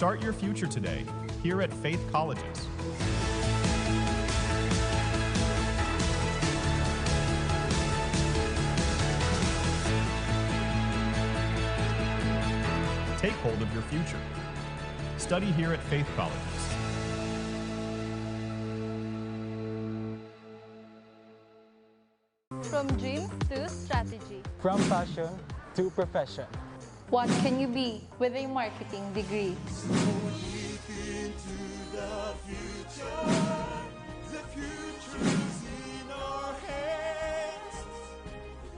Start your future today, here at Faith Colleges. Take hold of your future. Study here at Faith Colleges. From dreams to strategy. From passion to profession. What can you be with a marketing degree? So deep into the future's in our hands.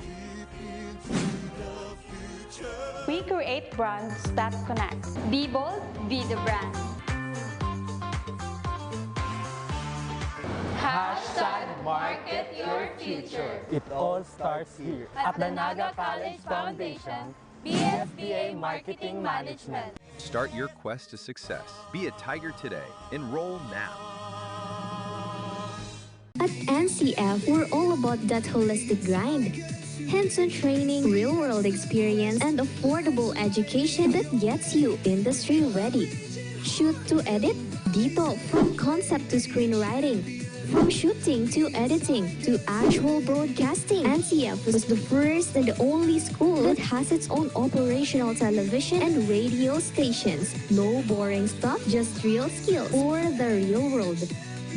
Deep into the future. We create brands that connect. Be bold, be the brand. Hashtag market your future. It all starts here At the NAGA College Foundation, BSBA Marketing Management. Start your quest to success. Be a Tiger today. Enroll now. At NCF, we're all about that holistic grind. Hands-on training, real-world experience, and affordable education that gets you industry ready. Shoot to edit, dito from concept to screenwriting. From shooting to editing to actual broadcasting, NCF was the first and the only school that has its own operational television and radio stations. No boring stuff, just real skills for the real world.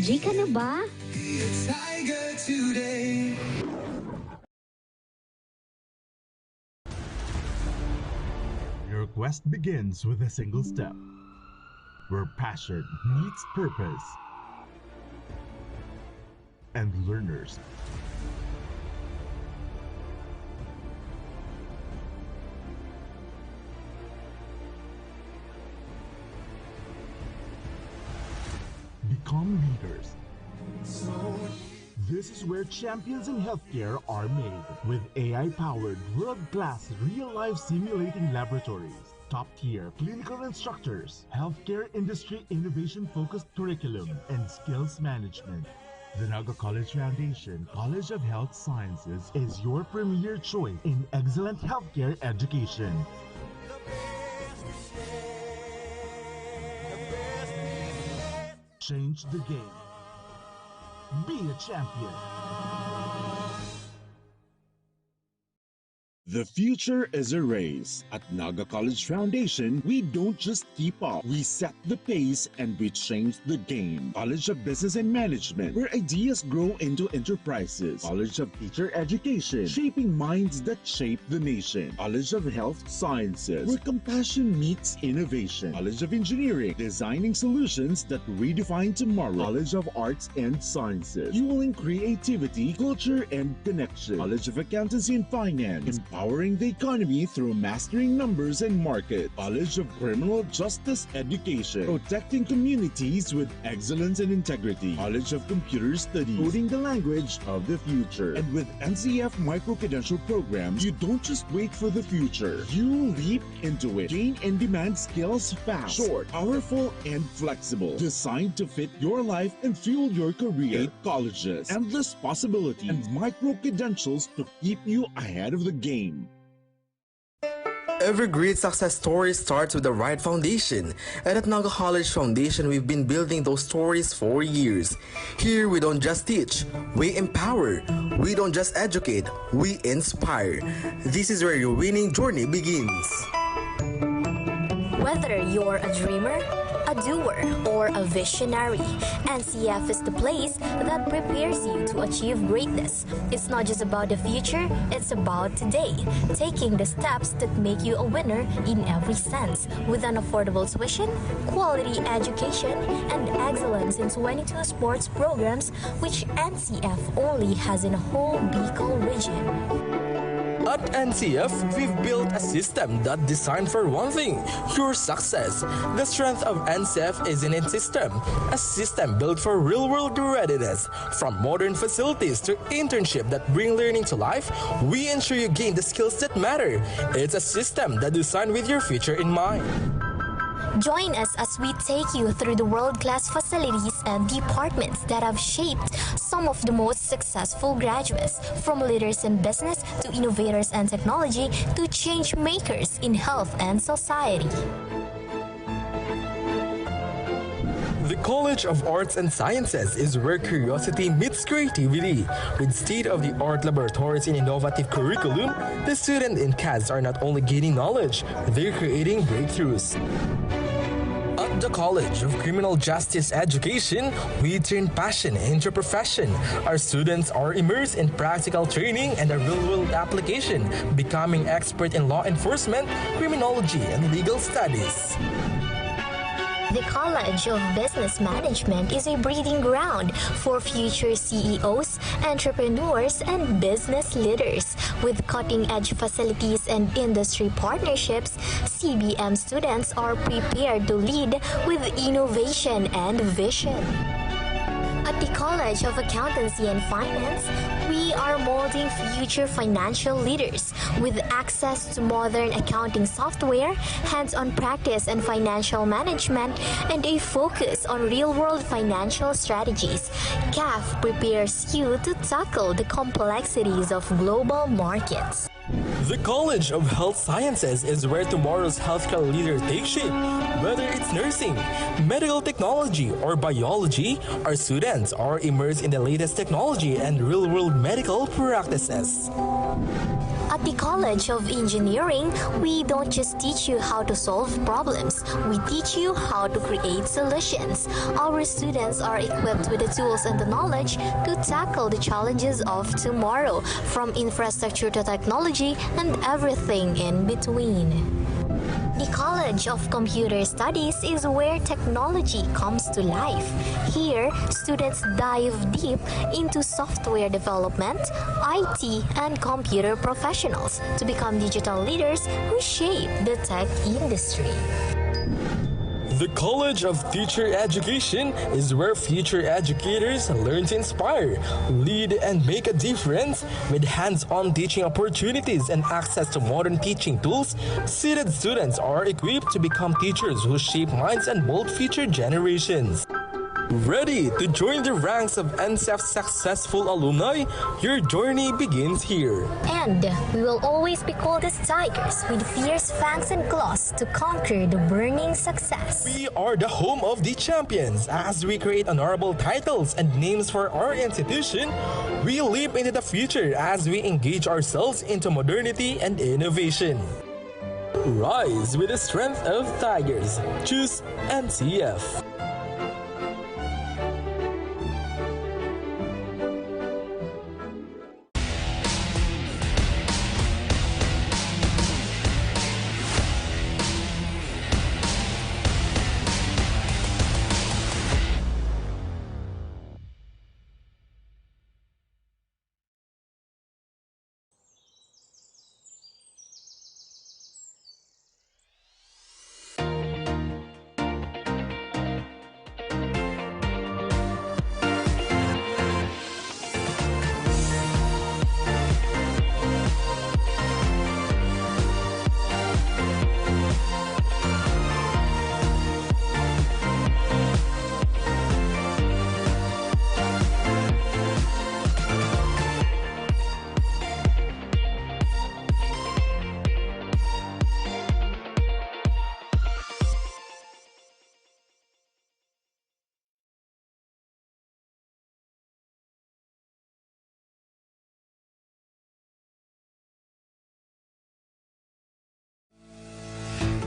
Jika na ba? Tiger today. Your quest begins with a single step, where passion meets purpose, and learners become leaders. This is where champions in healthcare are made, with AI-powered, world-class, real-life simulating laboratories, top-tier clinical instructors, healthcare industry innovation-focused curriculum, and skills management. The NAGA College Foundation College of Health Sciences is your premier choice in excellent healthcare education. Change the game. Be a champion. The future is a race. At NAGA College Foundation, we don't just keep up, we set the pace and we change the game. College of Business and Management, where ideas grow into enterprises. College of Teacher Education, shaping minds that shape the nation. College of Health Sciences, where compassion meets innovation. College of Engineering, designing solutions that redefine tomorrow. College of Arts and Sciences, fueling creativity, culture, and connection. College of Accountancy and Finance, empowering the economy through mastering numbers and markets. College of Criminal Justice Education, protecting communities with excellence and integrity. College of Computer Studies, coding the language of the future. And with NCF micro-credential programs, you don't just wait for the future, you leap into it. Gain and demand skills fast, short, powerful, and flexible. Designed to fit your life and fuel your career. 8 colleges, endless possibilities, and micro-credentials to keep you ahead of the game. Every great success story starts with the right foundation, and at NAGA College Foundation, we've been building those stories for years. Here, we don't just teach, we empower. We don't just educate, we inspire. This is where your winning journey begins. Whether you're a dreamer, a doer, or a visionary, NCF is the place that prepares you to achieve greatness. It's not just about the future, it's about today, taking the steps that make you a winner in every sense, with an affordable tuition, quality education, and excellence in 22 sports programs, which NCF only has in a whole Bicol region. At NCF, we've built a system that's designed for one thing, your success. The strength of NCF is in its system, a system built for real-world readiness. From modern facilities to internship that bring learning to life, we ensure you gain the skills that matter. It's a system that's designed with your future in mind. Join us as we take you through the world-class facilities and departments that have shaped some of the most successful graduates, from leaders in business to innovators and technology to change makers in health and society. The College of Arts and Sciences is where curiosity meets creativity. With state-of-the-art laboratories and innovative curriculum, the students in CAS are not only gaining knowledge, they're creating breakthroughs. At the College of Criminal Justice Education, we turn passion into profession. Our students are immersed in practical training and a real-world application, becoming expert in law enforcement, criminology, and legal studies. The College of Business Management is a breeding ground for future CEOs, entrepreneurs, and business leaders. With cutting-edge facilities and industry partnerships, CBM students are prepared to lead with innovation and vision. At the College of Accountancy and Finance, we are molding future financial leaders with access to modern accounting software, hands-on practice and financial management, and a focus on real-world financial strategies. CAF prepares you to tackle the complexities of global markets. The College of Health Sciences is where tomorrow's healthcare leader takes shape. Whether it's nursing, medical technology, or biology, our students are immersed in the latest technology and real-world medical practices. At the College of Engineering, we don't just teach you how to solve problems, we teach you how to create solutions. Our students are equipped with the tools and the knowledge to tackle the challenges of tomorrow, from infrastructure to technology and everything in between. The College of Computer Studies is where technology comes to life. Here, students dive deep into software development, IT, and computer professionals to become digital leaders who shape the tech industry. The College of Teacher Education is where future educators learn to inspire, lead, and make a difference. With hands-on teaching opportunities and access to modern teaching tools, seated students are equipped to become teachers who shape minds and mold future generations. Ready to join the ranks of NCEF's successful alumni? Your journey begins here. And we will always be called as tigers with fierce fangs and claws to conquer the burning success. We are the home of the champions. As we create honorable titles and names for our institution, we leap into the future as we engage ourselves into modernity and innovation. Rise with the strength of tigers. Choose NCF.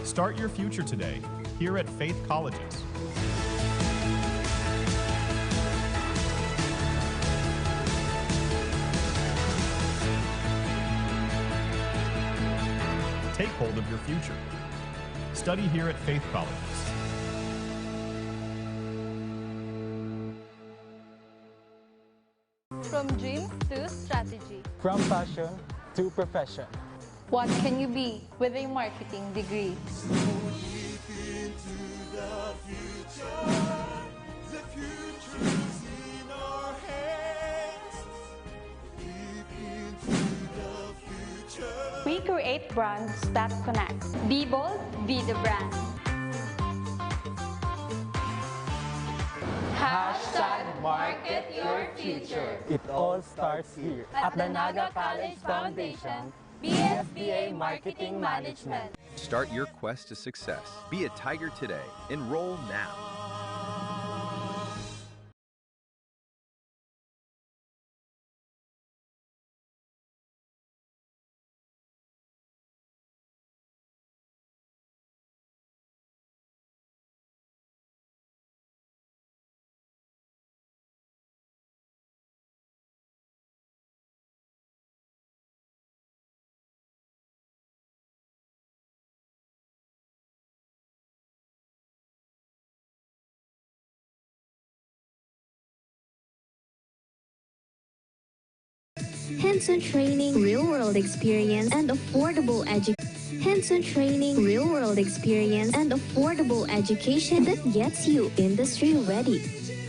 Start your future today, here at Faith Colleges. Take hold of your future. Study here at Faith Colleges. From dreams to strategy. From passion to profession. What can you be with a marketing degree? The future is in our hands. Leap into the future. We create brands that connect. Be bold, be the brand. Hashtag market your future. It all starts here. At the NAGA College Foundation, BSBA Marketing Management. Start your quest to success. Be a Tiger today. Enroll now. Hands-on training, real-world experience, and affordable education. Hands-on training, real-world experience, and affordable education that gets you industry ready.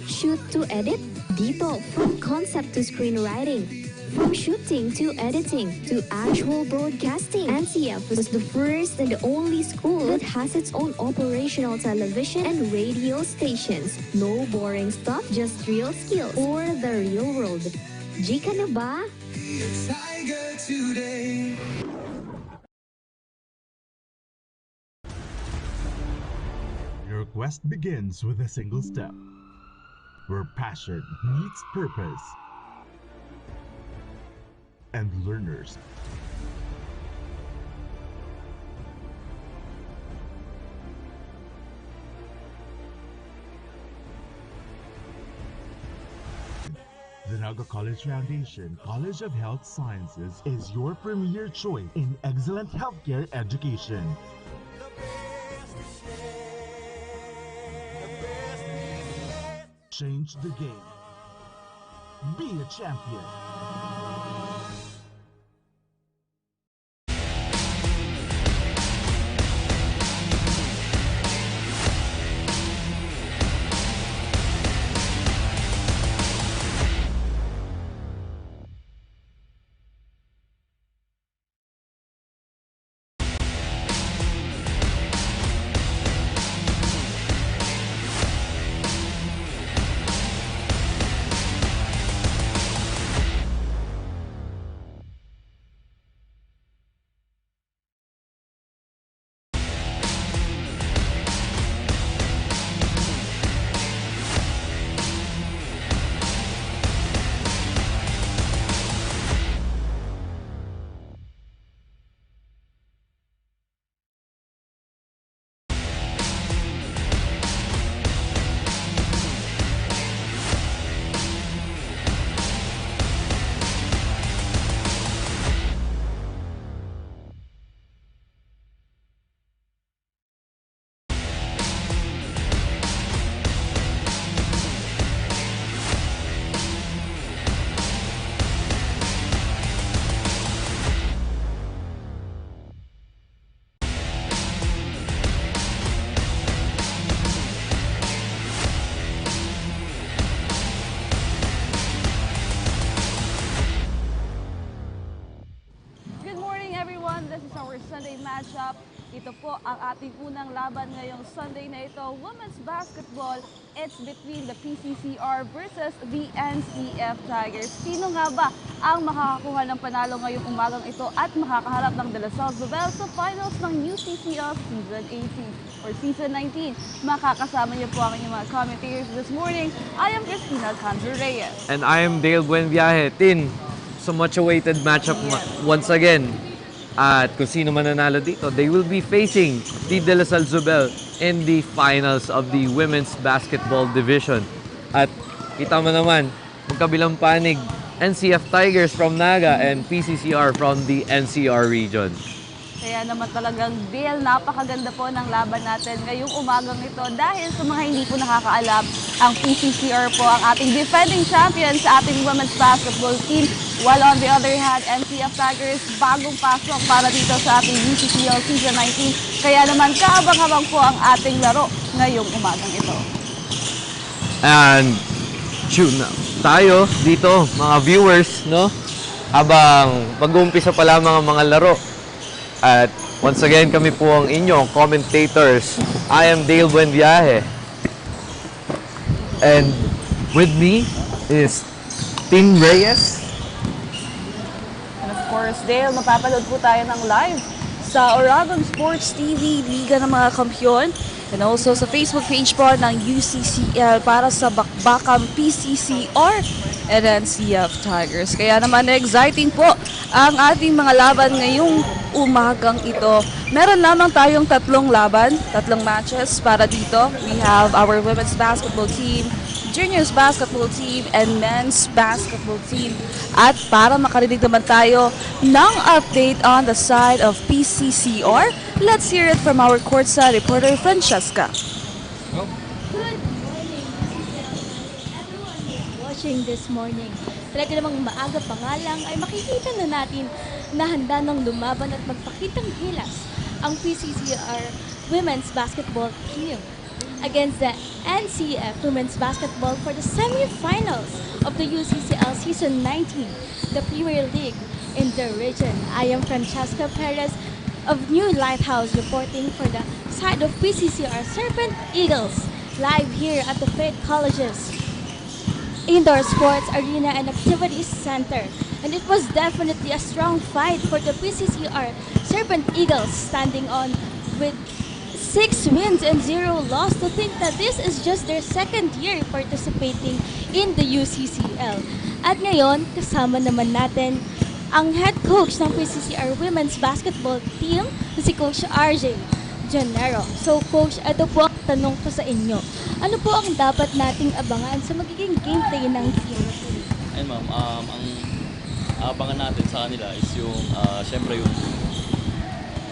Shoot to edit? Dito, from concept to screenwriting. From shooting to editing to actual broadcasting, NCF is the first and the only school that has its own operational television and radio stations. No boring stuff, just real skills for the real world. Jika na ba? Your quest begins with a single step, where passion meets purpose, and learners The NAGA College Foundation College of Health Sciences is your premier choice in excellent healthcare education. Change the game. Be a champion. This is our Sunday matchup. Ito po ang ating unang laban ngayong Sunday na ito. Women's basketball, it's between the PCCR versus the NCF Tigers. Sino nga ba ang makakakuha ng panalo ngayong umagang ito at makakaharap ng De La Salle Zobel sa finals ng UCCL Season 18 or Season 19? Makakasama niyo po ang inyong mga commentators this morning. I am Cristina Alcantara Reyes. And I am Dale Buenviaje. Tin, so much awaited matchup once again. At kung sino man nanalo dito, they will be facing the De La Salle Zobel in the finals of the Women's Basketball Division. At kita mo naman, magkabilang panig, NCF Tigers from NAGA and PCCR from the NCR region. Kaya naman talagang, Dale, napakaganda po ng laban natin ngayong umagang ito. Dahil sa mga hindi po nakakaalam, ang PCCR po ang ating defending champion sa ating women's basketball team. While on the other hand, NCF Tigers bagong pasok para dito sa ating UCCL Season 19. Kaya naman kaabang-abang po ang ating laro ngayong umagang ito. And tune tayo dito, mga viewers, no? Habang mag-uumpisa pa lamang ang mga laro. At once again, kami po ang inyong commentators. I am Dale Buenviaje. And with me is Tin Reyes. And of course, Dale, mapapanood po tayo ng live sa Oragon Sports TV, Liga ng mga Kampiyon. And also sa Facebook page po ng UCCL para sa bakbakang PCCR and NCF Tigers. Kaya naman exciting po ang ating mga laban ngayong umagang ito. Meron lamang tayong tatlong matches para dito. We have our women's basketball team, juniors basketball team, and men's basketball team. At para makarinig naman tayo ng update on the side of PCCR, let's hear it from our courtside reporter, Francesca. Watching this morning. talaga namang maaga pa nga lang ay makikita na natin na handa ng lumaban at magpakitang gilas ang PCCR Women's Basketball Team against the NCF Women's Basketball for the semifinals of the UCCL Season 19, the Premier League in the region. I am Francesca Perez of New Lighthouse reporting for the side of PCCR Serpent Eagles, live here at the Faith College's Indoor Sports Arena and Activities Center. And it was definitely a strong fight for the PCCR Serpent Eagles, standing on with 6 wins and 0 loss. To think that this is just their second year participating in the UCCL. At ngayon, kasama naman natin ang head coach ng PCCR Women's Basketball Team, si Coach RJ Janero. So Coach, ito po ang tanong ko sa inyo. Ano po ang dapat nating abangan sa magiging gameplay ng team? Ayun ma'am, ang abangan natin sa kanila is yung, syempre yung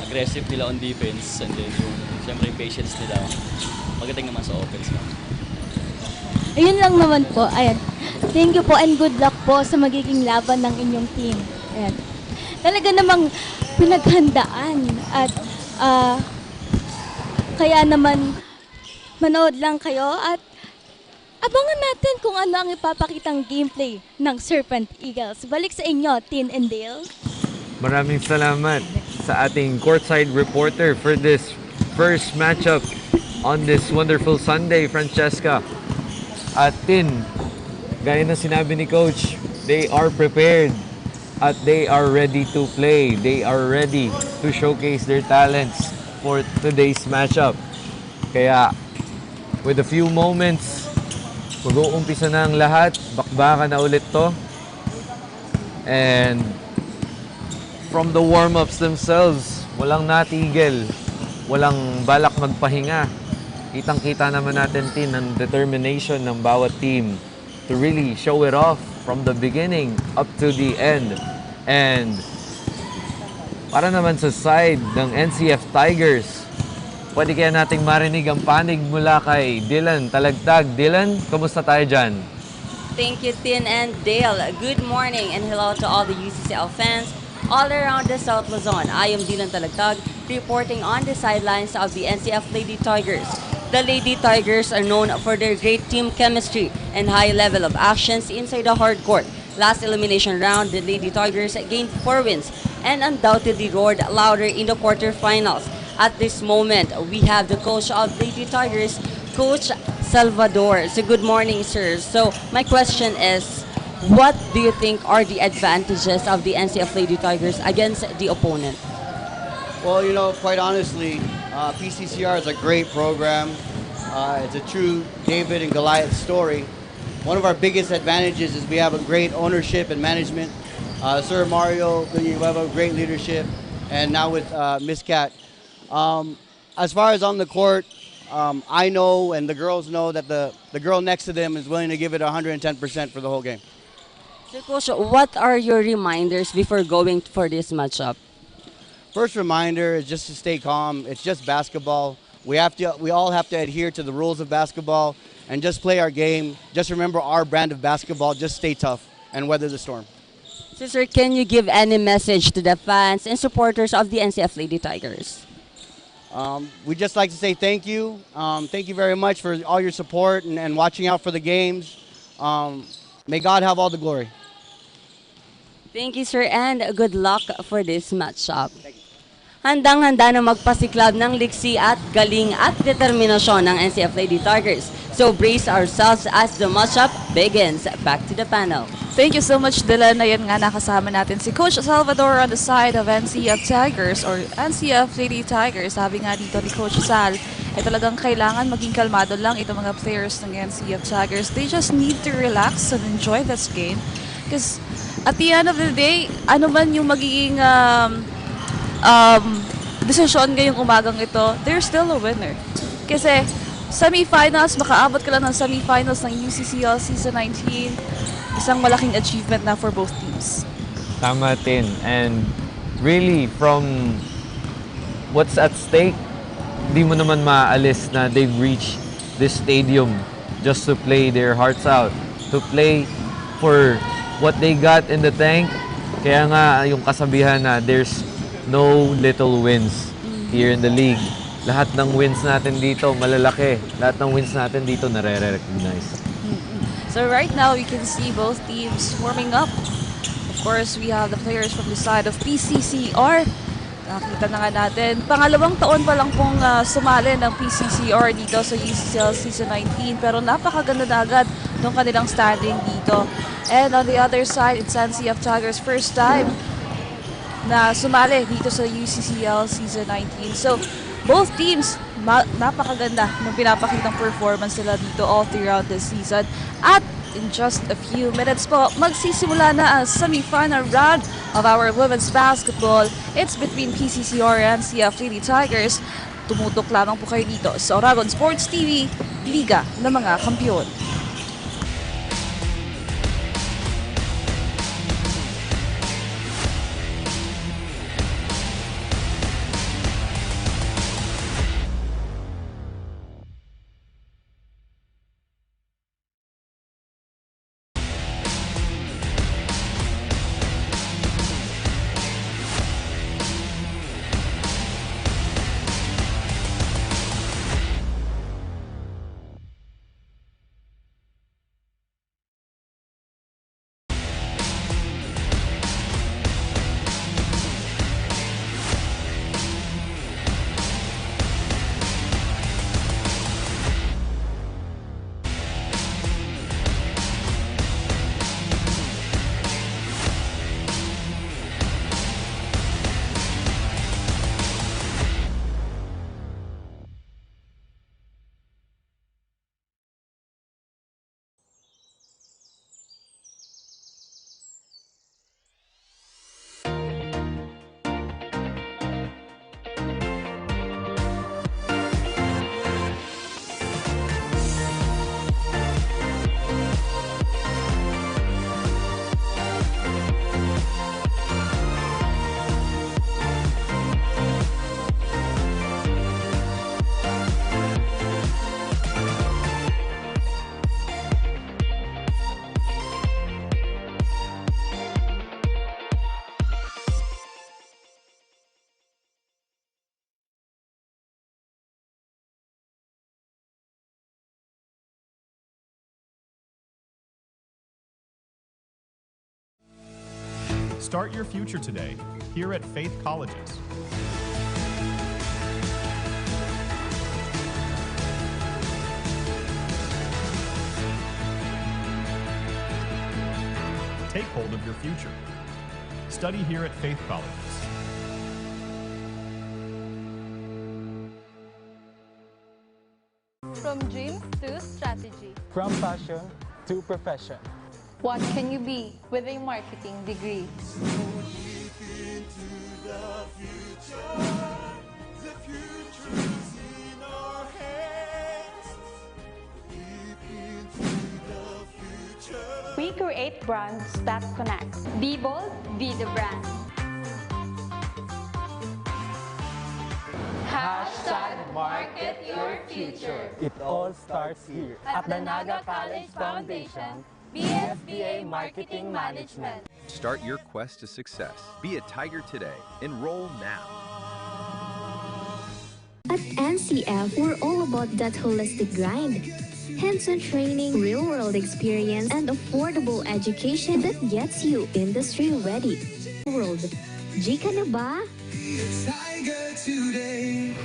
aggressive nila on defense and then yung, syempre yung patience nila. Magating naman sa offense ma'am. Ayun lang naman po. Ayan. Thank you po and good luck po sa magiging laban ng inyong team. Ayan. Talaga namang pinaghandaan at kaya naman manood lang kayo at abangan natin kung ano ang ipapakitang gameplay ng Serpent Eagles. Balik sa inyo, Tin and Dale. Maraming salamat sa ating courtside reporter for this first matchup on this wonderful Sunday, Francesca. At Tin, gaya na sinabi ni Coach, they are prepared at they are ready to play. They are ready to showcase their talents for today's matchup. Kaya, with a few moments, mag-uumpisa na ang lahat. Bakbakan na ulit to. And from the warm-ups themselves, walang natigil. Walang balak magpahinga. Kitang-kita naman natin din ang determination ng bawat team to really show it off from the beginning up to the end. And para naman sa side ng NCF Tigers, pwede kaya nating marinig ang panig mula kay Dylan Talagtag. Dylan, kamusta tayo dyan? Thank you, Tin and Dale. Good morning and hello to all the UCCL fans all around the South Luzon. I am Dylan Talagtag, reporting on the sidelines of the NCF Lady Tigers. The Lady Tigers are known for their great team chemistry and high level of actions inside the hard court. Last elimination round, the Lady Tigers gained 4 wins and undoubtedly roared louder in the quarterfinals. At this moment, we have the coach of Lady Tigers, Coach Salvador. So good morning, sir. So my question is, what do you think are the advantages of the NCF Lady Tigers against the opponent? Well, you know, quite honestly, PCCR is a great program. It's a true David and Goliath story. One of our biggest advantages is we have a great ownership and management. Sir Mario, you have a great leadership, and now with Miss Cat. As far as on the court, I know and the girls know that the girl next to them is willing to give it 110% for the whole game. So, Coach, what are your reminders before going for this matchup? First reminder is just to stay calm. It's just basketball. We all have to adhere to the rules of basketball and just play our game. Just remember our brand of basketball. Just stay tough and weather the storm. So, sir, can you give any message to the fans and supporters of the NCF Lady Tigers? We'd just like to say thank you. Thank you very much for all your support and watching out for the games. May God have all the glory. Thank you, sir, and good luck for this matchup. Handang-handa na magpasiklab ng liksi at galing at determinasyon ng NCF Lady Tigers. So brace ourselves as the matchup begins. Back to the panel. Thank you so much, Dylan. Ayan nga, nakasama natin si Coach Salvador on the side of NCF Tigers or NCF Lady Tigers. Sabi nga dito ni Coach Sal, ay talagang kailangan maging kalmado lang itong mga players ng NCF Tigers. They just need to relax and enjoy this game. Because at the end of the day, ano man yung magiging desisyon ngayong umagang ito, they're still a winner. Kasi semifinals, makaabot ka lang ng semifinals ng UCCL Season 19, isang malaking achievement na for both teams. Tama, Tin. And really, from what's at stake, di mo naman maaalis na they've reached this stadium just to play their hearts out, to play for what they got in the tank. Kaya nga yung kasabihan na there's no little wins here in the league. Lahat ng wins natin dito malalaki. Lahat ng wins natin dito nare-recognize. So right now, you can see both teams warming up. Of course, we have the players from the side of PCCR. Nakita na nga natin. Pangalawang taon pa lang pong sumali ng PCCR dito sa UCCL Season 19. Pero napakaganda na agad ng kanilang standing dito. And on the other side, it's NCF Tigers' first time na sumali dito sa UCCL Season 19. So, both teams, napakaganda ng pinapakitang performance nila dito all throughout this season. At in just a few minutes po, magsisimula na ang semi-final round of our women's basketball. It's between PCCR and NCF Lady Tigers. Tumutok lamang po kayo dito sa Oragon Sports TV, Liga ng mga Kampiyon. Start your future today, here at Faith Colleges. Take hold of your future. Study here at Faith Colleges. From dreams to strategy. From passion to profession. What can you be with a marketing degree? The future is in our hands. Deep into the future. We create brands that connect. Be bold, be the brand. Hashtag market your future. It all starts here At the NAGA College Foundation, BSBA Marketing Management. Start your quest to success. Be a Tiger today. Enroll now. At NCF, we're all about that holistic grind. Hands-on training, real-world experience, and affordable education that gets you industry-ready. World. G ka na ba? Tiger today.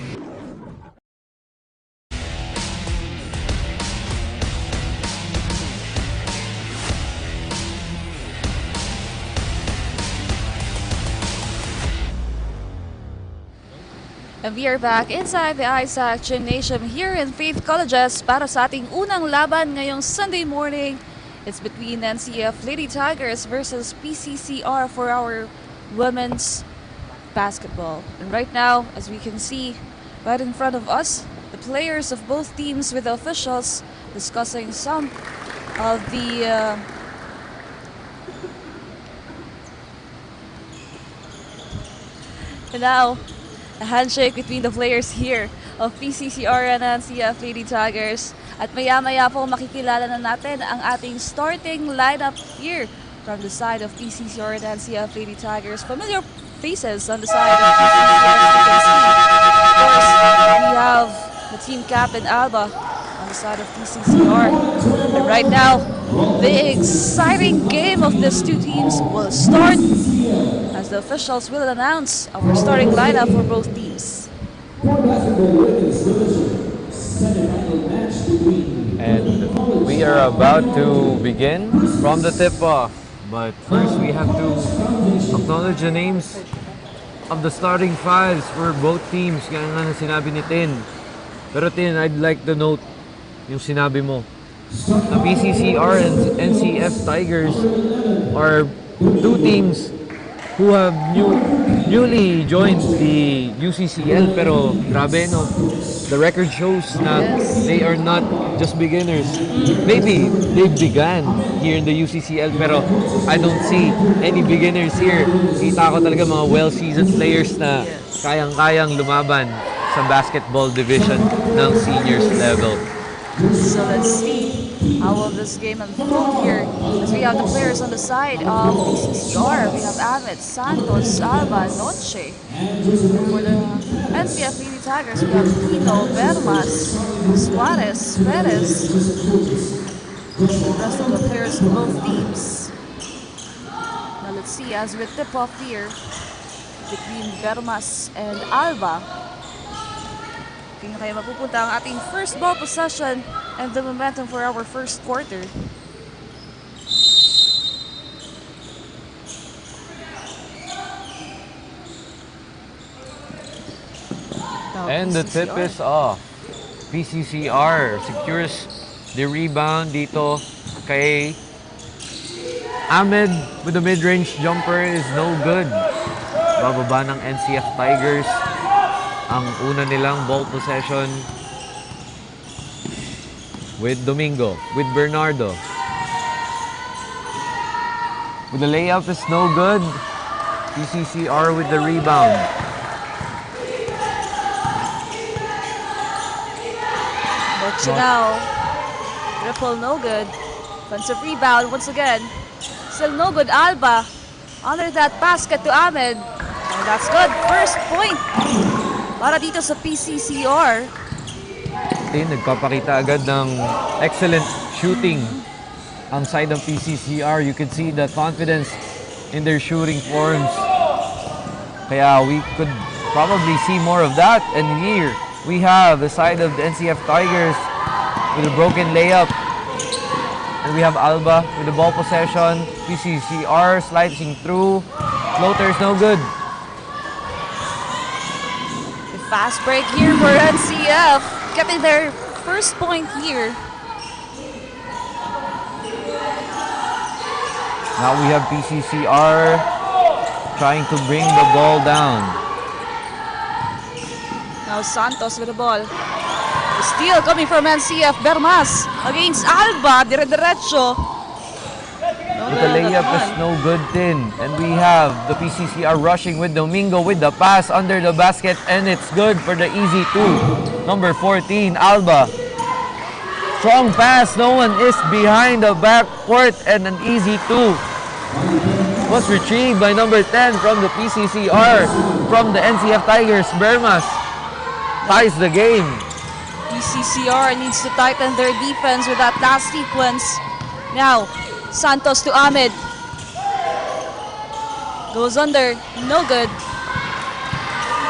And we are back inside the Isaac Gymnasium here in Faith Colleges para sa ating unang laban ngayong Sunday morning. It's between NCF Lady Tigers versus PCCR for our women's basketball. And right now, as we can see right in front of us, the players of both teams with the officials discussing some of the now a handshake between the players here of PCCR and NCF Lady Tigers. At maya-maya po makikilala na natin ang ating starting lineup here from the side of PCCR and NCF Lady Tigers. Familiar faces on the side of PCCR, as you can see. Of course, we have the team captain Alba on the side of PCCR. And right now, the exciting game of these two teams will start as the officials will announce our starting lineup for both teams. And we are about to begin from the tip-off. But first, we have to acknowledge the names of the starting fives for both teams. Kaya nga na sinabi ni Tin. Pero Tin, I'd like to note yung sinabi mo. The PCCR and NCF Tigers are two teams who have newly joined the UCCL. Pero grabe, no? The record shows na they are not just beginners. Maybe they began here in the UCCL, pero I don't see any beginners here. Kita ko talaga mga well-seasoned players na kayang-kayang lumaban sa basketball division ng seniors level. So let's see how will this game unfold here. As we have the players on the side of PCCR, we have Ahmed, Santos, Alba, Noche. For the NCF Lady Tigers, we have Tino, Bermas, Suarez, Perez. The rest of the players of both teams. Now let's see as we tip off here between Bermas and Alba. Kaya mapupunta ang ating first ball possession and the momentum for our first quarter. And the tip is off. PCCR secures the rebound dito kay Ahmed with the mid-range jumper is no good. Bababa ng NCF Tigers ang una nilang ball possession with Domingo, with Bernardo. With the layup is no good. PCCR with the rebound. Now, triple no good. Offensive rebound once again. Still no good. Alba under that basket to Ahmed. And that's good. First point para dito sa PCCR. Nagpapakita agad ng excellent shooting ang side of PCCR. You can see the confidence in their shooting forms. Kaya we could probably see more of that. And here we have the side of the NCF Tigers with a broken layup. And we have Alba with the ball possession. PCCR slicing through. Floater is no good. The fast break here for NCF. Getting their first point here. Now we have PCCR trying to bring the ball down. Now Santos with the ball. The steal coming from NCF. Bermas against Alba. Dire-diretso. But the layup is no good din. And we have the PCCR rushing with Domingo with the pass under the basket. And it's good for the easy two. Number 14, Alba. Strong pass. No one is behind the backcourt. And an easy two. Was retrieved by number 10 from the PCCR. From the NCF Tigers. Bermas ties the game. PCCR needs to tighten their defense with that last sequence. Now, Santos to Ahmed. Goes under. No good.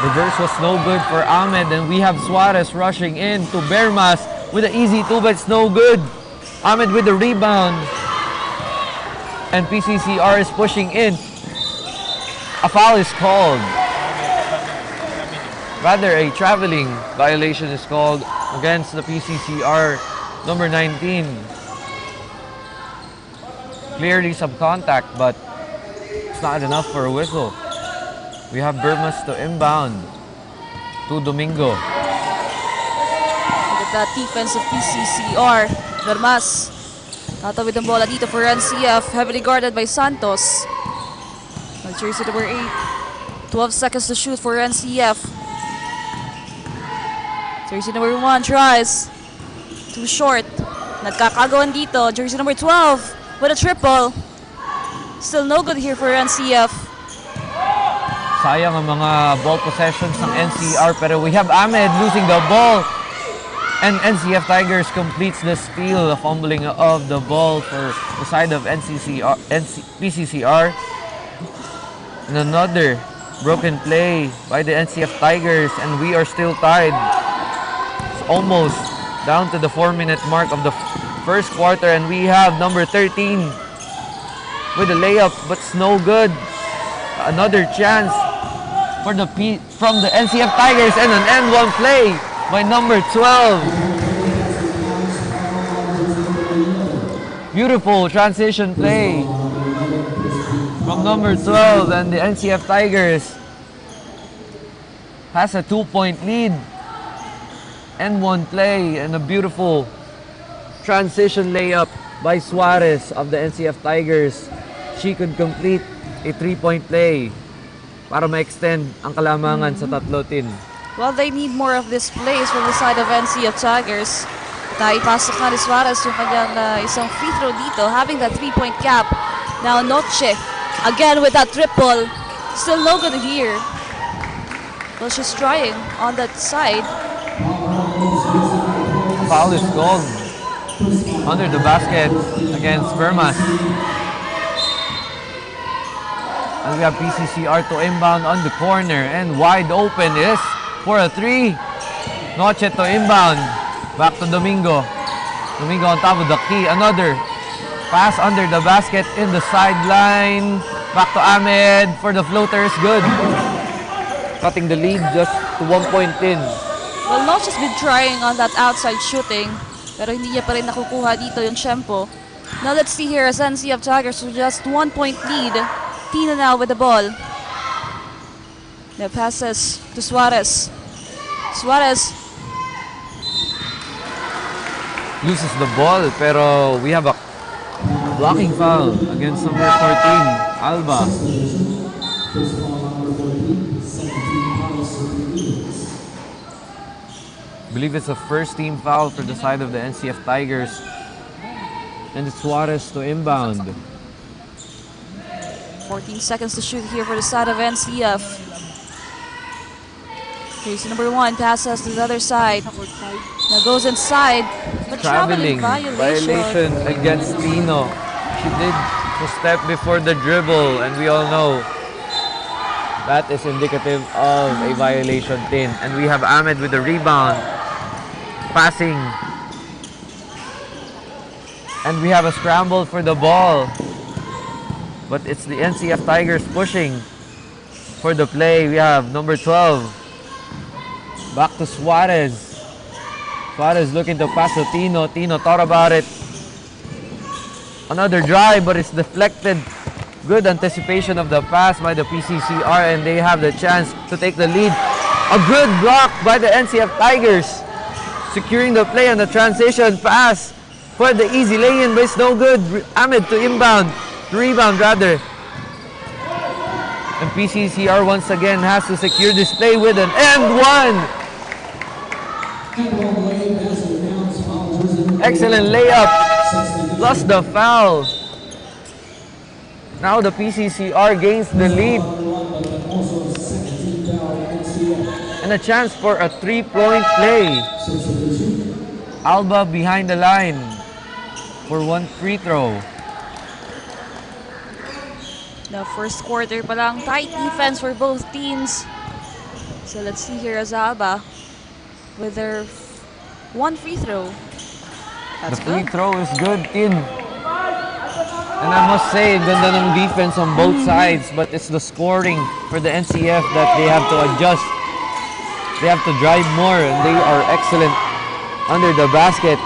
Reverse was no good for Ahmed. And we have Suarez rushing in to Bermas with an easy two, but it's no good. Ahmed with the rebound. And PCCR is pushing in. A foul is called. Rather, a traveling violation is called against the PCCR number 19. Clearly some contact, but it's not enough for a whistle. We have Bermas to inbound to Domingo. Look at that defense of PCCR. Bermas tatawid ang bola dito for NCF. Heavily guarded by Santos. Jersey number 8. 12 seconds to shoot for NCF. Jersey number 1 tries. Too short. Nagkakagawan dito. Jersey number 12 with a triple. Still no good here for NCF. Sayang ang mga ball possessions ng NCR, pero we have Ahmed losing the ball. And NCF Tigers completes the steal, the fumbling of the ball for the side of PCCR. And another broken play by the NCF Tigers, and we are still tied. It's almost down to the 4-minute mark of the first quarter, and we have number 13 with a layup, but it's no good. Another chance from the NCF Tigers, and an N1 play by number 12. Beautiful transition play from number 12, and the NCF Tigers has a 2-point lead. N1 play and a beautiful transition layup by Suarez of the NCF Tigers. She could complete a 3-point play para ma-extend ang kalamangan sa tatlo tin. Well, they need more of these plays from the side of NCF Tigers. Naipasok na ni Suarez yung kanyang isang free throw dito, having that 3-point gap. Now Noche, again with that triple. Still no good here. Well, she's trying on that side. Foul is called under the basket against Vermas. And we have PCCR to inbound on the corner, and wide open is for a 3. Noche to inbound. Back to Domingo. Domingo on top of the key. Another pass under the basket in the sideline. Back to Ahmed for the floater is good. Cutting the lead just to 1 point in. Well, Noche's been trying on that outside shooting, pero hindi niya pa rin nakukuha dito yung tempo. Now let's see here as NCF Tigers with just 1 point lead. Tina now with the ball. The passes to Suarez. Suarez loses the ball, pero we have a blocking foul against number 14, Alba. I believe it's a first team foul for the side of the NCF Tigers. And it's Suarez to inbound. 14 seconds to shoot here for the side of NCF. Case number 1 passes to the other side. Now goes inside, but traveling violation against Tino. She did the step before the dribble, and we all know that is indicative of a violation, Tin. And we have Ahmed with the rebound, passing, and we have a scramble for the ball. But it's the NCF Tigers pushing for the play. We have number 12. Back to Suarez. Suarez looking to pass to Tino. Tino thought about it. Another drive, but it's deflected. Good anticipation of the pass by the PCCR, and they have the chance to take the lead. A good block by the NCF Tigers. Securing the play on the transition pass for the easy lay-in, but it's no good. Ahmed to inbound. Rebound rather. And PCCR once again has to secure this play with an and 1. Excellent layup. Plus the foul. Now the PCCR gains the lead. And a chance for a 3-point play. Alba behind the line for 1 free throw. The first quarter pa lang, tight defense for both teams. So let's see here as Alba with their 1 free throw. That's the free throw is good, Tin. And I must say, ganda ng defense on both sides, but it's the scoring for the NCF that they have to adjust. They have to drive more, and they are excellent under the basket.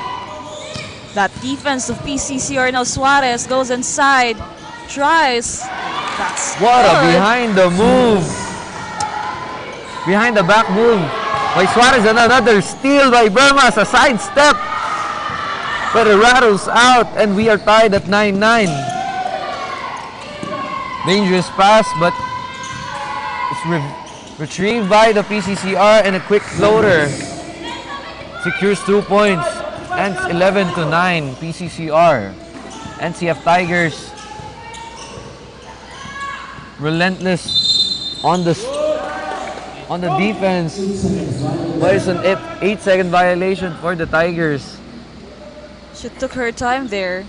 That defense of PCCR, now Suarez goes inside, tries. That's what good. A behind the move. Behind the back move by Suarez, and another steal by Vermas, a side step. But it rattles out, and we are tied at 9-9. Dangerous pass, but it's retrieved by the PCCR, and a quick floater secures 2 points, and it's 11-9 PCCR. NCF Tigers relentless on the defense. But it's an 8-second violation for the Tigers. She took her time there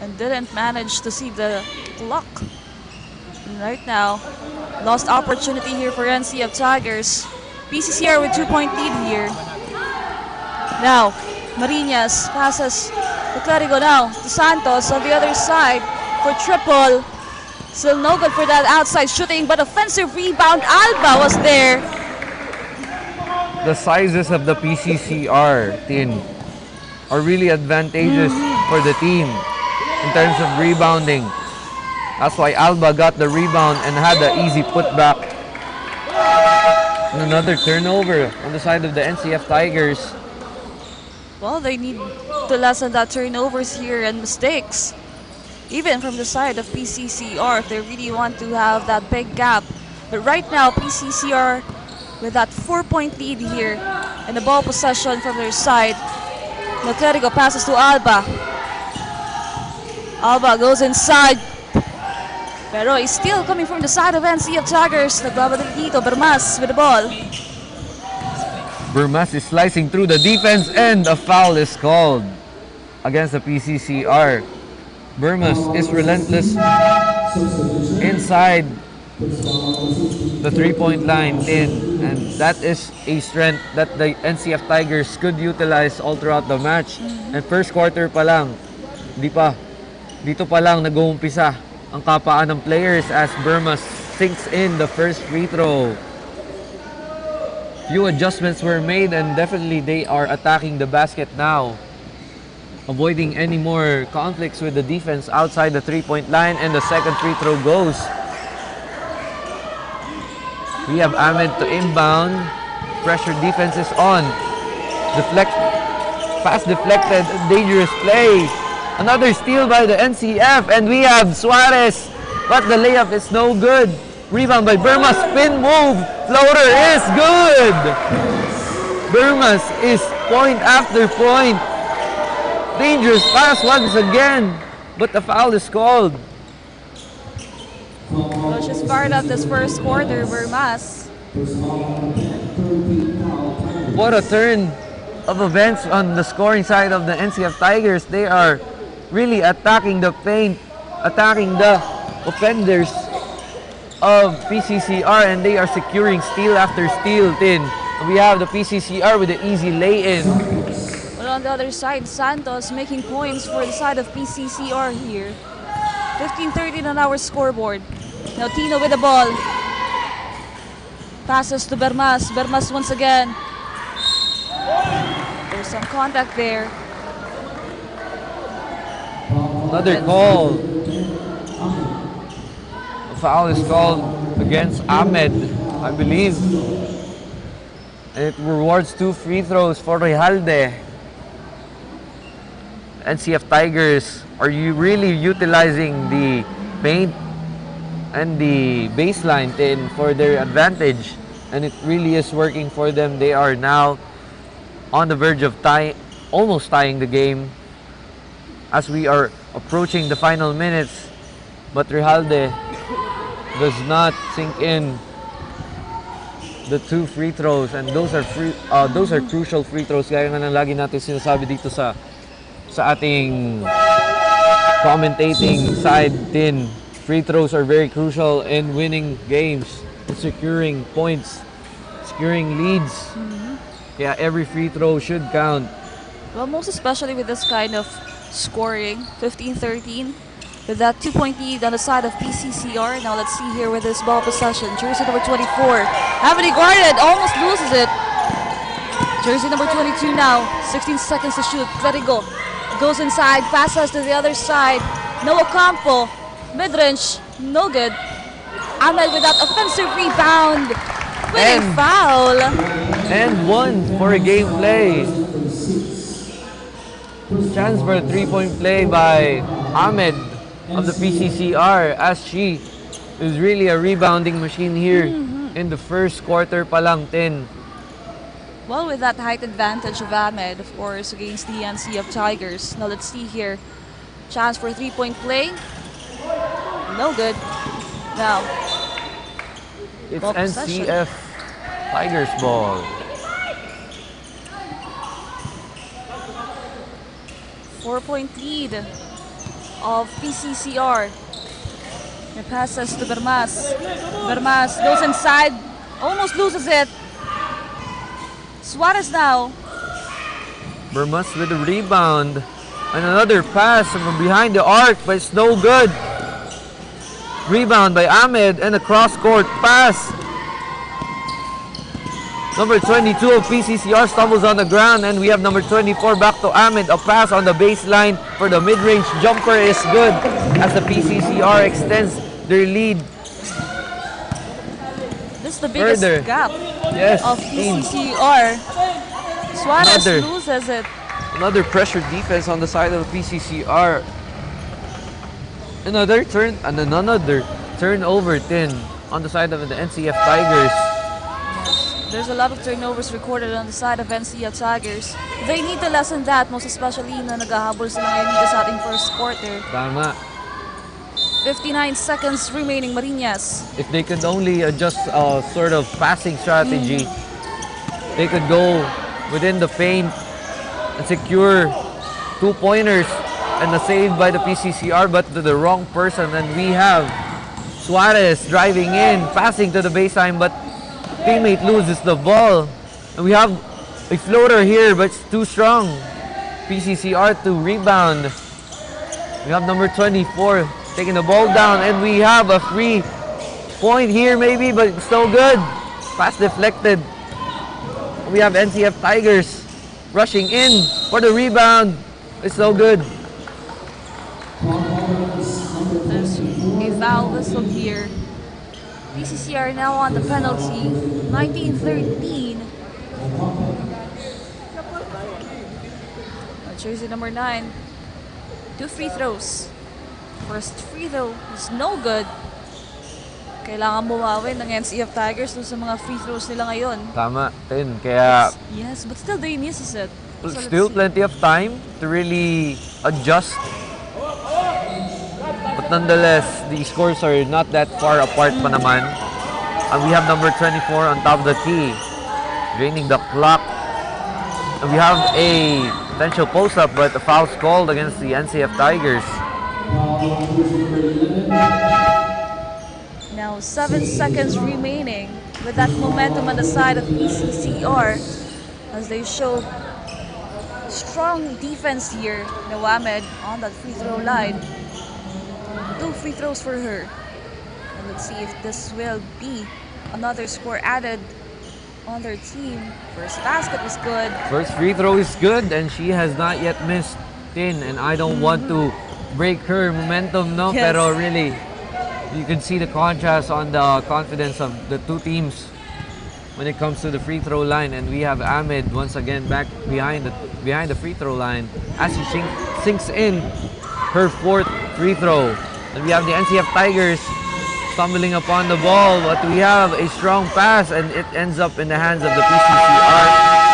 and didn't manage to see the clock. And right now, lost opportunity here for NCF Tigers. PCCR with 2-point lead here. Now, Marinas passes to Clerigo now to Santos on the other side for triple. Still no good for that outside shooting, but offensive rebound. Alba was there. The sizes of the PCCR team are really advantageous for the team in terms of rebounding. That's why Alba got the rebound and had the easy putback. And another turnover on the side of the NCF Tigers. Well, they need to lessen that turnovers here and mistakes. Even from the side of PCCR if they really want to have that big gap. But right now, PCCR with that 4-point lead here and the ball possession from their side. Clerigo passes to Alba. Alba goes inside. Pero he's still coming from the side of NCF Tigers. Nagbabalik dito, Bermas with the ball. Bermas is slicing through the defense and a foul is called against the PCCR. Bermas is relentless inside the 3-point line and that is a strength that the NCF Tigers could utilize all throughout the match. And first quarter pa lang, dito pa lang nag-uumpisa ang kapaan ng players as Bermas sinks in the first free throw. Few adjustments were made and definitely they are attacking the basket now, avoiding any more conflicts with the defense outside the 3-point line, and the second free throw goes. We have Ahmed to inbound. Pressure defense is on. Pass deflected, dangerous play. Another steal by the NCF, and we have Suarez, but the layup is no good. Rebound by Bermas, spin move, floater is good. Bermas is point after point. Dangerous pass once again, but the foul is called. So she's fired up this first quarter, Bermas. What a turn of events on the scoring side of the NCF Tigers. They are really attacking the paint, attacking the offenders of PCCR, and they are securing steal after steal. We have the PCCR with the easy lay-in. Well, on the other side, Santos making points for the side of PCCR here. 15-13 on our scoreboard. Now Tino with the ball. Passes to Bermas. Bermas once again. There's some contact there. Another call. A foul is called against Ahmed, I believe. And it rewards 2 free throws for Rijalde. NCF Tigers, are you really utilizing the paint and the baseline for their advantage? And it really is working for them. They are now on the verge of almost tying the game as we are approaching the final minutes, but Rijalde does not sink in the 2 free throws, and those are crucial free throws. Kaya nga lagi natin sinasabi dito sa ating commentating side din, free throws are very crucial in winning games, in securing points, securing leads. Kaya every free throw should count. Well, most especially with this kind of scoring, 15-13, with that 2-point lead on the side of PCCR. Now let's see here with this ball possession. Jersey number 24, heavily guarded, almost loses it. Jersey number 22 now, 16 seconds to shoot. Clerigo goes inside, passes to the other side. Noah Campo, mid-range, no good. Ahmed with that offensive rebound. Winning foul. And 1 for a game play. Chance for a 3-point play by Ahmed of the PCCR, as she is really a rebounding machine here in the first quarter pa lang. Well, with that height advantage of Ahmed, of course, against the NCF Tigers. Now let's see here. Chance for a 3-point play. No good. Now, It's Ball possession. NCF Tigers ball. 4-point lead of PCCR. The passes to Bermas. Bermas goes inside, almost loses it. Suarez now. Bermas with the rebound. And another pass from behind the arc, but it's no good. Rebound by Ahmed and a cross-court pass. Number 22 of PCCR stumbles on the ground, and we have number 24 back to Ahmed. A pass on the baseline for the mid-range jumper is good as the PCCR extends their lead. This is the biggest Further. gap Yes, of PCCR. Suarez loses it. Another pressure defense on the side of the PCCR. Another turnover 10 on the side of the NCF Tigers. There's a lot of turnovers recorded on the side of NCF Tigers. They need to lessen that, most especially na naghahabol sila ngayon dito sa ating first quarter. Tama. 59 seconds remaining, Marinas. If they could only adjust a sort of passing strategy, they could go within the paint and secure 2-pointers and a save by the PCCR, but to the wrong person. And we have Suarez driving in, passing to the baseline, but teammate loses the ball. And we have a floater here, but it's too strong. PCCR to rebound. We have number 24 taking the ball down, and we have a free point here maybe, but it's no good. Pass deflected. We have NCF Tigers rushing in for the rebound. It's no good. There's a foul whistle here. PCCR now on the penalty. 19-13. Jersey number 9. 2 free throws. First free throw is no good. Kailangan bumawi ng NCF Tigers dun sa mga free throws nila ngayon. Tama, 10. Kaya Yes, but still they misses it. So let's still see. plenty of time to really adjust. But nonetheless, the scores are not that far apart pa naman. And we have number 24 on top of the key, draining the clock. And we have a potential post-up, but a foul's called against the NCF Tigers. Now 7 seconds remaining with that momentum on the side of PCCR as they show strong defense here. Nawamed on that free throw line. 2 free throws for her. And let's see if this will be another score added on their team. First basket was good. First free throw is good, and she has not yet missed 10. And I don't want to break her momentum, no? Yes. Pero really, you can see the contrast on the confidence of the two teams when it comes to the free throw line. And we have Ahmed once again back behind the free throw line as she sinks in her 4th free throw. And we have the NCF Tigers stumbling upon the ball, but we have a strong pass, and it ends up in the hands of the PCCR.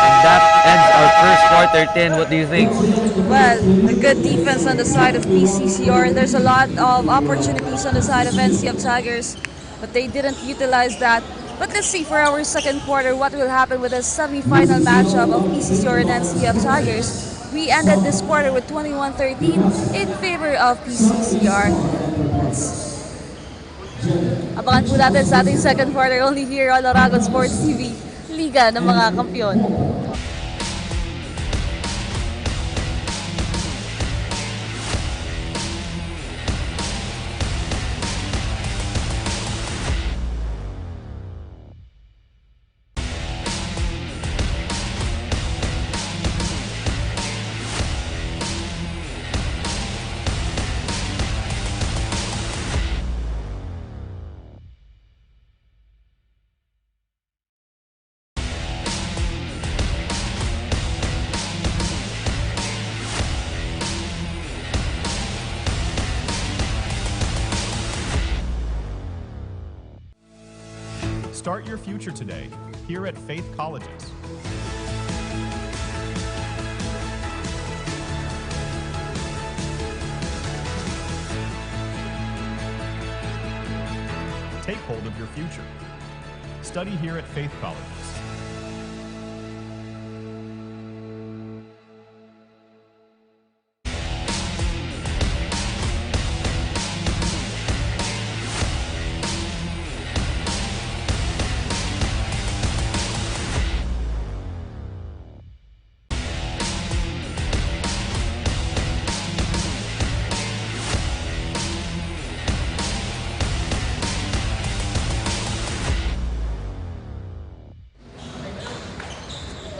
And that ends our first quarter 10. What do you think? Well, a good defense on the side of PCCR. There's a lot of opportunities on the side of NCF Tigers, but they didn't utilize that. But let's see for our second quarter what will happen with the semi-final matchup of PCCR and NCF Tigers. We ended this quarter with 21-13 in favor of PCCR. Abangan po natin sa ating second quarter only here on Oragon Sports TV, Liga ng mga Kampiyon. Start your future today here at Faith Colleges. Take hold of your future. Study here at Faith Colleges.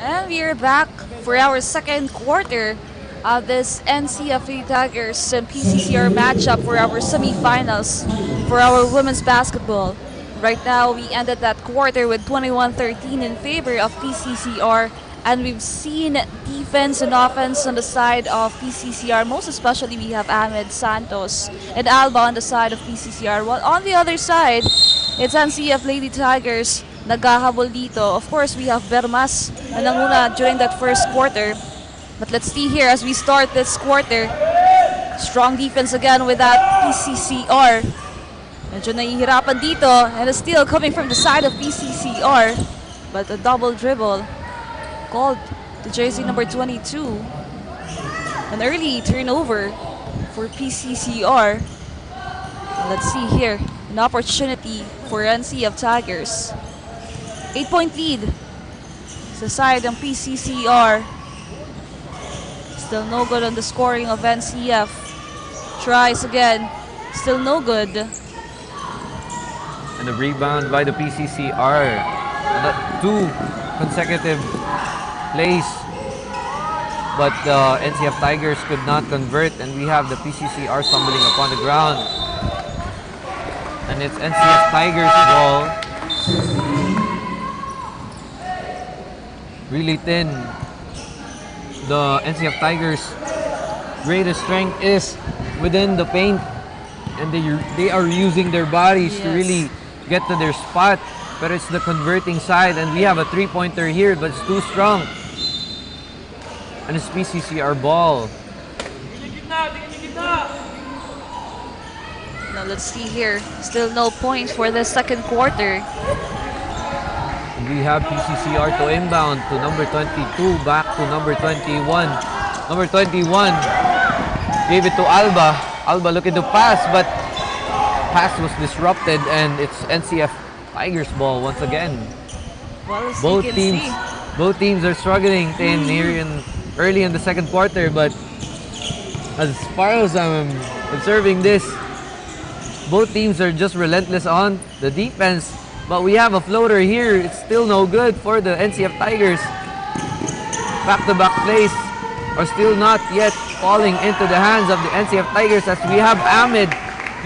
And we are back for our second quarter of this NCF Tigers and PCCR matchup for our semifinals for our women's basketball. Right now, we ended that quarter with 21-13 in favor of PCCR, and we've seen defense and offense on the side of PCCR. Most especially, we have Ahmed Santos and Alba on the side of PCCR. While on the other side, it's NCF Lady Tigers naghahabol dito. Of course, we have Bermas na nanguna during that first quarter. But let's see here as we start this quarter. Strong defense again with that PCCR. Medyo nahihirapan dito, and a steal coming from the side of PCCR. But a double dribble called to jersey number 22. An early turnover for PCCR. Let's see here, an opportunity for NCF Tigers. 8-point lead sa side ng PCCR. Still no good on the scoring of NCF. Tries again, still no good. And a rebound by the PCCR. Two consecutive plays. But the NCF Tigers could not convert, and we have the PCCR stumbling upon the ground. And it's NCF Tigers ball. Really thin. The NCF Tigers' greatest strength is within the paint, and they are using their bodies to really get to their spot. But it's the converting side, and we have a three-pointer here, but it's too strong. And it's PCCR ball. Now let's see here. Still no points for the second quarter. We have PCCR to inbound to number 22, back to number 21. Number 21 gave it to Alba. Alba looking to pass, but pass was disrupted, and it's NCF Tigers ball once again. Well, Both teams are struggling early in the second quarter, but as far as I'm observing this, both teams are just relentless on the defense. But we have a floater here. It's still no good for the NCF Tigers. Back-to-back plays are still not yet falling into the hands of the NCF Tigers, as we have Ahmed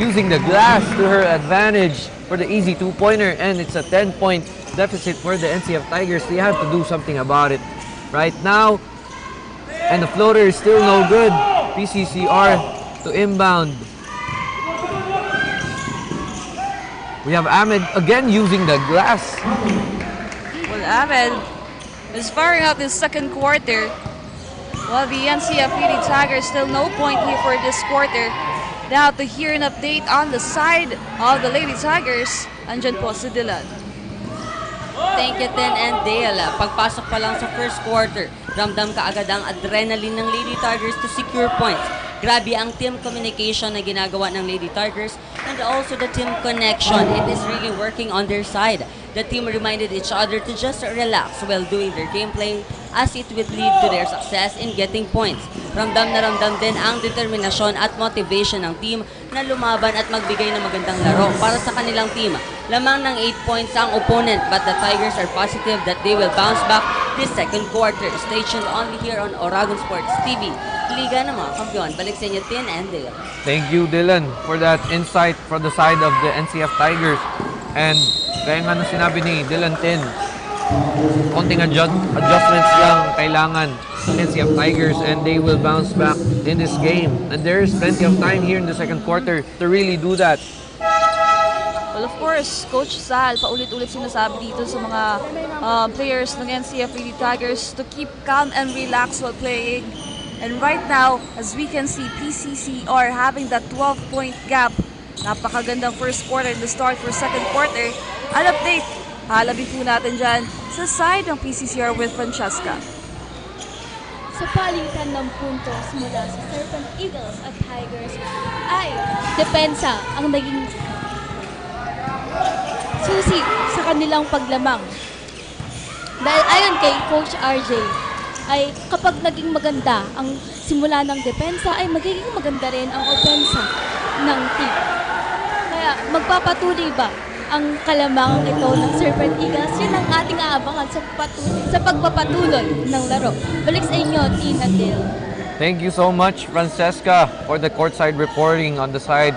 using the glass to her advantage for the easy two-pointer, and it's a 10-point deficit for the NCF Tigers. They have to do something about it right now. And the floater is still no good. PCCR to inbound. We have Ahmed again using the glass. Well, Ahmed is firing out this second quarter. While the NCF Lady Tigers still no point here for this quarter. Now to hear an update on the side of the Lady Tigers, andyan po si Dylan. Thank you, Ten and Dale. Pagpasok pa lang sa first quarter, ramdam ka agad ang adrenaline ng Lady Tigers to secure points. Grabe ang team communication na ginagawa ng Lady Tigers, and also the team connection. It is really working on their side. The team reminded each other to just relax while doing their gameplay, as it would lead to their success in getting points. Ramdam na ramdam din ang determinasyon at motivation ng team na lumaban at magbigay ng magandang laro para sa kanilang team. Lamang ng 8 points ang opponent, but the Tigers are positive that they will bounce back this second quarter. Stay tuned only here on Oragon Sports TV. Liga ng mga kampiyon. Balik sa inyo, Tin and Dale. Thank you, Dylan, for that insight from the side of the NCF Tigers. And kaya nga nung sinabi ni Dylan Tin, konting adjustments lang kailangan ng NCF Tigers, and they will bounce back in this game. And there's plenty of time here in the second quarter to really do that. Well, of course, Coach Sal, paulit-ulit sinasabi dito sa mga players ng NCF Lady Tigers to keep calm and relax while playing. And right now, as we can see, PCCR having that 12-point gap. Napakagandang first quarter in the start for second quarter. An update Halabi po natin dyan sa side ng PCCR with Francesca. Sa palitan ng puntos mula sa Serpent Eagles at Tigers ay depensa ang naging susi sa kanilang paglamang. Dahil ayon kay Coach RJ, ay kapag naging maganda ang simula ng depensa ay magiging maganda rin ang opensa ng team. Kaya magpapatuloy ba ang kalamangan ito ng Serpent Eagles? Yun ang ating aabangan sa pagpapatuloy ng laro. Balik sa inyo, Tin and Dale. Thank you so much, Francesca, for the courtside reporting on the side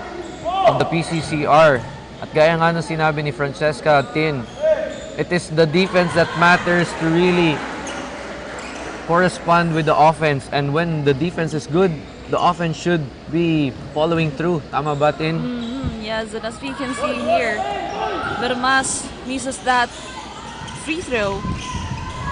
of the PCCR. At gaya nga ng sinabi ni Francesca, Tin, it is the defense that matters to really correspond with the offense. And when the defense is good, the offense should be following through. Tama ba, Tin? Yes, and as we can see here, Bermas misses that free throw.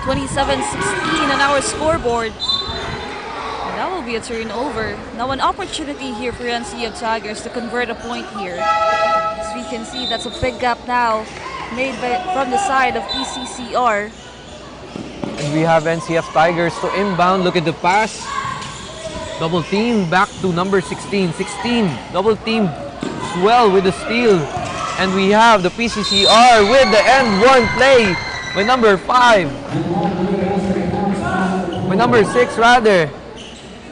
27-16 on our scoreboard. And that will be a turnover. Now an opportunity here for NCF Tigers to convert a point here. As we can see, that's a big gap now made from the side of PCCR. And we have NCF Tigers to inbound. Look at the pass. Double team back to number 16. 16. Double team well with the steal. And we have the PCCR with the end one play by number 5. By number 6 rather.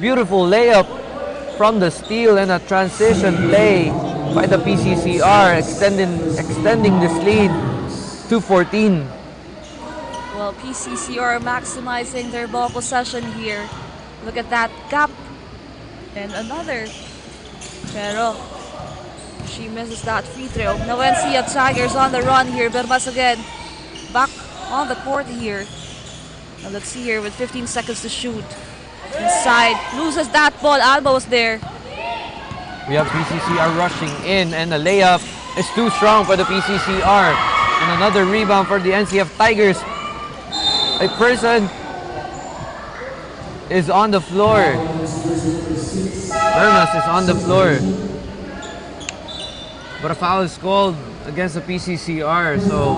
Beautiful layup from the steal and a transition play by the PCCR, extending this lead to 14. Well, PCCR maximizing their ball possession here. Look at that gap. And another. Pero she misses that free throw. Now NCF Tigers on the run here. Bermas again back on the court here. Now let's see here with 15 seconds to shoot. Inside, loses that ball. Alba was there. We have PCCR rushing in, and the layup is too strong for the PCCR. And another rebound for the NCF Tigers. A person is on the floor. Bermas is on the floor. But a foul is called against the PCCR, so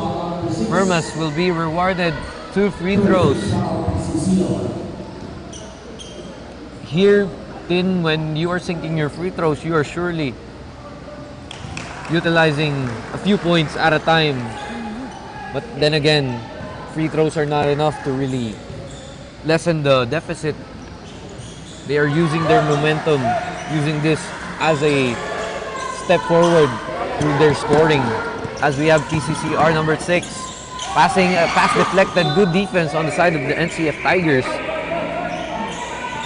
Bermas will be rewarded 2 free throws. Here, Tin, when you are sinking your free throws, you are surely utilizing a few points at a time. But then again, free throws are not enough to really lessen the deficit. They are using their momentum, using this as a step forward through their scoring. As we have PCCR number 6 passing, pass deflected, good defense on the side of the NCF Tigers.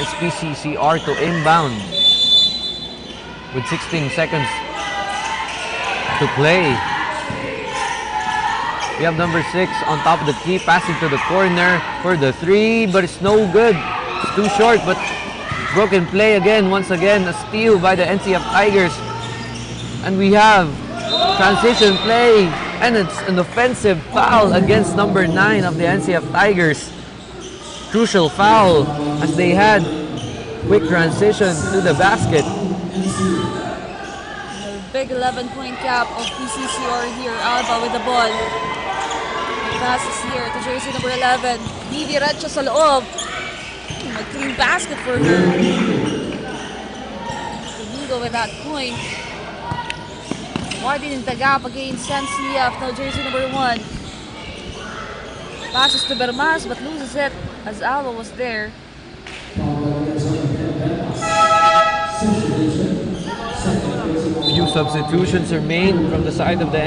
It's PCCR to inbound with 16 seconds to play. We have number 6 on top of the key, passing to the corner for the 3, but it's no good. It's too short, but broken play again. Once again, a steal by the NCF Tigers. And we have transition play, and it's an offensive foul against number 9 of the NCF Tigers. Crucial foul as they had quick transition to the basket. A big 11-point gap of PCCR here. Alba with the ball. The pass is here to jersey number 11. Didiretso sa loob. A clean basket for her. Domingo with that point. Widening the gap against NCF. Now jersey number 1. Passes to Bermas but loses it as Alba was there. Few substitutions are made from the side of the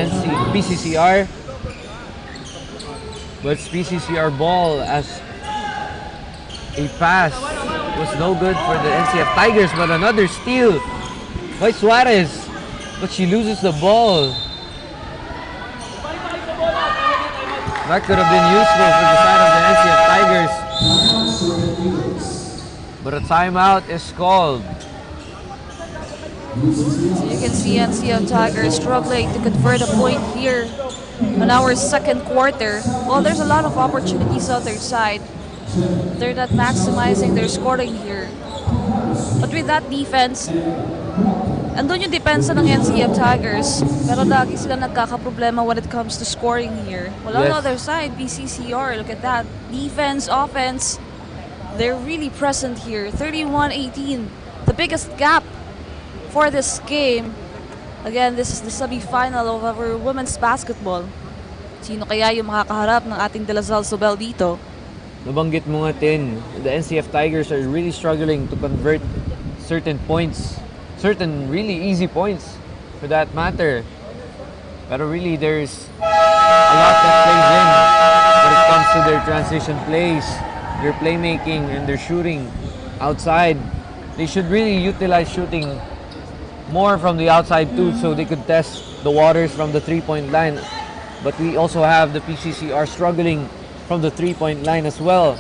PCCR. But it's PCCR ball as a pass was no good for the NCF Tigers, but another steal by Suarez. But she loses the ball. That could have been useful for the side of the NCF Tigers. But a timeout is called. So you can see NCF Tigers struggling to convert a point here on our second quarter. Well, there's a lot of opportunities on their side. They're not maximizing their scoring here. But with that defense, andun yung depensa ng NCF Tigers. Pero lagi sila nagkakaproblema when it comes to scoring here. Well, on the other side, PCCR, look at that. Defense, offense, they're really present here. 31-18, the biggest gap for this game. Again, this is the semi-final of our women's basketball. Sino kaya yung makakaharap ng ating De La Salle Zobel dito? Nabanggit mo nga, Tin, the NCF Tigers are really struggling to convert certain points, certain really easy points for that matter. Pero really, there's a lot that plays in when it comes to their transition plays, their playmaking, and their shooting outside. They should really utilize shooting more from the outside too, so they could test the waters from the three-point line. But we also have the PCCR struggling from the three-point line as well.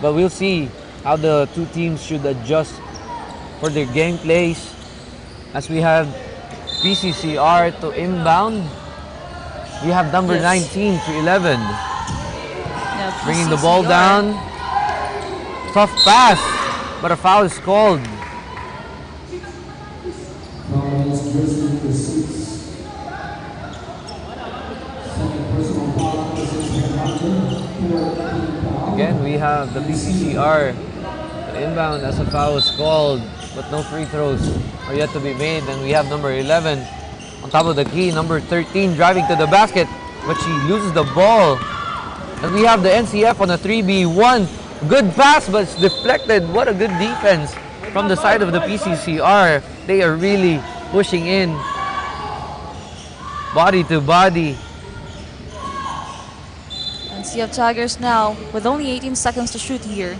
But we'll see how the two teams should adjust for their game plays as we have PCCR to inbound. We have number 19 to 11. Yeah, bringing the ball down. Tough pass, but a foul is called. Again, we have the PCCR inbound as a foul is called, but no free throws are yet to be made. And we have number 11 on top of the key, number 13 driving to the basket, but she loses the ball. And we have the NCF on a 3v1. Good pass, but it's deflected. What a good defense from the side of the PCCR. They are really pushing in body to body. NCF Tigers now with only 18 seconds to shoot here.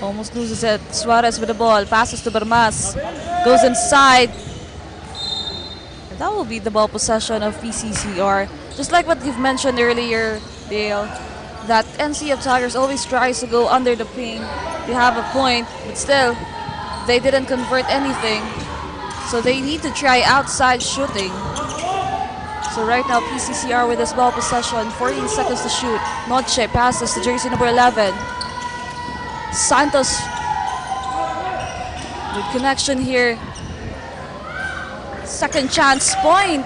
Almost loses it. Suarez with the ball. Passes to Bermas. Goes inside. And that will be the ball possession of PCCR. Just like what you've mentioned earlier, Dale, that NCF Tigers always tries to go under the paint. They have a point, but still, they didn't convert anything. So they need to try outside shooting. So right now, PCCR with this ball possession, 14 seconds to shoot. Noche passes to jersey number 11. Santos with connection here. Second chance point.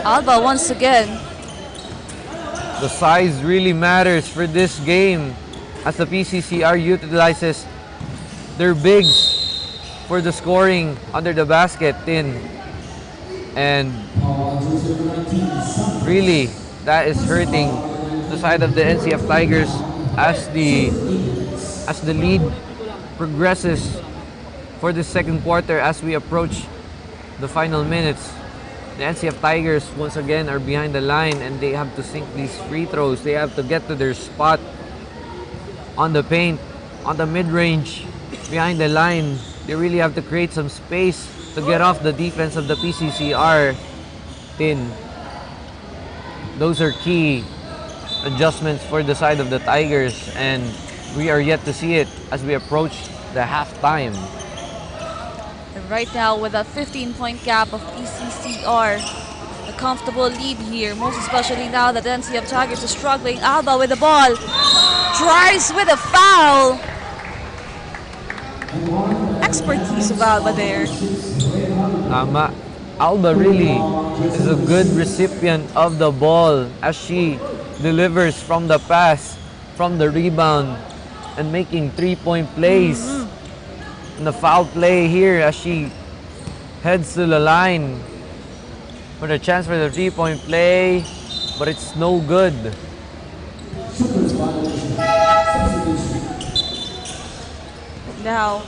Alba once again. The size really matters for this game as the PCCR utilizes their bigs for the scoring under the basket in. And really, that is hurting the side of the NCF Tigers as the lead progresses for the second quarter as we approach the final minutes. The NCF Tigers once again are behind the line and they have to sink these free throws. They have to get to their spot on the paint, on the mid-range, behind the line. They really have to create some space to get off the defense of the PCCR. Those are key adjustments for the side of the Tigers, and we are yet to see it as we approach the halftime. And right now, with a 15-point gap of PCCR, a comfortable lead here, most especially now that NCF Tigers is struggling. Alba with the ball, tries with a foul. Expertise of Alba there. Alba really is a good recipient of the ball as she delivers from the pass, from the rebound, and making three-point plays. And the foul play here as she heads to the line for the chance for the three-point play, but it's no good. Now,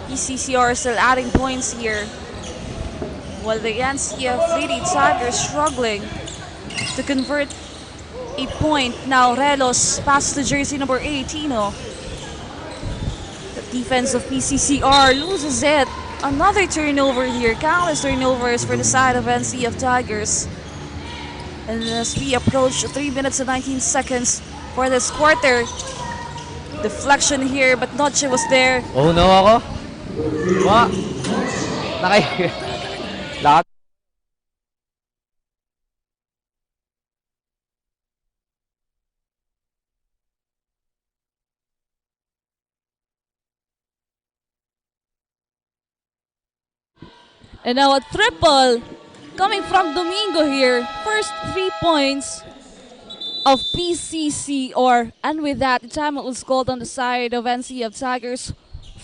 PCCR still adding points here, while the NCF Lady Tigers struggling to convert a point. Now, Relos passes to jersey number 18. The defense of PCCR loses it. Another turnover here. Countless turnovers for the side of NCF Tigers. And as we approach 3 minutes and 19 seconds for this quarter, deflection here, but Noche was there. Oh no ako? Lahat And now a triple coming from Domingo here. First 3 points of PCCR. And with that, the timeout was called on the side of NCF Tigers,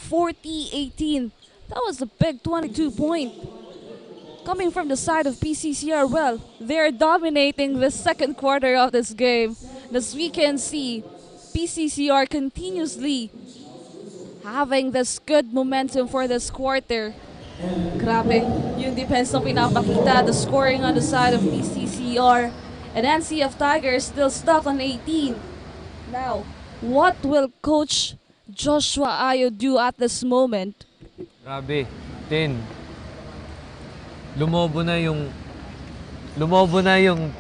40-18. That was a big 22-point. Coming from the side of PCCR, well, they're dominating the second quarter of this game. As we can see, PCCR continuously having this good momentum for this quarter. Grabe, yung defense na pinapakita, the scoring on the side of PCCR. And NCF Tigers still stuck on 18. Now, what will Coach Joshua Ayo do at this moment? Grabe, Tin. Lumobo na yung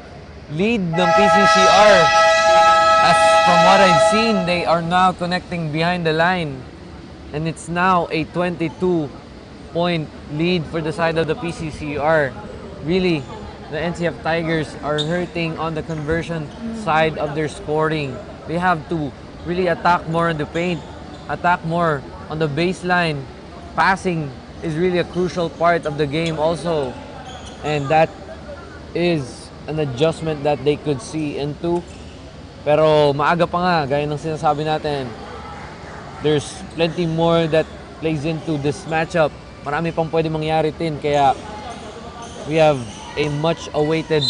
lead ng PCCR. As from what I've seen, they are now connecting behind the line. And it's now a 22-point lead for the side of the PCCR. Really, the NCF Tigers are hurting on the conversion side of their scoring. They have to really attack more on the paint, attack more on the baseline. Passing is really a crucial part of the game also. And that is an adjustment that they could see into. Pero maaga pa nga, gaya ng sinasabi natin, there's plenty more that plays into this matchup. Marami pang pwede mangyari din, kaya we have a much awaited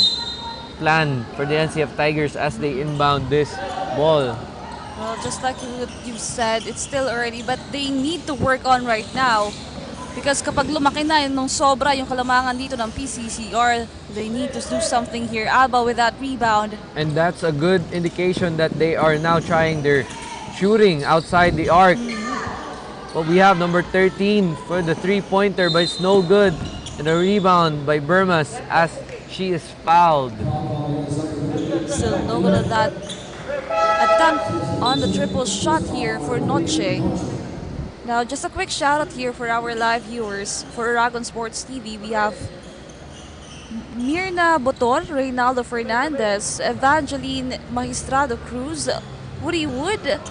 plan for the NCF Tigers as they inbound this ball. Well, just like you said, it's still early, but they need to work on right now. Because kapag lumaki na nung sobra yung kalamangan dito ng PCCR, they need to do something here. Alba with that rebound. And that's a good indication that they are now trying their shooting outside the arc. But we have number 13 for the three-pointer, but it's no good. And a rebound by Burmas as she is fouled. Still no good at that attempt on the triple shot here for Noche. Now, just a quick shout out here for our live viewers. For Aragon Sports TV, we have Mirna Botor, Reynaldo Fernandez, Evangeline Magistrado Cruz, Woody Wood,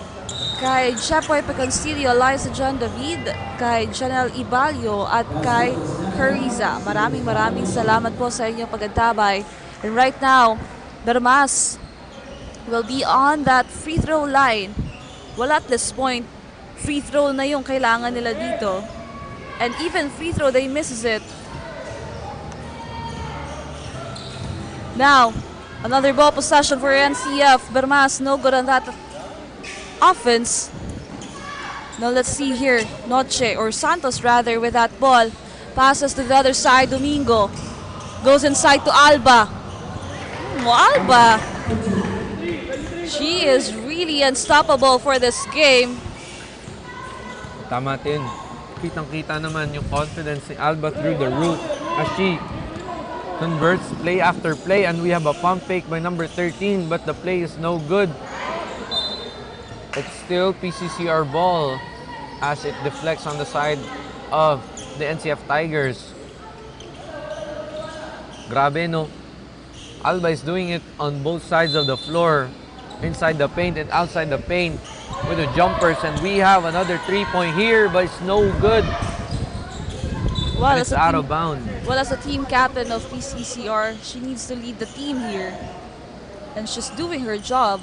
kay Chapoy Peconcillo, Liza John David, kay Janelle Ibalio, at kay Cariza. Maraming salamat po sa inyong pag-antabay. And right now, Bermas will be on that free throw line. Well, at this point, free throw na yung kailangan nila dito. And even free throw, they misses it. Now, another ball possession for NCF. Bermas, no good on that offense. Now let's see here. Noche, or Santos rather, with that ball. Passes to the other side. Domingo goes inside to Alba. Alba, she is really unstoppable for this game. Tama din. Kitang-kita naman yung confidence ni Alba through the roof as she converts play after play, and we have a pump fake by number 13, but the play is no good. It's still PCCR ball as it deflects on the side of the NCF Tigers. Grabe, no? Alba is doing it on both sides of the floor, inside the paint and outside the paint with the jumpers, and we have another 3-point here, but it's no good. Well, it's out of bounds. Well, as a team captain of PCCR, she needs to lead the team here, and she's doing her job.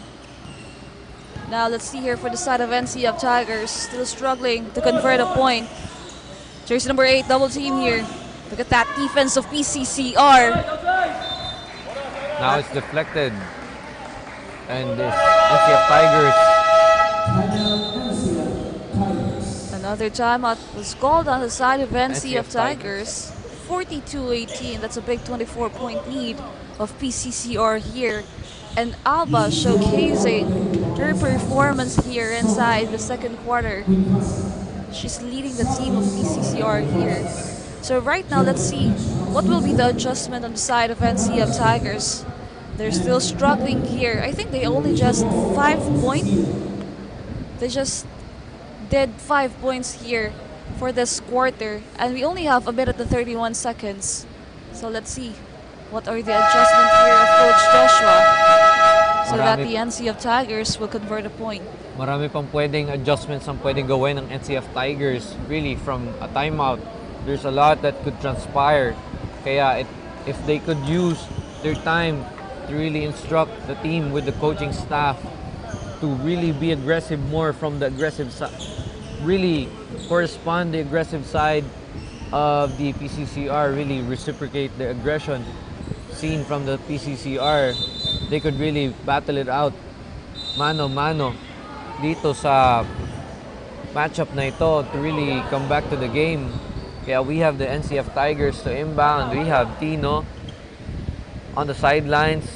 Now let's see here for the side of NCF Tigers, still struggling to convert a point. Jersey number 8, double team here. Look at that defense of PCCR. Now it's deflected, and this NCF Tigers. Another timeout was called on the side of NCF Tigers. 42-18, that's a big 24-point lead of PCCR here. And Alba showcasing her performance here inside the second quarter. She's leading the team of PCCR here. So right now, let's see what will be the adjustment on the side of NCF Tigers. They're still struggling here. I think they only just 5 points. They just did 5 points here for this quarter, and we only have a bit at the 31 seconds. So let's see what are the adjustments here of Coach Joshua so that the NCF Tigers will convert a point. Marami pang pwedeng adjustments ang pwedeng gawin ng NCF Tigers, really, from a timeout there's a lot that could transpire. Kaya if they could use their time to really instruct the team with the coaching staff to really be aggressive more from the aggressive side, really correspond the aggressive side of the PCCR, really reciprocate the aggression seen from the PCCR, they could really battle it out mano-mano dito sa matchup na ito to really come back to the game. Kaya we have the NCF Tigers to inbound. We have Tino on the sidelines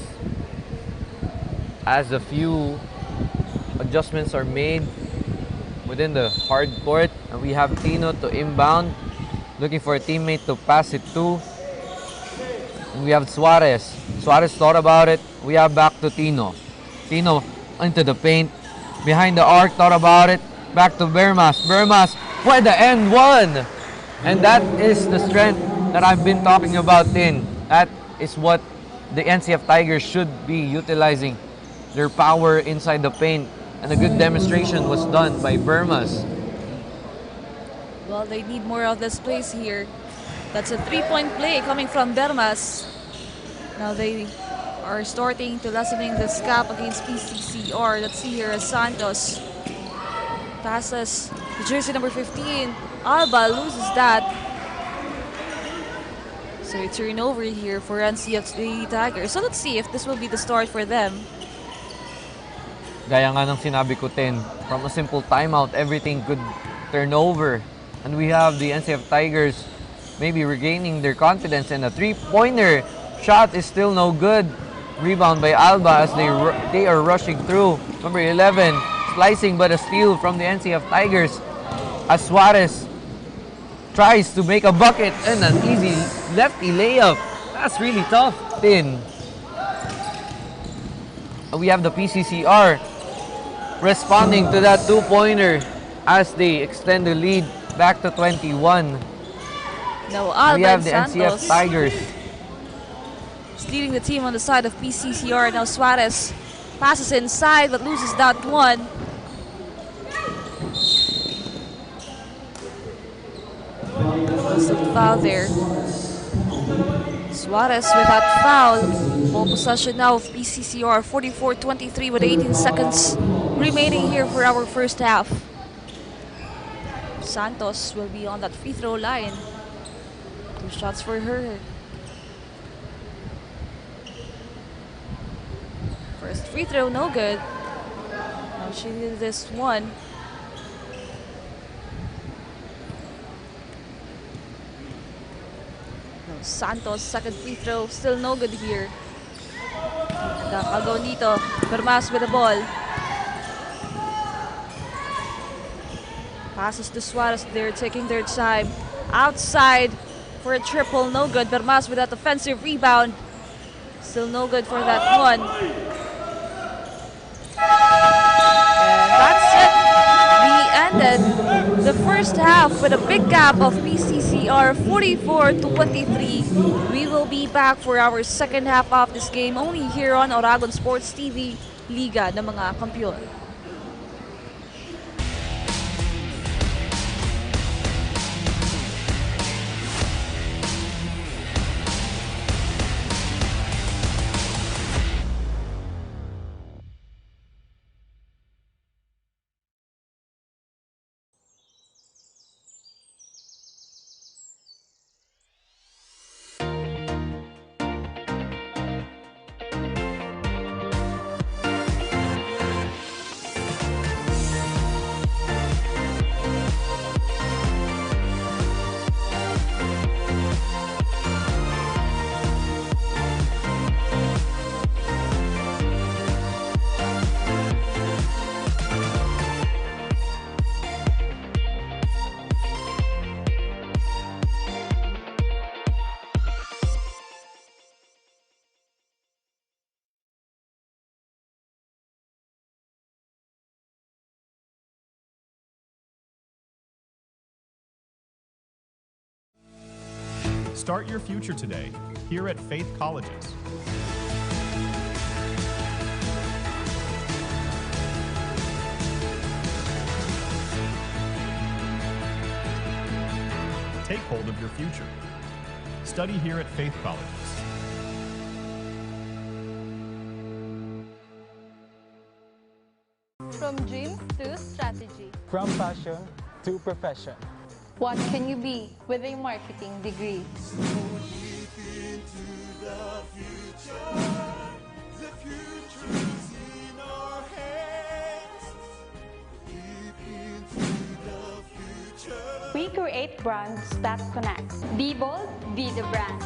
as a few adjustments are made within the hard court. And we have Tino to inbound, looking for a teammate to pass it to. And we have Suarez. Suarez thought about it. We have back to Tino. Tino into the paint. Behind the arc, thought about it. Back to Bermas. Bermas for the end one. And that is the strength that I've been talking about, Tin. That is what the NCF Tigers should be utilizing. Their power inside the paint. And a good demonstration was done by Bermas. Well, they need more of this plays here. That's a three-point play coming from Bermas. Now they are starting to lessening this gap against PCCR. Let's see here as Santos passes to jersey number 15. Alba loses that. So a turnover here for NCF Tigers. So let's see if this will be the start for them. Gaya nga ng sinabi ko, Tin, from a simple timeout, everything could turn over. And we have the NCF Tigers maybe regaining their confidence, and a three-pointer shot is still no good. Rebound by Alba as they are rushing through. Number 11, slicing but a steal from the NCF Tigers as Suarez tries to make a bucket and an easy lefty layup. That's really tough, Tin. We have the PCCR responding to that two-pointer as they extend the lead back to 21. Now Alba we have and the Santos NCF Tigers leading the team on the side of PCCR. Now Suarez passes inside but loses that one. Just a foul there. Suarez with that foul. Ball possession now of PCCR, 44-23 with 18 seconds remaining here for our first half. Santos will be on that free throw line. 2 shots for her. First free throw, no good. Now she did this one. Now Santos, second free throw, still no good here. Nagkakago dito. Bermas with the ball. Passes to Suarez. They're taking their time. Outside for a triple, no good. Bermas with that offensive rebound. Still no good for that one. And that's it. We ended the first half with a big gap of PCCR, 44-23. We will be back for our second half of this game only here on Oragon Sports TV, Liga ng mga Kampiyon. Start your future today, here at Faith Colleges. Take hold hold of your future. Study here at Faith Colleges. From dreams to strategy. From passion to profession. What can you be with a marketing degree? The future is in our hands. Deep into the future. We create brands that connect. Be bold, be the brand.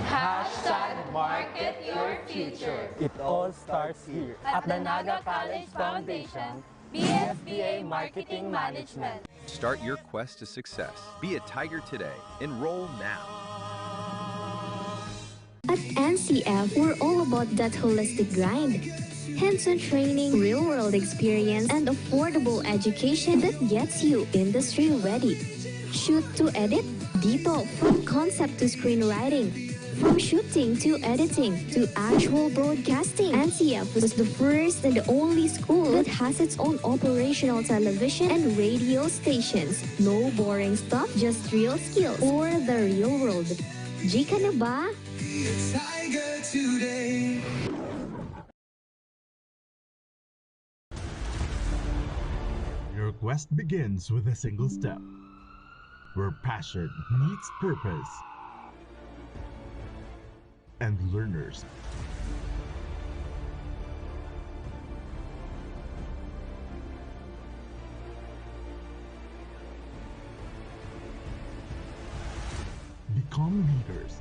Hashtag market your future. It all starts here At the NAGA College Foundation, BSBA Marketing Management. Start your quest to success. Be a Tiger today. Enroll now. At NCF, we're all about that holistic grind. Hands-on training, real-world experience, and affordable education that gets you industry ready. Shoot to edit, dito from concept to screenwriting. From shooting to editing to actual broadcasting, NCF was the first and the only school that has its own operational television and radio stations. No boring stuff, just real skills or the real world. Jika na ba? Be a tiger today. Your quest begins with a single step, where passion meets purpose, and learners become leaders.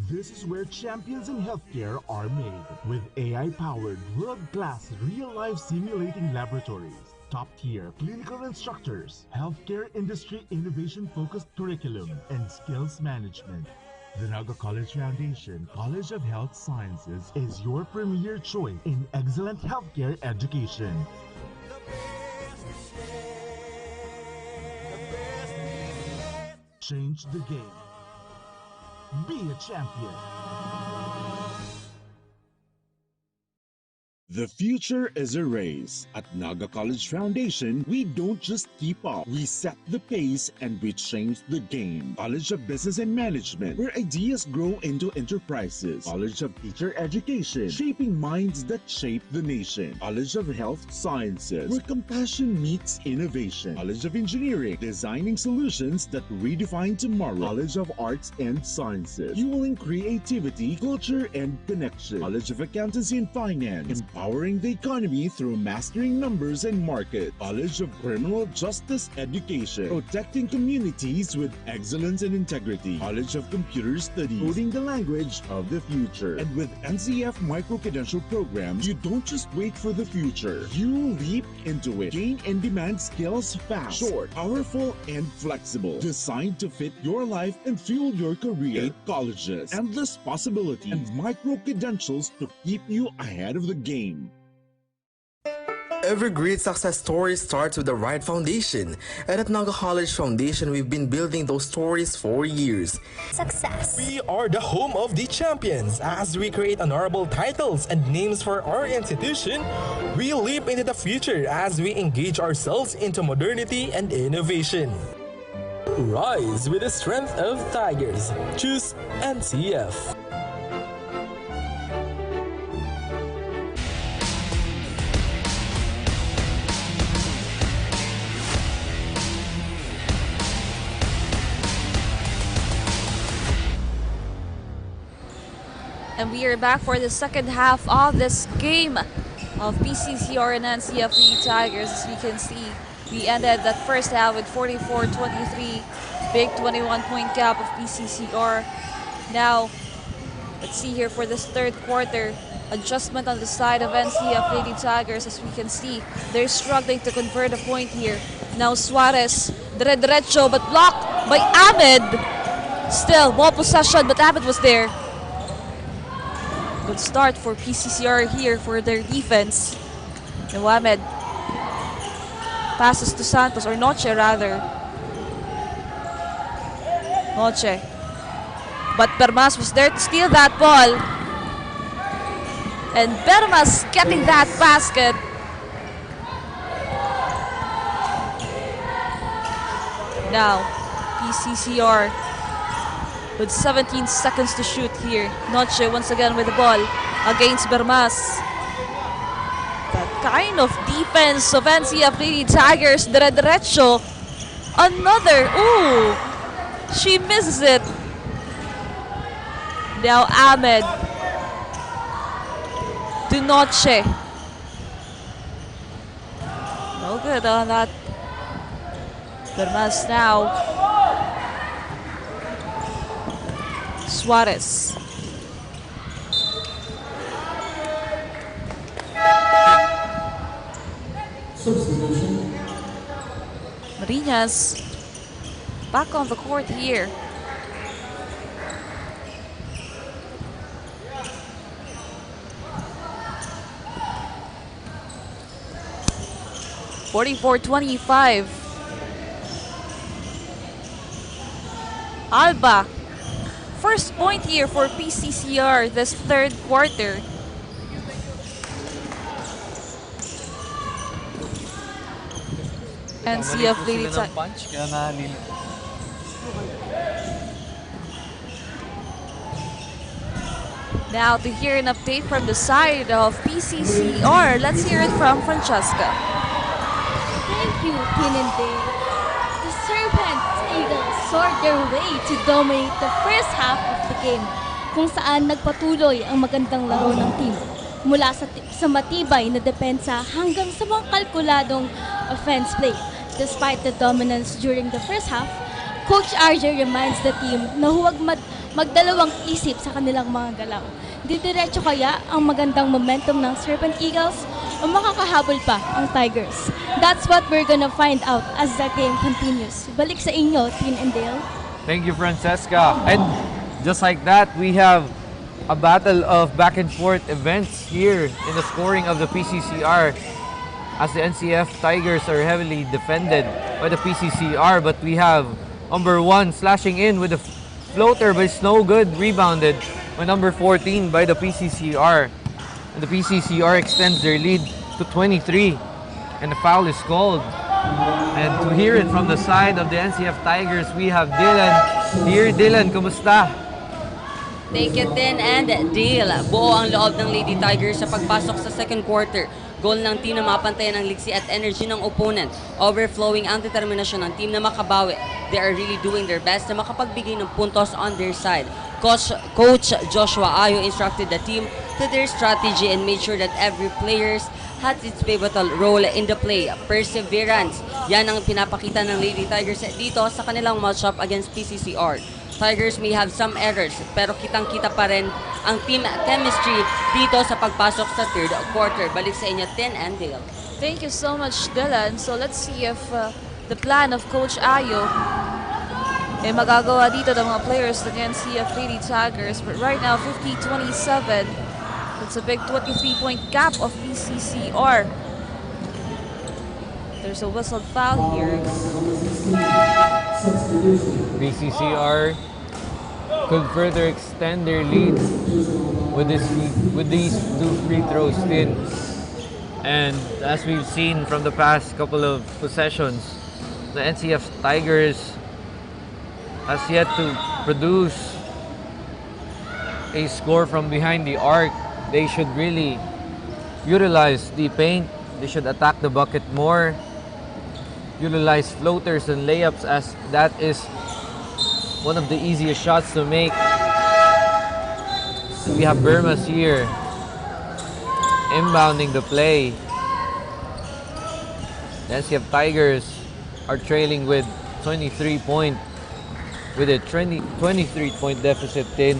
This is where champions in healthcare are made, with AI-powered, world-class, real-life simulating laboratories, top-tier clinical instructors, healthcare industry innovation-focused curriculum, and skills management. The NAGA College Foundation College of Health Sciences is your premier choice in excellent healthcare education. Change the game. Be a champion. The future is a race. At NAGA College Foundation, we don't just keep up, we set the pace and we change the game. College of Business and Management, where ideas grow into enterprises. College of Teacher Education, shaping minds that shape the nation. College of Health Sciences, where compassion meets innovation. College of Engineering, designing solutions that redefine tomorrow. College of Arts and Sciences, fueling creativity, culture, and connection. College of Accountancy and Finance, empowering the economy through mastering numbers and market. College of Criminal Justice Education, protecting communities with excellence and integrity. College of Computer Studies, coding the language of the future. And with NCF micro-credential programs, you don't just wait for the future, you leap into it. Gain and demand skills fast, short, powerful, and flexible. Designed to fit your life and fuel your career. 8 colleges, endless possibilities, and micro-credentials to keep you ahead of the game. Every great success story starts with the right foundation, and at NAGA College Foundation, we've been building those stories for years. Success. We are the home of the champions. As we create honorable titles and names for our institution, we leap into the future as we engage ourselves into modernity and innovation. Rise with the strength of Tigers. Choose NCF. And we are back for the second half of this game of PCCR and NCF Tigers. As we can see, we ended that first half with 44-23, big 21-point gap of PCCR. Now, let's see here for this third quarter, adjustment on the side of NCF Lady Tigers. As we can see, they're struggling to convert a point here. Now Suarez, dire-diretso, but blocked by Ahmed. Still, ball possession, but Ahmed was there. Good start for PCCR here for their defense. Now Ahmed passes to Santos, or Noche rather. Noche. But Bermas was there to steal that ball. And Bermas getting that basket. Now, PCCR with 17 seconds to shoot here. Noche once again with the ball against Bermas. That kind of defense of NCF Lady Tigers. Dire-diretso. Another. Ooh. She misses it. Now Ahmed. To Noche. No good on that. Bermas now. Suarez. Marinas back on the court here. (44-25). Alba. First point here for PCCR this third quarter. NCF Lady Tigers. Now to hear an update from the side of PCCR, let's hear it from Francesca. Thank you, Tin and Dave. The Serpent Eagles soared their way to dominate the first half of the game, kung saan nagpatuloy ang magandang laro ng team. Mula sa matibay na depensa hanggang sa mga kalkuladong offense play. Despite the dominance during the first half, Coach RJ reminds the team na huwag magdalawang isip sa kanilang mga galaw. Didiretso kaya ang magandang momentum ng Serpent Eagles o makakahabol pa ang Tigers? That's what we're gonna find out as the game continues. Balik sa inyo, Tin and Dale. Thank you, Francesca. And just like that, we have a battle of back and forth events here in the scoring of the PCCR, as the NCF Tigers are heavily defended by the PCCR, but we have number 1 slashing in with a floater, but it's no good, rebounded by number 14 by the PCCR. And the PCCR extends their lead to 23, and the foul is called. And to hear it from the side of the NCF Tigers, we have Dylan. Here, Dylan, kumusta? Thank you, Tin and Dale. Buo ang loob ng Lady Tigers sa pagpasok sa second quarter. Goal ng team na mapantayan ng liksi at energy ng opponent. Overflowing ang determinasyon ng team na makabawi. They are really doing their best na makapagbigay ng puntos on their side. Coach Joshua Ayo instructed the team to their strategy and made sure that every player has its pivotal role in the play. Perseverance. Yan ang pinapakita ng Lady Tigers dito sa kanilang matchup against PCCR. Tigers may have some errors, pero kitang-kita pa rin ang team chemistry dito sa pagpasok sa third quarter. Balik sa inyo, Tin and Dale. Thank you so much, Dylan. So let's see if the plan of Coach Ayo magagawa dito ng mga players against CF Lady Tigers. But right now, 50-27. It's a big 23-point gap of PCCR. There's a whistled foul here. PCCR could further extend their lead with these 2 free throws in. And as we've seen from the past couple of possessions, the NCF Tigers has yet to produce a score from behind the arc. They should really utilize the paint. They should attack the bucket more. Utilize floaters and layups, as that is one of the easiest shots to make. We have Bermas here inbounding the play. The NCF Tigers are trailing with 23-point deficit in.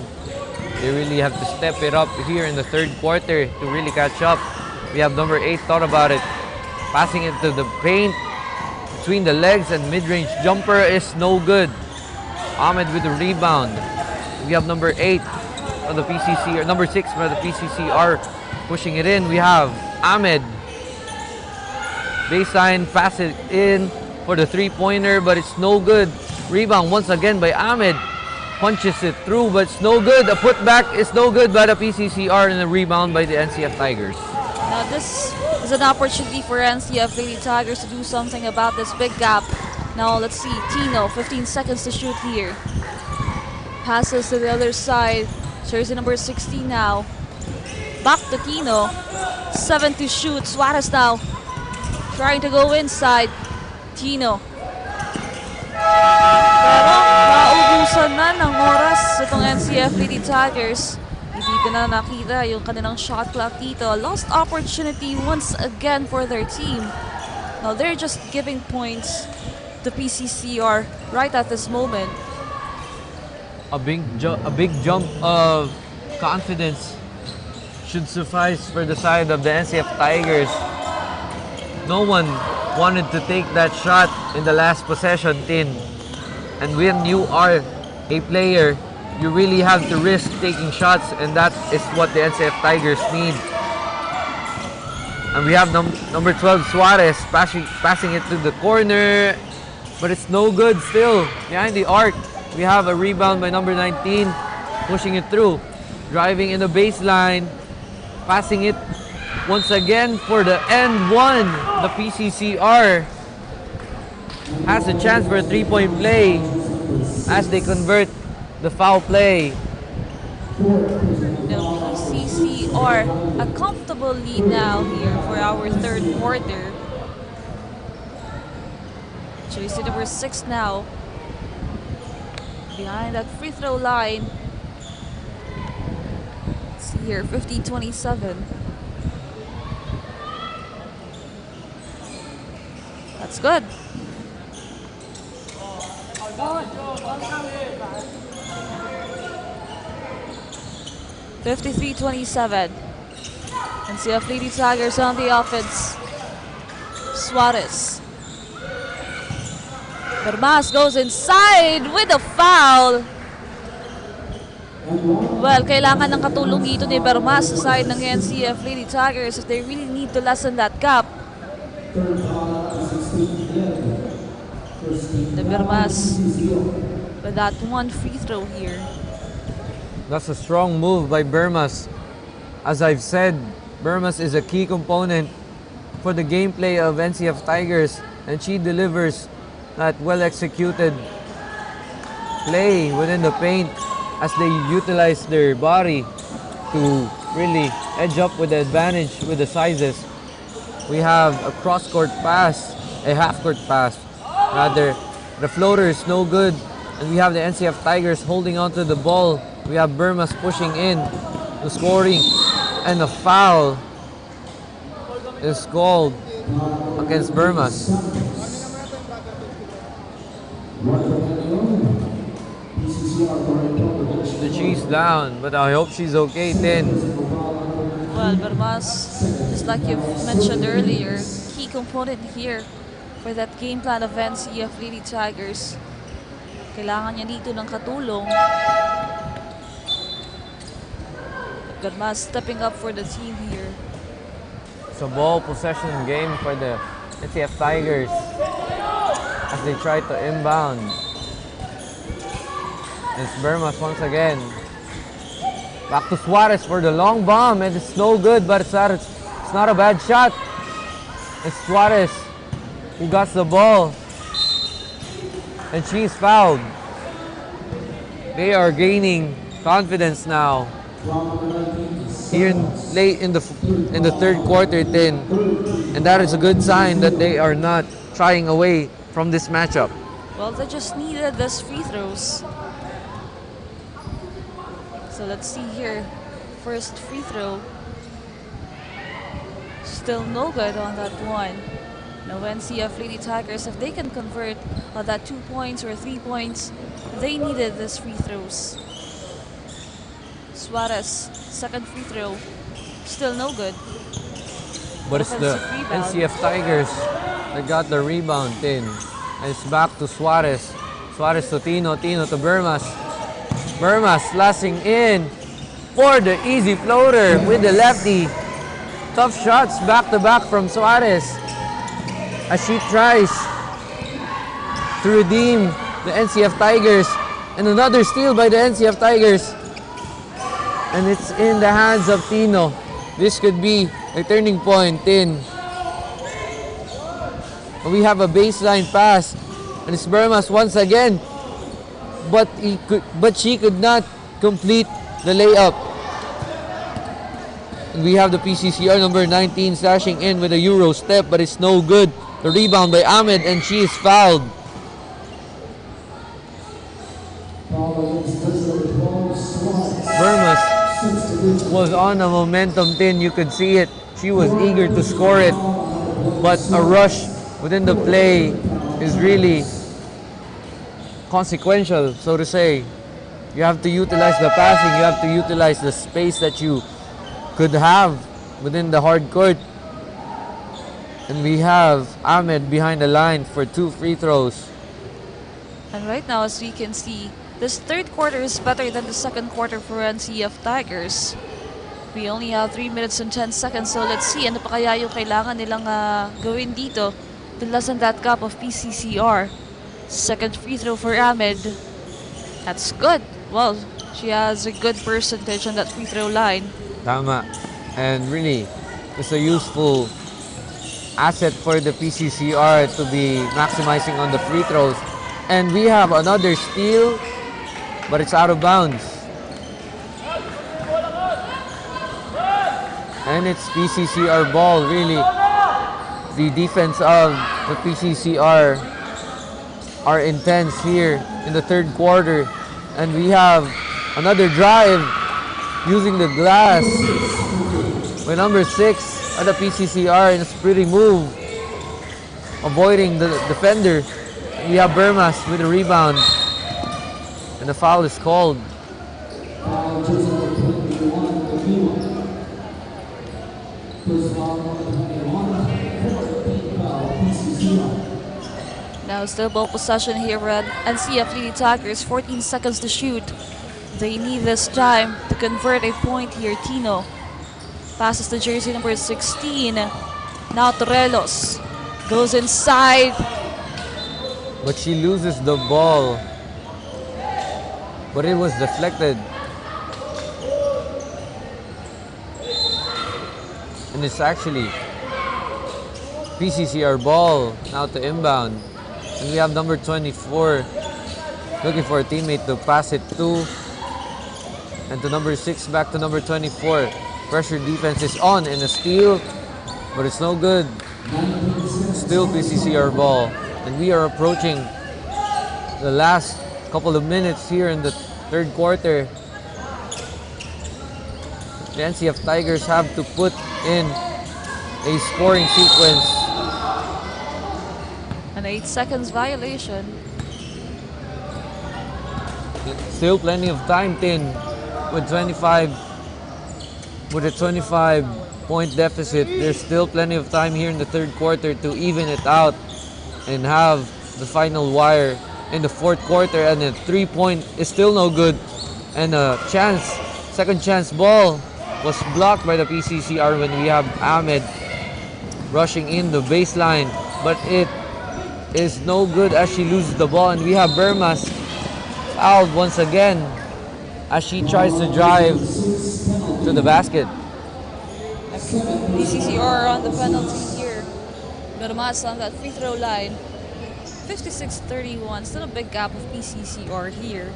They really have to step it up here in the third quarter to really catch up. We have number 8 thought about it, passing it to the paint between the legs, and mid-range jumper is no good. Ahmed with the rebound. We have number 8 on the PCC, or number 6 for the PCCR pushing it in. We have Ahmed. Baseline, pass it in for the 3-pointer, but it's no good. Rebound once again by Ahmed. Punches it through, but it's no good. A putback is no good by the PCCR, and a rebound by the NCF Tigers. Now this is an opportunity for NCF Lady Tigers to do something about this big gap Now let's see, Tino, 15 seconds to shoot here. Passes to the other side. Jersey number 16 now. Back to Tino. 7 to shoot. Suarez now trying to go inside. Tino. Pero naubusan na ng oras itong NCF Lady Tigers. Hindi ko na nakita yung kanilang shot clock dito. Lost opportunity once again for their team. Now they're just giving points to PCCR right at this moment. A big jump of confidence should suffice for the side of the NCF Tigers. No one wanted to take that shot in the last possession, Tin. And when you are a player, you really have to risk taking shots, and that is what the NCF Tigers need. And we have number 12, Suarez, passing it to the corner, but it's no good still. Behind the arc, we have a rebound by number 19, pushing it through, driving in the baseline, passing it once again for the end one. The PCCR has a chance for a three-point play as they convert the foul play. The PCCR a comfortable lead now here for our third quarter. Jersey number 6 now behind that free throw line. Let's see here, 15-27. That's good. 53-27. And CF Lady Tigers on the offense. Suarez. Bermas goes inside with a foul. Well, kailangan ng katulong dito ni Bermas sa side ng NCF Lady Tigers if they really need to lessen that gap. The Bermas with that one free throw here. That's a strong move by Bermas. As I've said, Bermas is a key component for the gameplay of NCF Tigers, and she delivers that well-executed play within the paint as they utilize their body to really edge up with the advantage with the sizes. We have a cross-court pass, a half-court pass, rather. The floater is no good, and we have the NCF Tigers holding onto the ball. We have Bermas pushing in to scoring, and a foul is called against Bermas. The cheese down, but I hope she's okay, Tin. Well, Bermas, just like you've mentioned earlier, key component here for that game plan of NCF Lady Tigers. Kailangan niya dito ng katulong. Bermas stepping up for the team here. It's a ball possession game for the NCF Tigers as they try to inbound. It's Bermas once again. Back to Suarez for the long bomb, and it's no good, but it's not a bad shot. It's Suarez who got the ball, and she's fouled. They are gaining confidence now. Here late in the third quarter, Tin, and that is a good sign that they are not shying away from this matchup. Well, they just needed those free throws. So let's see here. First free throw. Still no good on that one. Now NCF Lady Tigers, if they can convert on that 2 points or 3 points, they needed these free throws. Suarez, second free throw. Still no good. But it's the NCF Tigers that got the rebound, Tin. And it's back to Suarez. Suarez to Tino, Tino to Bermas. Bermas slashing in for the easy floater with the lefty. Tough shots back-to-back from Suarez as she tries to redeem the NCF Tigers. And another steal by the NCF Tigers. And it's in the hands of Tino. This could be a turning point, Tin. We have a baseline pass And it's Bermas once again. But she could not complete the layup. And we have the PCCR number 19 slashing in with a Euro step, but it's no good. The rebound by Ahmed, and she is fouled. Bermas was on a momentum tin, you could see it. She was eager to score it, but a rush within the play is really consequential, so to say. You have to utilize the passing, you have to utilize the space that you could have within the hard court. And we have Ahmed behind the line for 2 free throws. And right now, as we can see, this third quarter is better than the second quarter for NCF Tigers. We only have 3 minutes and 10 seconds, so let's see ano pa kaya yung kailangan nilang gawin dito to lessen that gap of PCCR. Second free throw for Ahmed. That's good. Well, she has a good percentage on that free throw line. Tama. And really, it's a useful asset for the PCCR to be maximizing on the free throws. And we have another steal, but it's out of bounds. And it's PCCR ball, really. The defense of the PCCR are intense here in the third quarter. And we have another drive using the glass with number 6 at the PCCR in a pretty move, avoiding the defender. We have Bermas with a rebound, and the foul is called. Now still ball possession here with NCF Lady Tigers, 14 seconds to shoot. They need this time to convert a point here. Tino passes to jersey number 16. Now Torrelos goes inside. But she loses the ball. But it was deflected. And it's actually PCCR ball now to inbound. And we have number 24 looking for a teammate to pass it to. And to number 6, back to number 24. Pressure defense is on, and a steal, but it's no good. Still PCCR ball. And we are approaching the last couple of minutes here in the third quarter. The NCF Tigers have to put in a scoring sequence. An 8 seconds violation. Still plenty of time, Tin, with a 25-point deficit. There's still plenty of time here in the third quarter to even it out and have the final wire in the fourth quarter. And a 3-point is still no good. And a second chance ball was blocked by the PCCR when we have Ahmed rushing in the baseline. But it is no good as she loses the ball. And we have Bermas out once again as she tries to drive to the basket. PCCR on the penalty here. Bermas on that free throw line. 56-31. Still a big gap of PCCR here.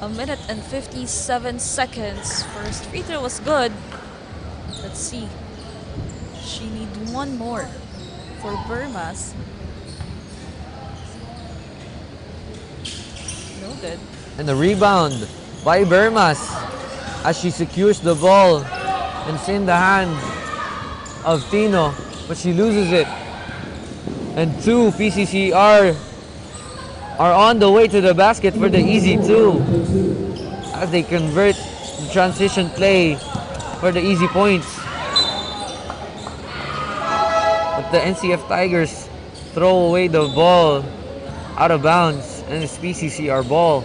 A minute and 57 seconds. First free throw was good. Let's see. She needs one more for Bermas. No good. And the rebound by Bermas as she secures the ball, and it's in the hands of Tino, but she loses it. And 2 PCCR are on the way to the basket for the easy 2 as they convert the transition play for the easy points. But the NCF Tigers throw away the ball out of bounds, and it's PCCR ball.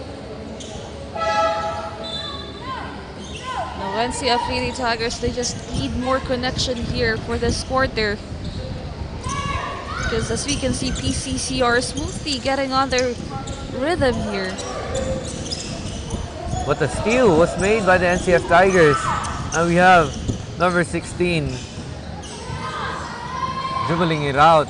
Now NCF Lady Tigers, they just need more connection here for this quarter. Because as we can see, PCCR smoothly getting on their rhythm here. But the steal was made by the NCF Tigers. And we have number 16 dribbling it out.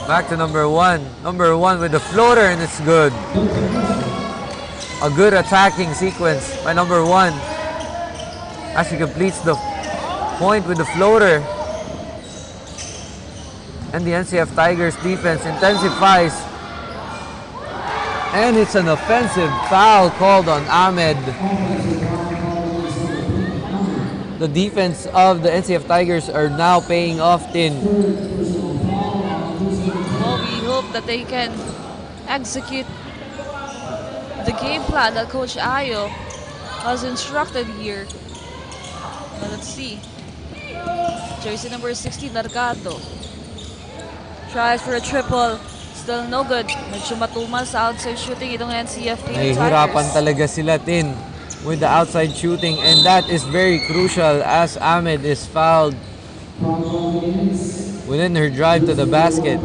Back to number 1. Number 1 with the floater, and it's good. A good attacking sequence by number 1 as he completes the point with the floater. And the NCF Tigers defense intensifies. And it's an offensive foul called on Ahmed. The defense of the NCF Tigers are now paying off, Tin. Well, we hope that they can execute the game plan that Coach Ayo has instructed here. Now, let's see. Jersey number 16, Mercado. Tries for a triple. Still no good. Medyo matumal sa outside shooting itong NCF Tigers. Nahihirapan talaga sila, Tin, with the outside shooting, and that is very crucial as Ahmed is fouled within her drive to the basket.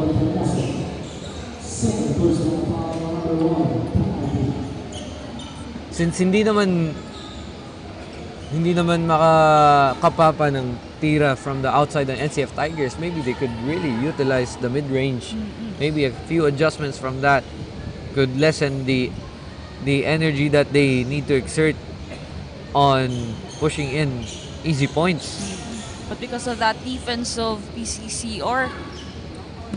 Since hindi naman makakapapa ng tira from the outside ng NCF Tigers, maybe they could really utilize the mid-range. Maybe a few adjustments from that could lessen the energy that they need to exert on pushing in easy points. But because of that defense of PCCR,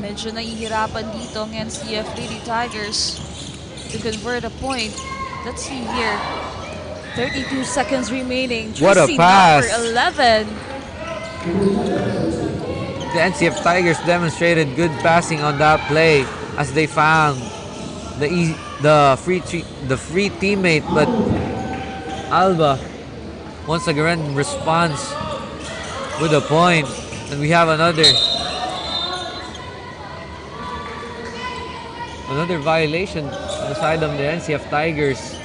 medyo nahihirapan dito ang NCF Lady Tigers to convert a point. Let's see here. 32 seconds remaining. What a Jersey pass! Number 11. The NCF Tigers demonstrated good passing on that play as they found the free teammate, but Alba once again responds with a point, and we have another violation on the side of the NCF Tigers.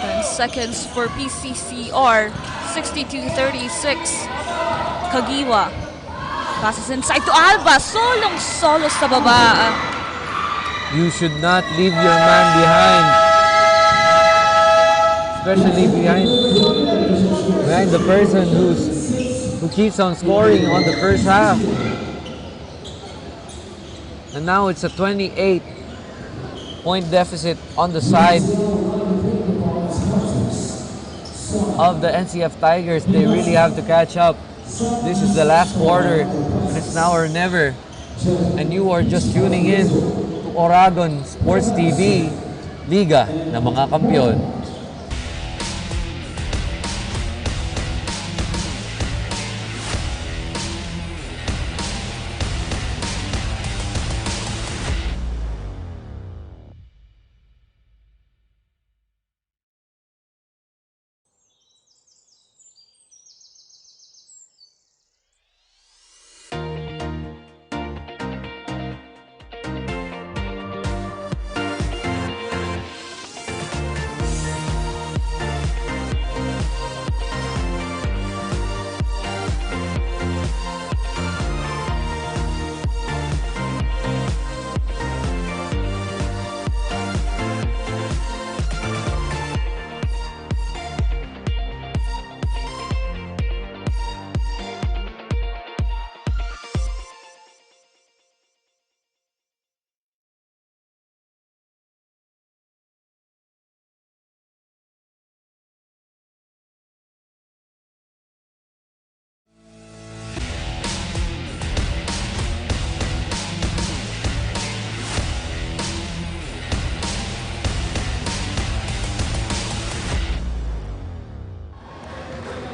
10 seconds for PCCR. 62-36. Kagiwa passes inside to Alba. Solo sa baba. You should not leave your man behind, especially behind the person who keeps on scoring on the first half. And now it's a 28-point deficit on the side of the NCF Tigers. They really have to catch up. This is the last quarter, and it's now or never. And you are just tuning in to Oragon Sports TV, Liga ng mga Kampiyon.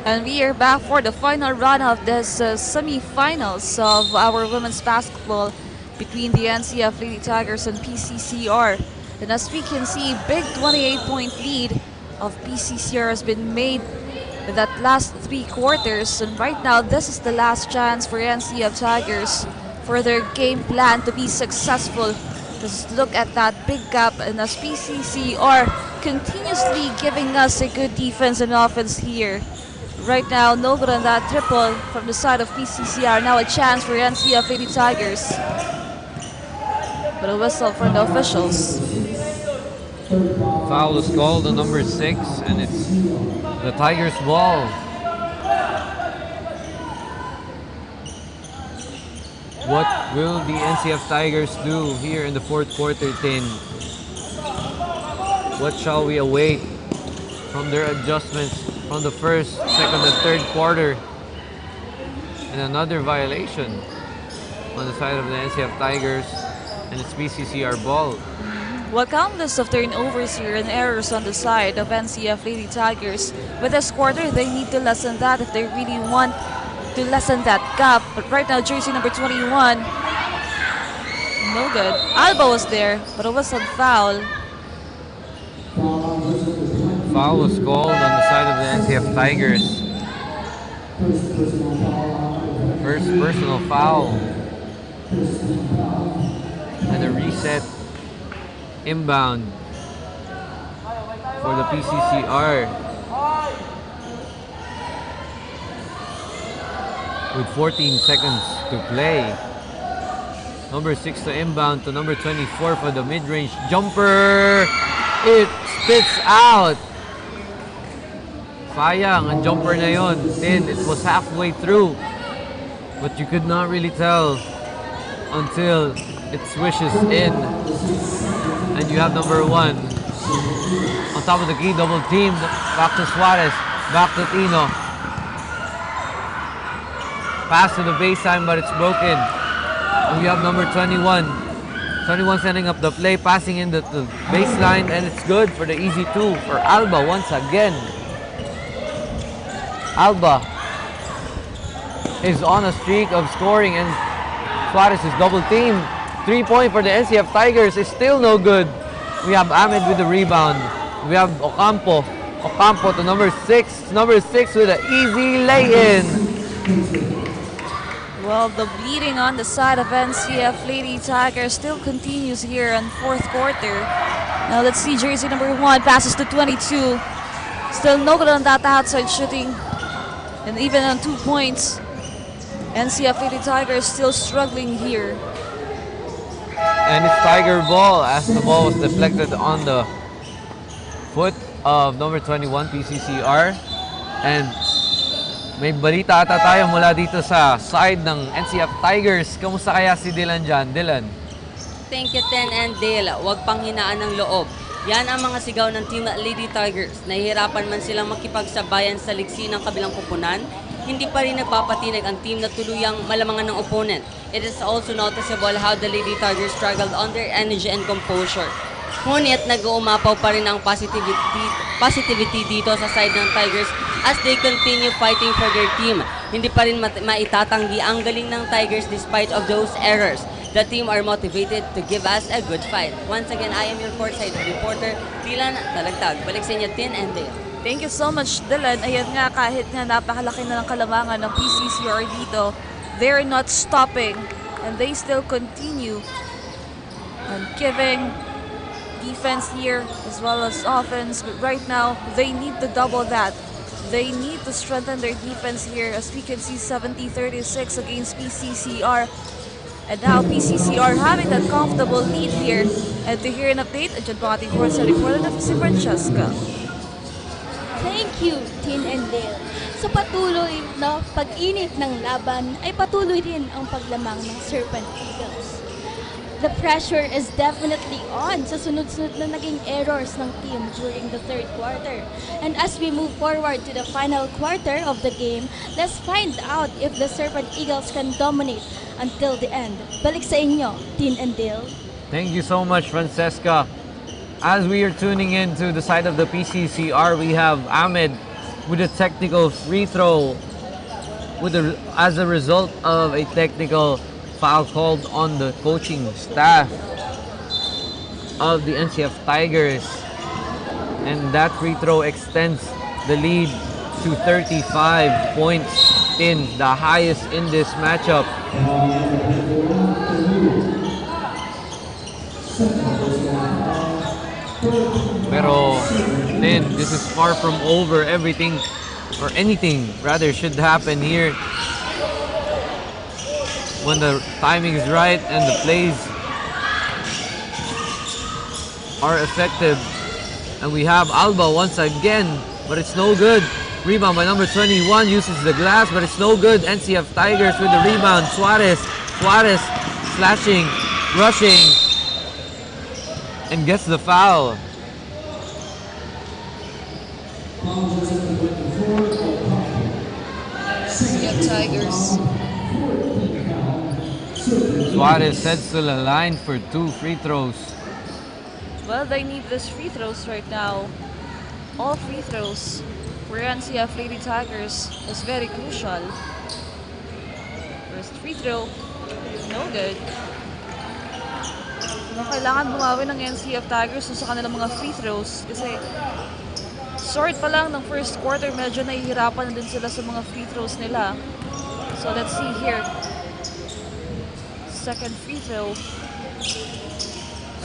And we are back for the final run of this semi-finals of our women's basketball between the NCF Lady Tigers and PCCR. And as we can see, big 28-point lead of PCCR has been made in that last 3 quarters. And right now, this is the last chance for NCF Tigers for their game plan to be successful. Just look at that big gap, and as PCCR continuously giving us a good defense and offense here. Right now, no good on that triple from the side of PCCR. Now a chance for NCF Lady Tigers. But a whistle from the officials. Foul is called on number 6, and it's the Tigers' ball. What will the NCF Tigers do here in the fourth quarter, Tin? What shall we await from their adjustments from the first, second, and third quarter? And another violation on the side of the NCF Tigers, and it's PCCR ball. Well, countless of turnovers here and errors on the side of NCF Lady Tigers. With this quarter, they need to lessen that if they really want to lessen that gap. But right now, jersey number 21, no good. Alba was there, but it was on foul. Foul was called on the side of the NCF Tigers. First personal foul. And a reset inbound for the PCCR. With 14 seconds to play. Number 6 to inbound to number 24 for the mid-range jumper. It spits out. Sayang, ang jumper na yun. Then it was halfway through. But you could not really tell until it swishes in. And you have number 1 on top of the key, double team. Back to Suarez, back to Tino. Pass to the baseline, but it's broken. And we have number 21. 21 setting up the play, passing in the baseline, and it's good for the easy 2 for Alba once again. Alba is on a streak of scoring, and Suarez is double teamed. 3-point for the NCF Tigers is still no good. We have Ahmed with the rebound. We have Ocampo. Ocampo to number 6. Number 6 with an easy lay-in. Well, the bleeding on the side of NCF Lady Tigers still continues here in fourth quarter. Now let's see jersey number 1 passes to 22. Still no good on that outside shooting. And even on 2 points, NCF Lady Tigers still struggling here. And it's Tiger ball as the ball was deflected on the foot of number 21 PCCR. And may balita ata tayo mula dito sa side ng NCF Tigers. Kamusta kaya si Dylan dyan? Dylan? Thank you, Ten and Dale. Huwag pang hinaan ng loob. Yan ang mga sigaw ng Team Lady Tigers. Nahihirapan man silang makipagsabayan sa liksi ng kabilang kupunan, hindi pa rin nagpapatinag ang team na tuluyang malamangan ng opponent. It is also noticeable how the Lady Tigers struggled on their energy and composure. Ngunit nag-uumapaw pa rin ang positivity dito sa side ng Tigers as they continue fighting for their team. Hindi pa rin maitatanggi ang galing ng Tigers despite of those errors. The team are motivated to give us a good fight. Once again, I am your courtside reporter, Dylan Talagtag. Balik sa inyo, Tin and Dale. Thank you so much, Dylan. Ayan nga, kahit nga napakalaki na ng kalamangan ng PCCR dito, they're not stopping and they still continue on giving defense here as well as offense. But right now, they need to double that. They need to strengthen their defense here. As we can see, 70-36 against PCCR. And now PCCR having that comfortable lead here. And to hear an update, dyan po ating courtside reporter na si Francesca. Thank you, Tin and Dale. Sa patuloy na pag-init ng laban ay patuloy rin ang paglamang ng Serpent Eagles. The pressure is definitely on sa sunod-sunod na naging errors ng team during the third quarter. And as we move forward to the final quarter of the game, let's find out if the Serpent Eagles can dominate until the end. Balik sa inyo, Tin and Dale. Thank you so much, Francesca. As we are tuning in to the side of the PCCR, we have Ahmed with a technical free throw as a result of a technical foul called on the coaching staff of the NCF Tigers. And that free throw extends the lead to 35 points in the highest in this matchup. Pero then this is far from over. Everything or anything rather should happen here when the timing is right and the plays are effective. And we have Alba once again, but it's no good. Rebound by number 21, uses the glass, but it's no good. NCF Tigers with the rebound. Suarez Suarez slashing, rushing, and gets the foul. NCF Tigers. Suarez heads to the line for 2 free throws. Well, they need these free throws right now. All free throws for NCF Lady Tigers is very crucial. First free throw, no good. Kailangan bumawi ng NCF Tigers sa kanilang mga free throws kasi short pa lang ng first quarter, medyo nahihirapan na din sila sa mga free throws nila. So let's see here. Second free throw.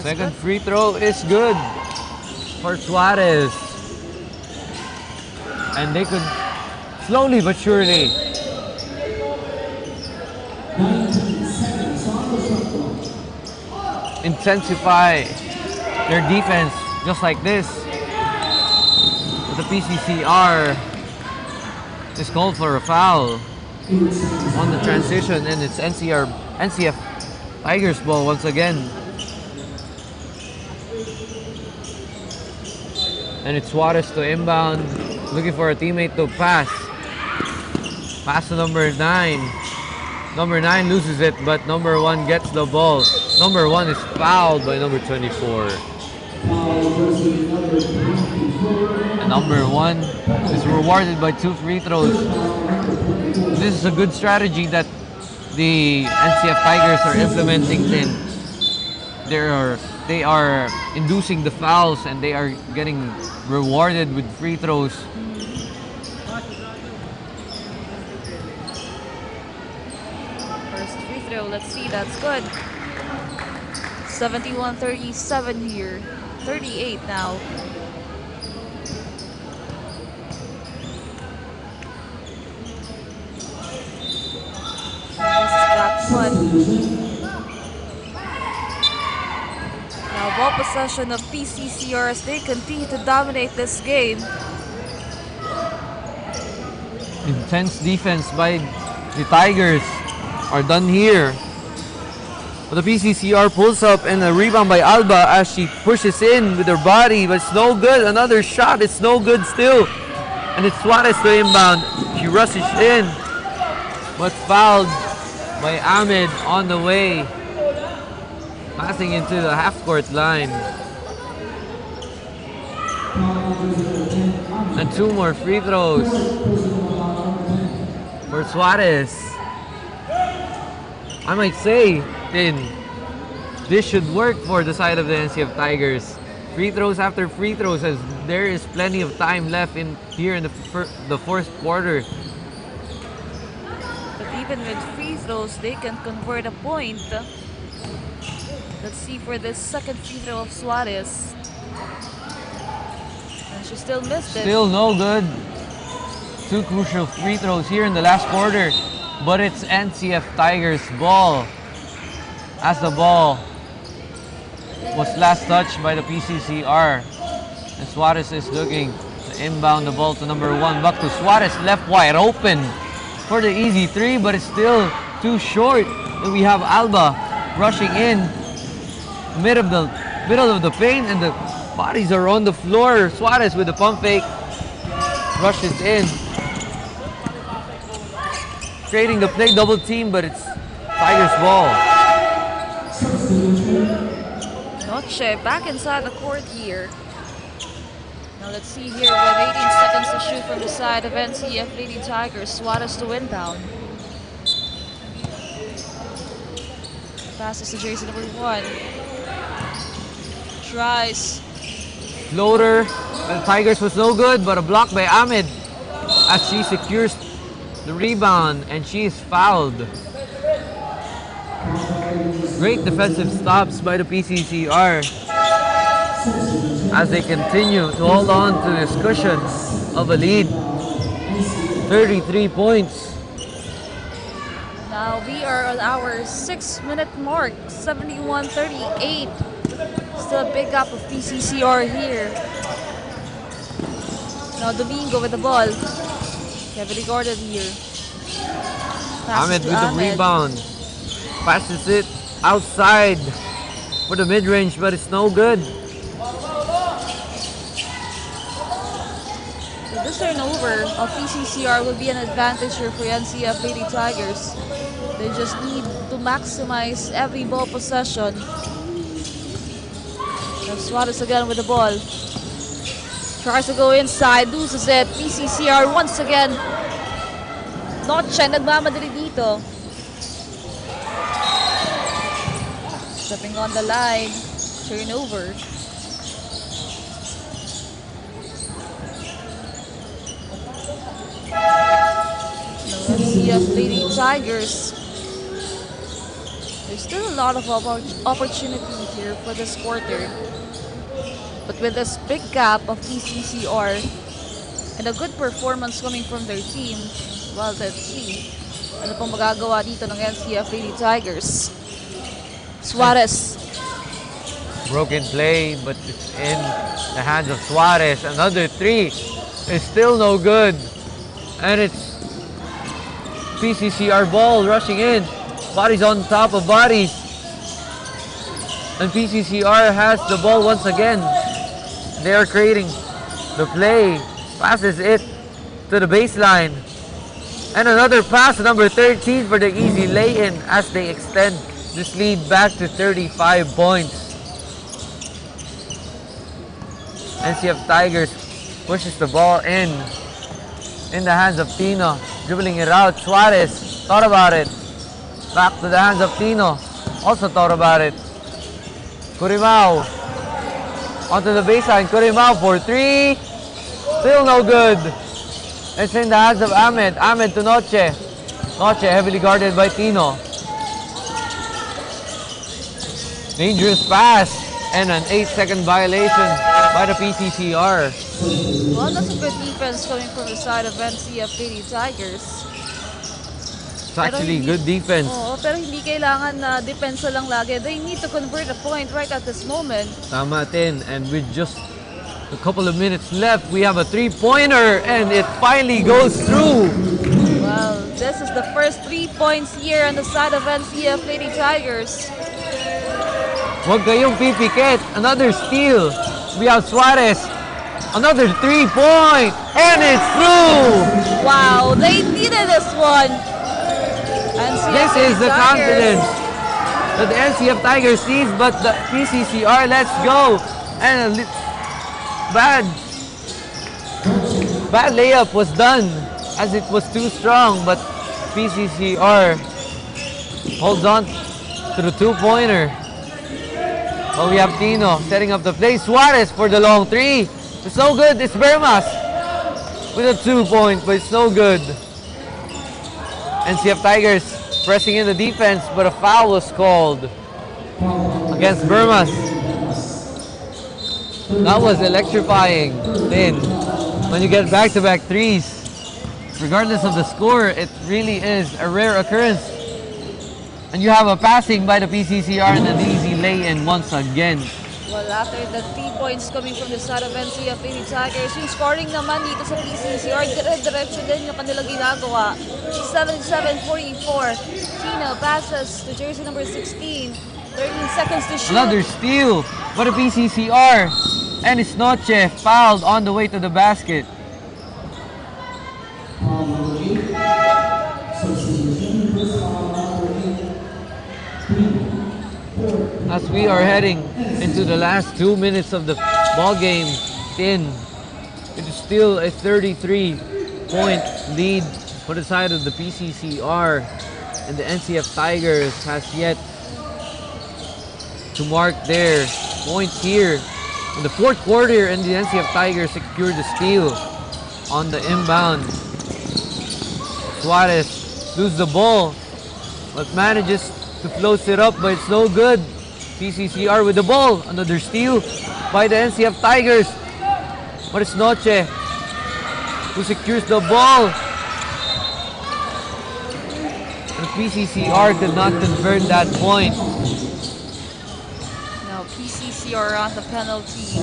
Second free throw is good for Suarez. And they could slowly but surely intensify their defense just like this. But the PCCR is called for a foul on the transition, and it's NCF Tigers ball once again. And it's Suarez to inbound, looking for a teammate to pass. Pass to number 9. Number 9 loses it, but number 1 gets the ball. Number 1 is fouled by number 24. And number 1 is rewarded by 2 free throws. This is a good strategy that the NCF Tigers are implementing. They are inducing the fouls and they are getting rewarded with free throws. First free throw, let's see, that's good. 71-37 here. 38 now. This is that one. Now ball possession of PCCR as they continue to dominate this game. Intense defense by the Tigers are done here. But the PCCR pulls up and a rebound by Alba as she pushes in with her body, but it's no good. Another shot, it's no good still. And it's Suarez to inbound. She rushes in, but fouled by Ahmed on the way. Passing into the half-court line. And 2 more free throws for Suarez. I might say, this should work for the side of the NCF Tigers. Free throws after free throws, as there is plenty of time left here in the fourth quarter. But even with free throws, they can convert a point. Let's see for this second free throw of Suarez. And she still missed it. Still no good. 2 crucial free throws here in the last quarter. But it's NCF Tigers ball, as the ball was last touched by the PCCR. And Suarez is looking to inbound the ball to number 1. Back to Suarez, left wide open for the easy 3, but it's still too short. And we have Alba rushing in, middle of the paint, and the bodies are on the floor. Suarez with the pump fake, rushes in, creating the play double team, but it's Tigers ball. Noche back inside the court here. Now let's see here with 18 seconds to shoot from the side of NCF Lady Tigers. Suarez to inbound. Passes to jersey number 1. Tries. Floater. The Tigers was no good, but a block by Ahmed as she secures the rebound, and she is fouled. Great defensive stops by the PCCR as they continue to hold on to this cushion of a lead. 33 points. Now we are on our 6-minute mark, 71-38. Still a big gap of PCCR here. Now Domingo with the ball. Heavily guarded here. Ahmed with the rebound. passes it outside for the mid-range, but it's no good. So this turnover of PCCR will be an advantage here for NCF Lady Tigers. They just need to maximize every ball possession. Now Suarez again with the ball. Tries to go inside, loses it. PCCR once again. Noche nagmamadali dito. Stepping on the line. Turnover. NCF Lady Tigers. There's still a lot of opportunity here for this quarter. But with this big gap of PCCR and a good performance coming from their team, well, let's see ano pong magagawa dito ng NCF Lady Tigers. Suarez. Broken play, but it's in the hands of Suarez. Another three is still no good. And it's PCCR ball rushing in. Bodies on top of bodies. And PCCR has the ball once again. They are creating the play. Passes it to the baseline. And another pass, number 13 for the easy lay-in as they extend this lead back to 35 points. NCF Tigers pushes the ball in the hands of Tino. Dribbling it out. Suarez thought about it. Back to the hands of Tino. Also thought about it. Curimao. Onto the baseline. Curimao for three. Still no good. It's in the hands of Ahmed. Ahmed to Noche. Noche heavily guarded by Tino. Dangerous pass. And an 8-second violation by the PCCR. Well, that's a good defense coming from the side of NCF Lady Tigers. It's actually good defense. Oo, pero hindi kailangan na depensa lang lagi. They need to convert a point right at this moment. Tama din. And with just a couple of minutes left, we have a three-pointer and it finally goes through. Well, this is the first 3 points here on the side of NCF Lady Tigers. Huwag kayong pipikit. Another steal. We have Suarez. Another 3-point. And it's through. Wow, they needed this one. NCF This is the Tigers. confidence that the NCF Tigers sees, but the PCCR lets go. And a bad layup was done as it was too strong, but PCCR holds on to the two-pointer. Oh, we have Tino setting up the play. Suarez for the long three. It's no good. It's Bermas with a 2-point, but it's no good. NCF Tigers pressing in the defense, but a foul was called against Bermas. That was electrifying. Then, when you get back-to-back threes, regardless of the score, it really is a rare occurrence. And you have a passing by the PCCR and an easy lay-in once again. Well, after the 3 points coming from the side of NCF Lady Tigers, yung scoring naman dito sa PCCR, dire-diretso din yung kanilang ginagawa. 77-44. Tino passes to jersey number 16. 13 seconds to shoot. Another steal for the PCCR. And it's Noche fouled on the way to the basket. As we are heading into the last 2 minutes of the ball game, it is still a 33-point lead for the side of the PCCR, and the NCF Tigers has yet to mark their points here. In the fourth quarter, and the NCF Tigers secured the steal on the inbound. Suarez loses the ball, but manages to close it up, but it's no good. PCCR with the ball. Another steal by the NCF Tigers. But it's Noche who secures the ball. The PCCR could not convert that point. Now PCCR on the penalty.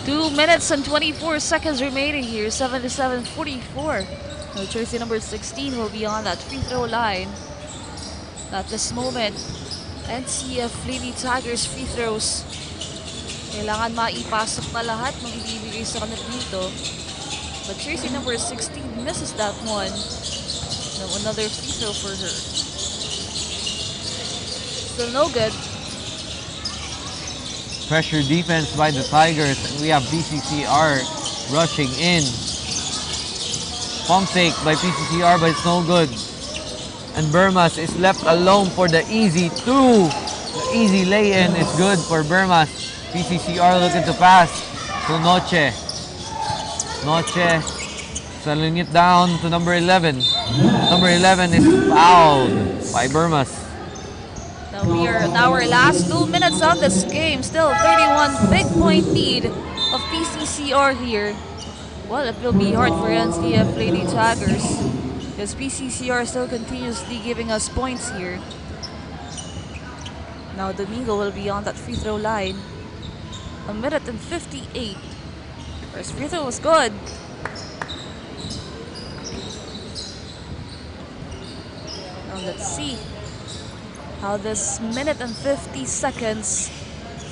2 minutes and 24 seconds remaining here. 77-44. Now jersey number 16 will be on that free throw line. At this moment, NCF Lady Tigers free throws. Kailangan maipasok na lahat ng ibibigay sa kanila dito. But jersey number 16 misses that one. Now another free throw for her. Still no good. Pressure defense by the Tigers, and we have PCCR rushing in. Pump fake by PCCR, but it's no good. And Burmas is left alone for the easy two. The easy lay-in is good for Burmas. PCCR looking to pass to Noche. Noche settling it down to number 11. Number 11 is fouled by Burmas. Now we are at our last 2 minutes of this game. Still 31 big point lead of PCCR here. Well, it will be hard for NCF Lady Tigers because PCCR still continuously giving us points here. Now Domingo will be on that free throw line. 1 minute and 58. First free throw was good. Now let's see how this minute and 50 seconds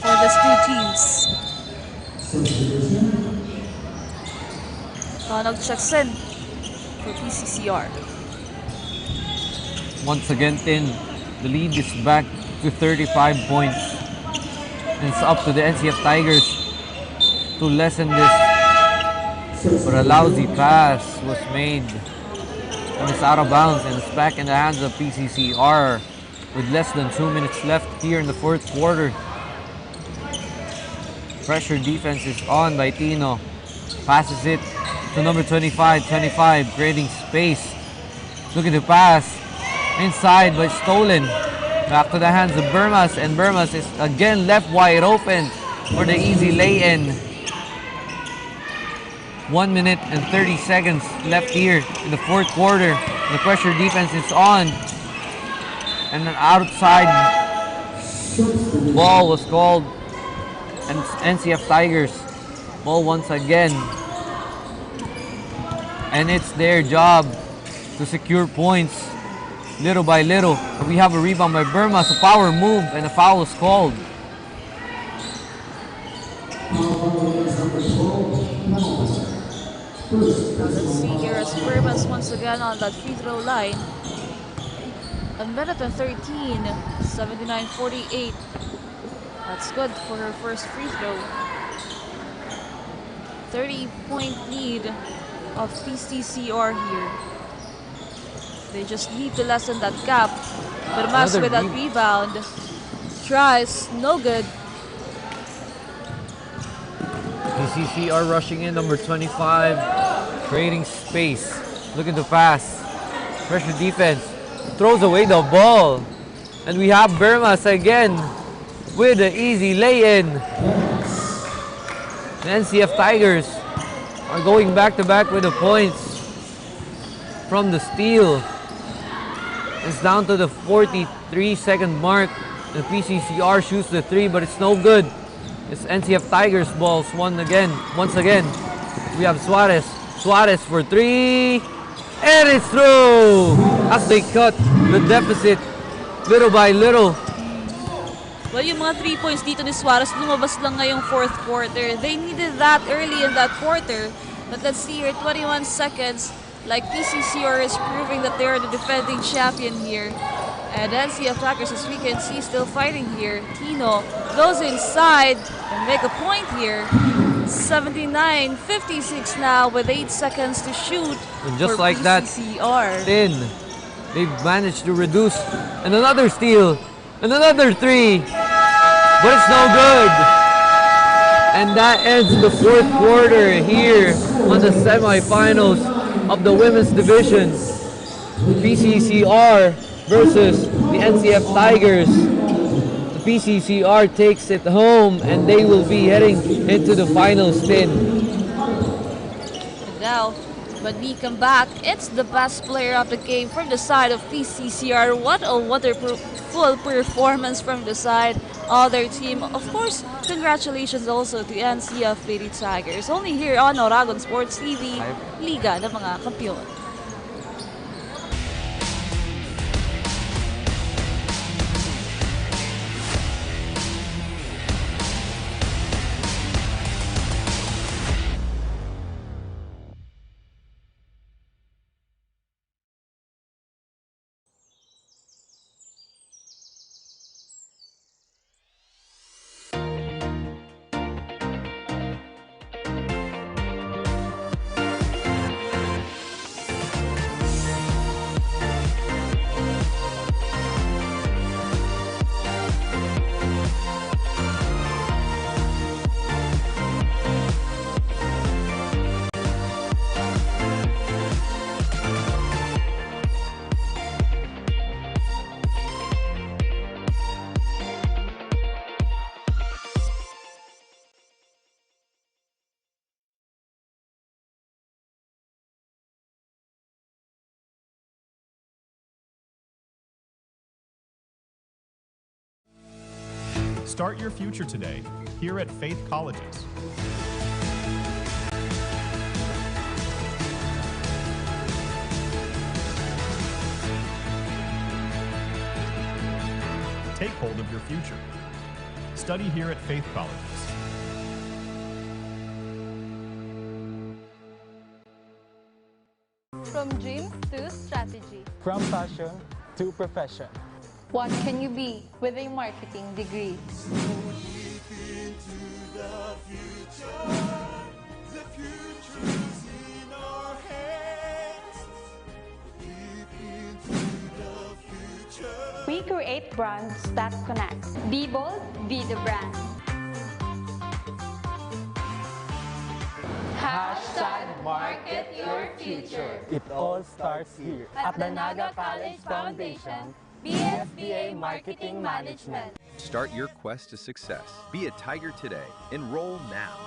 for these two teams. Donald checks in for PCCR. Once again, Tin, the lead is back to 35 points. And it's up to the NCF Tigers to lessen this. But a lousy pass was made. And it's out of bounds and it's back in the hands of PCCR with less than 2 minutes left here in the fourth quarter. Pressure defense is on by Tino. Passes it to number 25, creating space. Looking to pass. Inside, but stolen. Back to the hands of Burmas, and Burmas is again left wide open for the easy lay-in. 1 minute and 30 seconds left here in the fourth quarter. The pressure defense is on. And an outside ball was called. And NCF Tigers ball once again. And it's their job to secure points little by little. We have a rebound by Burma, so power move, and a foul is called. Now let's see here as Burmas once again on that free throw line. 1 minute and 13, 79-48. That's good for her first free throw. 30-point lead of PCCR here. They just need to lessen that gap. Burmas with that rebound. Tries, no good. PCCR rushing in, number 25, creating space, looking to pass. Pressure defense, throws away the ball. And we have Burmas again with the easy lay-in. The NCF Tigers are going back-to-back with the points from the steal. It's down to the 43-second mark. The PCCR shoots the three, but it's no good. It's NCF Tigers balls once again. We have Suarez. Suarez for three. And it's through! As they cut the deficit little by little. Well, yung mga 3 points dito ni Suarez lumabas lang ngayong fourth quarter. They needed that early in that quarter. But let's see here, 21 seconds. Like PCCR is proving that they are the defending champion here. And NCF Tigers, as we can see, still fighting here. Tino goes inside and make a point here. 79-56 now with 8 seconds to shoot. And just for like PCCR. that, they've managed to reduce. And another steal. And another three. But it's no good. And that ends the fourth quarter here on the semifinals of the women's division. PCCR versus the NCF Tigers. The PCCR takes it home and they will be heading into the final spin. And now, when we come back, it's the best player of the game from the side of PCCR. What a wonderful performance from the side of their team. Of course, congratulations also to NCF Lady Tigers. Only here on Oragon Sports TV, Liga ng mga Kampiyon. Start your future today here at Faith Colleges. Take hold of your future. Study here at Faith Colleges. From dreams to strategy. From passion to profession. What can you be with a marketing degree? The future is in our hands. Deep into the future. We create brands that connect. Be bold, be the brand. Hashtag market your future. It all starts here At the NAGA College Foundation, BSBA Marketing Management. Start your quest to success. Be a Tiger today. Enroll now.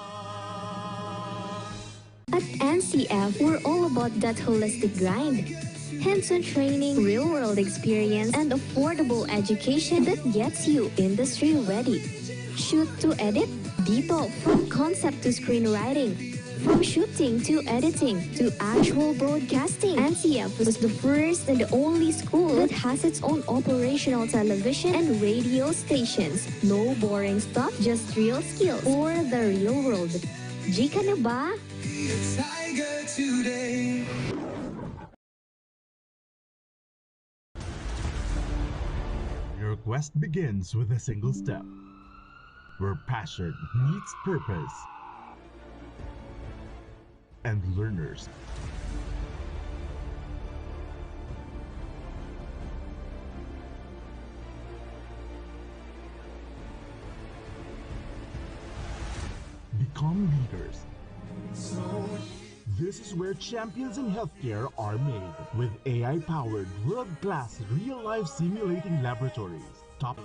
At NCF, we're all about that holistic grind. Hands-on training, real-world experience, and affordable education that gets you industry ready. Shoot to edit, detail from concept to screenwriting. From shooting to editing to actual broadcasting, NCF was the first and the only school that has its own operational television and radio stations. No boring stuff, just real skills for the real world. G ka na ba? Be a tiger today. Your quest begins with a single step, where passion meets purpose, and learners become leaders. This is where champions in healthcare are made with AI-powered world-class real-life simulating laboratories. Top.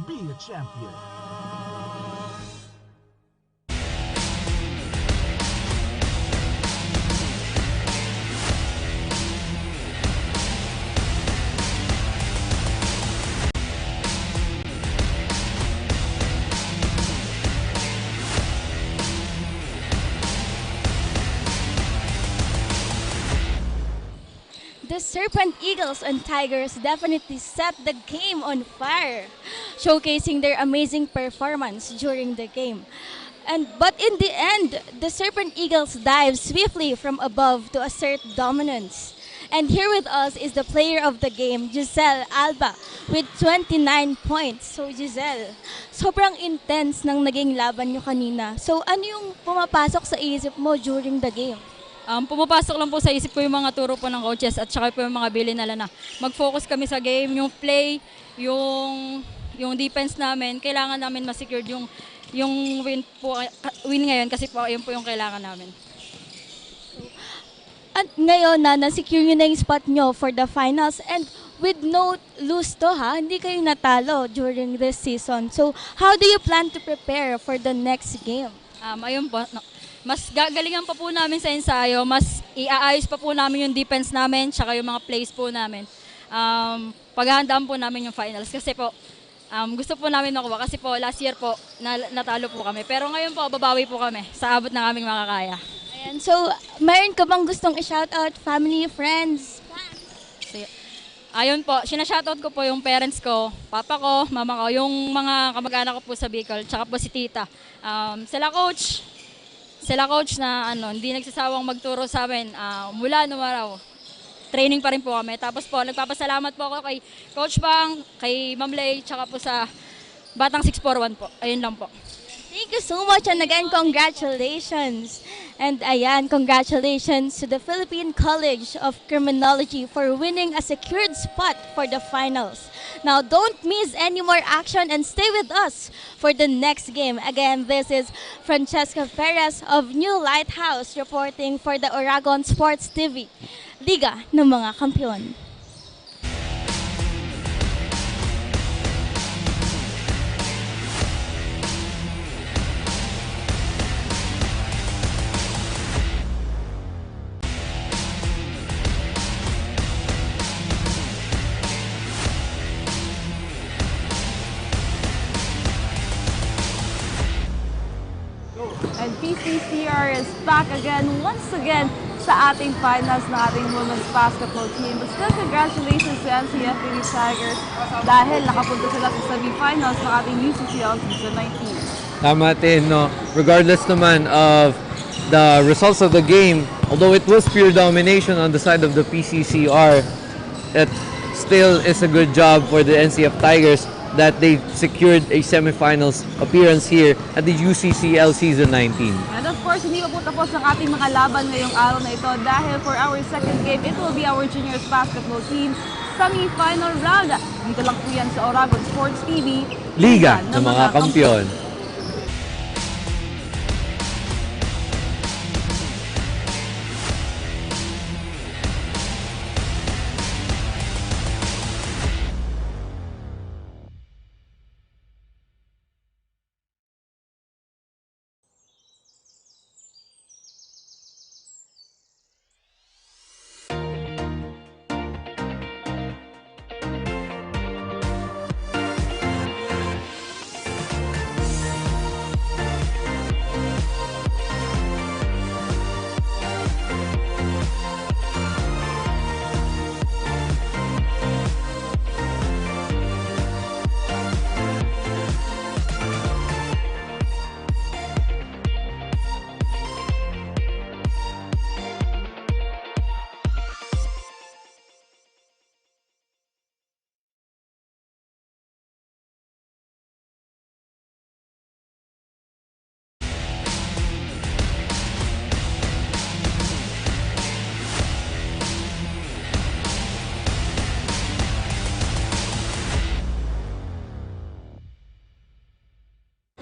Be a champion. The Serpent Eagles and Tigers definitely set the game on fire, showcasing their amazing performance during the game. But in the end, the Serpent Eagles dive swiftly from above to assert dominance. And here with us is the player of the game, Giselle Alba, with 29 points. So Giselle, sobrang intense ng naging laban nyo kanina. So ano yung pumapasok sa isip mo during the game? Pumapasok lang po sa isip ko yung mga turo po ng coaches at saka po yung mga bili nila na mag-focus kami sa game, yung play, yung defense namin, kailangan namin ma-secure yung win ngayon kasi po yun po yung kailangan namin. At ngayon na-secure nyo na yung spot nyo for the finals and with no lose to hindi kayo natalo during this season. So how do you plan to prepare for the next game? Ayun po, mas gagalingan pa po namin sa ensayo, mas iaayos pa po namin yung defense namin, tsaka yung mga plays po namin. Paghahandaan po namin yung finals kasi po, gusto po namin makuha kasi po last year po natalo po kami. Pero ngayon po, babawi po kami sa abot ng aming makakaya. Ayan, so mayroon ka bang gustong i-shoutout, family, friends? Ayun po, sinashoutout ko po yung parents ko, papa ko, mama ko, yung mga kamag-anak ko po sa Bicol, tsaka po si tita. Sila coach na hindi nagsasawang magturo sa amin mula nung araw. Training pa rin po kami. Tapos po, nagpapasalamat po ako kay Coach Bang, kay Ma'am Lay, tsaka po sa Batang 641 po. Ayun lang po. Thank you so much and again, congratulations. And ayan, congratulations to the Philippine College of Criminology for winning a secured spot for the finals. Now, don't miss any more action and stay with us for the next game. Again, this is Francesca Perez of New Lighthouse reporting for the Oragon Sports TV, Liga ng mga Kampiyon. And PCCR is back again, once again, sa ating finals ng ating women's basketball team. But still, congratulations to NCF Lady Tigers dahil nakapunta sila sa semi-finals ng ating UCCL Season 19. Tama din, no? Regardless naman of the results of the game, although it was pure domination on the side of the PCCR, it still is a good job for the NCF Tigers that they secured a semifinals appearance here at the UCCL Season 19. And of course, hindi pa po tapos ang ating mga laban ngayong araw na ito dahil for our second game, it will be our juniors basketball team semi-final round. Dito lang po yan sa Oragon Sports TV, Liga ng mga Kampiyon.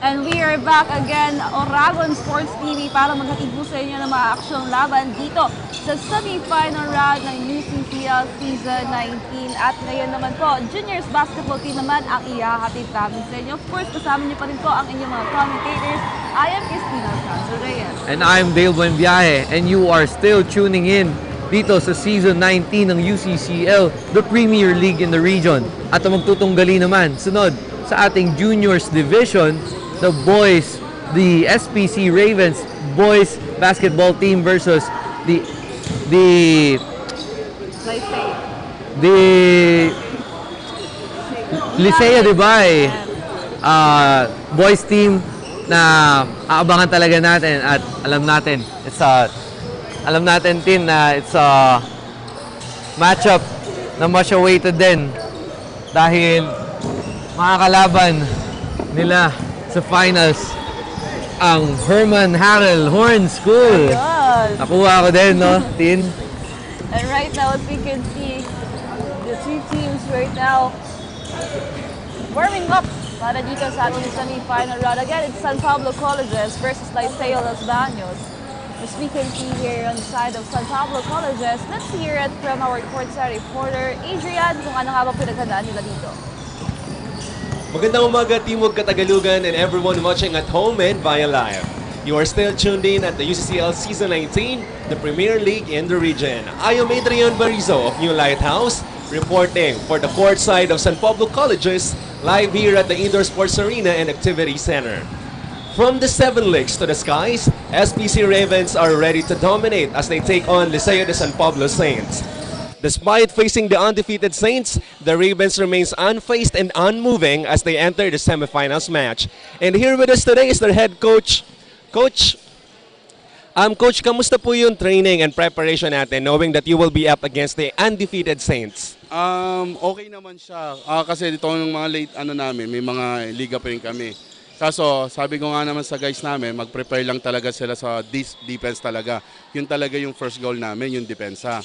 And we are back again, Oragon Sports TV, para maghatid po sa inyo ng mga aksyong laban dito sa semi-final round ng UCCL Season 19. At ngayon naman po, juniors basketball team naman ang ihahatid namin sa inyo. Of course, kasama niyo pa rin po ang inyong mga commentators. I am Cristina Sanzo-Reyes. And I'm Dale Buenviaje, and you are still tuning in dito sa Season 19 ng UCCL, the Premier League in the region. At ang magtutunggali naman, sunod sa ating juniors division, the boys, the SPC Ravens boys basketball team versus the LICEO, di ba? Boys team na aabangan talaga natin at alam natin din na it's a matchup na much awaited din dahil makakalaban nila sa finals ang Herman Harrell Horn School. Yes. Nakuha ko din, no, Tin? And right now, as we can see, the two teams right now warming up para dito sa ating semi-final round. Again, it's San Pablo Colleges versus LICEO Los Baños. As we can see here on the side of San Pablo Colleges, let's hear it from our courtside reporter, Adrian, kung ano nga ba pinaghandaan nila dito. Magandang umaga, Timog Katagalugan, and everyone watching at home and via live. You are still tuned in at the UCCL Season 19, the Premier League in the region. I am Adrian Barizo of New Lighthouse, reporting for the court side of San Pablo Colleges, live here at the Indoor Sports Arena and Activity Center. From the 7 leagues to the skies, SPC Ravens are ready to dominate as they take on Liceo de San Pablo Saints. Despite facing the undefeated Saints, the Ravens remains unfazed and unmoving as they enter the semifinals match. And here with us today is their head coach. Coach, kamusta po yung training and preparation natin knowing that you will be up against the undefeated Saints? Okay naman siya. Kasi dito yung mga late namin, may mga liga pa rin kami. Kaso sabi ko nga naman sa guys namin, mag-prepare lang talaga sila sa defense talaga. Yun talaga yung first goal namin, yung depensa.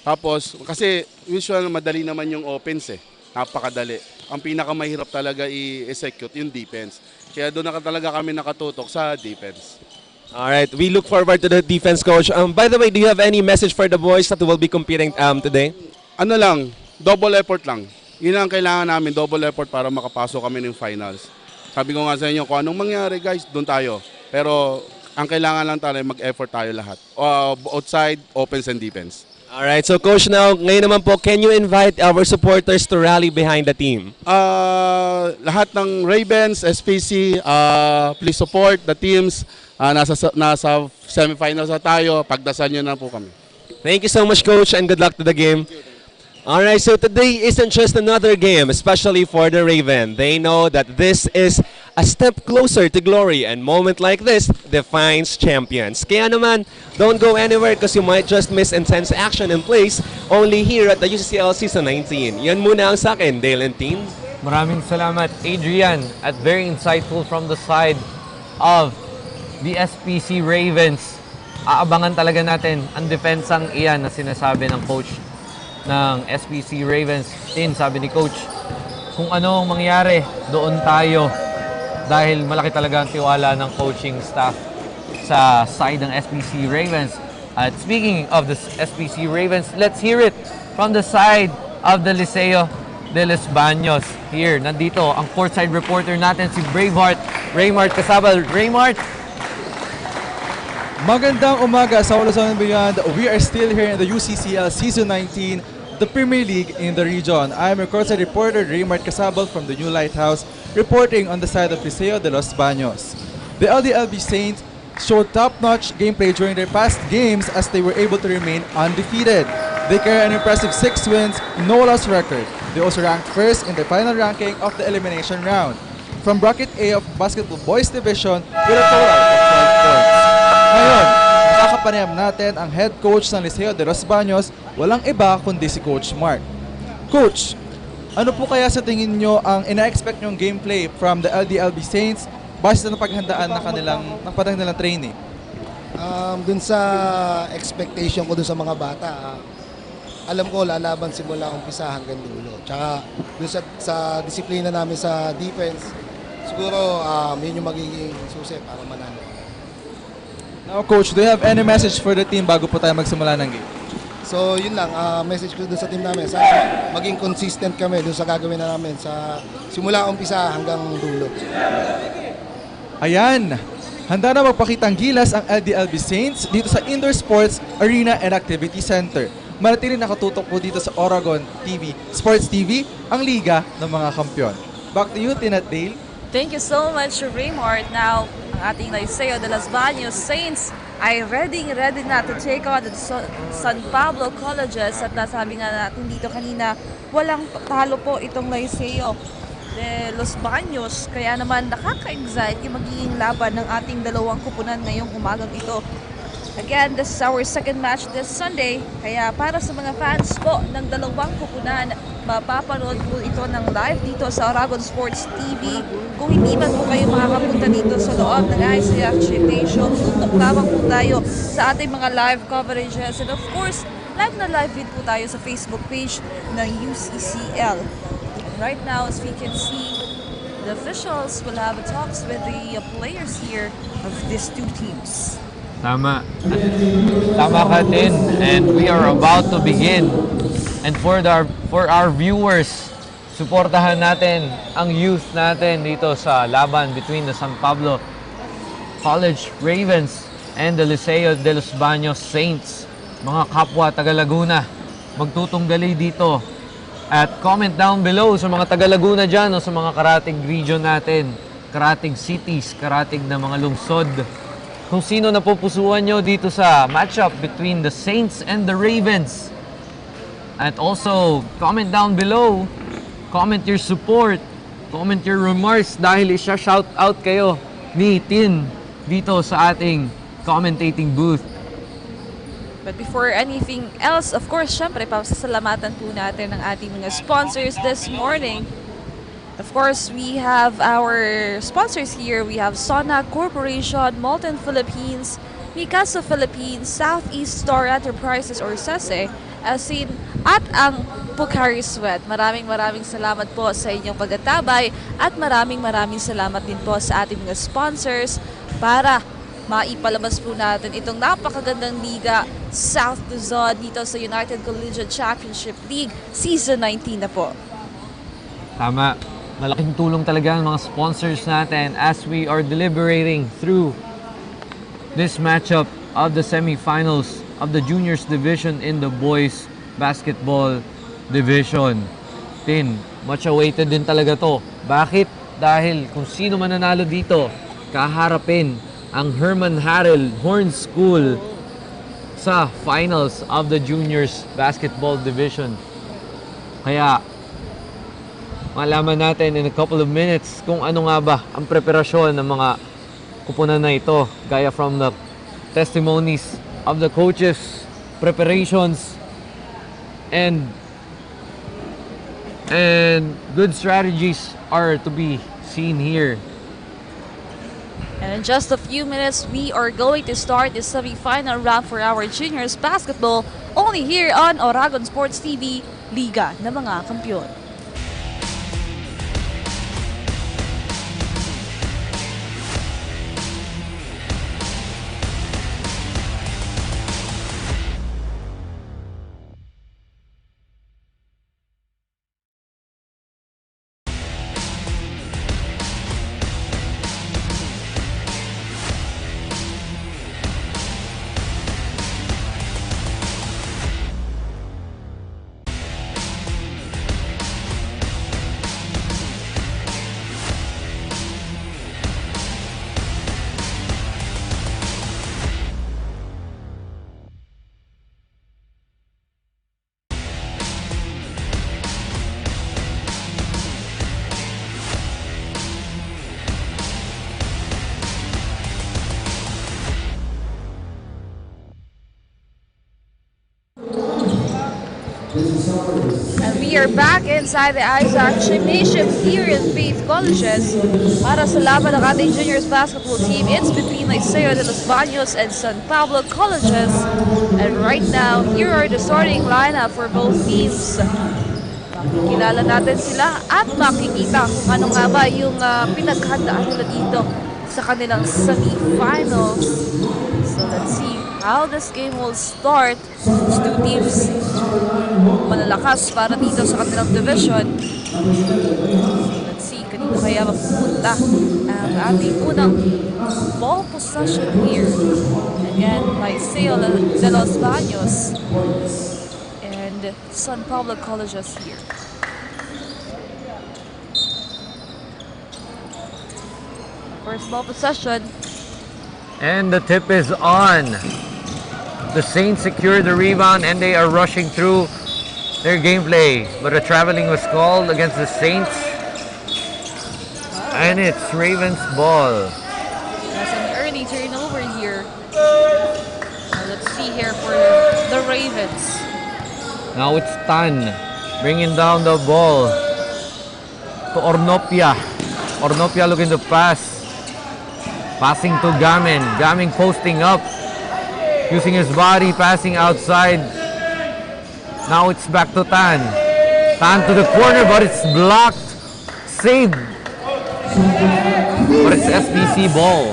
Tapos, kasi usual madali naman yung offense Napakadali. Ang pinakamahirap talaga i-execute yung defense. Kaya doon talaga kami nakatutok sa defense. Alright, we look forward to the defense, Coach. By the way, do you have any message for the boys that will be competing today? Ano lang, double effort lang. Yun ang kailangan namin, double effort para makapasok kami ng finals. Sabi ko nga sa inyo, kung anong mangyari guys, doon tayo. Pero ang kailangan lang tayo, mag-effort tayo lahat. Outside, offense and defense. Alright, so Coach, now, ngayon naman po, can you invite our supporters to rally behind the team? Lahat ng Ravens, SPC, please support the teams. nasa semifinals na tayo. Pagdasal nyo na po kami. Thank you so much, Coach, and good luck to the game. Alright, so today isn't just another game, especially for the Raven. They know that this is a step closer to glory, and moment like this defines champions. Kaya naman, don't go anywhere because you might just miss intense action and plays only here at the UCCL Season 19. Yan muna ang sa akin, Dale and Team. Maraming salamat, Adrian, at very insightful from the side of the SPC Ravens. Aabangan talaga natin ang depensang iyan na sinasabi ng coach ng SPC Ravens. Sabi ni coach, kung ano ang mangyari, doon tayo. Dahil malaki talaga ang tiwala ng coaching staff sa side ng SPC Ravens. At speaking of the SPC Ravens, let's hear it from the side of the Liceo de los Baños. Here, nandito ang courtside reporter natin, si Braveheart, Raymart Casabal. Raymart! Magandang umaga sa Luzon and beyond. We are still here in the UCCL Season 19, the Premier League in the region. I am your courtside reporter, Raymart Casabal from the New Lighthouse, reporting on the side of Liceo de los Baños. The LDLB Saints showed top-notch gameplay during their past games as they were able to remain undefeated. They carry an impressive 6 wins, no loss record. They also ranked first in the final ranking of the elimination round from Bracket A of Basketball Boys Division with a total of 12 points. Ngayon, makakapanayam natin ang head coach ng Liceo de los Baños, walang iba kundi si Coach Mark. Coach, ano po kaya sa tingin nyo ang ina-expect nyong gameplay from the LDLB Saints base na paghandaan ng kanilang training? Dun sa expectation ko dun sa mga bata, alam ko lalaban simula umpisa hanggang dulo. Tsaka dun sa disiplina namin sa defense, siguro yun yung magiging susi para manalo. Now, Coach, do you have any message for the team bago po tayo magsimula ng game? So, yun lang. Message ko dun sa team namin. Sana maging consistent kami dun sa gagawin na namin sa simula umpisa hanggang dulo. Ayan! Handa na magpakita ang gilas ang LDLB Saints dito sa Indoor Sports Arena and Activity Center. Manatiling nakatutok po dito sa Oragon TV, Sports TV, ang liga ng mga kampyon. Back to you, Tin at Dale. Thank you so much, Raymart. Now, ang ating Liceo de los Baños Saints ay ready na to take on the San Pablo colleges. At nasabi nga natin dito kanina, walang talo po itong Liceo de los Baños. Kaya naman nakaka-excite yung magiging laban ng ating dalawang kupunan ngayong umagang ito. Again, this is our second match this Sunday. Kaya para sa mga fans po ng dalawang kupunan, mapapanood po ito ng live dito sa Oragon Sports TV. Kung hindi man po kayo makakapunta dito sa loob ng ICF Gymnasium, tutok lamang po tayo sa ating mga live coverages. And of course, live na live din po tayo sa Facebook page ng UCCL. Right now, as we can see, the officials will have talks with the players here of these two teams. Tama. Tama ka din. And we are about to begin. And for our viewers, suportahan natin ang youth natin dito sa laban between the San Pablo College Ravens and the Liceo de los Baños Saints. Mga kapwa taga Laguna, magtutunggali dito. At comment down below sa mga taga Laguna dyan o sa mga karatig region natin, karatig cities, karatig na mga lungsod. Kung sino napupusuan nyo dito sa matchup between the Saints and the Ravens. And also, comment down below, comment your support, comment your remarks dahil isa-shout out kayo ni Tin dito sa ating commentating booth. But before anything else, of course, syempre, pasasalamatan po natin ang ating mga sponsors this morning. Of course, we have our sponsors here. We have SONAK Corporation, Molten Philippines, Mikasa Philippines, Southeast Star Enterprises or SESE, Asin, at ang Pocari Sweat. Maraming salamat po sa inyong pagtatabay at maraming salamat din po sa ating mga sponsors para maipalabas po natin itong napakagandang liga South Luzon dito sa United Collegiate Championship League Season 19 na po. Tama. Malaking tulong talaga ang mga sponsors natin as we are deliberating through this matchup of the semifinals of the Juniors Division in the Boys Basketball Division. Tin, much awaited din talaga to. Bakit? Dahil kung sino man nanalo dito, kaharapin ang Herman Harrell Horn School sa finals of the Juniors Basketball Division. Kaya, malaman natin in a couple of minutes kung ano nga ba ang preparasyon ng mga kupunan na ito. Gaya from the testimonies of the coaches, preparations, and good strategies are to be seen here. And in just a few minutes, we are going to start the semi-final round for our juniors basketball only here on Oragon Sports TV, Liga ng mga Kampiyon. And we are back inside the Isaac Gymnasium here in Faith Colleges para sa laban ng ating juniors basketball team. It's between LICEO de los Baños and San Pablo Colleges. And right now, here are the starting lineup for both teams. Makikilala natin sila at makikita kung ano nga ba yung pinaghandaan nila dito sa kanilang semi-finals. So let's see how this game will start. These two teams malalakas para dito sa kanilang division. Let's see, kanino kaya mapupunta ang ating unang ball possession here. Again, LICEO de los Baños and San Pablo Colleges here. First ball possession. And the tip is on. The Saints secure the rebound and they are rushing through their gameplay. But a traveling was called against the Saints. And it's Ravens ball. That's an early turnover here. Now let's see here for the Ravens. Now it's Tan bringing down the ball to Ornopia. Ornopia looking to pass. Passing to Gamin. Gamin posting up. Using his body, passing outside. Now it's back to Tan. Tan to the corner, but it's blocked. Saved. But it's SBC ball.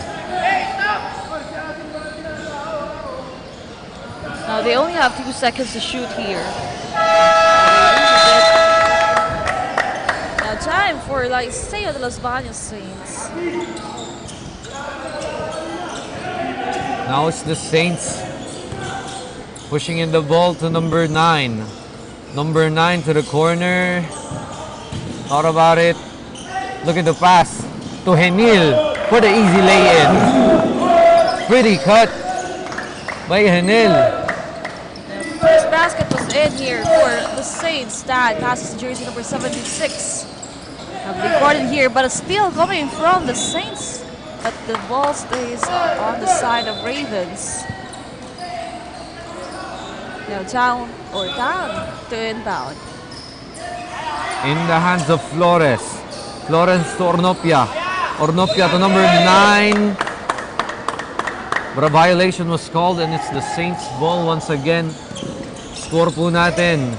Now they only have 2 seconds to shoot here. Now time for LICEO de los Baños Saints. Now it's the Saints pushing in the ball to number 9. Number 9 to the corner. Thought about it. Looking to pass to Henil for the easy lay-in. Pretty cut by Henil. First basket was in here for the Saints. Stan passes to jersey number 76. Have recorded here, but it's still coming from the Saints. But the ball stays on the side of Ravens. Now down to inbound. In the hands of Flores. Flores to Ornopia. Ornopia to number 9. But a violation was called and it's the Saints ball once again. Score po natin.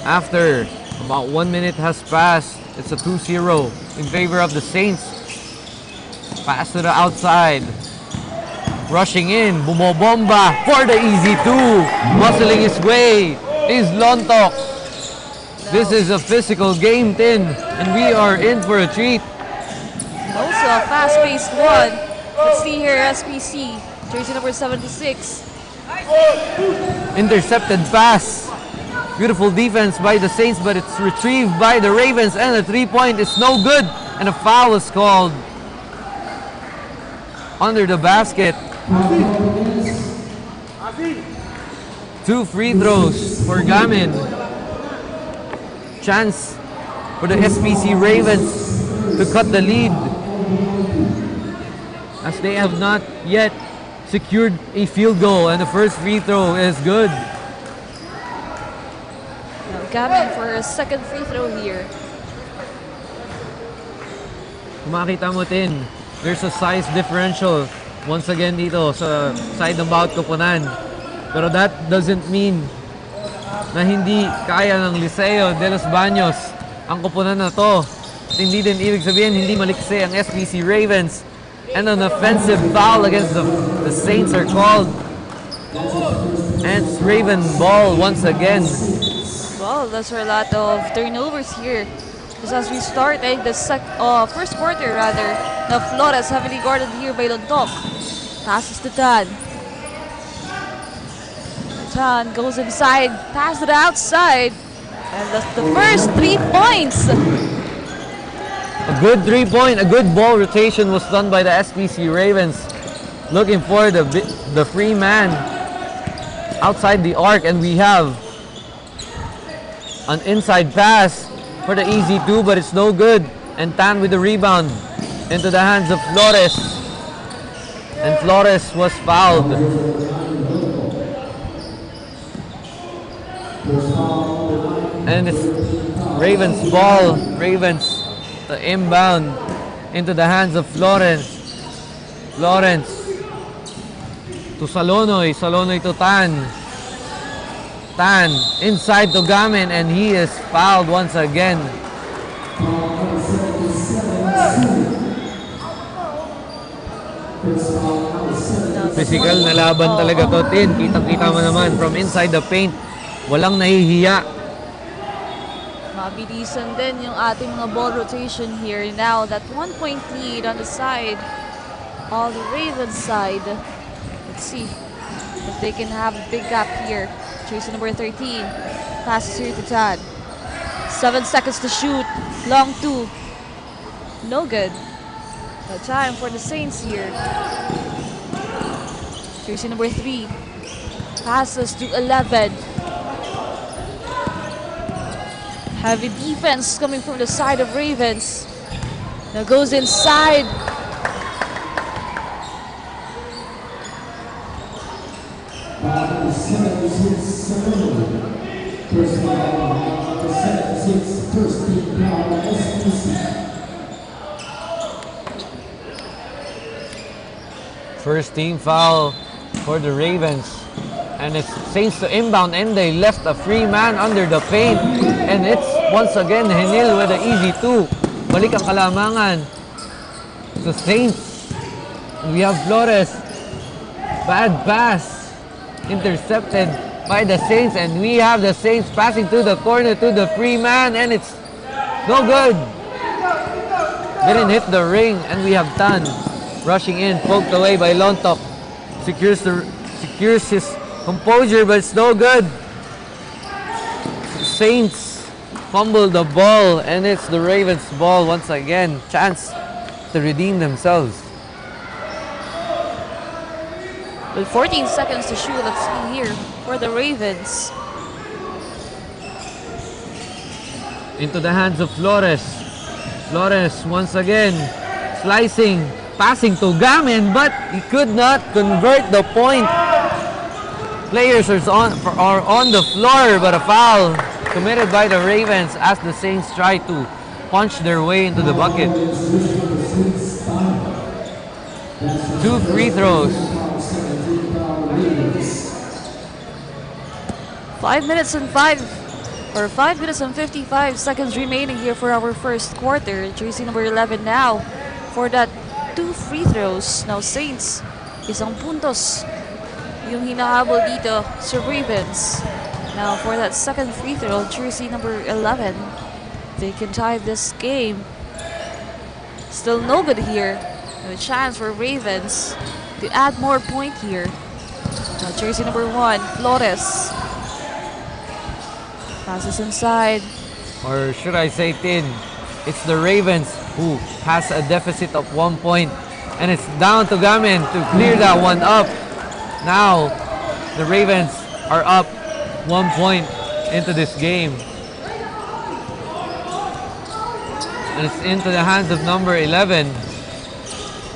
After about 1 minute has passed, it's a 2-0 in favor of the Saints. Pass to the outside. Rushing in. Bumobomba for the easy 2. Muscling his way is Lontok. This is a physical game, Tin. And we are in for a treat. Also a fast-paced one. Let's see here, SPC. Jersey number 76. Intercepted pass. Beautiful defense by the Saints, but it's retrieved by the Ravens. And the 3-point is no good. And a foul is called. under the basket. 2 free throws for Gamin. Chance for the SPC Ravens to cut the lead, as they have not yet secured a field goal, and the first free throw is good. Now Gamin for a second free throw here. Kung makita mo din, there's a size differential once again dito sa side ng bawat koponan. Pero that doesn't mean na hindi kaya ng Liceo de los Baños ang koponan na to. At hindi din ibig sabihin hindi maliksi ang SPC Ravens. And an offensive foul against the Saints are called. And it's Raven ball once again. Well, there's a lot of turnovers here. Because as we started the first quarter rather, now Flores heavily guarded here by Lontok. Passes to Tan. Tan goes inside, passes it outside. And that's the first 3 points. A good 3-point, a good ball rotation was done by the SPC Ravens. Looking for the free man outside the arc, and we have an inside pass for the easy 2, but it's no good. And Tan with the rebound into the hands of Flores. And Flores was fouled. And it's Ravens ball. Ravens the inbound into the hands of Florence. Florence to Salonoy. Salonoy to Tan. Tan inside to Gamin, and he is fouled once again. Physical na laban talaga to, Tin. Kitang-kita mo naman from inside the paint. Walang nahihiya. Mabilisan din yung ating mga ball rotation here. Now, that 1-point lead on the side, on the Ravens side. Let's see if they can have a big gap here. Jersey number 13. Passes here to Tad. 7 seconds to shoot. Long 2. No good. No time for the Saints here. Jersey number 3. Passes to 11. Heavy defense coming from the side of Ravens. Now goes inside. First team foul for the Ravens. And it's Saints to inbound, and they left a free man under the paint. And it's once again Henil with the easy 2. Balik ang kalamangan to Saints. We have Flores. Bad pass. Intercepted by the Saints, and we have the Saints passing to the corner to the free man, and it's no good. Didn't hit the ring, and we have Tan rushing in, poked away by Lontok. Secures his composure, but it's no good. Saints fumble the ball, and it's the Ravens' ball once again. Chance to redeem themselves. With 14 seconds to shoot, let's see here for the Ravens. Into the hands of Flores. Flores once again slicing, passing to Gamin, but he could not convert the point. Players are on the floor, but a foul committed by the Ravens as the Saints try to punch their way into the bucket. 2 free throws. 5 minutes and 55 seconds remaining here for our first quarter. Jersey number 11 now for that 2 free throws. Now Saints, isang puntos yung hinahabol dito sa Ravens. Now for that second free throw, jersey number 11, they can tie this game. Still no good here. No chance for Ravens to add more point here. Now jersey number 1, Flores. Passes inside. Or should I say, Tin, it's the Ravens who has a deficit of 1 point And it's down to Gamin to clear that one up. Now, the Ravens are up 1 point into this game. And it's into the hands of number 11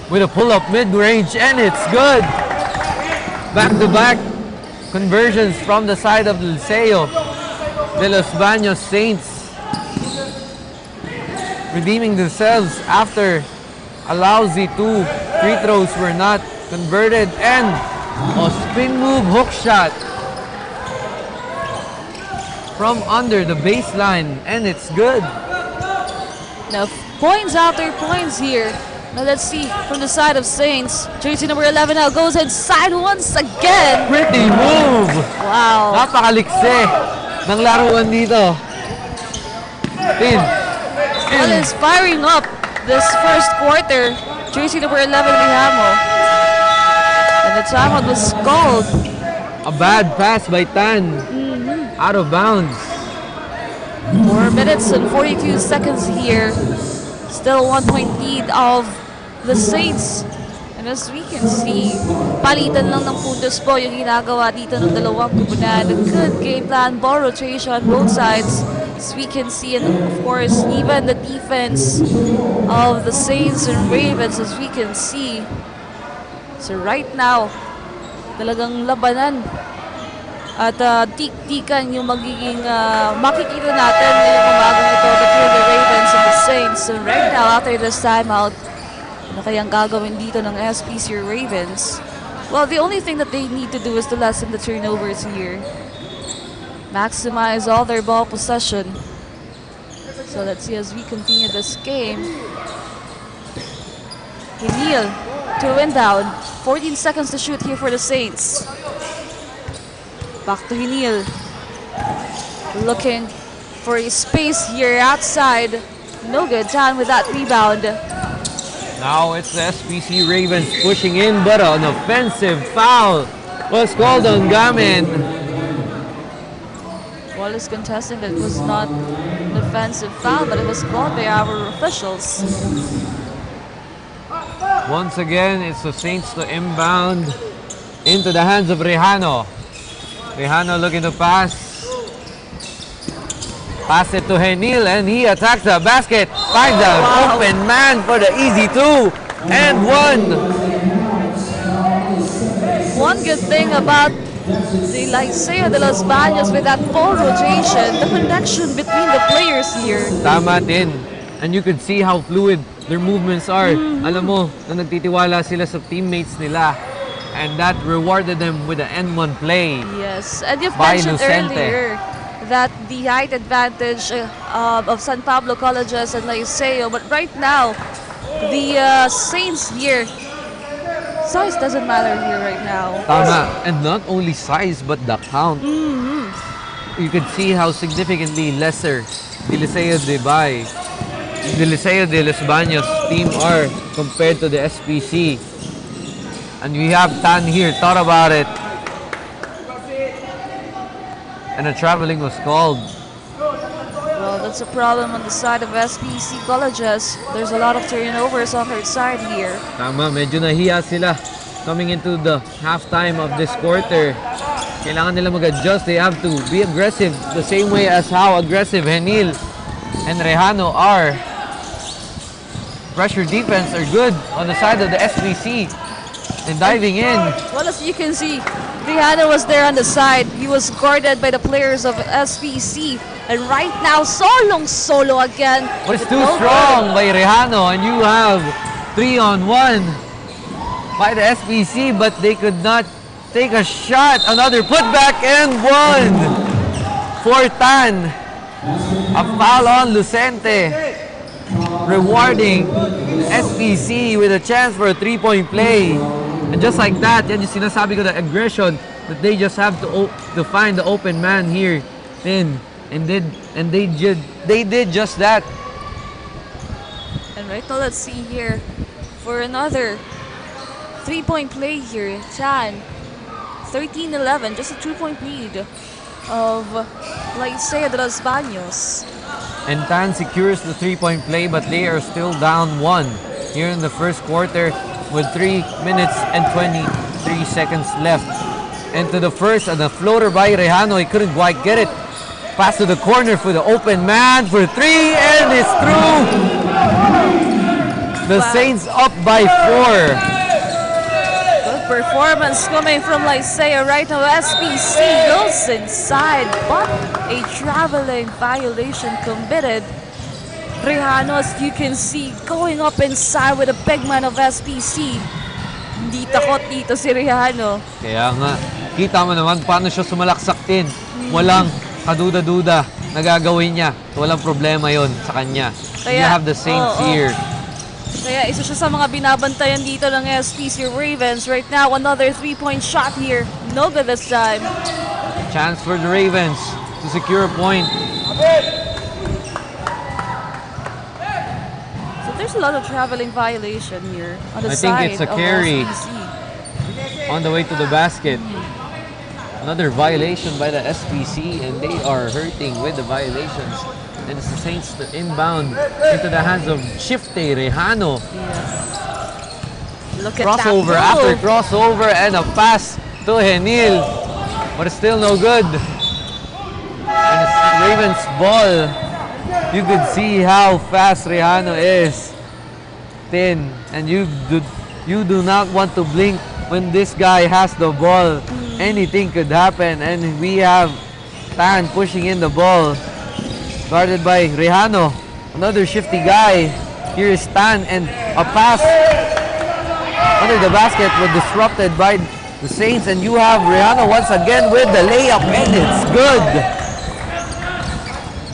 with a pull-up mid-range, and it's good. Back-to-back conversions from the side of LICEO. De Los Baños Saints redeeming themselves after a lousy 2 free throws were not converted, and a spin move hook shot from under the baseline, and it's good. Now, points after points here. Now let's see from the side of Saints. Jersey number 11 now goes inside once again. Pretty move. Wow. Napakalikse ng laruan dito. Well, is firing up this first quarter. Jersey number 11, Rihamo. And the timeout was called. A bad pass by Tan. Out of bounds. 4 minutes and 42 seconds here. Still 1 point lead of the Saints. And as we can see, palitan lang ng puntos po yung ginagawa dito ng dalawang kupunan. A good game plan, ball rotation on both sides. As we can see, and of course, even the defense of the Saints and Ravens, as we can see. So right now, talagang labanan at tik-tikan yung magiging makikita natin ngayong umagang ito between the Ravens and the Saints. So right now, after this timeout, ano kayang gagawin dito ng SPC Ravens? Well, the only thing that they need to do is to lessen the turnovers here. Maximize all their ball possession. So let's see as we continue this game. Hinil to win down. 14 seconds to shoot here for the Saints. Back to Hinil. Looking for a space here outside. No good. Down with that rebound. Now it's the SPC Ravens pushing in, but an offensive foul was called on Gamin. Wallace contesting that it was not an offensive foul, but it was called by our officials. Once again, it's the Saints to inbound into the hands of Rejano. Rejano looking to pass. Pass it to Henil, and he attacks the basket. Finds an open man for the easy 2 and 1. One good thing about the Liceo de Los Baños with that ball rotation, the connection between the players here. Tama din. And you could see how fluid their movements are. Alam mo, na nagtitiwala sila sa teammates nila. And that rewarded them with the N1 play. Yes, and you've by mentioned Lucente. earlier that the height advantage of San Pablo colleges and Liceo, but right now, the Saints here, size doesn't matter here right now. Tama. And not only size, but the count. You could see how significantly lesser the Liceo the Liceo de Los Baños team are compared to the SPC. And we have Tan here, thought about it. And a traveling was called. Well, that's a problem on the side of SPC colleges. There's a lot of turnovers on their side here. Tama, medyo nahiya sila coming into the halftime of this quarter. Kailangan nila mag-adjust. They have to be aggressive the same way as how aggressive Henil and Rejano are. Pressure defense are good on the side of the SPC. And diving in. Well, as you can see, Rejano was there on the side. He was guarded by the players of SPC. And right now, solo again. But it's too strong by Rejano. And you have 3-on-1 by the SPC. But they could not take a shot. Another putback and 1 for Tan. A foul on Lucente. Rewarding SPC with a chance for a 3-point play. And just like that, yan yung sinasabi ko, the aggression that they just have to find the open man here. And they did just that. And right now, let's see here for another 3-point play here. Chan, 13-11, just a 2-point lead of Liceo de Los Baños. And Tan secures the 3-point play, but they are still down 1 here in the first quarter. with 3 minutes and 23 seconds left. Into the first, and the floater by Rejano. He couldn't quite get it. Pass to the corner for the open man for 3, and it's through. The Saints up by 4. Good performance coming from Liceo right now. SPC goes inside, but a traveling violation committed. Rejano, as you can see, going up inside with a big man of SPC. Hindi takot dito si Rejano. Kaya nga, kita mo naman paano siya sumalaksak din. Walang kaduda-duda na gagawin niya. Walang problema yon sa kanya. You have the Saints here. Kaya isa siya sa mga binabantayan dito ng SPC Ravens. Right now, another 3-point shot here. No good this time. Chance for the Ravens to secure a point. So there's a lot of traveling violation here on the I think side it's a of carry SPC. on the way to the basket. Another violation by the SPC, and they are hurting with the violations. And it's the Saints to inbound into the hands of Shifte Rejano. Look at Crossover that after move. crossover, and a pass to Henil. But it's still no good. And it's Ravens ball. You could see how fast Rejano is. Thin. And you do not want to blink when this guy has the ball. Anything could happen. And we have Tan pushing in the ball. Guarded by Rejano. Another shifty guy. Here is Tan, and a pass under the basket was disrupted by the Saints, and you have Rejano once again with the layup, and it's good.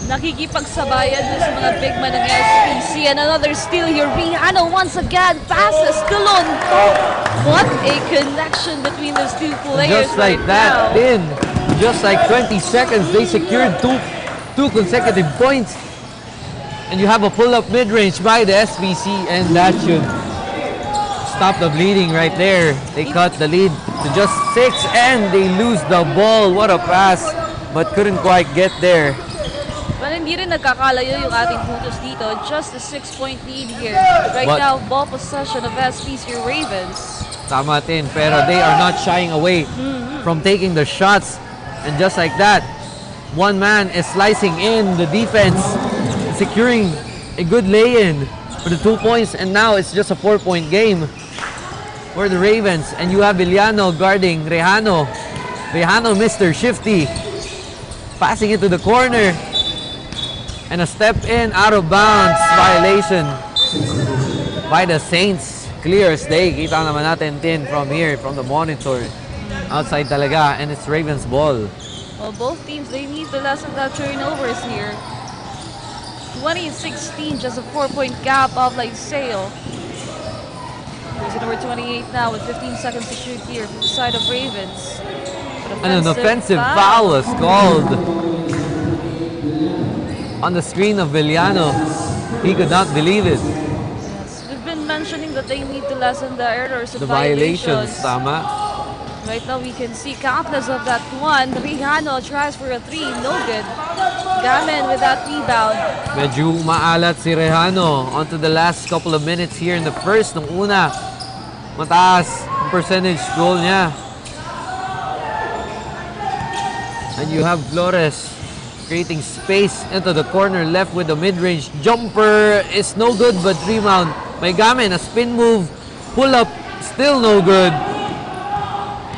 Nakikipagsabayan dun sa mga big man ng SPC, and another steal here. Rejano once again passes to Lonto. What a connection between those two players. Just like that, in just like 20 seconds, they secured two consecutive points. And you have a pull-up mid-range by the SBC, and that should stop the bleeding right there. They cut the lead to just 6, and they lose the ball. What a pass, but couldn't quite get there. But hindi rin nagkakalayo yung ating puntos dito. Just a 6-point lead here. Right now, ball possession of SPC Ravens. Tama din, pero they are not shying away from taking the shots. And just like that, one man is slicing in the defense, securing a good lay-in for the 2 points, and now it's just a 4-point game for the Ravens. And you have Villano guarding Rejano. Rejano, Mr. Shifty, passing it to the corner, and a step in, out of bounds violation by the Saints. Clear as day. Kita naman natin din from here, from the monitor. Outside talaga, and it's Ravens ball. Well, both teams, they need to lessen that turnovers here. 2016, just a 4-point gap of Liceo. Here's number 28 now with 15 seconds to shoot here from the side of Ravens. And an offensive foul was called on the screen of Villano. He could not believe it. Yes, we've been mentioning that they need to lessen the errors and The violations, tama. Right now we can see countless of that one. Rejano tries for a 3, no good. Gamen with that rebound. Medyo maalat si Rejano onto the last couple of minutes here in the first. Nung una, mataas ang percentage goal niya. And you have Flores creating space into the corner left with the mid-range jumper. Is no good, but rebound. May Gamen, a spin move, pull up, still no good.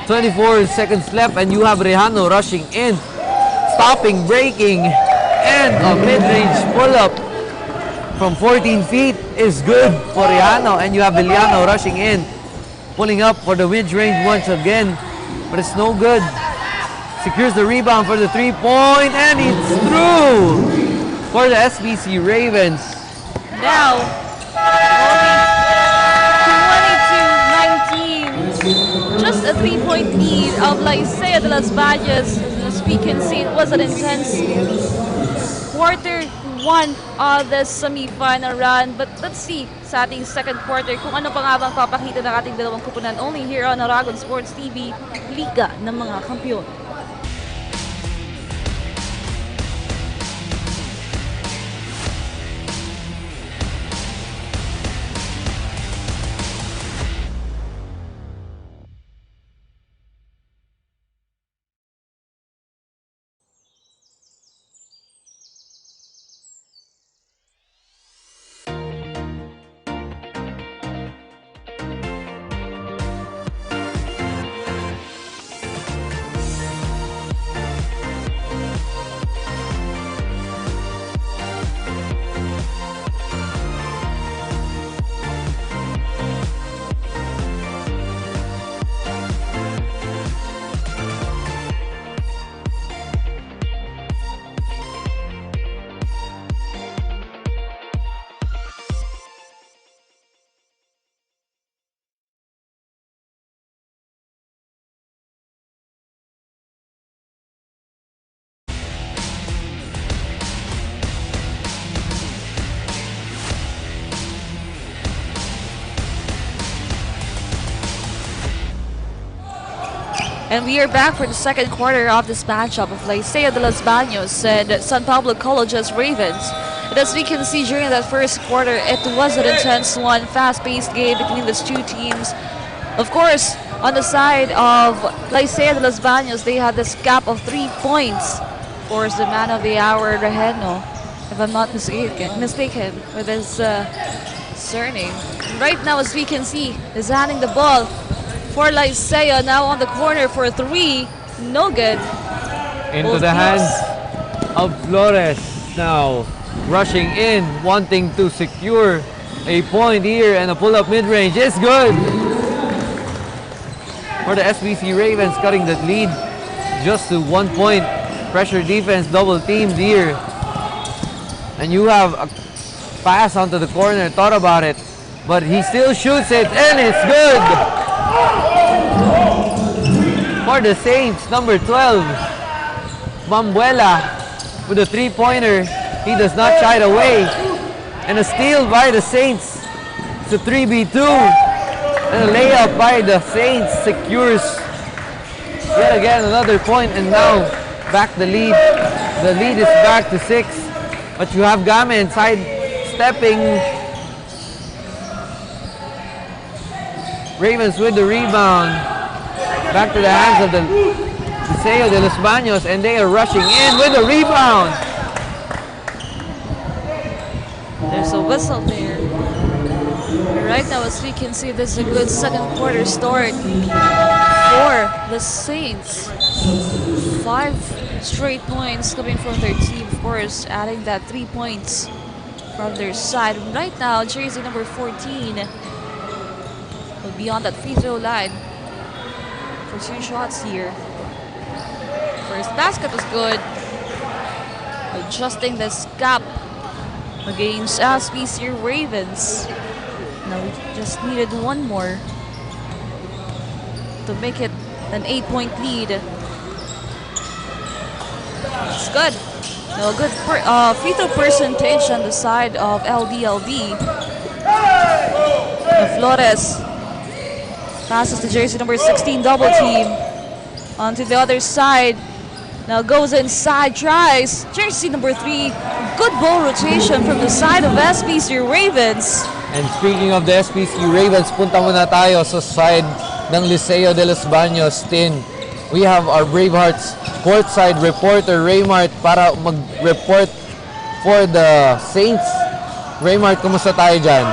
24 seconds left, and you have Rejano rushing in, stopping, breaking, and a mid-range pull-up from 14 feet is good for Rejano. And you have Villano rushing in, pulling up for the mid-range once again, but it's no good. Secures the rebound for the 3-point, and it's through for the SBC Ravens. Now, just a 3-point lead of Liceo de las Baños. As we can see, it was an intense quarter 1 of the semi-final run. But let's see sa ating second quarter kung ano pa nga bang papakita ng ating dalawang kupunan. Only here on Aragon Sports TV, Liga ng mga Kampiyon. And we are back for the second quarter of this matchup of Liceo de los Baños and San Pablo College's Ravens. And as we can see during that first quarter, it was an intense one, fast-paced game between these two teams. Of course, on the side of Liceo de los Baños, they had this gap of 3 points. Of course, the man of the hour, Reheno, if I'm not mistaken with his surname. Right now, as we can see, is handing the ball for Liceo, now on the corner for 3. No good. Into Both the teams. hands of Flores now. Rushing in, wanting to secure a point here, and a pull-up mid-range is good. For the SBC Ravens, cutting that lead just to 1 point. Pressure defense double teamed here. And you have a pass onto the corner, thought about it, but he still shoots it, and it's good. For the Saints, number 12, Mambuela with a 3-pointer. He does not shy away. And a steal by the Saints. It's a 3v2. And a layup by the Saints secures yet again another point, and now back the lead. The lead is back to 6. But you have Game side stepping. Ravens with the rebound. Back to the hands of the Liceo de los Baños, and they are rushing in with the rebound. There's a whistle there. Right now, as we can see, this is a good second quarter start for the Saints. 5 straight points coming from their team, of course, adding that 3 points from their side. Right now, jersey number 14 will be on that free throw line for 2 shots here. First basket was good. Adjusting this gap against SBC Ravens. Now we just needed one more to make it an 8-point lead. It's good. No, good free throw percentage on the side of LDLB. Flores passes to jersey number 16, double team. Onto the other side. Now goes inside, tries. Jersey number 3, good ball rotation from the side of SBC Ravens. And speaking of the SBC Ravens, punta muna tayo sa side ng Liceo de los Baños. We have our Bravehearts courtside reporter, Raymart, para mag-report for the Saints. Raymart, kumusta tayo dyan?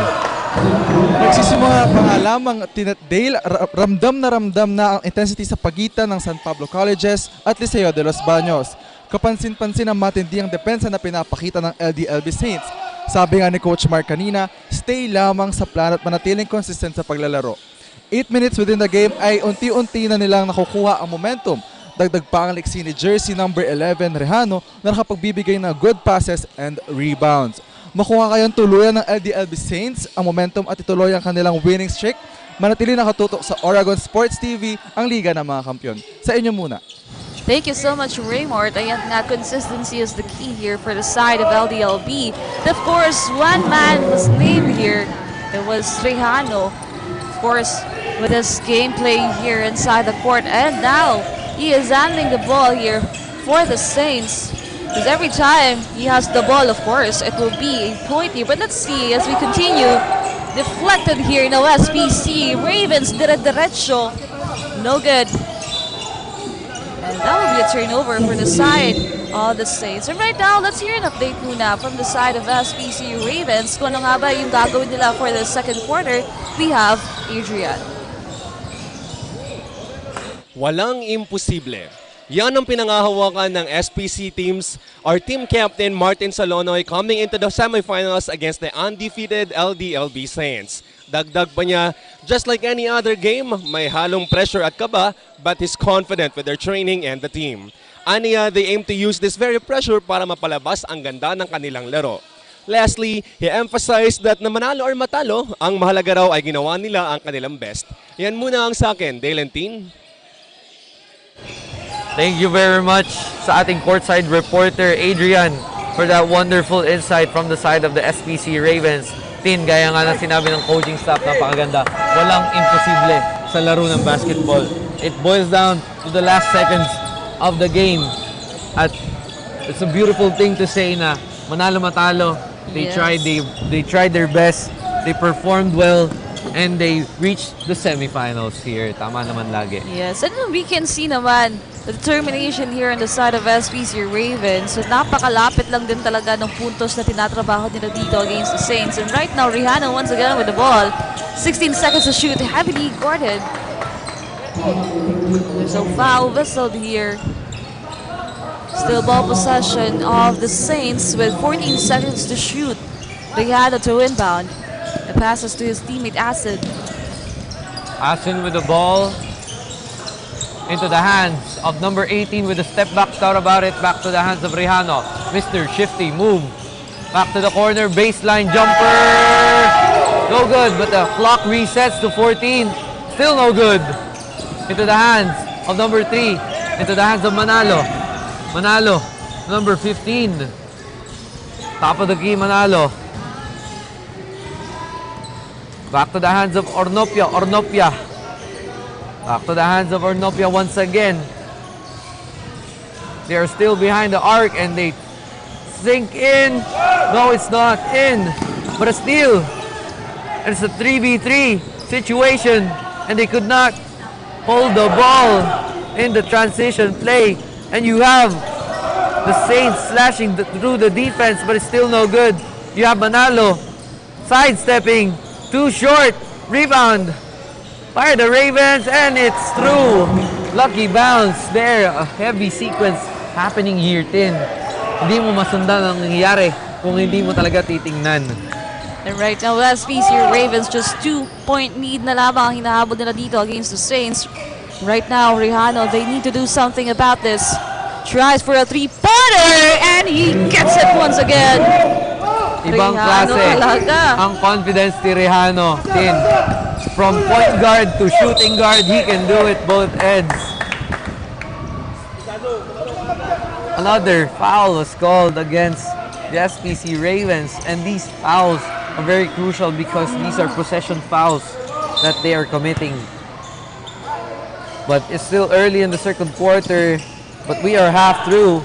Nagsisimula pa nga lamang Dale, ramdam na ang intensity sa pagitan ng San Pablo Colleges at Liceo de los Baños. Kapansin-pansin ang matindi ang depensa na pinapakita ng LDLB Saints. Sabi nga ni Coach Mark kanina, stay lamang sa plan at manatiling consistent sa paglalaro. 8 minutes within the game ay unti-unti na nilang nakukuha ang momentum. Dagdag pa ang liksi ni jersey number 11 Rehano na nakapagbibigay ng good passes and rebounds. Makuha kayang tuluyan ng LDLB Saints ang momentum at ituloy ang kanilang winning streak. Manatili nakatutok sa Oragon Sports TV, ang liga ng mga kampyon. Sa inyo muna. Thank you so much, Raymart. Ayan nga, consistency is the key here for the side of LDLB. Of course, one man was named here. It was Rehano. Of course, with his gameplay here inside the court. And now, he is handling the ball here for the Saints. Because every time he has the ball, of course, it will be a point here. But let's see as we continue. Deflected here, no SPC. Ravens did a derecho. No good. And that will be a turnover for the side of the Saints. And right now, let's hear an update muna from the side of SPC Ravens. Kung ano nga ba yung gagawin nila for the second quarter, we have Adrian. Walang imposible. Yan ang pinangahawakan ng SPC teams. Our team captain Martin Salonoy coming into the semifinals against the undefeated LDLB Saints. Dagdag pa niya, just like any other game, may halong pressure at kaba, but he's confident with their training and the team. Aniya, they aim to use this very pressure para mapalabas ang ganda ng kanilang laro. Lastly, he emphasized that na manalo or matalo, ang mahalaga raw ay ginawa nila ang kanilang best. Yan muna ang sa akin, Dale and Teen. Thank you very much sa ating courtside reporter, Adrian, for that wonderful insight from the side of the SPC Ravens. Tin, gaya nga ng sinabi ng coaching staff, napakaganda. Walang imposible. sa laro ng basketball. It boils down to the last seconds of the game. At it's a beautiful thing to say na manalo matalo. They tried their best. They performed well. And they reached the semifinals here. Tama naman lagi. Yes, and we can see naman the determination here on the side of SPC Ravens. So napakalapit lang din talaga ng puntos na tinatrabaho nila dito against the Saints. And right now, Rihanna once again with the ball. 16 seconds to shoot, heavily guarded. There's a foul whistled here. Still ball possession of the Saints with 14 seconds to shoot. Rihanna to inbound. The passes to his teammate Acid. Acid with the ball into the hands of number 18 with a step back. Thought about it. Back to the hands of Rihanna. Mr. Shifty move. Back to the corner. Baseline jumper. No good, but the clock resets to 14. Still no good. Into the hands of number 3. Into the hands of Manalo. Manalo, number 15. Top of the key, Manalo. Back to the hands of Ornopia. Ornopia. Back to the hands of Ornopia once again. They are still behind the arc and they sink in. No, it's not in. But a steal. It's a 3v3 situation. And they could not hold the ball in the transition play. And you have the Saints slashing through the defense, but it's still no good. You have Manalo sidestepping. Too short. Rebound. Fire the Ravens, and it's through. Lucky bounce there. A heavy sequence happening here, Tin. Hindi mo masundan ang nangyayari kung hindi mo talaga titingnan. And right now, SPC Ravens just 2-point lead na lamang ang hinahabol nila dito against the Saints. Right now, Rihanna, they need to do something about this. Tries for a three-pointer, and he gets it once again. Ibang klase ang confidence ni Rihanna. Tin. From point guard to shooting guard, he can do it both ends. Another foul was called against the SPC Ravens, and these fouls are very crucial because these are possession fouls that they are committing. But it's still early in the second quarter, but we are half through.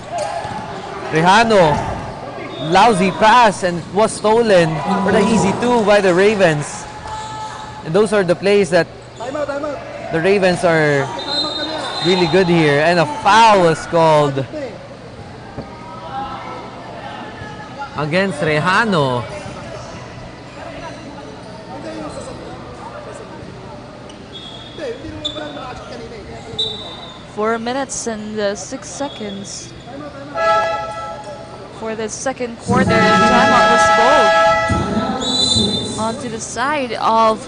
Rihanna, lousy pass, and it was stolen for the easy two by the Ravens. And those are the plays that the Ravens are really good here. And a foul was called against Rihanna. 4 minutes and 6 seconds for the second quarter. Timeout was called onto the side of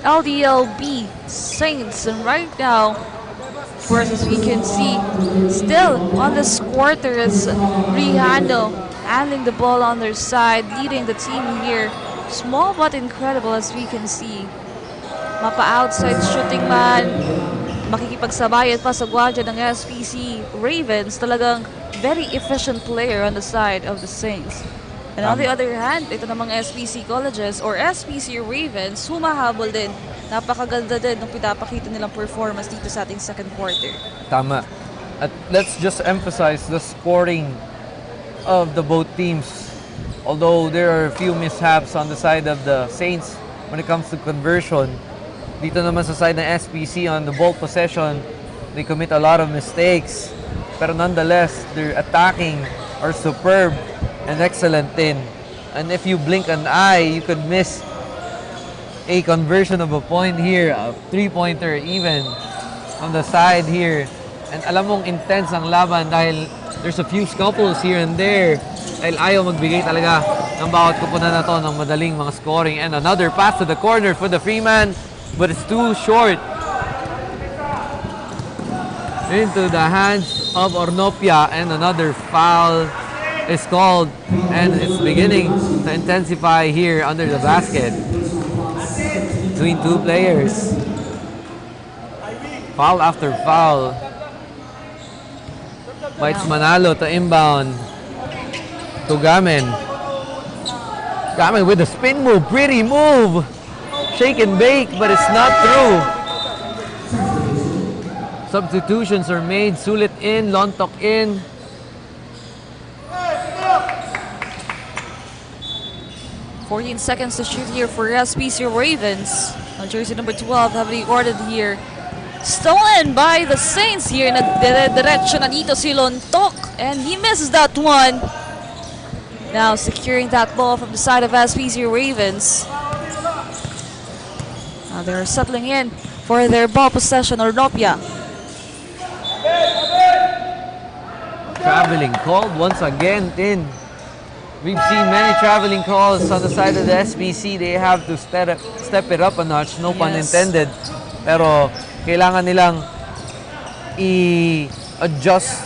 LDLB Saints. And right now, of course, as we can see, still on this quarter is Rihanna handling the ball on their side, leading the team here. Small but incredible as we can see. Mapa-outside shooting man. Makikipagsabayan pa sa gwadya ng SPC Ravens. Talagang very efficient player on the side of the Saints. And on the other hand, ito namang SPC Colleges or SPC Ravens, humahabol din. Napakaganda din ng pinapakita nilang performance dito sa ating second quarter. Tama. At let's just emphasize the scoring of the both teams. Although there are a few mishaps on the side of the Saints when it comes to conversion, dito naman sa side ng SPC on the ball possession, they commit a lot of mistakes. Pero nonetheless, their attacking are superb and excellent din. And if you blink an eye, you could miss a conversion of a point here, a three-pointer even on the side here. And alam mong intense ang laban dahil there's a few scuffles here and there. Dahil ayaw magbigay talaga ng bawat kupunan na to ng madaling mga scoring. And another pass to the corner for the Freeman, but it's too short. Into the hands of Ornopia, and another foul is called, and it's beginning to intensify here under the basket between two players. Foul after foul. Bites Manalo to inbound to Gamen. Gamen with a spin move, pretty move. Shake and bake, but it's not through. Substitutions are made. Sulit in, Lontok in. Seconds to shoot here for SPC Ravens. Jersey number 12 heavily guarded here. Stolen by the Saints here. Diretso na dito si Lontok. And he misses that one. Now securing that ball from the side of SPC Ravens. Now they're settling in for their ball possession. Ornopia. Traveling called once again, Tin. We've seen many traveling calls on the side of the SPC. They have to step it up a notch, no pun intended. Pero kailangan nilang i-adjust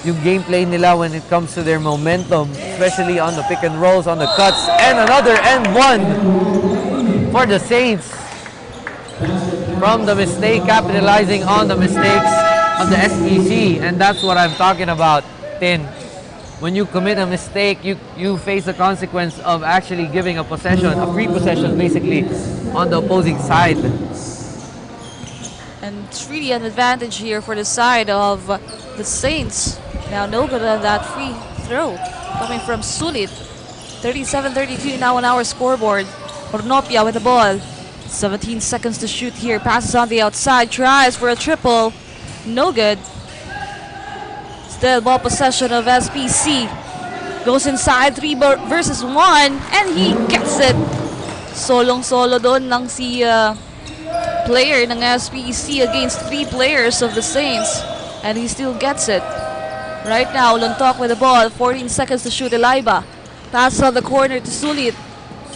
yung gameplay nila when it comes to their momentum, especially on the pick and rolls, on the cuts, and another and one for the Saints. From the mistake, capitalizing on the mistakes of the SPC, and that's what I'm talking about, Tin. When you commit a mistake, you face the consequence of actually giving a possession, a free possession basically, on the opposing side. And it's really an advantage here for the side of the Saints. Now no good on that free throw coming from Sulit. 37-32 now on our scoreboard. Ornopia with the ball. 17 seconds to shoot here. Passes on the outside. Tries for a triple. No good. Still ball possession of SPC. Goes inside 3 versus 1. And he gets it. Solong-solo doon lang si player ng SPC against 3 players of the Saints. And he still gets it. Right now, Lontok with the ball. 14 seconds to shoot. Elaiba. Pass on the corner to Sulit.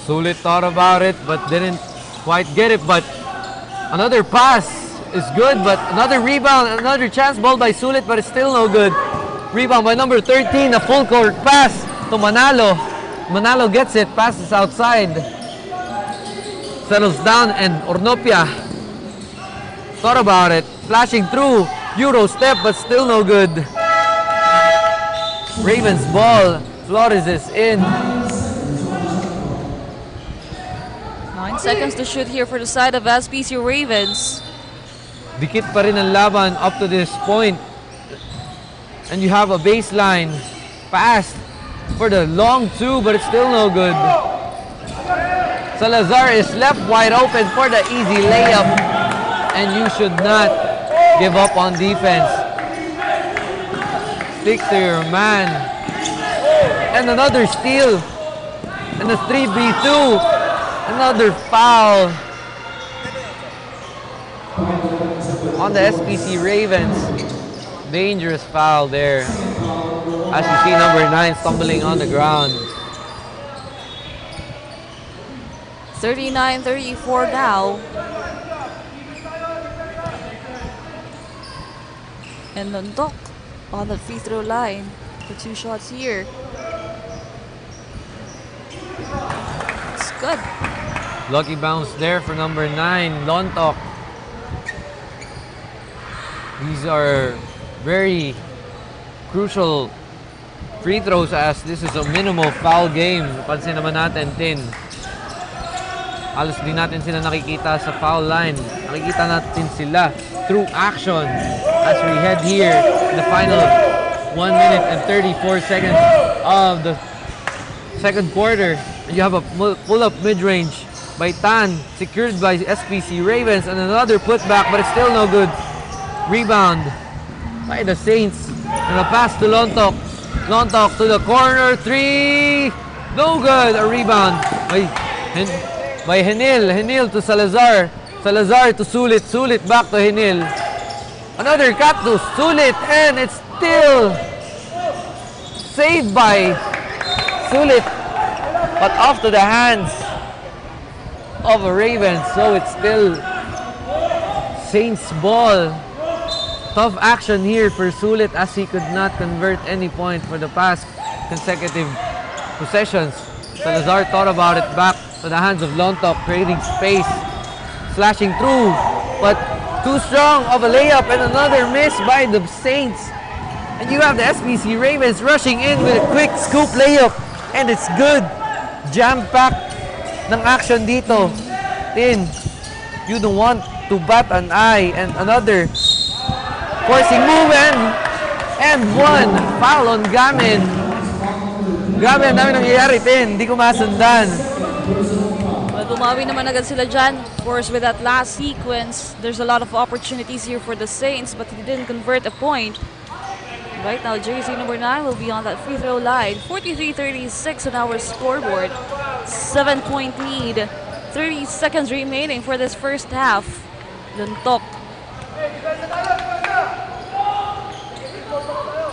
Sulit thought about it but didn't quite get it. But another pass is good. But another rebound, another chance ball by Sulit, but it's still no good. Rebound by number 13. A full court pass to Manalo. Manalo gets it. Passes outside. Settles down and Ornopia thought about it. Flashing through. Euro step but still no good. Ravens ball. Flores is in. 9 seconds to shoot here for the side of SPC Ravens. Dikit pa rin ang laban up to this point. And you have a baseline pass for the long 2, but it's still no good. Salazar is left wide open for the easy layup. And you should not give up on defense. Stick to your man. And another steal. And a 3v2. Another foul on the SPC Ravens. Dangerous foul there. As you see, number 9 stumbling on the ground. 39-34 now. And Lontok on the free throw line for 2 shots here. It's good. Lucky bounce there for number 9, Lontok. These are very crucial free throws as this is a minimal foul game. Pansin naman natin, Tin. Halos di natin sila nakikita sa foul line. Nakikita natin sila through action as we head here in the final 1 minute and 34 seconds of the second quarter. And you have a pull-up mid-range by Tan, secured by SPC Ravens, and another putback, but it's still no good. Rebound by the Saints, and a pass to Lontok. Lontok to the corner, 3, no good. A rebound by Henil. Henil to Salazar. Salazar to Sulit. Sulit back to Henil. Another cut to Sulit, and it's still saved by Sulit, but off to the hands of a Ravens, so it's still Saints ball. Tough action here for Sulit as he could not convert any point for the past consecutive possessions. Salazar thought about it, back to the hands of Lontok, creating space, slashing through, but too strong of a layup, and another miss by the Saints. And you have the SPC Ravens rushing in with a quick scoop layup, and it's good. Jam-packed ng action dito. Tin, you don't want to bat an eye, and another Forcing move and one. Foul on Gamin. Grabe, ang dami nangyayari, Tin. Hindi ko masundan. Well, bumawi naman agad sila dyan. Of course, with that last sequence, there's a lot of opportunities here for the Saints, but he didn't convert a point. Right now, jersey number 9 will be on that free throw line. 43-36 on our scoreboard. 7-point lead. 30 seconds remaining for this first half. Luntok.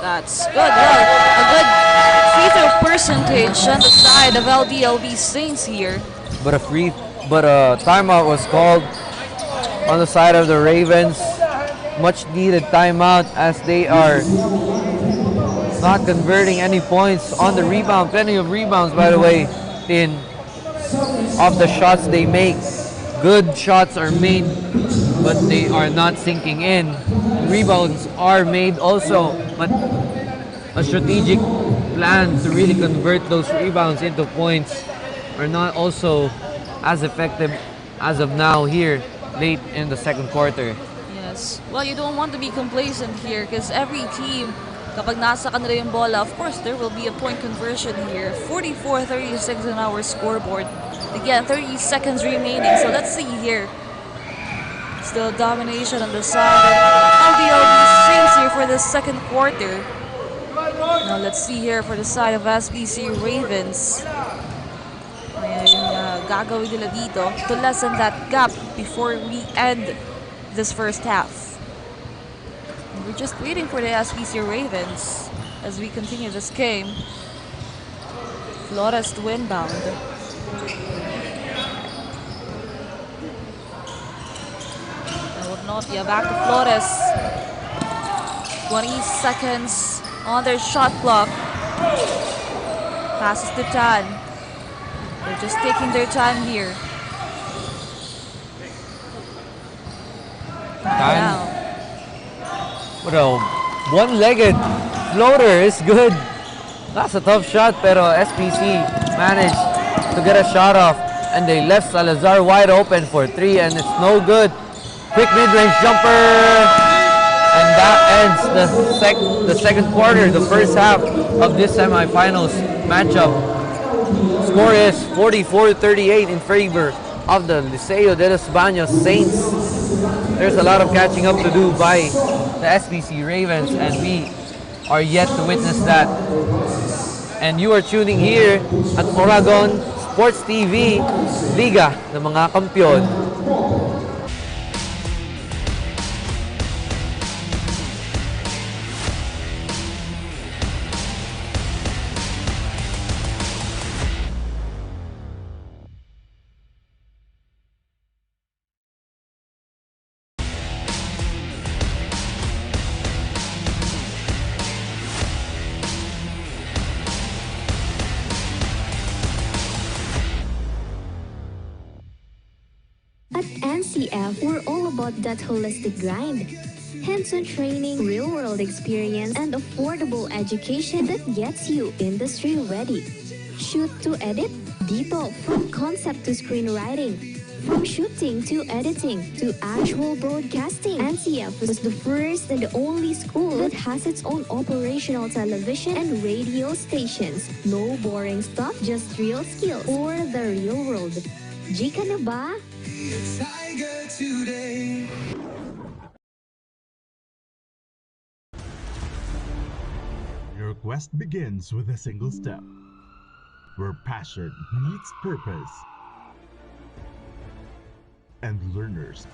That's good. Well, a good free throw percentage on the side of LDLB Saints here. But a timeout was called on the side of the Ravens. Much needed timeout as they are not converting any points on the rebound. Plenty of rebounds, by the way, of the shots they make. Good shots are made, but they are not sinking in. Rebounds are made also, but a strategic plan to really convert those rebounds into points are not also as effective as of now here late in the second quarter. Yes. Well, you don't want to be complacent here because every team, kapag nasa kanila yung bola, of course, there will be a point conversion here. 44-36 on our scoreboard. Again, 30 seconds remaining. So let's see here. Still domination on the side of the LB Saints here for the second quarter. Now let's see here for the side of SBC Ravens. Gagawin nila dito to lessen that gap before we end this first half. And we're just waiting for the SBC Ravens as we continue this game. Flores to inbound. Notia back to Flores. 20 seconds on their shot clock. Passes to Tan. They're just taking their time here. Tan. What a one-legged floater is good. That's a tough shot, pero SPC managed to get a shot off, and they left Salazar wide open for 3, and it's no good. Quick mid-range jumper, and that ends the second quarter, the first half of this semifinals matchup. Score is 44-38 in favor of the Liceo de los Baños Saints. There's a lot of catching up to do by the SBC Ravens, and we are yet to witness that. And you are tuning here at Oragon Sports TV, Liga ng mga Kampiyon. At NCF, we're all about that holistic grind. Hands-on training, real-world experience, and affordable education that gets you industry ready. Shoot to edit, dito, from concept to screenwriting. From shooting to editing to actual broadcasting, NCF was the first and the only school that has its own operational television and radio stations. No boring stuff, just real skills for the real world. Jika na ba? Your quest begins with a single step, where passion meets purpose, and learners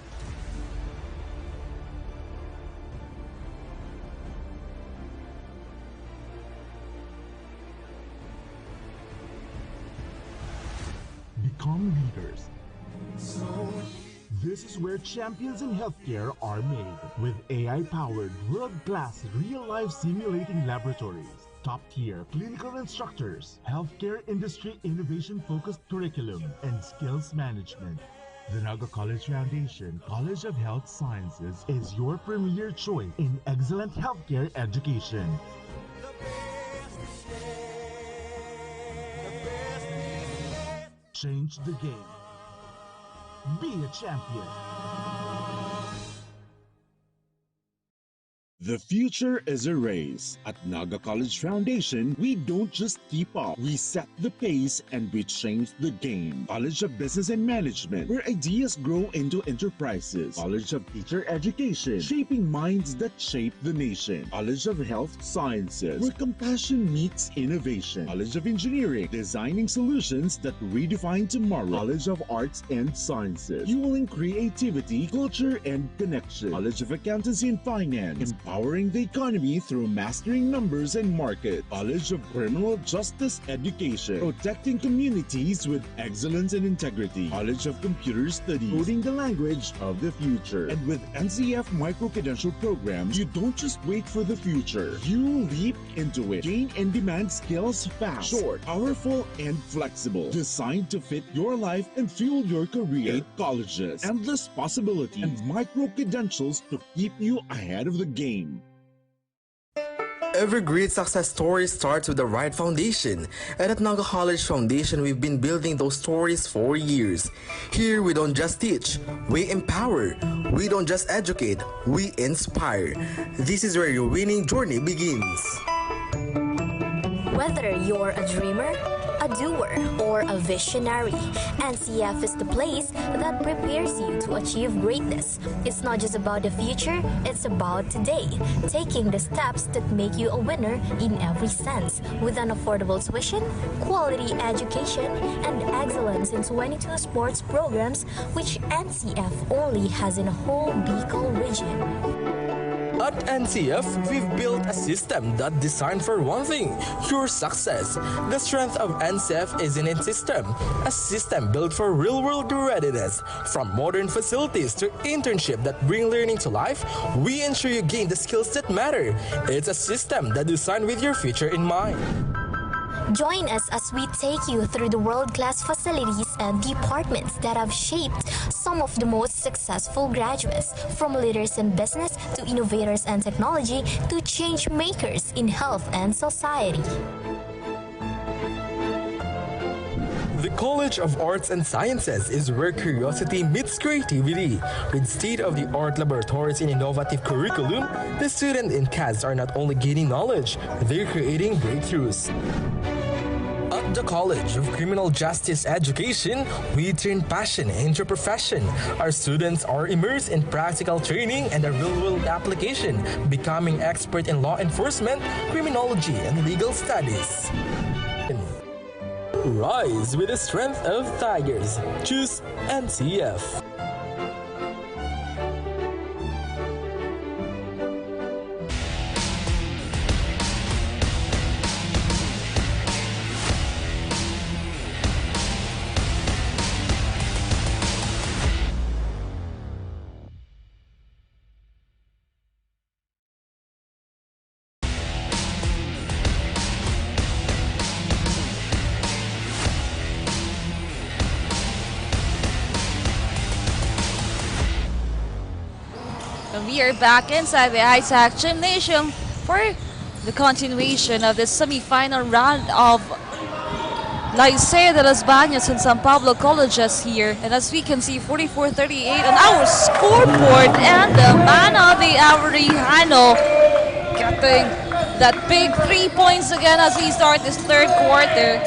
become leaders. This is where champions in healthcare are made, with AI-powered, world-class, real-life simulating laboratories, top-tier clinical instructors, healthcare industry innovation-focused curriculum, and skills management. The NAGA College Foundation College of Health Sciences is your premier choice in excellent healthcare education. Change the game. Be a champion. The future is a race. At NAGA College Foundation, we don't just keep up, we set the pace and we change the game. College of Business and Management, where ideas grow into enterprises. College of Teacher Education, shaping minds that shape the nation. College of Health Sciences, where compassion meets innovation. College of Engineering, designing solutions that redefine tomorrow. College of Arts and Sciences, fueling creativity, culture, and connection. College of Accountancy and Finance, empowering the economy through mastering numbers and market. College of Criminal Justice Education, protecting communities with excellence and integrity. College of Computer Studies, coding the language of the future. And with NCF micro-credential programs, you don't just wait for the future, you leap into it. Gain and demand skills fast, short, powerful, and flexible. Designed to fit your life and fuel your career. 8 colleges, endless possibilities, and micro-credentials to keep you ahead of the game. Every great success story starts with the right foundation, and at NAGA College Foundation, we've been building those stories for years. Here, we don't just teach, we empower. We don't just educate, we inspire. This is where your winning journey begins. Whether you're a dreamer, a doer, or a visionary, NCF is the place that prepares you to achieve greatness. It's not just about the future, it's about today, taking the steps that make you a winner in every sense, with an affordable tuition, quality education, and excellence in 22 sports programs, which NCF only has in a whole Bicol region. At NCF, we've built a system that's designed for one thing, your success. The strength of NCF is in its system, a system built for real-world readiness. From modern facilities to internship that bring learning to life, we ensure you gain the skills that matter. It's a system that's designed with your future in mind. Join us as we take you through the world-class facilities and departments that have shaped some of the most successful graduates, from leaders in business to innovators and technology to change makers in health and society. The College of Arts and Sciences is where curiosity meets creativity. With state-of-the-art laboratories and innovative curriculum, the students in CAS are not only gaining knowledge, they're creating breakthroughs. At the College of Criminal Justice Education, we turn passion into profession. Our students are immersed in practical training and a real-world application, becoming expert in law enforcement, criminology, and legal studies. Rise with the strength of tigers. Choose NCF. We are back inside the ISAC Gymnasium for the continuation of the semi-final round of Liceo de los Baños and San Pablo colleges here. And as we can see, 44-38 on our scoreboard, and the man of the hour, Rihano, getting that big 3 points again as we start this third quarter.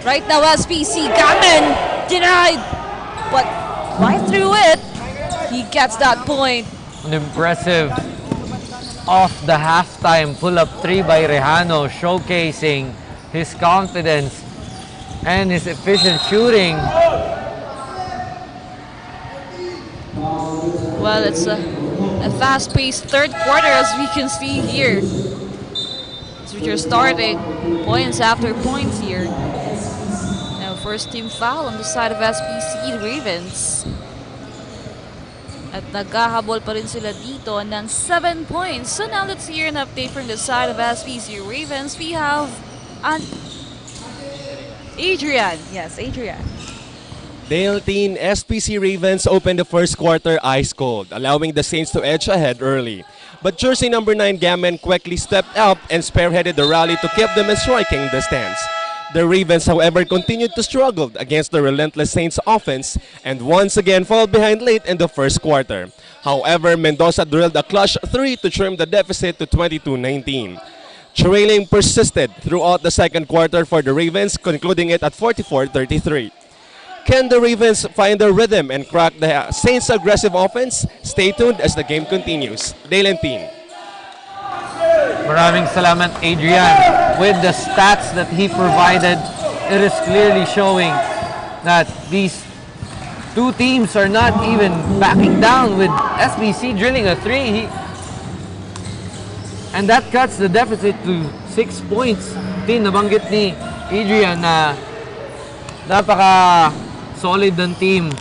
Right now, SPC Gamen denied, but right through it, he gets that point. An impressive off the halftime pull-up 3 by Rehano, showcasing his confidence and his efficient shooting. Well, it's a fast-paced third quarter, as we can see here. So you're starting points after points here. Now, first team foul on the side of SPC Ravens. At naghahabol pa rin sila dito ng 7 points. So now let's hear an update from the side of SPC Ravens. We have Adrian. Yes, Adrian. Dale Teen, SPC Ravens opened the first quarter ice cold, allowing the Saints to edge ahead early. But jersey number 9 Gammon quickly stepped up and spearheaded the rally to keep them in striking distance. The Ravens, however, continued to struggle against the relentless Saints offense and once again fall behind late in the first quarter. However, Mendoza drilled a clutch 3 to trim the deficit to 22-19. Trailing persisted throughout the second quarter for the Ravens, concluding it at 44-33. Can the Ravens find their rhythm and crack the Saints' aggressive offense? Stay tuned as the game continues. Dale and team. Maraming salamat, Adrian. With the stats that he provided, it is clearly showing that these two teams are not even backing down with SBC drilling a 3. And that cuts the deficit to 6 points. Nabanggit ni Adrian na napaka-solid ng team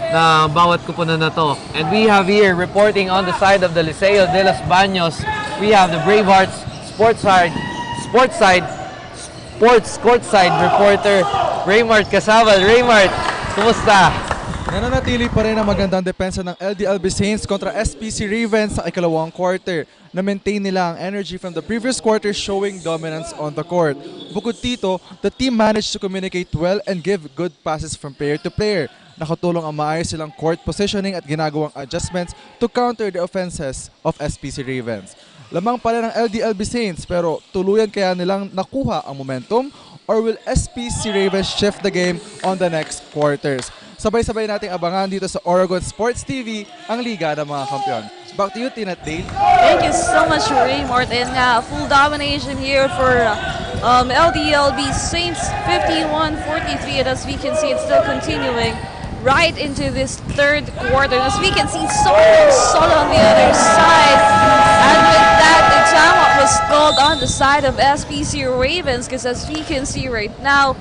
na bawat kupunan na to. And we have here reporting on the side of the Liceo de los Baños, we have the Bravehearts sports courtside reporter Raymart Casabal. Raymart, kumusta? Nananatili pa rin ang magandang depensa ng LDLB Saints kontra SPC Ravens sa ikalawang quarter. Na-maintain nila ang energy from the previous quarter, showing dominance on the court. Bukod dito, the team managed to communicate well and give good passes from player to player. Nakatulong ang maayos silang court positioning at ginagawang adjustments to counter the offenses of SPC Ravens. Lamang pala ng LDLB Saints, pero tuluyan kaya nilang nakuha ang momentum, or will SPC Ravens shift the game on the next quarters? Sabay-sabay nating abangan dito sa Oregon Sports TV ang Liga ng mga Kampiyon. Back to you, Tina Dale. Thank you so much, Raymart. And full domination here for LDLB Saints, 51-43. And as we can see, it's still continuing right into this third quarter. As we can see, Solo on the other side. And with that, the timeout was called on the side of SPC Ravens, because as we can see right now,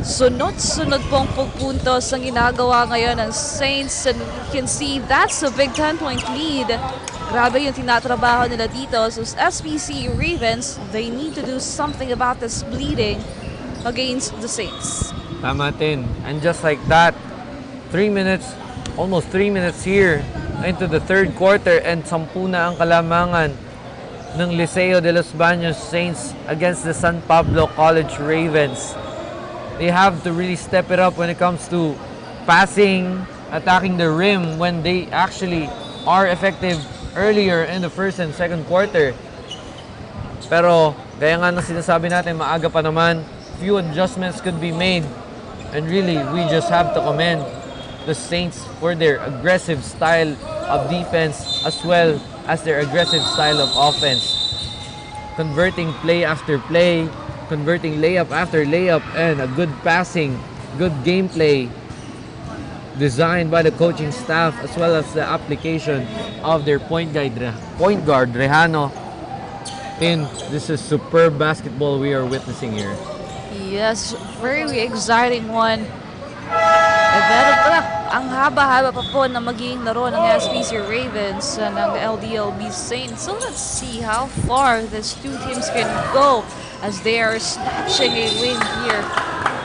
sunod-sunod pong pagpuntos ang ginagawa ngayon ng Saints, and you can see that's a big 10-point lead. Grabe yung tinatrabaho nila dito. So SPC Ravens, they need to do something about this bleeding against the Saints. Tama din. And just like that, 3 minutes, almost 3 minutes here into the third quarter, and 10 na ang kalamangan ng Liceo de los Baños Saints against the San Pablo College Ravens. They have to really step it up when it comes to passing, attacking the rim when they actually are effective earlier in the first and second quarter. Pero kaya nga na sinasabi natin, maaga pa naman, few adjustments could be made, and really we just have to commend the Saints for their aggressive style of defense as well as their aggressive style of offense. Converting play after play, converting layup after layup, and a good passing, good gameplay designed by the coaching staff as well as the application of their point guard Rejano. And this is superb basketball we are witnessing here. Yes, very exciting one. Ang haba-haba pa po na magiging laro ng SPC Ravens and ng LDLB Saints. So let's see how far these two teams can go as they are snatching a win here.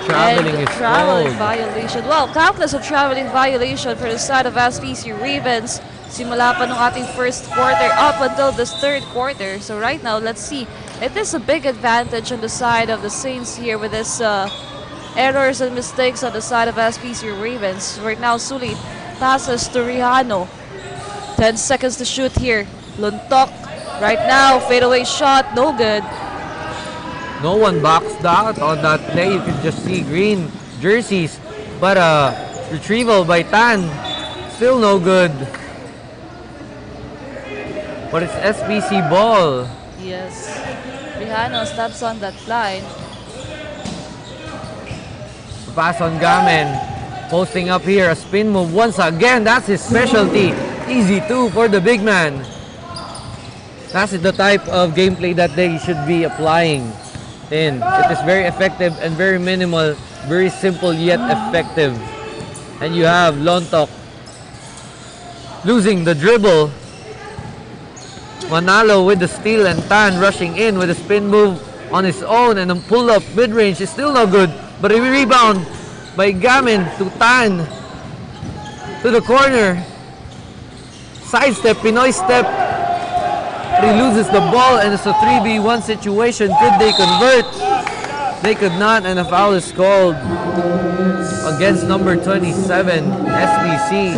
Traveling violation. Well, countless of traveling violation for the side of SPC Ravens. Simula pa nung ating first quarter up until this third quarter. So right now, let's see. It is a big advantage on the side of the Saints here with this errors and mistakes on the side of SPC Ravens. Right now, Sulit passes to Rihano. 10 seconds to shoot here. Luntok. Right now, fadeaway shot. No good. No one boxed out on that play. You can just see green jerseys, but retrieval by Tan, still no good. But it's SBC ball. Yes. Rihano steps on that line. Pass on Gamen. Posting up here, a spin move once again. That's his specialty. Easy 2 for the big man. That's the type of gameplay that they should be applying. And it is very effective and very minimal, very simple yet effective. And you have Lontok losing the dribble. Manalo with the steal, and Tan rushing in with a spin move on his own, and a pull-up mid-range is still no good. But a rebound by Gamin to Tan to the corner. Sidestep, Pinoy step. He loses the ball, and it's a 3v1 situation. Could they convert? They could not, and a foul is called against number 27, SBC.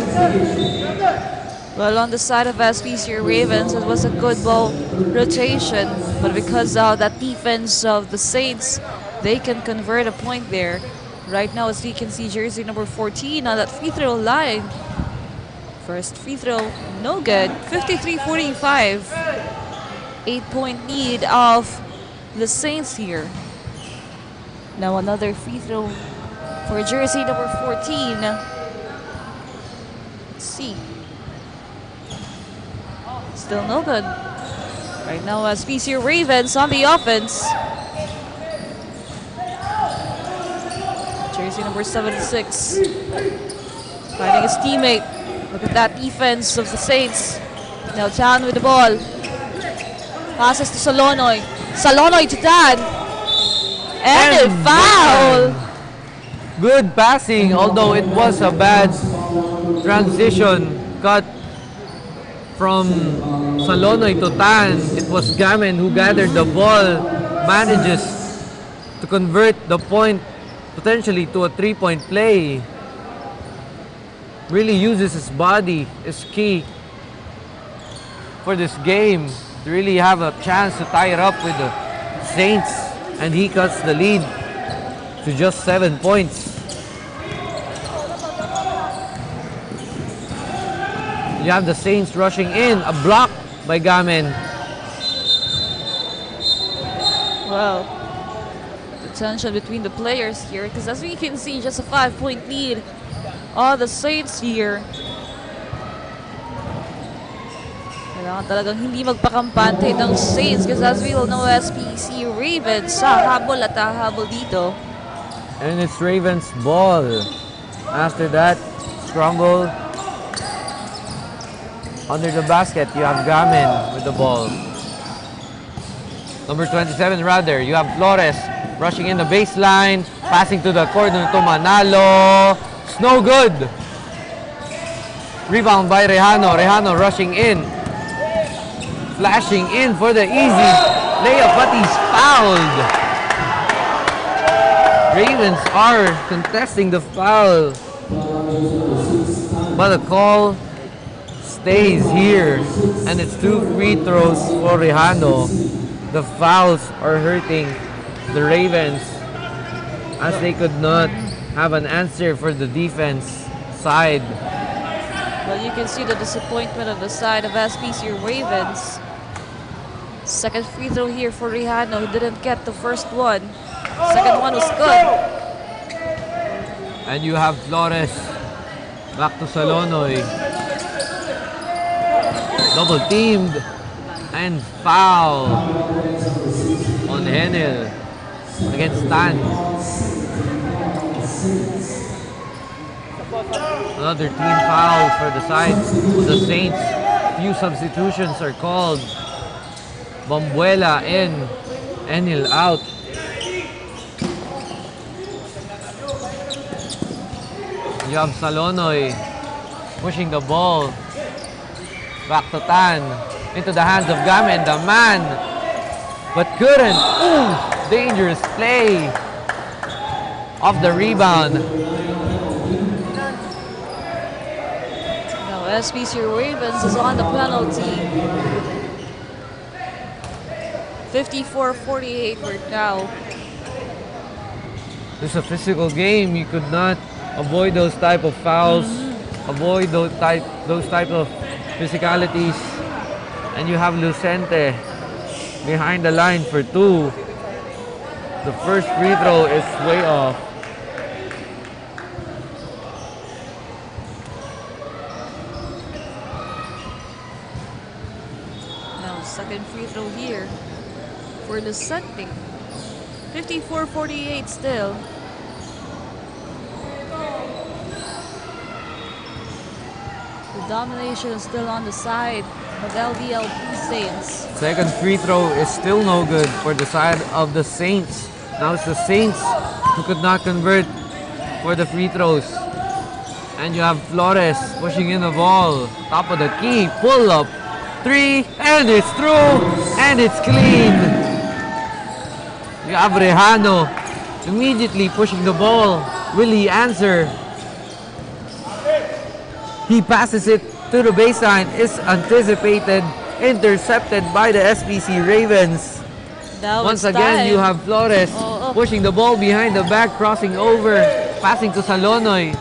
Well, on the side of SBC Ravens, it was a good ball rotation, but because of that defense of the Saints, they can convert a point there. Right now, as you can see, jersey number 14 on that free throw line. First free throw, no good. 53-45. 8-point lead of the Saints here. Now another free throw for jersey number 14. Let's see. Still no good. Right now, SBC Ravens on the offense. Jersey number 76. Finding his teammate. Look at that defense of the Saints. Now Tan with the ball. Passes to Salonoy. Salonoy to Tan. And a foul! Good passing, although it was a bad transition cut from Salonoy to Tan. It was Gamen who gathered the ball, manages to convert the point potentially to a three-point play. Really uses his body, is key for this game to really have a chance to tie it up with the Saints, and he cuts the lead to just 7 points. You have the Saints rushing in, a block by Gamen. Well, the tension between the players here, because as we can see, just a 5-point lead on the Saints here. Kailangan talagang hindi magpakampante ng Saints, because as we all know, SBC Ravens hahabol at hahabol dito. And it's Ravens ball. After that, scramble. Under the basket, you have Gamen with the ball. Number 27 rather, you have Flores rushing in the baseline, passing to the corner to Manalo. It's no good. Rebound by Rejano. Rejano rushing in. Flashing in for the easy layup, but he's fouled. Ravens are contesting the foul, but the call stays here, and it's 2 free throws for Rejano. The fouls are hurting the Ravens as they could not have an answer for the defense side. Well, you can see the disappointment on the side of SBC Ravens. Second free throw here for Rejano. He didn't get the first one. Second one was good. And you have Flores back to Salonoy. Double teamed and foul on Henel against Tan. Another team foul for the side of the Saints. Few substitutions are called. Bombuela in, Enil out. You have Salonoy pushing the ball back to Tan, into the hands of Gamen, the man, but couldn't. Ooh, dangerous play off the rebound. Now SBC Ravens is on the penalty. 54-48 right now. This is a physical game. You could not avoid those type of fouls, avoid those type of physicalities. And you have Lucente behind the line for 2. The first free throw is way off. Now second free throw here for Lucente. 54-48 still. The domination is still on the side of LVLP Saints. Second free throw is still no good for the side of the Saints. Now it's the Saints who could not convert for the free throws. And you have Flores pushing in the ball. Top of the key, pull up, 3, and it's through, and it's clean. You have Rejano immediately pushing the ball. Will he answer? He passes it to the baseline. Is anticipated, intercepted by the SPC Ravens. Now Once it's again, time. you have Flores pushing the ball behind the back, crossing over, passing to Salonoy.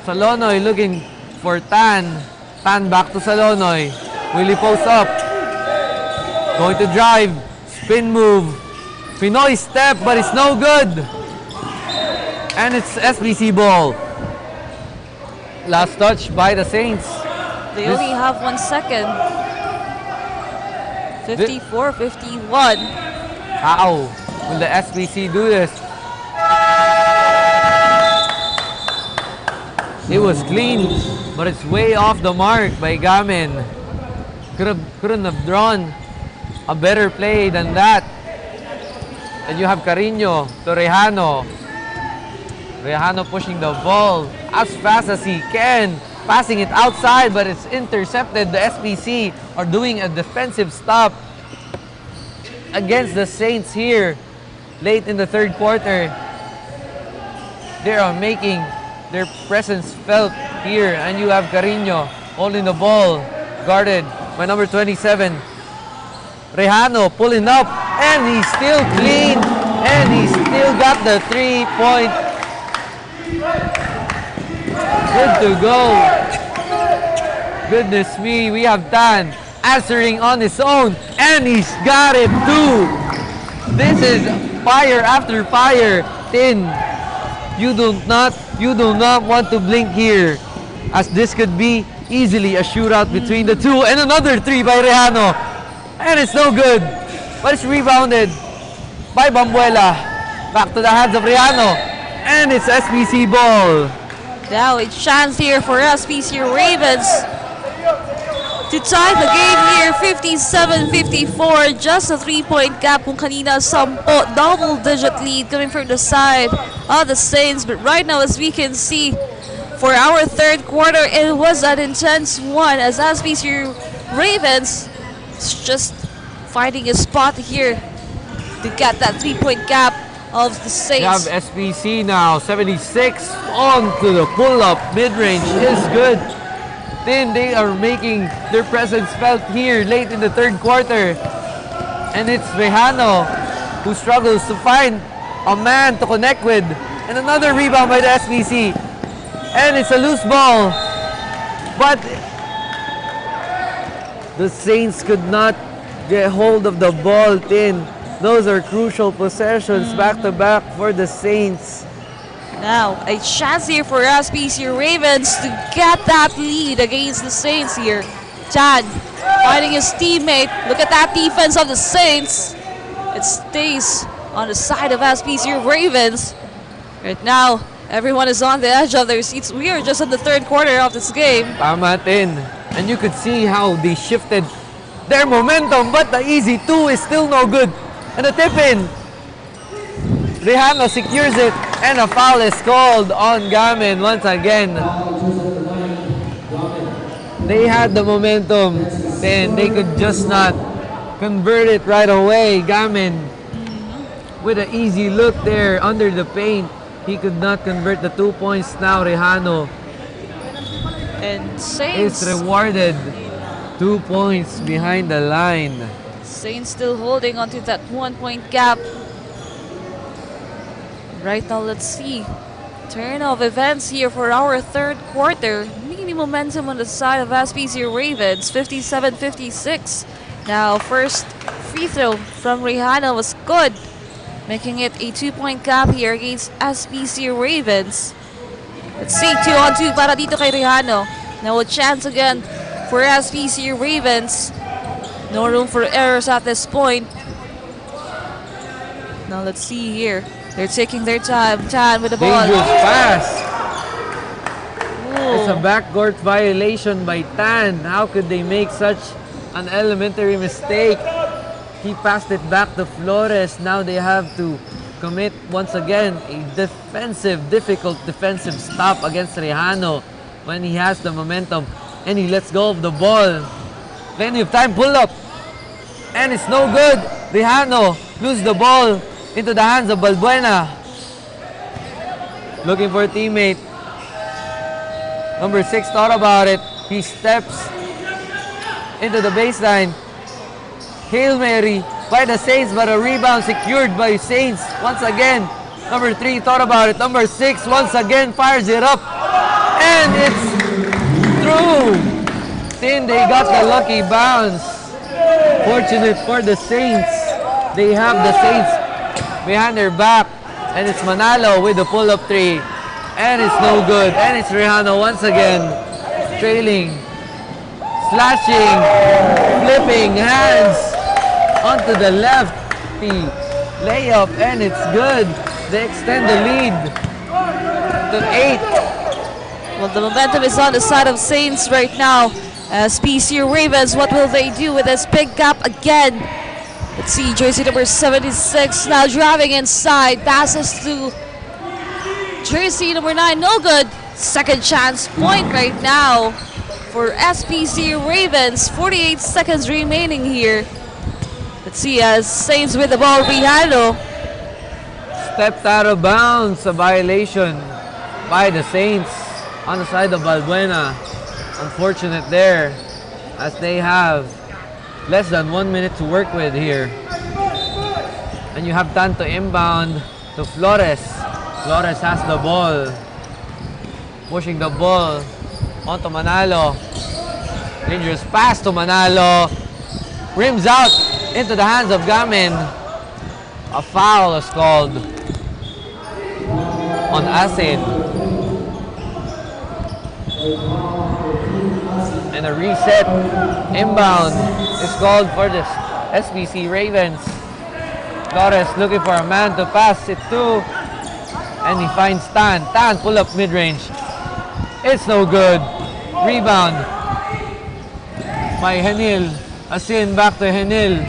Salonoy looking for Tan. Tan back to Salonoy. Will he post up? Going to drive. Spin move. Pinoy step, but it's no good. And it's SBC ball. Last touch by the Saints. They only have 1 second. 54-51. How will the SBC do this? It was clean, but it's way off the mark by Gamin. Couldn't have drawn a better play than that. And you have Carino to Rejano. Rejano pushing the ball as fast as he can. Passing it outside, but it's intercepted. The SPC are doing a defensive stop against the Saints here late in the third quarter. They are making their presence felt here. And you have Carino holding the ball, guarded by number 27. Rejano pulling up, and he's still clean, and he's still got the 3-point. Good to go. Goodness me, we have Tan answering on his own, and he's got it too. This is fire after fire. Tin, you do not want to blink here, as this could be easily a shootout between the two. And another three by Rejano, and it's no good, but it's rebounded by Bambuela. Back to the hands of Rejano, and it's SBC ball. Now a chance here for SPC Ravens to tie the game here, 57-54. Just a 3-point gap kung kanina 10, double-digit lead coming from the side of the Saints. But right now, as we can see, for our third quarter, it was an intense one as SPC Ravens is just finding a spot here to get that 3-point gap of the Saints. You have SPC now, 76 on to the pull-up. Mid-range is good. Then they are making their presence felt here late in the third quarter. And it's Rejano who struggles to find a man to connect with. And another rebound by the SPC. And it's a loose ball. But the Saints could not get hold of the ball. Then those are crucial possessions back-to-back for the Saints. Now, a chance here for SPC Ravens to get that lead against the Saints here. Tan finding his teammate. Look at that defense of the Saints. It stays on the side of SPC Ravens. Right now, everyone is on the edge of their seats. We are just in the third quarter of this game. Tama, Tin. And you could see how they shifted their momentum, but the easy two is still no good. And the tip-in. Rejano secures it, and a foul is called on Gamin once again. They had the momentum, then they could just not convert it right away. Gamin with an easy look there under the paint. He could not convert the 2 points now. Rejano and Saints is rewarded 2 points behind the line. Saints still holding onto that 1-point gap. Right now, let's see. Turn of events here for our third quarter. Mini momentum on the side of SPC Ravens, 57-56. Now, first free throw from Rejano was good, making it a 2-point gap here against SPC Ravens. Let's see, 2-on-2 para dito kay Rejano. Now a chance again for SPC Ravens. No room for errors at this point. Now let's see here. They're taking their time. Tan with the ball. Dangerous pass. It's a backcourt violation by Tan. How could they make such an elementary mistake? He passed it back to Flores. Now they have to commit once again a difficult defensive stop against Rejano when he has the momentum and he lets go of the ball. Plenty of time, pull up. And it's no good. Rejano loses the ball into the hands of Balbuena. looking for a teammate. Number 6 thought about it. He steps into the baseline. Hail Mary by the Saints, but a rebound secured by Saints once again. Number 3 thought about it. Number 6 once again fires it up. And it's through. Tin, they got the lucky bounce. Fortunate for the Saints. They have the Saints behind their back. And it's Manalo with the pull-up 3. And it's no good. And it's Rihanna once again. Trailing. Slashing. Flipping hands. Onto the left. The layup. And it's good. They extend the lead to 8. Well, the momentum is on the side of Saints right now. As PC Ravens, what will they do with this big gap again? Let's see, jersey number 76 now driving inside. Passes to jersey number 9, no good. Second chance point right now for SPC Ravens. 48 seconds remaining here. Let's see, as Saints with the ball, Rihanna. Stepped out of bounds, a violation by the Saints on the side of Balbuena. Unfortunate there, as they have less than 1 minute to work with here. And you have time to inbound to Flores. Flores has the ball. Pushing the ball onto Manalo. Dangerous pass to Manalo. Rims out into the hands of Gamin. A foul is called on Acid. And a reset inbound is called for the SPC Ravens. Flores looking for a man to pass it to. And he finds Tan. Tan pull up mid-range. It's no good. Rebound by Henil. Asin back to Henil.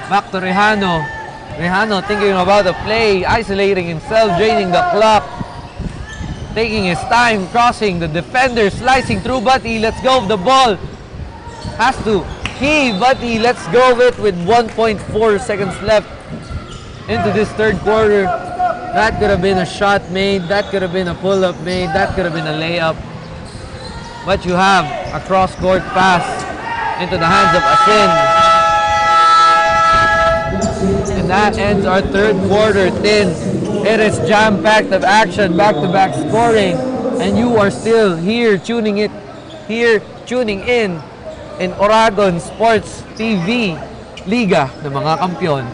Back to Rejano. Rejano thinking about the play, isolating himself, draining the clock. Taking his time, crossing the defender, slicing through Bati. Let's go with the ball. Has to heave Bati. Let's go with 1.4 seconds left into this third quarter. That could have been a shot made. That could have been a pull-up made. That could have been a layup. But you have a cross-court pass into the hands of Asin. And that ends our third quarter. It is jam-packed of action, back-to-back scoring, and you are still here tuning in Oragon Sports TV, Liga ng mga Kampiyon.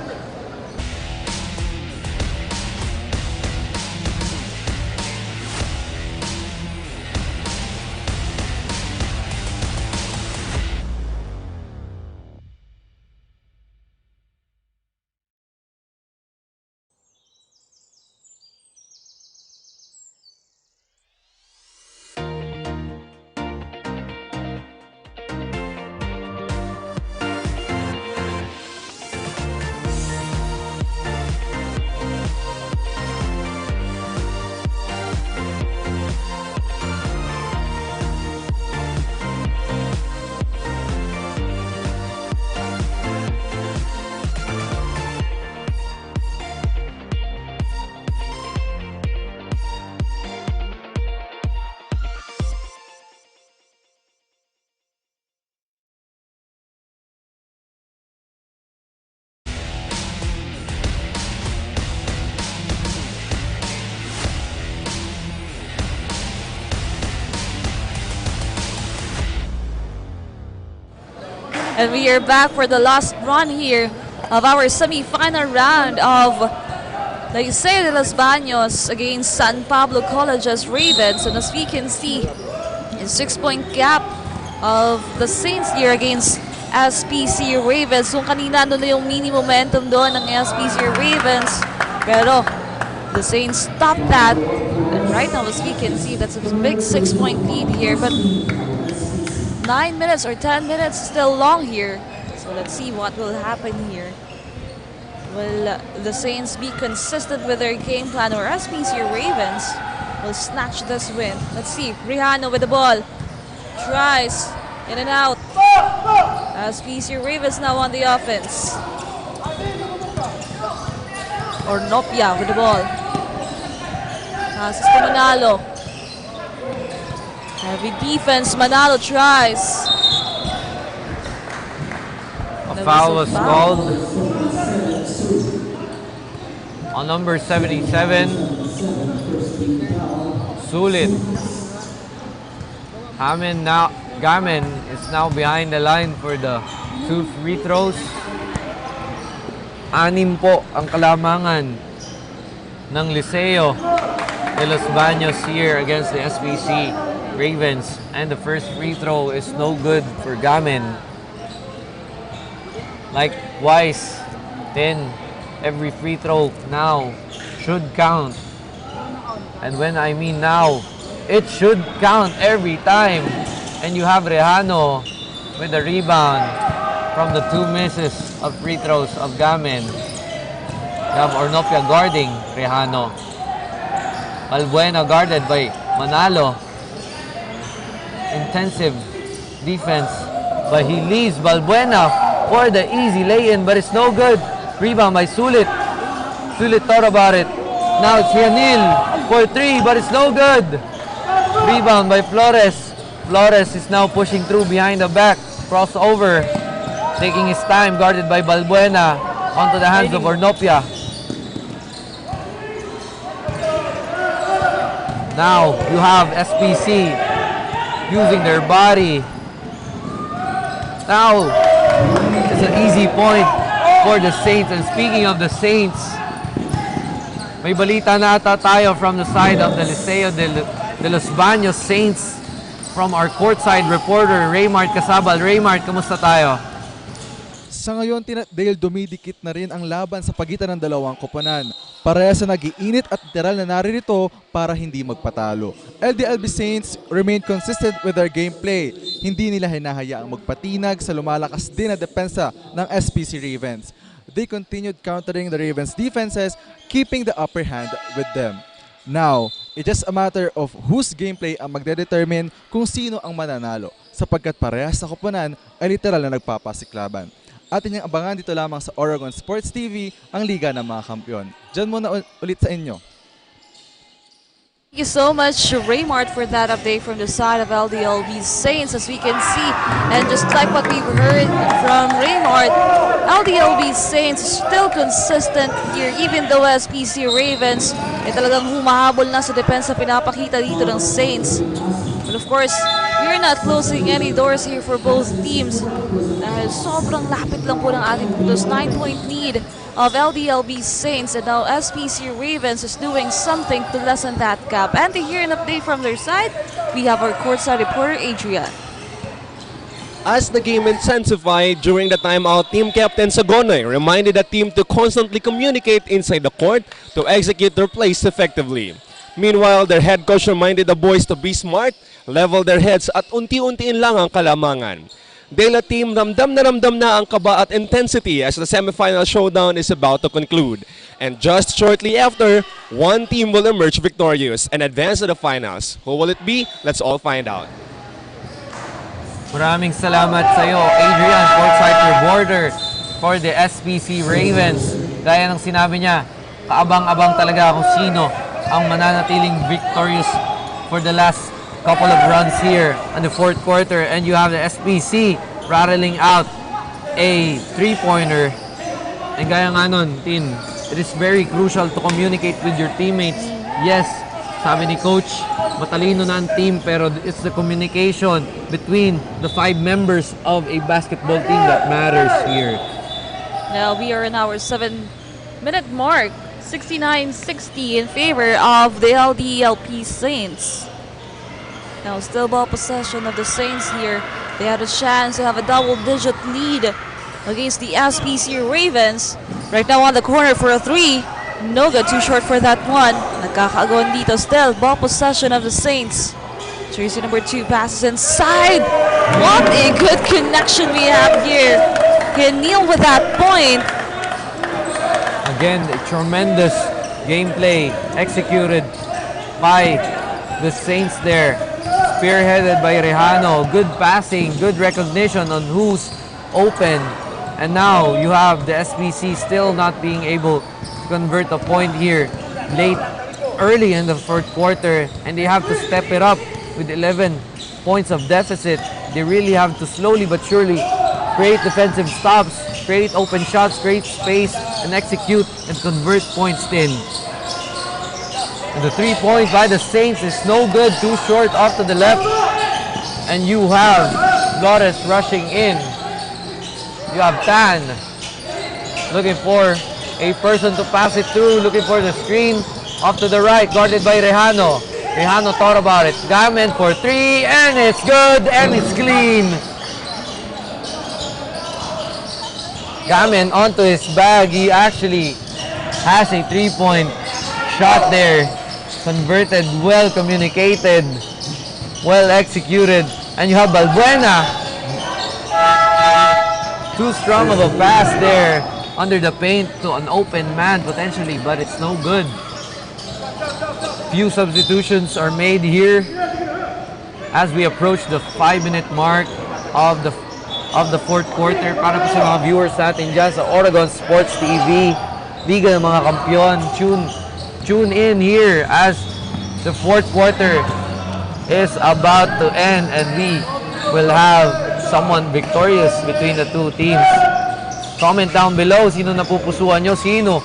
And we are back for the last run here of our semi-final round of LICEO de los Baños against San Pablo College's Ravens. And as we can see, a 6-point gap of the Saints here against SPC Ravens. So kanina na yung mini momentum doon ng SPC Ravens. Pero the Saints stopped that. And right now, as we can see, that's a big 6-point lead here. But 9 minutes or 10 minutes still long here. So let's see what will happen here. Will the Saints be consistent with their game plan, or SPC Ravens will snatch this win? Let's see. Rihanna with the ball. Tries in and out. SPC Ravens now on the offense. Ornopia with the ball. Passes to Manalo. Heavy defense. Manalo tries. A foul was called on number 77, Sulit. Gamen is now behind the line for the 2 free throws. 6 po ang kalamangan ng Liceo de los Baños here against the SBC Ravens. And the first free throw is no good for Gamen. Likewise, then every free throw now should count. And when I mean now, it should count every time. And you have Rejano with the rebound from the 2 misses of free throws of Gamen. You have Ornopia guarding Rejano. Balbuena guarded by Manalo. Intensive defense, but he leaves Balbuena for the easy lay-in, but it's no good. Rebound by Sulit. Sulit thought about it. Now it's Yanil for 3, but it's no good. Rebound by Flores. Flores is now pushing through behind the back. Crossover. Taking his time, guarded by Balbuena. Onto the hands of Ornopia. Now you have SPC using their body. Now it's an easy point for the Saints. And speaking of the Saints, may balita na ata tayo from the side of the Liceo de los Baños Saints from our courtside reporter, Raymart Casabal. Raymart, kamusta tayo? Sa ngayon, dahil dumidikit na rin ang laban sa pagitan ng dalawang koponan. Parehas na nag-iinit at literal na naririto para hindi magpatalo. LDLB Saints remain consistent with their gameplay. Hindi nila hinahayaang magpatinag sa lumalakas din na depensa ng SPC Ravens. They continued countering the Ravens defenses, keeping the upper hand with them. Now, it's just a matter of whose gameplay ang magdedetermine kung sino ang mananalo, sapagkat parehas sa koponan ay literal na nagpapasiklaban. Atin niyang abangan dito lamang sa Oregon Sports TV ang Liga ng mga Kampiyon. Diyan muna ulit sa inyo. Thank you so much, Raymart, for that update from the side of LDLB Saints. As we can see, and just like what we've heard from Raymart, LDLB Saints still consistent here, even though SPC Ravens ay talagang humahabol na sa depensa pinapakita dito ng Saints. But of course, we're not closing any doors here for both teams. Dahil sobrang lapit lang po ng ating pulos. 9-point lead of LDLB Saints, and now SPC Ravens is doing something to lessen that gap. And to hear an update from their side, we have our courtside reporter, Adrian. As the game intensified during the timeout, team captain Sagonay reminded the team to constantly communicate inside the court to execute their plays effectively. Meanwhile, their head coach reminded the boys to be smart, level their heads at unti-untiin lang ang kalamangan. Dela team ramdam na ang kaba at intensity as the semifinal showdown is about to conclude. And just shortly after, one team will emerge victorious and advance to the finals. Who will it be? Let's all find out. Maraming salamat sa iyo, Adrian, courtside reporter for the SPC Ravens. Gaya ng sinabi niya, kaabang-abang talaga kung sino ang mananatiling victorious for the last couple of runs here in the fourth quarter. And you have the SPC rattling out a three-pointer. And gaya nga nun, Tin, it is very crucial to communicate with your teammates. Yes, sabi ni Coach, matalino na ang team, pero it's the communication between the 5 members of a basketball team that matters here. Now we are in our 7-minute mark. 69-60 in favor of the LDLP Saints. Now still ball possession of the Saints here. They had a chance to have a double-digit lead against the SPC Ravens. Right now on the corner for a 3. No good, too short for that one. Nagkakaagawan dito still. Ball possession of the Saints. Jersey number 2 passes inside. What a good connection we have here. Can kneel with that point. Again, a tremendous gameplay executed by the Saints there. Spearheaded by Rejano. Good passing, good recognition on who's open. And now you have the SBC still not being able to convert a point here early in the fourth quarter, and they have to step it up with 11 points of deficit. They really have to slowly but surely create defensive stops, create open shots, create space, and execute and convert points in. And the 3 points by the Saints is no good, too short off to the left. And you have Flores rushing in. You have Tan looking for a person to pass it through, looking for the screen. Off to the right, guarded by Rejano. Rejano thought about it. Gamen for 3, and it's good, and it's clean. Gamen onto his bag. He actually has a 3-point shot there. Converted, well communicated, well executed. And you have Balbuena. Too strong of a pass there under the paint to an open man potentially, but it's no good. Few substitutions are made here as we approach the 5-minute mark of the fourth quarter. Para po sa mga viewers natin dyan sa Oregon Sports TV, Liga ng mga Kampiyon, tune in here as the fourth quarter is about to end and we will have someone victorious between the two teams. Comment down below, sino napupusuan nyo, sino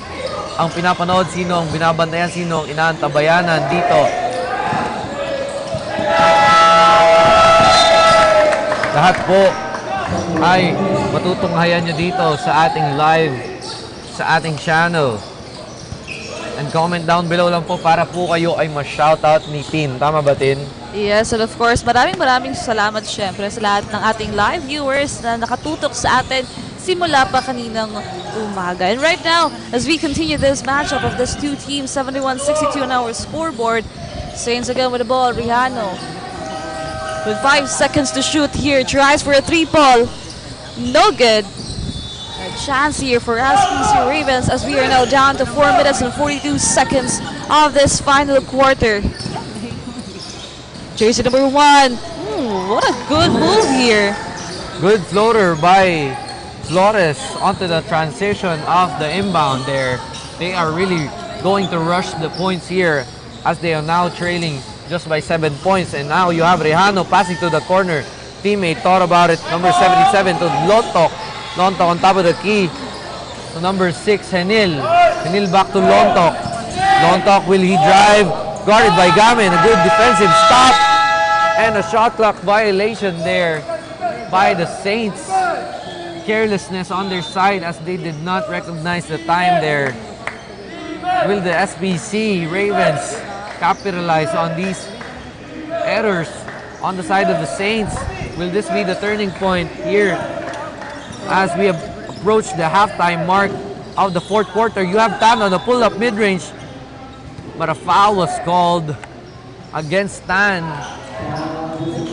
ang pinapanood, sino ang binabantayan, sino ang inaantabayanan dito. Lahat po ay matutunghayan nyo dito sa ating live, sa ating channel. And comment down below lang po para po kayo ay ma-shoutout ni Tin. Tama ba, Tin? Yes, and of course, maraming salamat syempre sa lahat ng ating live viewers na nakatutok sa atin simula pa kaninang umaga. And right now, as we continue this matchup of these two teams, 71-62 on our scoreboard. Saints again with the ball, Rejano. With 5 seconds to shoot here, tries for a 3-ball. No good. A chance here for SPC Ravens as we are now down to 4 minutes and 42 seconds of this final quarter. Jersey number 1. What a good move here. Good floater by Flores onto the transition of the inbound there. They are really going to rush the points here as they are now trailing just by 7 points. And now you have Rejano passing to the corner. Teammate thought about it. Number 77 to Lontok. Lontok on top of the key. To number 6, Henil. Henil back to Lontok. Lontok, will he drive? Guarded by Gamen. A good defensive stop. And a shot clock violation there by the Saints. Carelessness on their side as they did not recognize the time there. Will the SBC Ravens capitalize on these errors on the side of the Saints? Will this be the turning point here as we approach the halftime mark of the fourth quarter? You have Tan on the pull-up mid-range, but a foul was called against Tan.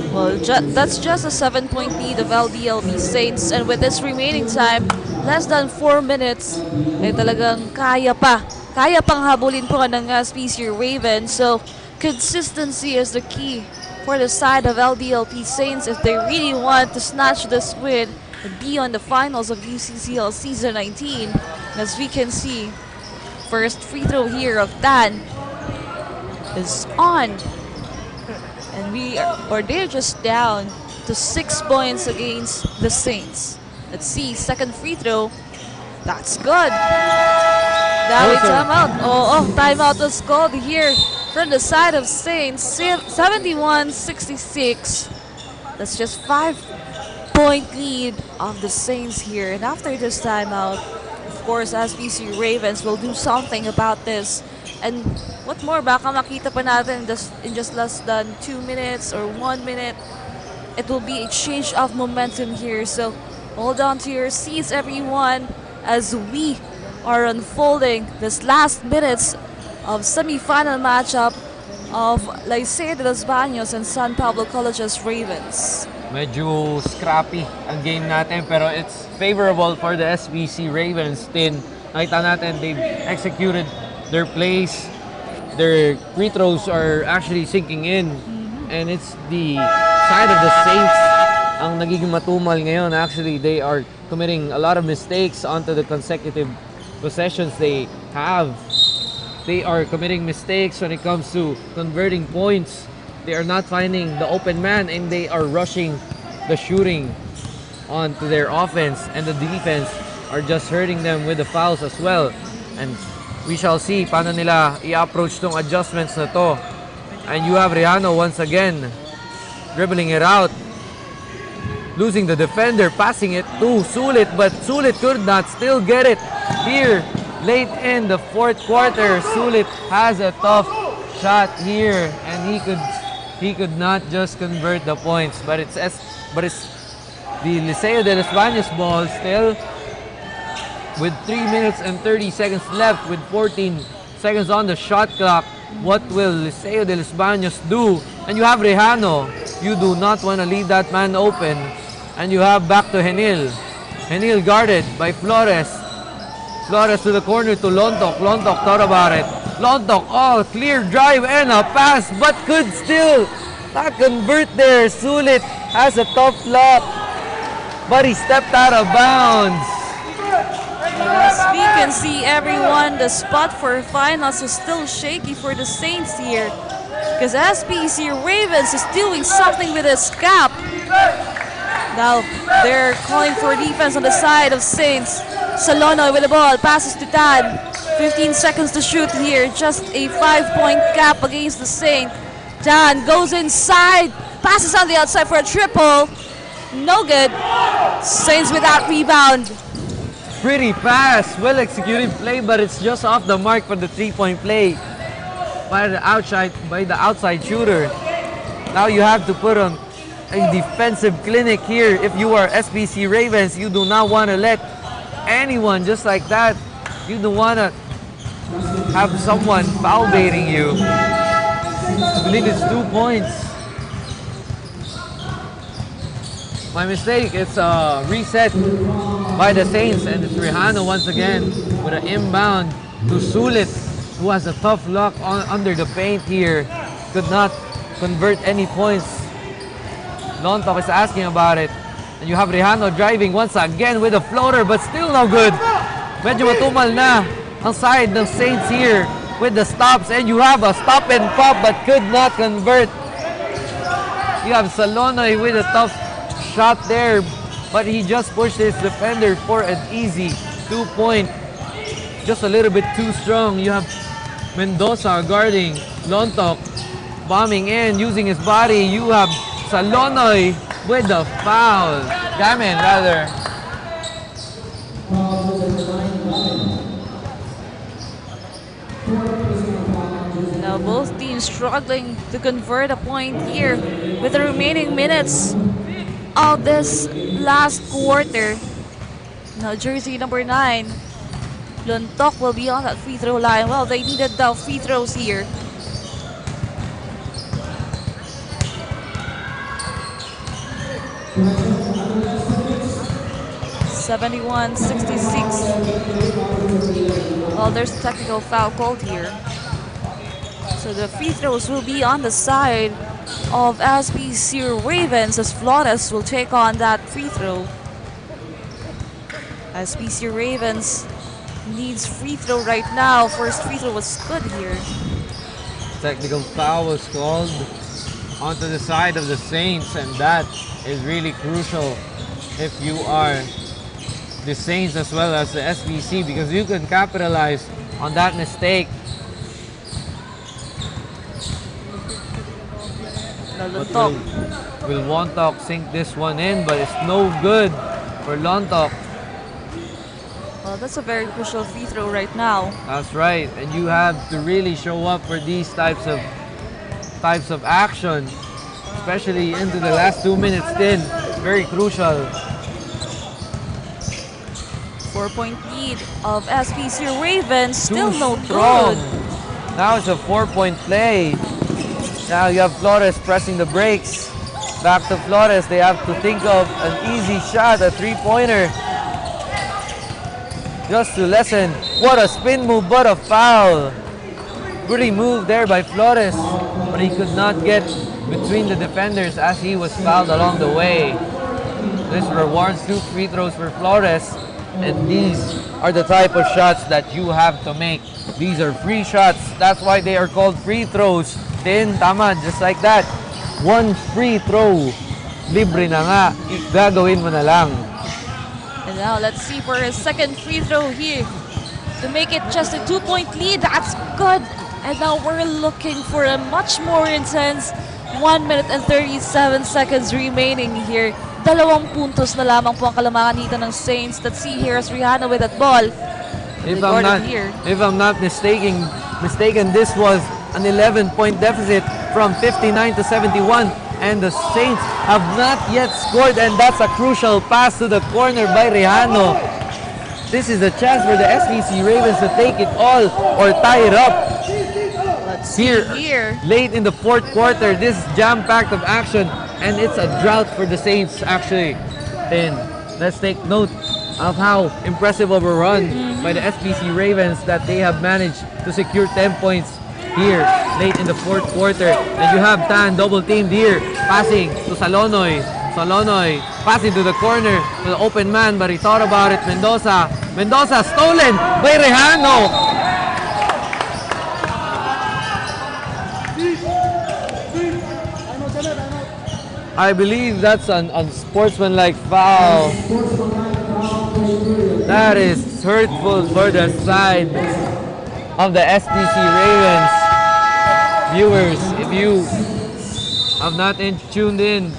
Well, that's just a 7-point lead of LDLB Saints, and with this remaining time, less than 4 minutes, ay talagang kaya pang habulin po ng SPC Ravens. So, consistency is the key for the side of LDLP Saints if they really want to snatch this win and be on the finals of UCCL Season 19. As we can see, first free throw here of Tan is on. And they're just down to 6 points against the Saints. Let's see, second free throw. That's good. Now it's timeout. Timeout was called here from the side of Saints. 71-66. That's just 5-point lead of the Saints here. And after this timeout, of course, SPC Ravens will do something about this. And what more, baka makita pa natin in just less than 2 minutes or 1 minute. It will be a change of momentum here. So hold on to your seats, everyone, as we are unfolding this last minutes of semi-final matchup of Liceo de los Baños and San Pablo College's Ravens. Medyo scrappy ang game natin pero it's favorable for the SBC Ravens. Nakita natin they've executed their plays, their free throws are actually sinking in, and it's the side of the Saints ang nagiging matumal ngayon. Actually, they are committing a lot of mistakes onto the consecutive possessions they have. They are committing mistakes when it comes to converting points. They are not finding the open man and they are rushing the shooting onto their offense, and the defense are just hurting them with the fouls as well. And we shall see paano nila i-approach tong adjustments na to. And you have Rihanna once again dribbling it out, losing the defender, passing it to Sulit, but Sulit could not still get it here late in the fourth quarter. Sulit has a tough shot here, and he could not just convert the points, but it's the Liceo de los Baños ball still with 3 minutes and 30 seconds left with 14 seconds on the shot clock. What will Liceo de los Baños do? And you have Rejano. You do not want to leave that man open. And you have back to Henil. Henil guarded by Flores. Flores to the corner to Lontok. Lontok thought about it. Lontok, oh, clear drive and a pass, but could still not convert there. Sulit has a tough luck, but he stepped out of bounds. As we can see, everyone, the spot for finals is still shaky for the Saints here, because SPC Ravens is doing something with his cap. Now they're calling for defense on the side of Saints. Salono with the ball, passes to Tan. 15 seconds to shoot here, just a 5-point cap against the Saints. Tan goes inside, passes on the outside for a triple. No good. Saints without rebound. Pretty pass, well executed play, but it's just off the mark for the 3-point play by the outside shooter. Now you have to put on a defensive clinic here. If you are SBC Ravens, you do not want to let anyone just like that. You don't want to have someone foul baiting you. I believe it's 2 points. My mistake, it's a reset by the Saints, and it's Rejano once again with an inbound to Sulit, who has a tough luck under the paint here. Could not convert any points. Lontok is asking about it. And you have Rejano driving once again with a floater, but still no good. Medyo matumal na ang side ng Saints here with the stops, and you have a stop and pop but could not convert. You have Salonoy with a tough shot there, but he just pushed his defender for an easy 2-point. Just a little bit too strong. You have Mendoza guarding Lontok, bombing in, using his body. You have Salonoy with the foul. Gamin, rather. Now both teams struggling to convert a point here with the remaining minutes of this last quarter. Now jersey number 9, Lontok will be on that free throw line. Well, they needed the free throws here. (71-66). Well, there's a technical foul called here. So the free throws will be on the side of SPC Ravens, as Flores will take on that free throw. SPC Ravens needs free throw right now. First free throw was good here. Technical foul was called onto the side of the Saints, and that is really crucial if you are the Saints as well as the SBC, because you can capitalize on that mistake. But will Lontok sink this one in? But it's no good for Lontok. Well, that's a very crucial free throw right now. That's right, and you have to really show up for these types of action, especially into the last 2 minutes. Still very crucial. 4-point lead of SPC Ravens, still no strong. good. Now it's a 4-point play. Now you have Flores pressing the brakes. Back to Flores, they have to think of an easy shot, a 3-pointer. Just to lessen. What a spin move, but a foul. Pretty move there by Flores, but he could not get between the defenders as he was fouled along the way. This rewards 2 free throws for Flores. And these are the type of shots that you have to make. These are free shots. That's why they are called free throws. Then, tama, just like that. 1 free throw. Libre na nga. Gagawin mo na lang. And now, let's see for his second free throw here. To make it just a 2-point lead, that's good. And now we're looking for a much more intense 1 minute and 37 seconds remaining here. 2 puntos na lamang po ang kalamangan dito ng Saints. Let's see here as Rihanna with that ball. If I'm not mistaken, this was an 11-point deficit from 59 to 71. And the Saints have not yet scored, and that's a crucial pass to the corner by Rihanna. This is a chance for the SBC Ravens to take it all or tie it up. Let's see here. Late in the 4th quarter, this is jam-packed of action, and it's a drought for the Saints actually. Then let's take note of how impressive of a run by the SBC Ravens that they have managed to secure 10 points here late in the 4th quarter. And you have Tan double-teamed here, passing to Salonoy. Salonoy passing to the corner to the open man, but he thought about it. Mendoza stolen by Rejano. I believe that's an unsportsmanlike foul. That is hurtful for the side of the SBC Ravens. Viewers, if you have not tuned in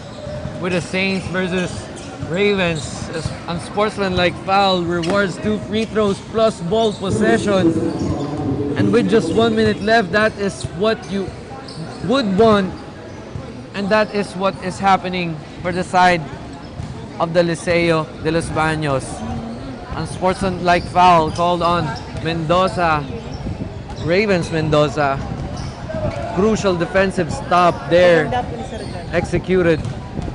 with the Saints versus Ravens, unsportsmanlike foul rewards 2 free throws plus ball possession. And with just 1 minute left, that is what you would want. And that is what is happening for the side of the Liceo de los Baños. Unsportsmanlike foul called on Mendoza, Ravens Mendoza. Crucial defensive stop there, executed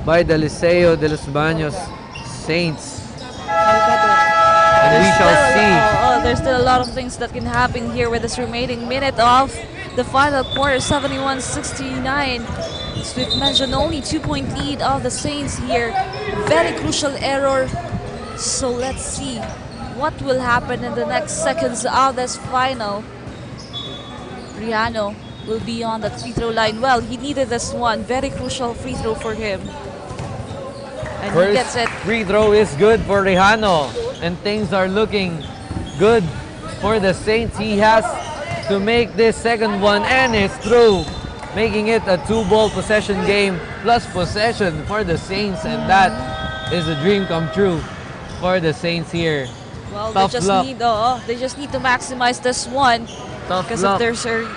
by the Liceo de los Baños Saints. And we shall see. There's still a lot of things that can happen here with this remaining minute of the final quarter, 71-69. As we've mentioned, only 2-point lead of the Saints here. Very crucial error. So let's see what will happen in the next seconds of this final. Rihanna will be on the free throw line. Well, he needed this one. Very crucial free throw for him. And First he gets it. free throw is good for Rejano. And things are looking good for the Saints. He has to make this second one, and it's through, making it a 2-ball possession game plus possession for the Saints, and that is a dream come true for the Saints here. Well, Tough luck. they just need to maximize this one. Tough because luck. if there's an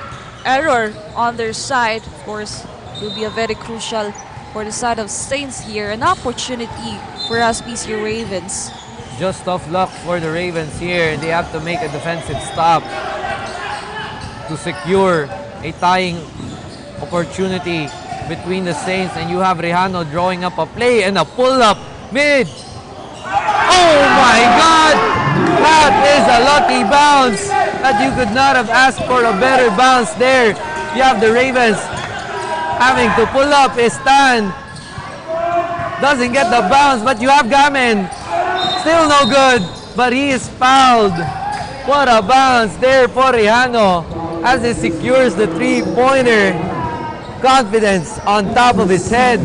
error on their side, of course, it will be a very crucial for the side of Saints here. An opportunity for SBC Ravens. Just tough luck for the Ravens here. They have to make a defensive stop to secure a tying opportunity between the Saints, and you have Rejano drawing up a play and a pull-up mid. Oh my God! That is a lucky bounce that you could not have asked for a better bounce there. You have the Ravens having to pull up. Stan doesn't get the bounce, but you have Gamen. Still no good, but he is fouled. What a bounce there for Rejano as he secures the 3-pointer. Confidence on top of his head.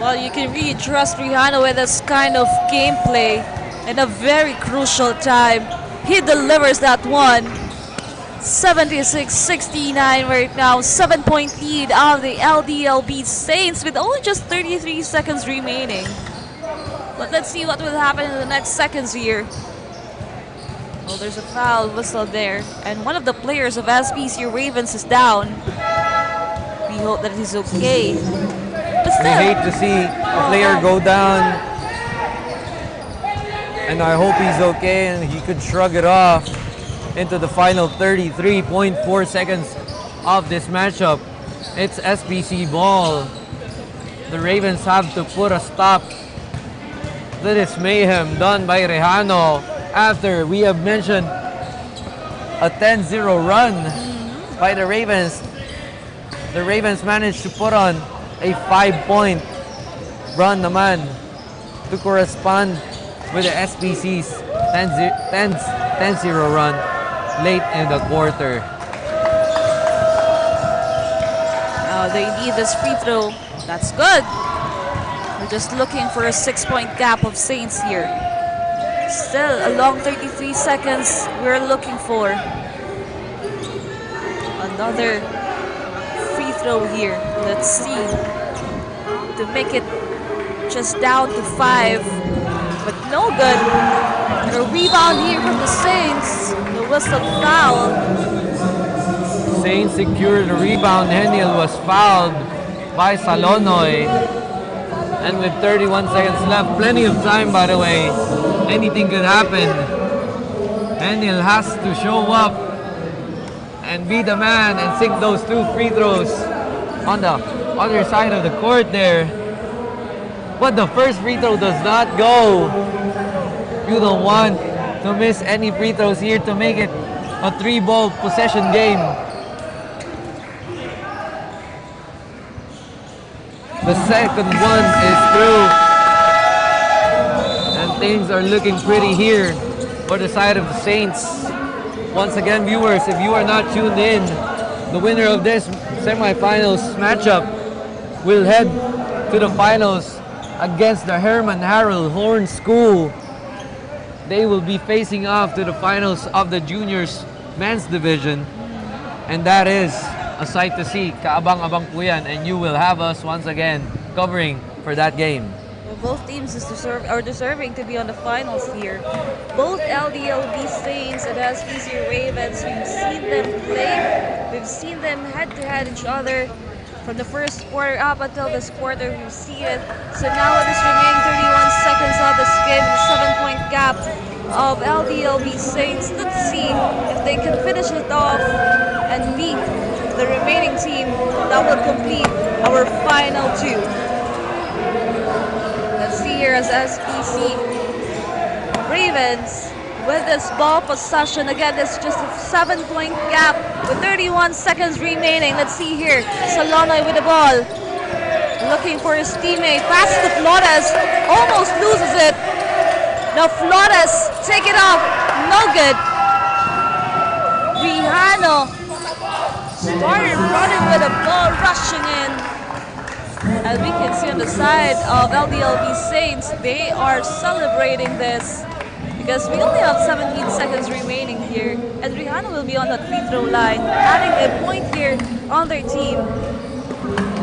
Well, you can really trust Rihanna with this kind of gameplay in a very crucial time. He delivers that one. 76-69 right now. 7-point lead of the LDLB Saints with only just 33 seconds remaining. But let's see what will happen in the next seconds here. Oh, there's a foul whistle there. And one of the players of SBC Ravens is down. We hope that he's okay. But We still, hate to see a player go down, and I hope he's okay and he could shrug it off into the final 33.4 seconds of this matchup. It's SBC ball. The Ravens have to put a stop to this mayhem done by Rejano after we have mentioned a 10-0 run by the Ravens. The Ravens managed to put on a 5-point run naman to correspond with the SPC's 10-0 run late in the quarter. Now they need this free throw. That's good. We're just looking for a 6-point gap of Saints here. Still a long 33 seconds we're looking for. Another free throw here. Let's see. To make it just down to 5. But no good. And a rebound here from the Saints. The whistle foul. Saints secured the rebound. Heniel was fouled by Salonoy. And with 31 seconds left, plenty of time by the way, anything could happen. Heniel has to show up and be the man and sink those 2 free throws on the other side of the court there. But the first free throw does not go. You don't want to miss any free throws here to make it a 3-ball possession game. The second one is through. And things are looking pretty here for the side of the Saints. Once again, viewers, if you are not tuned in, the winner of this semifinals matchup will head to the finals against the Herman Harold Horn School. They will be facing off to the finals of the juniors men's division. And that is a sight to see. Kaabang-abang po yan, and you will have us once again covering for that game. Well, both teams are deserving to be on the finals here. Both LDLB Saints and SPC Ravens, we've seen them play. We've seen them head-to-head each other from the first quarter up until this quarter. We've seen it. So now with this remaining 31 seconds of this game, the 7-point gap of LDLB Saints. Let's see if they can finish it off and beat the remaining team that will complete our final 2. Let's see here as SPC Ravens with this ball possession. Again, it's just a 7-point gap with 31 seconds remaining. Let's see here. Salonoy with the ball. Looking for his teammate. Pass to Flores. Almost loses it. Now Flores, take it off. No good. Rihano started running with the ball, rushing in. As we can see on the side of LDLB Saints, they are celebrating this because we only have 17 seconds remaining here. And Rihano will be on the free throw line, adding a point here on their team.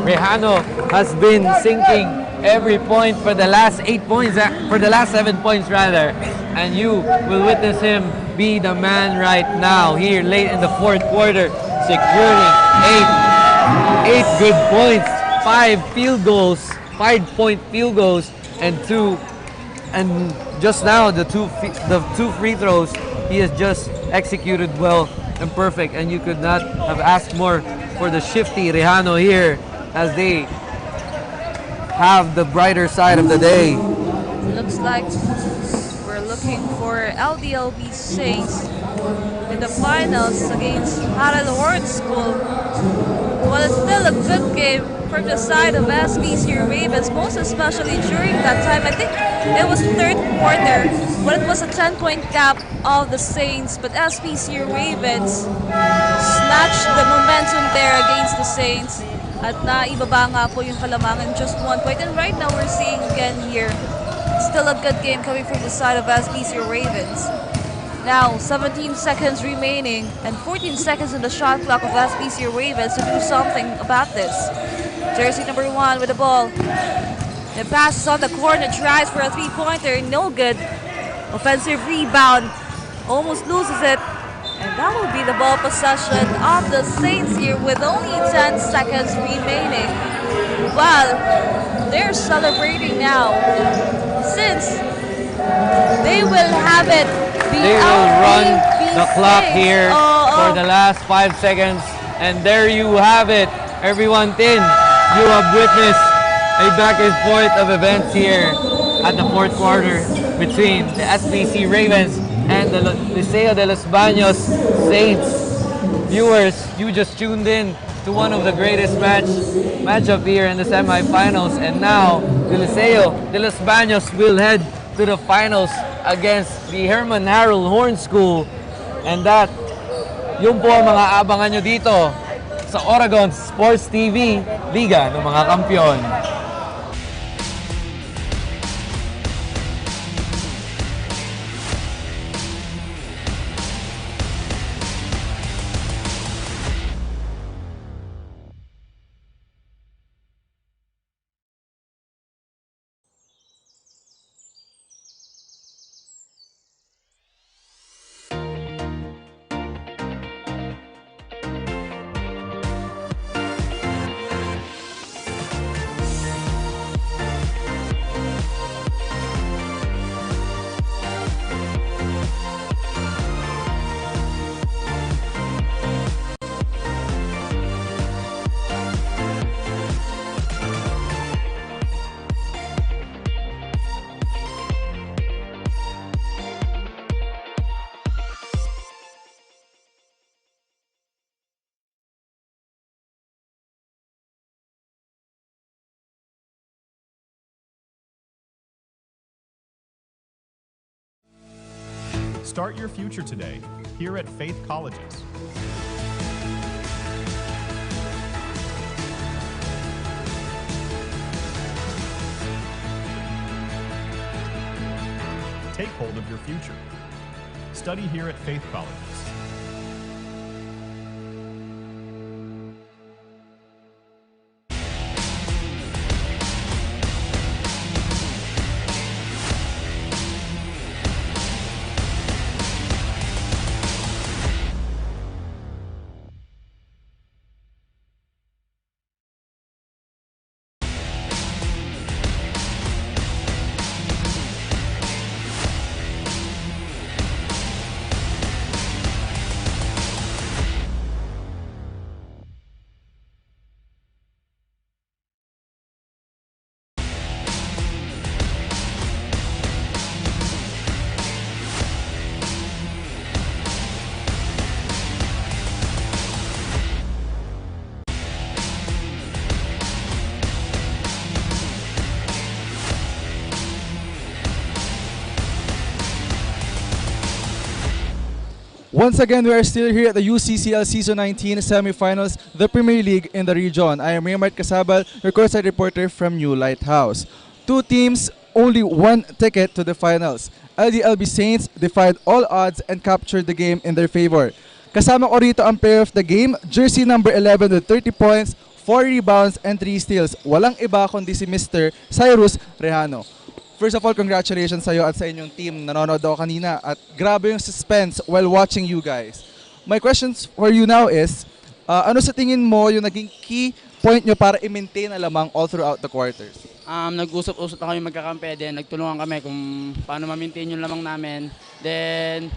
Rihano has been sinking every point for the last 7 points rather, and you will witness him be the man right now here late in the 4th quarter, securing 8 good points, 5 field goals, 5-point field goals, and just now the two free throws he has just executed well and perfect, and you could not have asked more for the shifty Rihano here as they have the brighter side of the day. Looks like we're looking for LDLB Saints in the finals against Harold Horn School. Well, it's still a good game from the side of SPC Ravens, most especially during that time. I think it was 3rd quarter, but it was a 10-point gap of the Saints. But SPC Ravens snatched the momentum there against the Saints. At naibaba nga po yung kalamangan, just 1 point. And right now we're seeing again here, still a good game coming from the side of SPC Ravens. Now, 17 seconds remaining and 14 seconds on the shot clock of SPC Ravens to do something about this. Jersey number 1 with the ball. The pass is on the corner, tries for a 3-pointer, no good. Offensive rebound, almost loses it. And that will be the ball possession of the Saints here with only 10 seconds remaining. Well, they're celebrating now since they will have it. They will run the clock here for the last 5 seconds. And there you have it. Everyone tin, you have witnessed a back and forth of events here at the 4th quarter between the SPC Ravens and the Liceo de los Baños Saints. Viewers, you just tuned in to one of the greatest matchup here in the semifinals. And now, the LICEO de los Baños will head to the finals against the Herman Harold Horn School. And that, yun po ang mga abangan nyo dito sa Oregon Sports TV, Liga ng mga Kampiyon. Start your future today, here at Faith Colleges. Take hold of your future. Study here at Faith Colleges. Once again, we are still here at the UCCL Season 19 semifinals, the Premier League in the region. I am Raymart Casabal, your courtside reporter from New Lighthouse. Two teams, only one ticket to the finals. LDLB Saints defied all odds and captured the game in their favor. Kasama ko rito ang player of the game, jersey number 11 with 30 points, 4 rebounds, and 3 steals. Walang iba kundi si Mr. Cyrus Rehano. First of all, congratulations sa iyo at sa inyong team. Nanonood ako kanina at grabe yung suspense while watching you guys. My questions for you now is, ano sa tingin mo yung naging key point nyo para i-maintain ang lamang all throughout the quarters? Nag-usap-usap na kami magkakampi, then nagtulungan kami kung paano ma-maintain yung lamang namin. Then,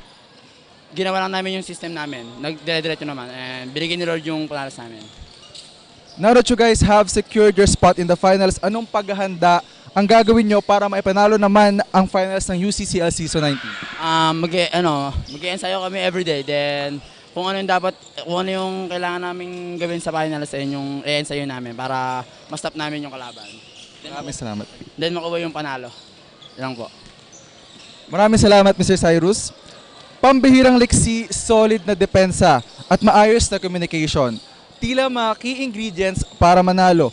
ginawa lang namin yung system namin. Nag-dire-diretso naman and binigyan ni Lord yung panalas namin. Now that you guys have secured your spot in the finals, anong paghahanda ang gagawin nyo para maipanalo naman ang finals ng UCCL Season 19? Mag-i-ensayo kami everyday. Then, kung ano yung kailangan namin gawin sa finals, yung i-ensayo namin para ma-stop namin yung kalaban. Maraming salamat. Then, makuha yung panalo. Yan po. Maraming salamat, Mr. Cyrus. Pambihirang liksi, solid na depensa at maayos na communication. Tila mga key ingredients para manalo.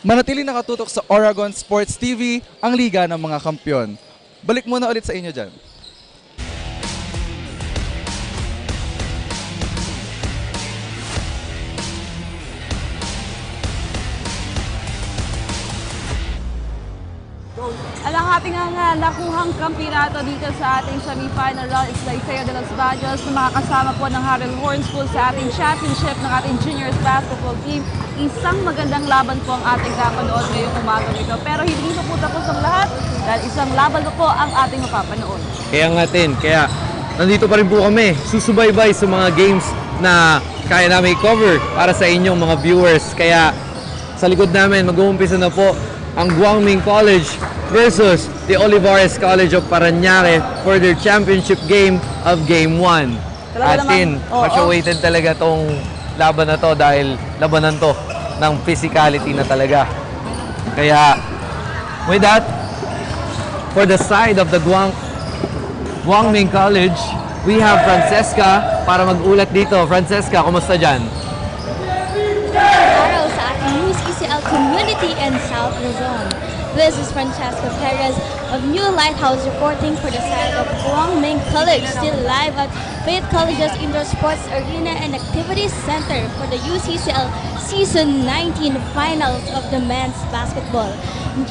Manatiling nakatutok sa Oregon Sports TV, ang Liga ng mga Kampiyon. Balik muna ulit sa inyo dyan. Ang ating nakuhang kampirato dito sa ating semi-final round is LICEO de los Baños na makakasama po ng Harold Horn School sa ating championship ng ating juniors basketball team. Isang magandang laban po ang ating kapanood ngayong umaga nito. Pero hindi po tapos ang lahat dahil isang laban po ang ating mapapanood. Kaya nandito pa rin po kami, susubaybay sa mga games na kaya namin i-cover para sa inyong mga viewers. Kaya sa likod namin, mag-uumpisa na po ang GUANG College versus the OLIVAREZ College of Parañaque for their championship game of Game 1. Atin, much awaited talaga tong laban na to dahil labanan to ng physicality na talaga. Kaya, with that, for the side of the Guangming College, we have Francesca para mag-ulat dito. Francesca, kumusta dyan? Araw sa ating UCCL community in South Luzon. This is Francesca Perez of New Lighthouse reporting for the side of Guangming College, still live at Faith College's Indoor Sports Arena and Activities Center for the UCCL Season 19 Finals of the Men's Basketball.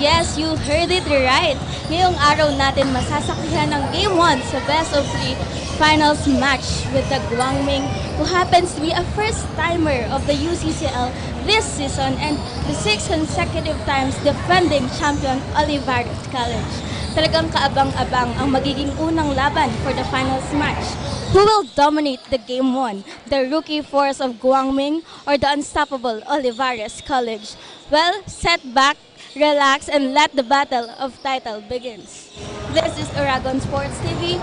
Yes, you heard it right. Ngayong araw natin masasakrihan ng Game 1 sa Best of 3 Finals match with the Guangming, who happens to be a first-timer of the UCCL this season and the 6 consecutive times defending champion Olivarez College. Talagang kaabang-abang ang magiging unang laban for the finals match. Who will dominate the Game 1? The rookie force of Guangming or the unstoppable Olivarez College? Well, set back, relax, and let the battle of title begins. This is Aragon Sports TV,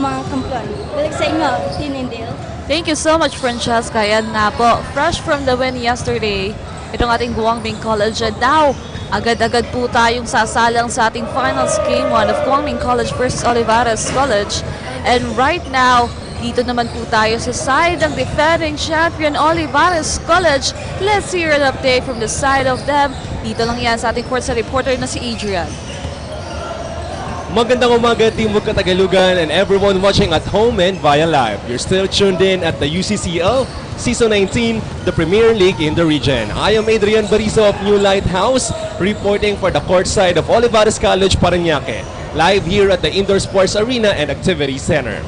mga kampiyon. Balik sa inyo, Tinindale. Thank you so much, Francesca. Yan nga po, fresh from the win yesterday, itong ating Guangming College. And now, agad-agad po tayong sasalang sa ating finals Game 1 of Guangming College versus Olivarez College. And right now, dito naman po tayo sa side ng defending champion Olivarez College. Let's hear an update from the side of them. Dito lang yan sa ating courtside reporter na si Adrian. Magandang umaga, Team Katagalugan, and everyone watching at home and via live. You're still tuned in at the UCCL Season 19, the Premier League in the region. I am Adrian Barizo of New Lighthouse, reporting for the courtside of Olivarez College, Parañaque, live here at the Indoor Sports Arena and Activity Center.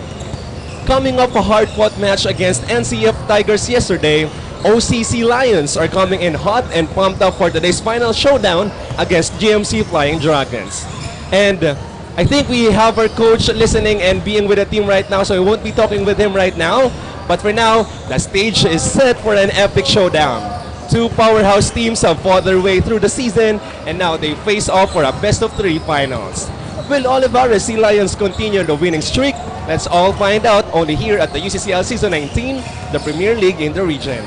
Coming off a hard-fought match against NCF Tigers yesterday, OCC Lions are coming in hot and pumped up for today's final showdown against GMC Flying Dragons. And I think we have our coach listening and being with the team right now, so we won't be talking with him right now. But for now, the stage is set for an epic showdown. Two powerhouse teams have fought their way through the season, and now they face off for a best-of-3 finals. Will Olivarez Lions continue the winning streak? Let's all find out only here at the UCCL Season 19, the Premier League in the region.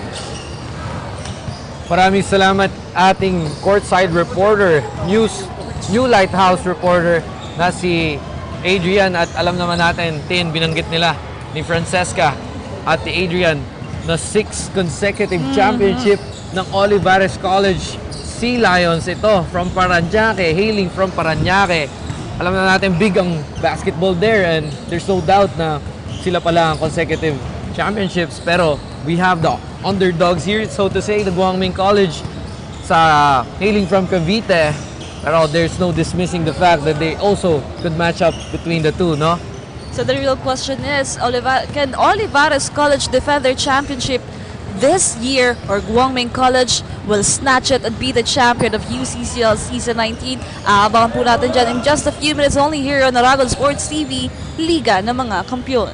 Maraming salamat ating courtside reporter, New Lighthouse reporter na si Adrian, at alam naman natin, binanggit nila ni Francesca at ni Adrian na 6 consecutive championship ng Olivarez College Sea Lions ito from Parañaque, hailing from Parañaque. Alam na natin big ang basketball there, and there's no doubt na sila pala ang consecutive championships, pero we have the underdogs here, so to say, the Guangming College sa hailing from Cavite. Pero there's no dismissing the fact that they also could match up between the two, no? So the real question is, can Olivarez College defend their championship this year, or Guangming College will snatch it and be the champion of UCCL Season 19? Abangan po natin dyan in just a few minutes only here on Aragon Sports TV, Liga ng mga Kampiyon.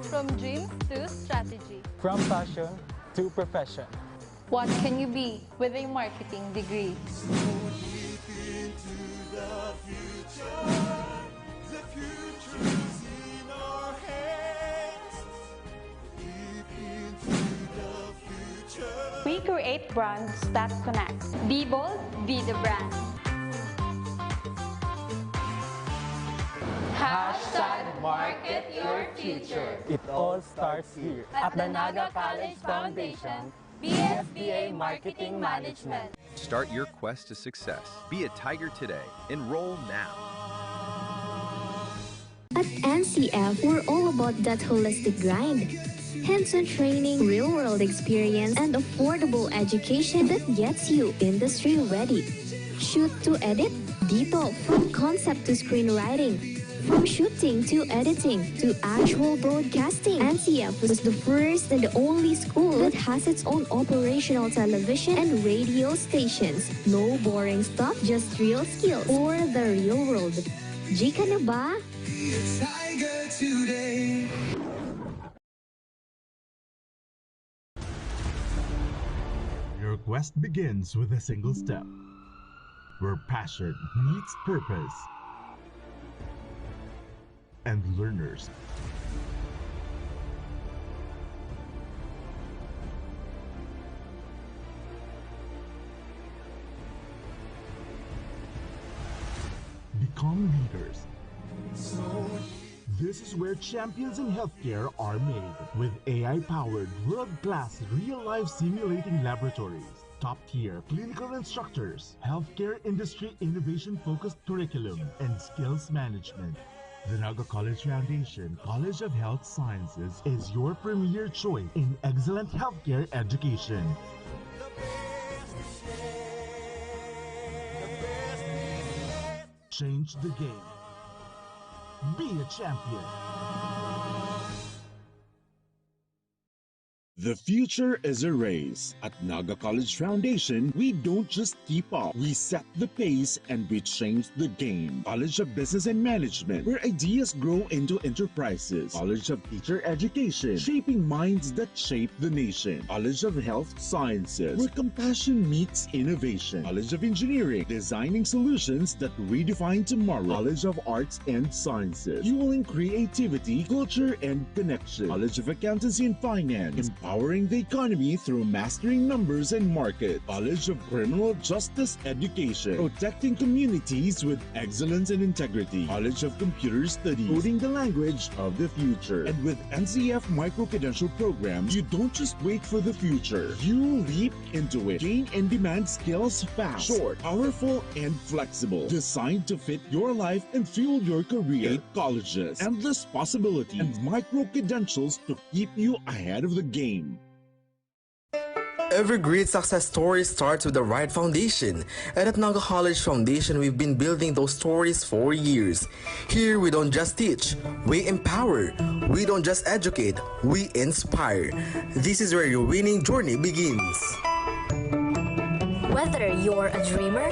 From dreams to strategy. From passion to profession. What can you be with a marketing degree? We create brands that connect. Be bold, be the brand. Hashtag market your future. It all starts here At the NAGA College Foundation, BSBA Marketing Management. Start your quest to success. Be a Tiger today. Enroll now. At NCF, we're all about that holistic grind. Hands-on training, real-world experience, and affordable education that gets you industry ready. Shoot to edit? Dito, from concept to screenwriting. From shooting to editing to actual broadcasting, NCF is the first and the only school that has its own operational television and radio stations. No boring stuff, just real skills or the real world. Jika na ba? Your quest begins with a single step, where passion meets purpose, and learners become leaders. This is where champions in healthcare are made, with AI-powered, world-class, real-life simulating laboratories, top-tier clinical instructors, healthcare industry innovation-focused curriculum, and skills management. The NAGA College Foundation College of Health Sciences is your premier choice in excellent healthcare education. Change the game. Be a champion. The future is a race. At NAGA College Foundation, we don't just keep up, we set the pace and we change the game. College of Business and Management, where ideas grow into enterprises. College of Teacher Education, shaping minds that shape the nation. College of Health Sciences, where compassion meets innovation. College of Engineering, designing solutions that redefine tomorrow. College of Arts and Sciences, fueling creativity, culture, and connection. College of Accountancy and Finance, empowering the economy through mastering numbers and markets. College of Criminal Justice Education, protecting communities with excellence and integrity. College of Computer Studies, coding the language of the future. And with NCF micro-credential programs, you don't just wait for the future, you leap into it. Gain and demand skills fast, short, powerful, and flexible. Designed to fit your life and fuel your career. 8 colleges, endless possibilities, and micro-credentials to keep you ahead of the game. Every great success story starts with the right foundation, and at NAGA College Foundation, we've been building those stories for years. Here, we don't just teach, we empower. We don't just educate, we inspire. This is where your winning journey begins. Whether you're a dreamer,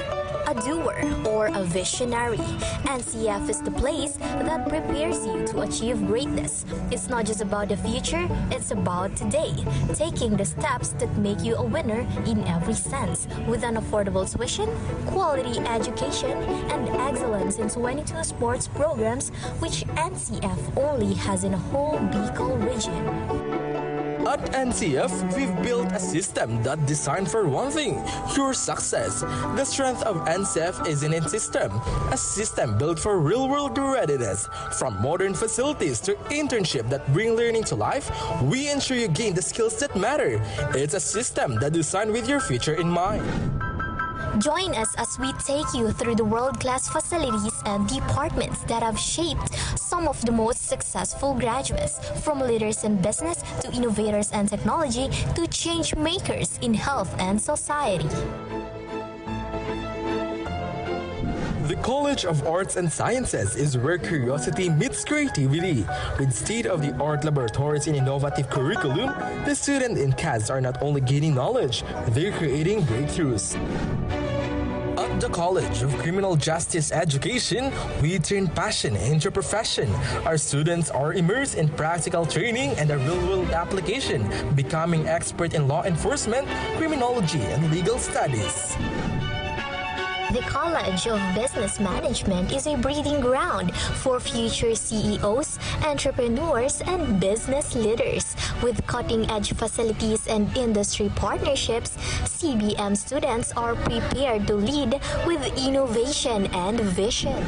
a doer, or a visionary, NCF is the place that prepares you to achieve greatness. It's not just about the future, it's about today, taking the steps that make you a winner in every sense, with an affordable tuition, quality education, and excellence in 22 sports programs, which NCF only has in a whole Bicol region. At NCF, we've built a system that designed for one thing, your success. The strength of NCF is in its system, a system built for real-world readiness. From modern facilities to internship that bring learning to life, we ensure you gain the skills that matter. It's a system that designed with your future in mind. Join us as we take you through the world-class facilities and departments that have shaped some of the most successful graduates, from leaders in business to innovators and technology to change makers in health and society. The College of Arts and Sciences is where curiosity meets creativity. With state-of-the-art laboratories and innovative curriculum, the students in CAS are not only gaining knowledge, they're creating breakthroughs. At the College of Criminal Justice Education, we turn passion into profession. Our students are immersed in practical training and a real-world application, becoming expert in law enforcement, criminology, and legal studies. The College of Business Management is a breeding ground for future CEOs, entrepreneurs, and business leaders. With cutting-edge facilities and industry partnerships, CBM students are prepared to lead with innovation and vision.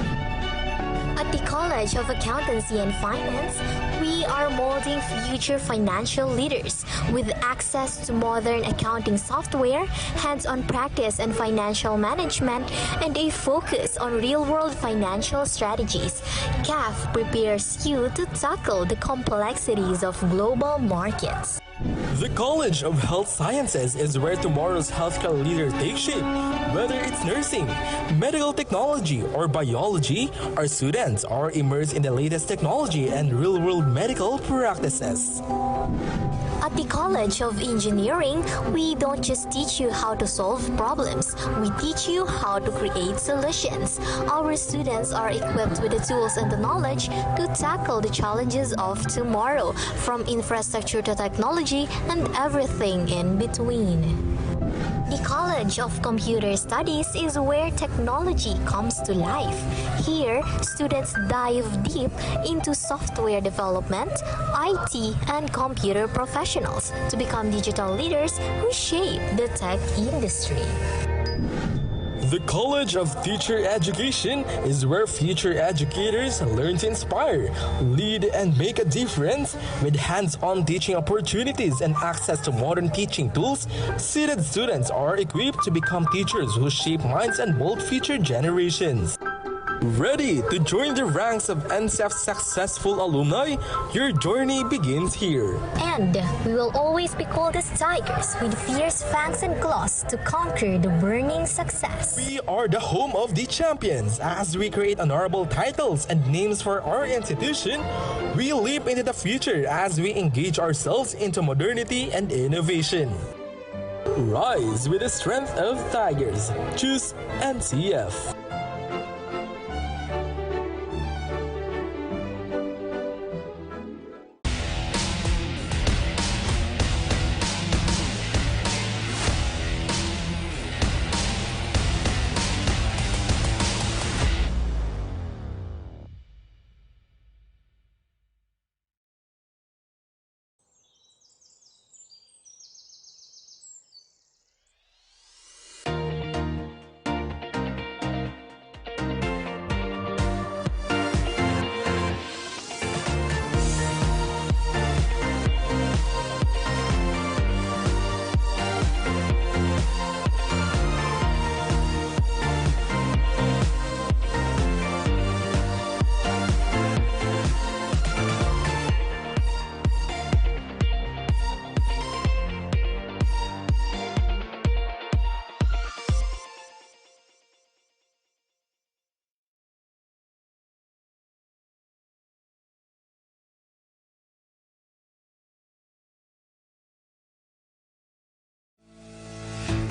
At the College of Accountancy and Finance, we are molding future financial leaders with access to modern accounting software, hands-on practice and financial management, and a focus on real-world financial strategies. CAF prepares you to tackle the complexities of global markets. The College of Health Sciences is where tomorrow's healthcare leader takes shape. Whether it's nursing, medical technology, or biology, our students are immersed in the latest technology and real-world medical practices. At the College of Engineering, we don't just teach you how to solve problems, we teach you how to create solutions. Our students are equipped with the tools and the knowledge to tackle the challenges of tomorrow, from infrastructure to technology and everything in between. The College of Computer Studies is where technology comes to life. Here, students dive deep into software development, IT, and computer professionals to become digital leaders who shape the tech industry. The College of Teacher Education is where future educators learn to inspire, lead, and make a difference. With hands-on teaching opportunities and access to modern teaching tools, seated students are equipped to become teachers who shape minds and mold future generations. Ready to join the ranks of NCEF's successful alumni? Your journey begins here. And we will always be called as tigers with fierce fangs and claws to conquer the burning success. We are the home of the champions. As we create honorable titles and names for our institution, we leap into the future as we engage ourselves into modernity and innovation. Rise with the strength of tigers. Choose NCF.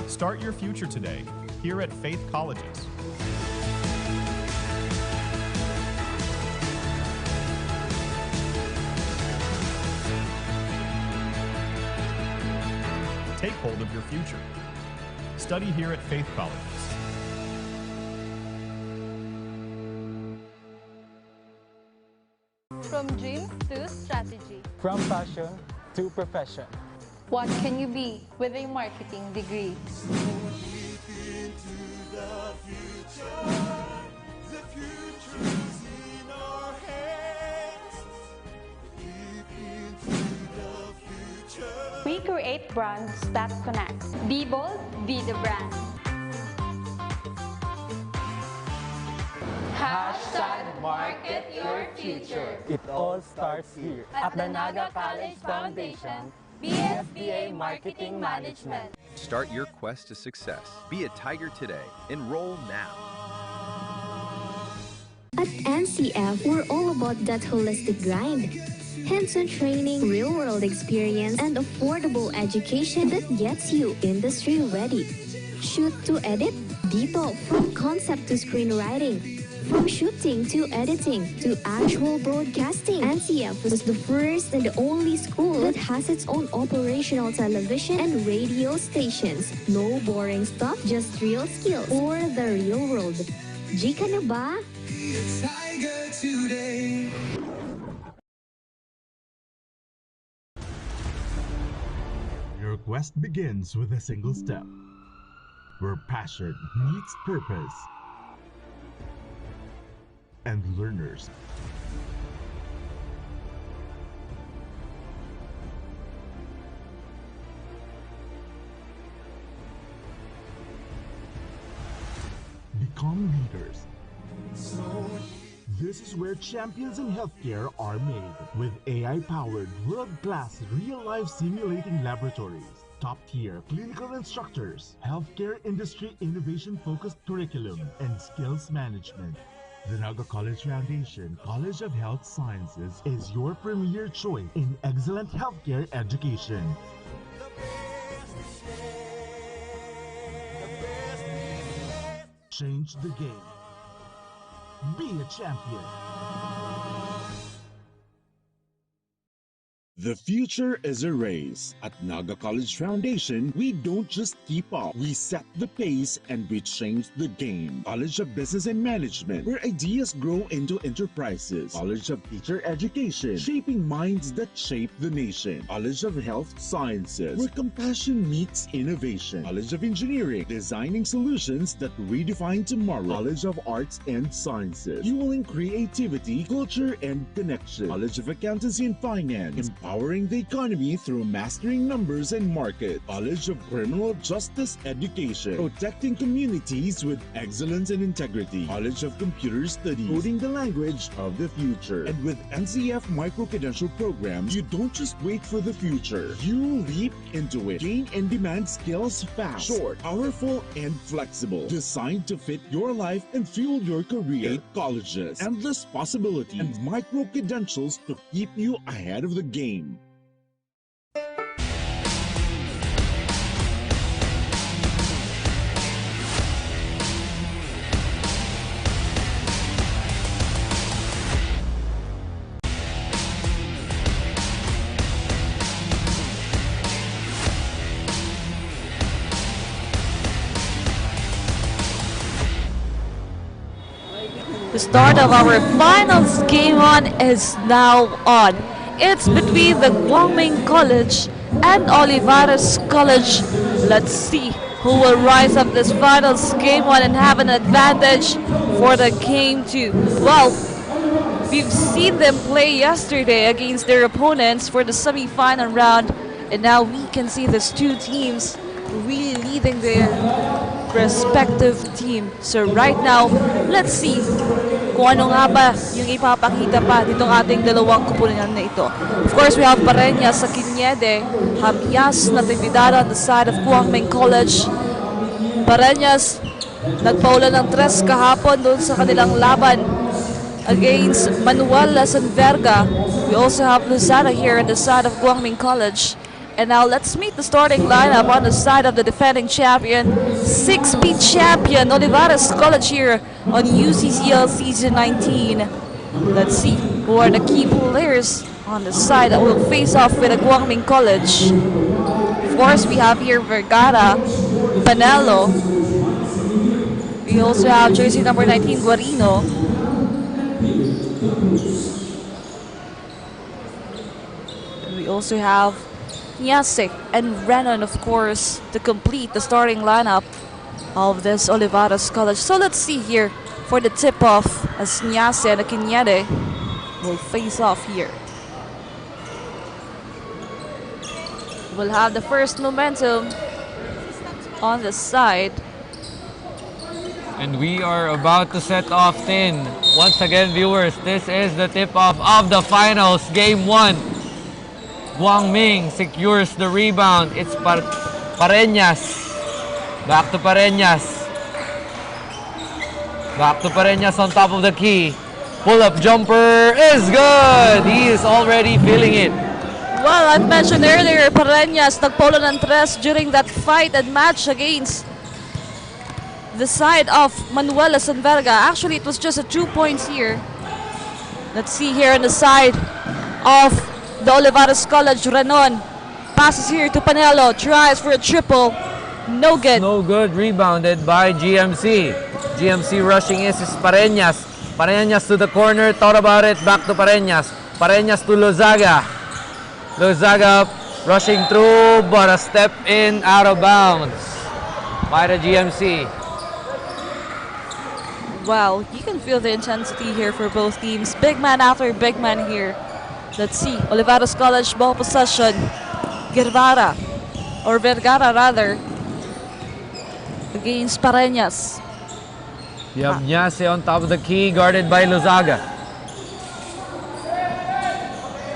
Start your future today, here at Faith Colleges. Take hold of your future. Study here at Faith Colleges. From dreams to strategy. From passion to profession. What can you be with a marketing degree? We create brands that connect. Be bold, be the brand. Hashtag market your future. It all starts here At the NAGA College Foundation, BSBA Marketing Management. Start your quest to success. Be a tiger today. Enroll now. At NCF, we're all about that holistic grind. Hands-on training, real-world experience, and affordable education that gets you industry ready. Shoot to edit, depot from concept to screenwriting. From shooting to editing to actual broadcasting, NCF was the first and the only school that has its own operational television and radio stations. No boring stuff, just real skills for the real world. Jika na ba? Your quest begins with a single step, where passion meets purpose, and learners become leaders. This is where champions in healthcare are made, with AI-powered, world-class, real-life simulating laboratories, top-tier clinical instructors, healthcare industry innovation-focused curriculum, and skills management. The NAGA College Foundation College of Health Sciences is your premier choice in excellent healthcare education. Change the game. Be a champion. The future is a race. At NAGA College Foundation, we don't just keep up. We set the pace and we change the game. College of Business and Management, where ideas grow into enterprises. College of Teacher Education, shaping minds that shape the nation. College of Health Sciences, where compassion meets innovation. College of Engineering, designing solutions that redefine tomorrow. College of Arts and Sciences, fueling creativity, culture, and connection. College of Accountancy and Finance, empowering the economy through mastering numbers and market. College of Criminal Justice Education, protecting communities with excellence and integrity. College of Computer Studies, coding the language of the future. And with NCF micro-credential programs, you don't just wait for the future. You leap into it. Gain and demand skills fast, short, powerful, and flexible. Designed to fit your life and fuel your career. 8 colleges, endless possibilities, and micro-credentials to keep you ahead of the game. The start of our finals game on is now on. It's between the GUANG College and Olivarez College. Let's see who will rise up this finals game one and have an advantage for the game two. Well, we've seen them play yesterday against their opponents for the semi-final round, and now we can see these two teams really leading their respective team. So right now, let's see kung ano nga ba yung ipapakita pa ditong ating dalawang kupunan na ito. Of course, we have Pareñas sa Kinyede, Hamyas na Tibidada on the side of GUANG College. Pareñas nagpaulan ng 3 kahapon doon sa kanilang laban against Manuel Lasanverga. We also have Luzana here on the side of GUANG College. And now let's meet the starting lineup on the side of the defending champion, 6-speed champion Olivarez College here on UCCL Season 19. Let's see who are the key players on the side that will face off with the GUANG College. Of course, we have here Vergara, Panelo. We also have jersey number 19, Guarino. And we also have Nyasek and Renan, of course, to complete the starting lineup of this Olivarez College. So let's see here for the tip-off as Nyasek and Kinyede will face off here. We'll have the first momentum on the side. And we are about to set off tin. Once again, viewers, this is the tip-off of the finals, Game 1. GUANG secures the rebound. It's Pareñas. Back to Pareñas. Back to Pareñas on top of the key. Pull-up jumper is good. He is already feeling it. Well, I mentioned earlier, Pareñas nagpolo ng 3 during that fight and match against the side of Manuel Lasanverga. Actually, it was just a 2 points here. Let's see here on the side of the Olivarez College. Renon passes here to Panelo, tries for a triple, no good. No good, rebounded by GMC. GMC rushing is Pareñas. Pareñas to the corner, thought about it, back to Pareñas. Pareñas to Lozaga. Lozaga rushing through, but a step in, out of bounds by the GMC. Wow, you can feel the intensity here for both teams. Big man after big man here. Let's see, Olivarez College, ball possession. Vergara rather, against Pareñas. You have Nyase on top of the key, guarded by Lozaga.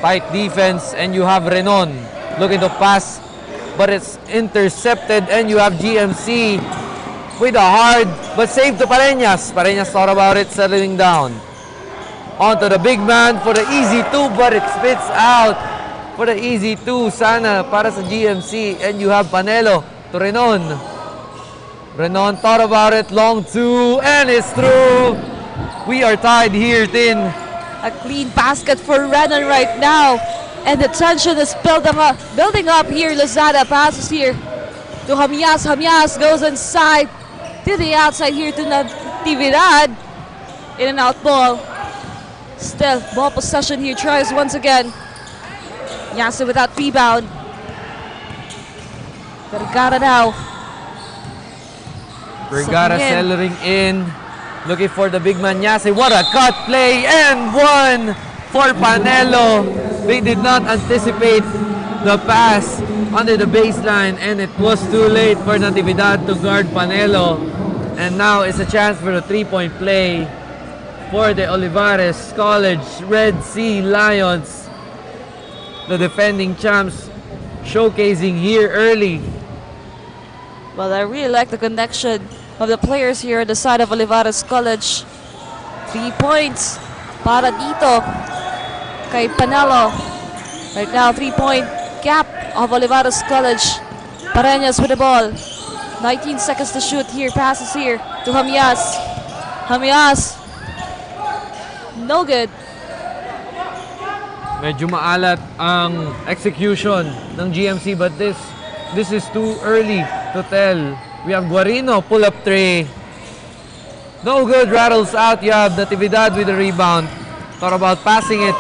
Tight defense, and you have Renon looking to pass, but it's intercepted, and you have GMC with a hard, but save to Pareñas. Pareñas thought about it, settling down. Onto the big man for the easy 2, but it spits out for the easy 2. Sana para sa GMC. And you have Panelo to Renon. Renon thought about it, long 2, and it's through. We are tied here, Tin. A clean basket for Renon right now. And the tension is building up here. Lozada passes here to Jamias. Jamias goes inside to the outside here to Natividad. In and out ball. Still, ball possession here. Tries once again. Nyase without rebound. Vergara now. Vergara cellaring in. Looking for the big man Nyase. What a cut play. And one for Panelo. They did not anticipate the pass under the baseline, and it was too late for Natividad to guard Panelo. And now it's a chance for a three-point play for the Olivarez College Red Sea Lions. The defending champs showcasing here early. Well, I really like the connection of the players here on the side of Olivarez College. 3 points para dito kay Panelo. Right now, 3-point gap of Olivarez College. Pareñas with the ball. 19 seconds to shoot here. Passes here to Jamias. Jamias. No good. Medyo maalat ang execution ng GMC, but this is too early to tell. We have Guarino, pull-up three. No good, rattles out. You have Natividad with the rebound. Thought about passing it.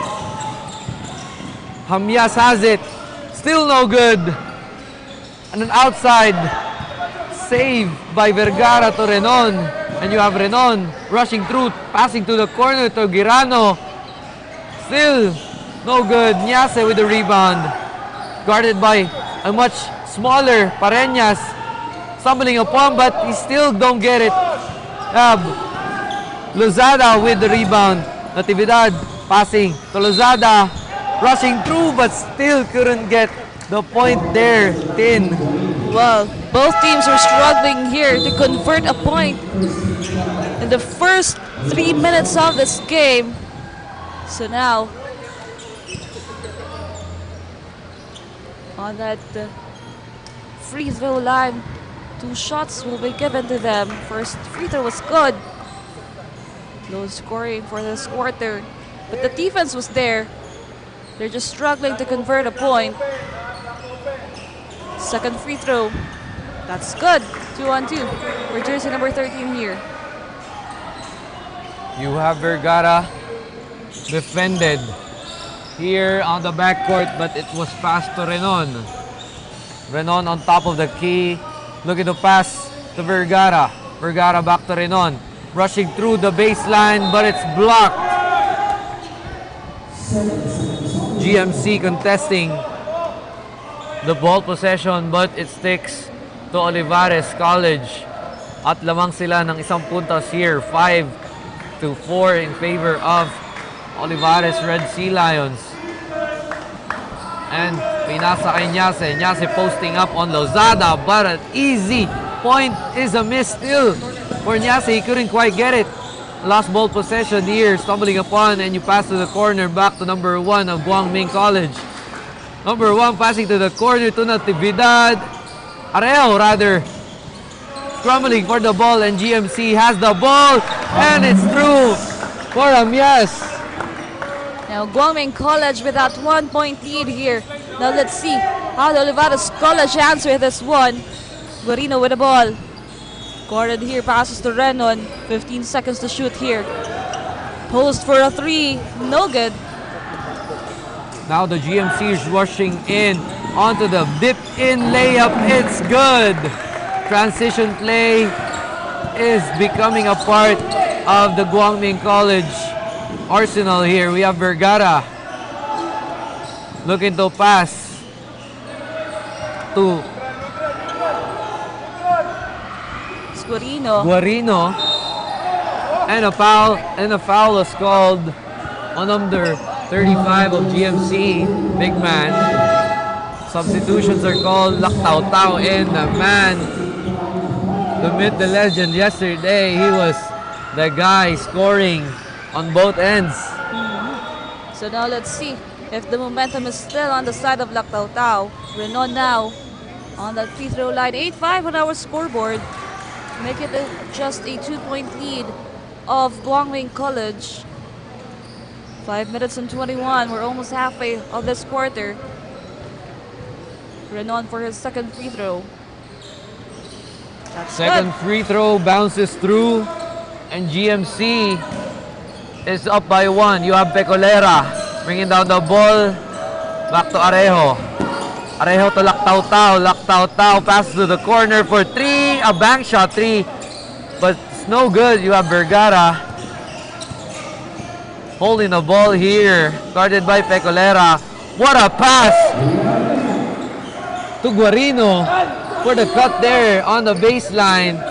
Jamias has it. Still no good. And an outside save by Vergara to Renon. And you have Renon rushing through, passing to the corner to Girano. Still no good. Nyase with the rebound. Guarded by a much smaller Pareñas. Stumbling upon, but he still don't get it. Lozada with the rebound. Natividad passing to Lozada. Rushing through, but still couldn't get the point there. Tin. Well, both teams are struggling here to convert a point in the first 3 minutes of this game. So now, on that free throw line, 2 shots will be given to them. First free throw was good. Low scoring for this quarter, but the defense was there. They're just struggling to convert a point. Second free throw. That's good. 2-on-2 for jersey number 13 here. You have Vergara defended here on the backcourt, but it was passed to Renon. Renon on top of the key. Looking to pass to Vergara. Vergara back to Renon. Rushing through the baseline, but it's blocked. GMC contesting the ball possession, but it sticks to Olivarez College. At lamang sila ng isang puntos here. 5-4 in favor of Olivarez Red Sea Lions. And pinasa kay Nyase. Nyase posting up on Lozada, but an easy point is a miss still for Nyase. He couldn't quite get it. Last ball possession here, stumbling upon, and you pass to the corner back to number 1 of Ming College. Number 1 passing to the corner to Natividad. Areo rather. Scrambling for the ball, and GMC has the ball, and it's through for Jamias. Now Ming College with that 1-point lead here. Now let's see how the Olivarez College answer this one. Guarino with the ball. Guarded here, passes to Renon. 15 seconds to shoot here. Post for a 3, no good. Now the GMC is rushing in onto the dip-in layup. It's good. Transition play is becoming a part of the Ming College arsenal here. We have Vergara looking to pass to Guarino. And a foul was called on number 35 of GMC, big man. Substitutions are called. Lactaw in the man to meet the legend yesterday. He was the guy scoring on both ends. So now let's see if the momentum is still on the side of Lactaw. Renon now on that free throw line. 8-5 on our scoreboard. Make it just a 2-point lead of Ming College. 5 minutes and 21. We're almost halfway of this quarter. Renon for his second free throw. That's Second good. free throw bounces through, and GMC is up by 1. You have Pecolera bringing down the ball. Back to Arejo. Arejo to Lactautau. Lactautau passes to the corner for 3. A bank shot 3, but it's no good. You have Vergara holding the ball here, guarded by Pecolera. What a pass to Guarino for the cut there on the baseline.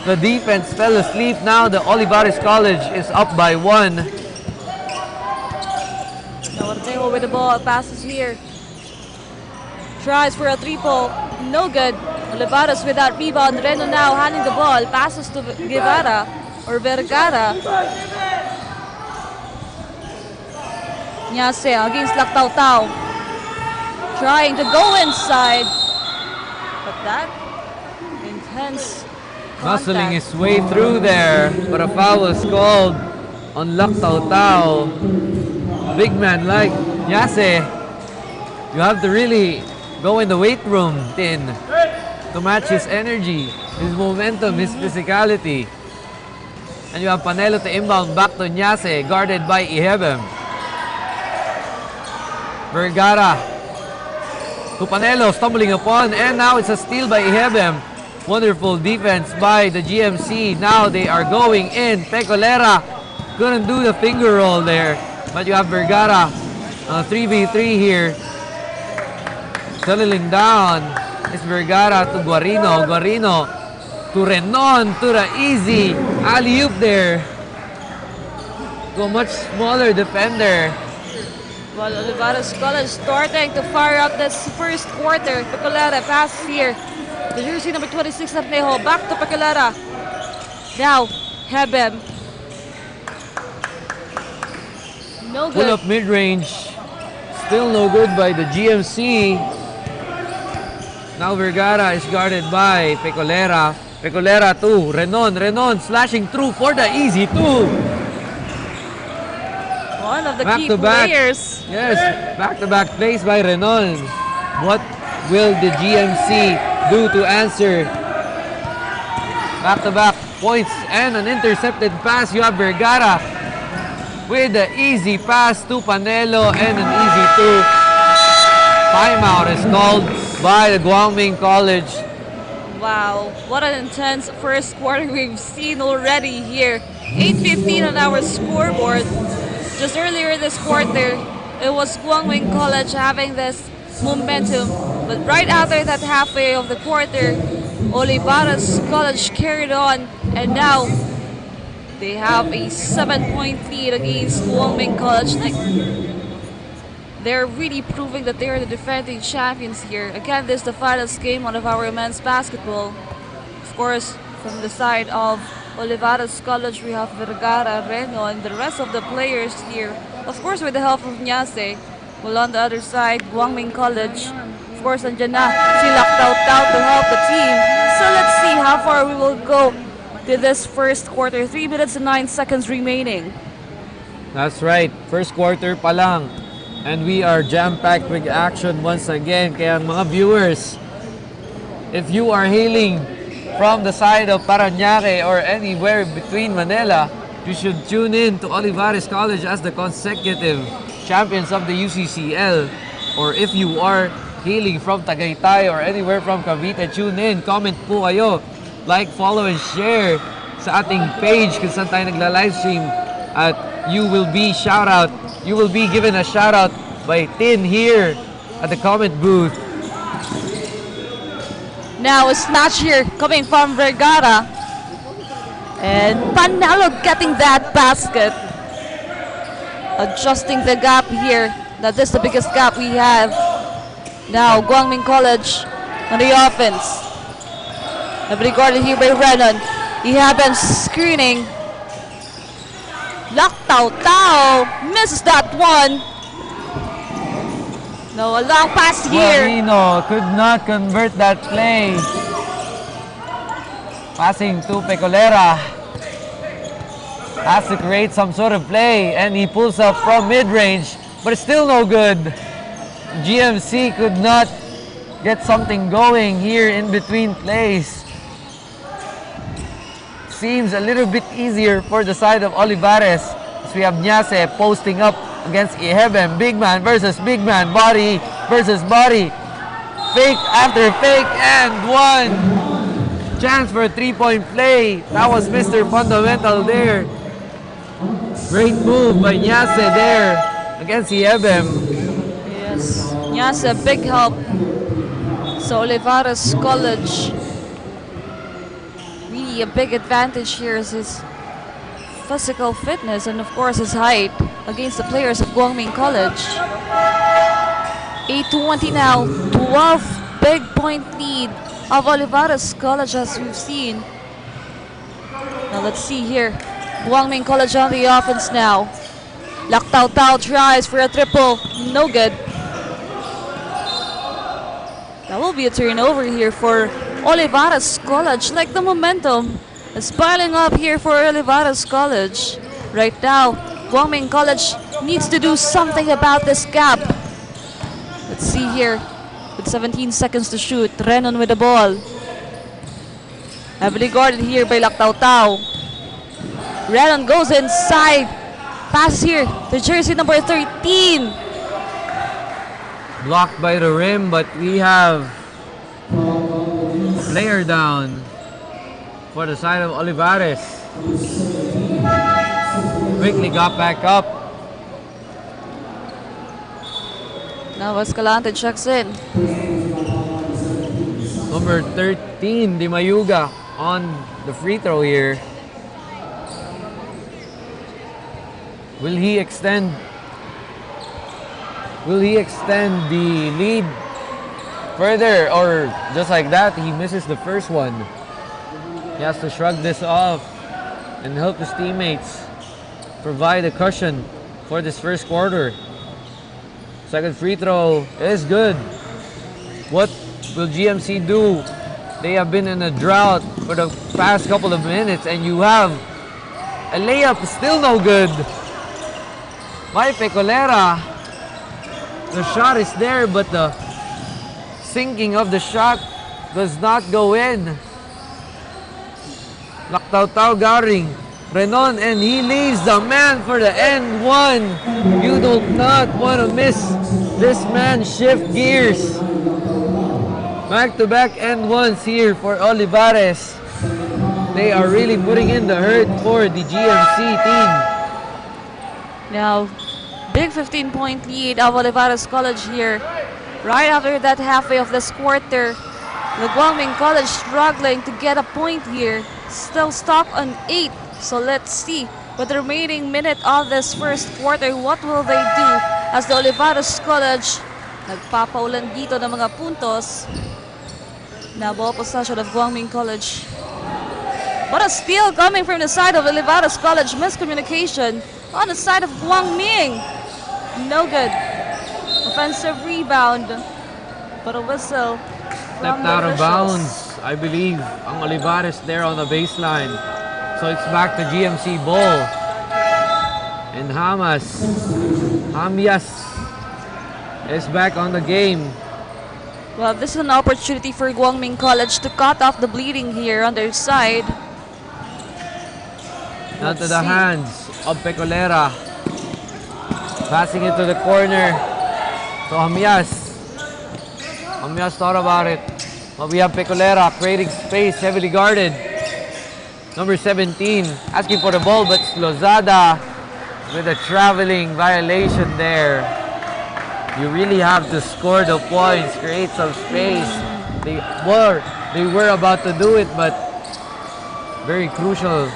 The defense fell asleep. Now the Olivarez College is up by 1. Ortego with the ball, passes here. Tries for a triple, no good. Olivarez with that rebound. Reno now handing the ball, passes to Guevara or Vergara. Nyase against Lactautau. Trying to go inside. But that intense Muscling contact. his way through there, but a foul was called on Lactautau. Big man like Nyase, you have to really go in the weight room, Tin, to match his energy, his momentum, his physicality. And you have Panelo to inbound back to Nyase, guarded by Ihebem. Vergara to Panelo, stumbling upon, and now it's a steal by Ihebem. Wonderful defense by the GMC. Now they are going in. Pecolera couldn't do the finger roll there, but you have Vergara 3v3 here. Settling down is Vergara to Guarino. Guarino to Renon, to the easy alley-oop there to a much smaller defender. Well, Olivarez College starting to fire up this first quarter. Pecolera pass here. The jersey number 26 Arnejo back to Pecolera. Now, Hebem. No good. Pull up mid-range. Still no good by the GMC. Now Vergara is guarded by Pecolera. Pecolera to Renon. Renon slashing through for the easy 2. One of the key players. Yes, back-to-back plays by Renon. What will the GMC do to answer? Back-to-back points and an intercepted pass. You have Vergara with the easy pass to Panelo and an easy 2. Timeout is called by the Guangming College. Wow, what an intense first quarter we've seen already here. 8:15 on our scoreboard. Just earlier this quarter, it was Guangming College having this momentum. But right after that halfway of the quarter, Olivarez College carried on, and now they have a 7-point lead against Guangming College. Like, they're really proving that they're the defending champions here. Again, this is the finals game of our men's basketball. Of course, from the side of Olivarez College, we have Vergara, Reno, and the rest of the players here. Of course, with the help of Nyase. Well, on the other side, Guangming College. Of course, andyan na si Lactautau to help the team. So let's see how far we will go to this first quarter. 3 minutes and 9 seconds remaining. That's right, first quarter pa lang. And we are jam-packed with action once again. Kaya mga viewers, if you are hailing from the side of Parañaque or anywhere between Manila, you should tune in to Olivarez College as the consecutive champions of the UCCL. Or if you are hailing from Tagaytay or anywhere from Cavite, tune in, comment po kayo, like, follow, and share sa ating page kung saan tayo nagla-livestream. At you will be given a shoutout by Tin here at the comment booth. Now a snatch here coming from Vergara. And Panelo getting that basket. Adjusting the gap here. That is the biggest gap we have. Now Guangming College on the offense. Nobody guarded here by Renon. He had been screening. Lactautau misses that one. No, a long pass here. Guarino could not convert that play. Passing to Pecolera. Has to create some sort of play, and he pulls up from mid-range, but it's still no good. GMC could not get something going here in between plays. Seems a little bit easier for the side of Olivarez, as we have Nyase posting up against Ihebem. Big man versus big man, body versus body. Fake after fake, and one. Chance for a three-point play. That was Mr. Fundamental there. Great move by Nyase there against Ihebem. Yes, Nyase, big help. So Olivarez College, really a big advantage here is his physical fitness and of course his height against the players of Guangming College. 8:20 now, 12 big point lead of Olivarez College as we've seen. Now let's see here, Guangming College on the offense now. Lak Tao Tao tries for a triple, no good. That will be a turnover here for Olivarez College. Like the momentum is piling up here for Olivarez College. Right now, Guangming College needs to do something about this gap. Let's see here, with 17 seconds to shoot, Renon with the ball. Heavily guarded here by Lak Tao Tao. Renon goes inside. Pass here to jersey number 13. Blocked by the rim, but we have a player down for the side of Olivarez. Quickly got back up. Now Escalante checks in. Number 13, Di Mayuga on the free throw here. Will he extend the lead further, or just like that, he misses the first one? He has to shrug this off and help his teammates provide a cushion for this first quarter. Second free throw is good. What will GMC do? They have been in a drought for the past couple of minutes, and you have a layup, still no good. By Pecolera. The shot is there, but the sinking of the shot does not go in. Lak Tao Tao Garing, Renon, and he leaves the man for the end one. You do not want to miss this man shift gears. Back-to-back end ones here for Olivarez. They are really putting in the hurt for the GMC team. Now, big 15-point lead of Olivarez College here. Right after that halfway of this quarter, the Guangming College struggling to get a point here. Still stuck on 8. So let's see, with the remaining minute of this first quarter, what will they do as the Olivarez College nagpapaulan dito ng mga puntos. Now ball possession of Guangming College. But a steal coming from the side of Olivarez College. Miscommunication on the side of Guangming. No good. Offensive rebound. But a whistle. Stepped out of bounds, I believe, ang Olivarez there on the baseline. So it's back to GMC ball. And Hamyas is back on the game. Well, this is an opportunity for Guangming College to cut off the bleeding here on their side. Down to the hands of Pecolera. Passing it to the corner. So Hamyas. Hamyas thought about it. But we have Pecolera creating space, heavily guarded. Number 17 asking for the ball, but it's Lozada with a traveling violation there. You really have to score the points, create some space. They were about to do it, but very crucial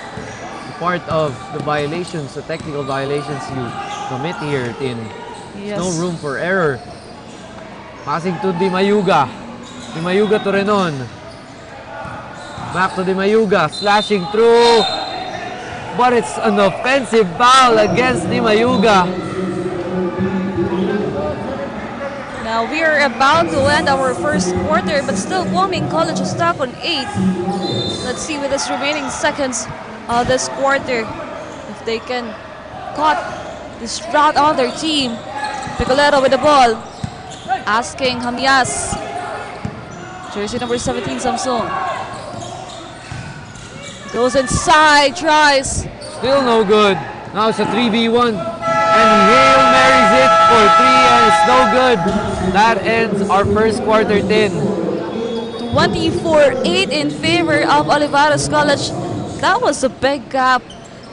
part of the violations, the technical violations you commit here, Tin. Yes. No room for error. Passing to Di Mayuga. Di Mayuga to Renon. Back to Di Mayuga, slashing through. But it's an offensive foul against Di Mayuga. Now we are about to end our first quarter, but still Guangming College is stuck on 8. Let's see with this remaining seconds of this quarter if they can cut this route on their team. Picoletto with the ball. Asking Hamias. Jersey number 17, Samsung. Goes inside, tries. Still no good. Now it's a 3v1. And Hail marries it for 3 and it's no good. That ends our first quarter 10. 24-8 in favor of Olivarez College. That was a big gap.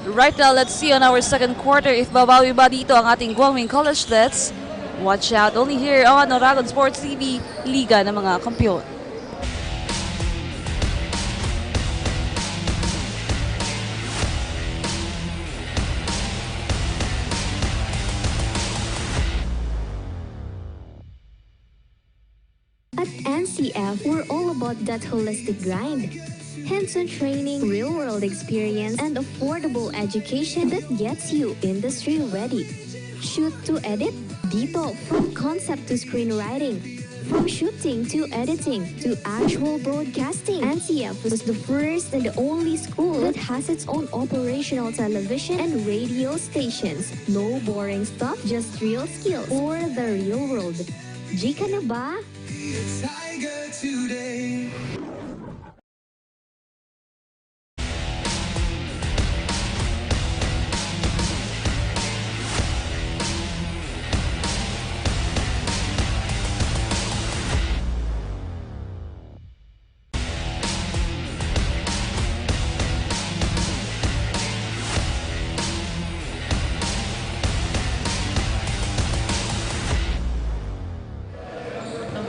Right now, let's see on our second quarter if babawi ba dito ang ating Guangming College. Let's watch out only here on Oragon Sports TV, Liga ng mga Kampiyon. At NCF, we're all about that holistic grind. Hands-on training, real-world experience, and affordable education that gets you industry-ready. Shoot to edit? Dito, from concept to screenwriting. From shooting to editing to actual broadcasting. NCF was the first and the only school that has its own operational television and radio stations. No boring stuff, just real skills for the real world. Jika na ba? Tiger today.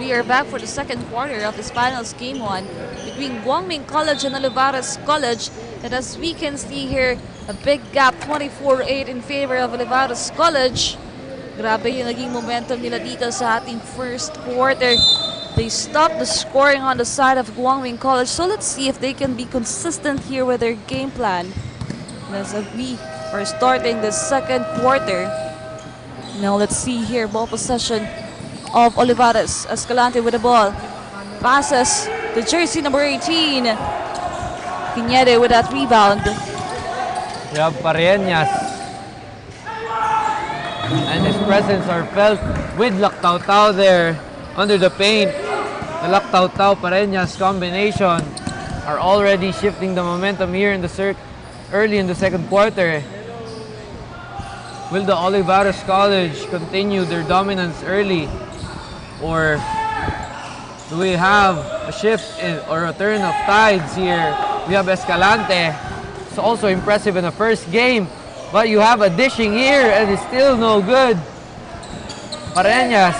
We are back for the second quarter of this finals game 1 between Guangming College and Olivarez College. And as we can see here, a big gap, 24-8 in favor of Olivarez College. Grabe yung naging momentum nila dito sa ating first quarter. They stopped the scoring on the side of Guangming College. So let's see if they can be consistent here with their game plan. As we are starting the second quarter. Now let's see here, ball possession of Olivarez. Escalante with the ball. Passes to jersey number 18. Pinede with that rebound. We have Pareñas. And his presence are felt with Lactautau there under the paint. The Lactautau Pareñas combination are already shifting the momentum here in the early in the second quarter. Will the Olivarez College continue their dominance early? Or do we have a shift or a turn of tides here? We have Escalante. It's also impressive in the first game. But you have a dishing here and it's still no good. Pareñas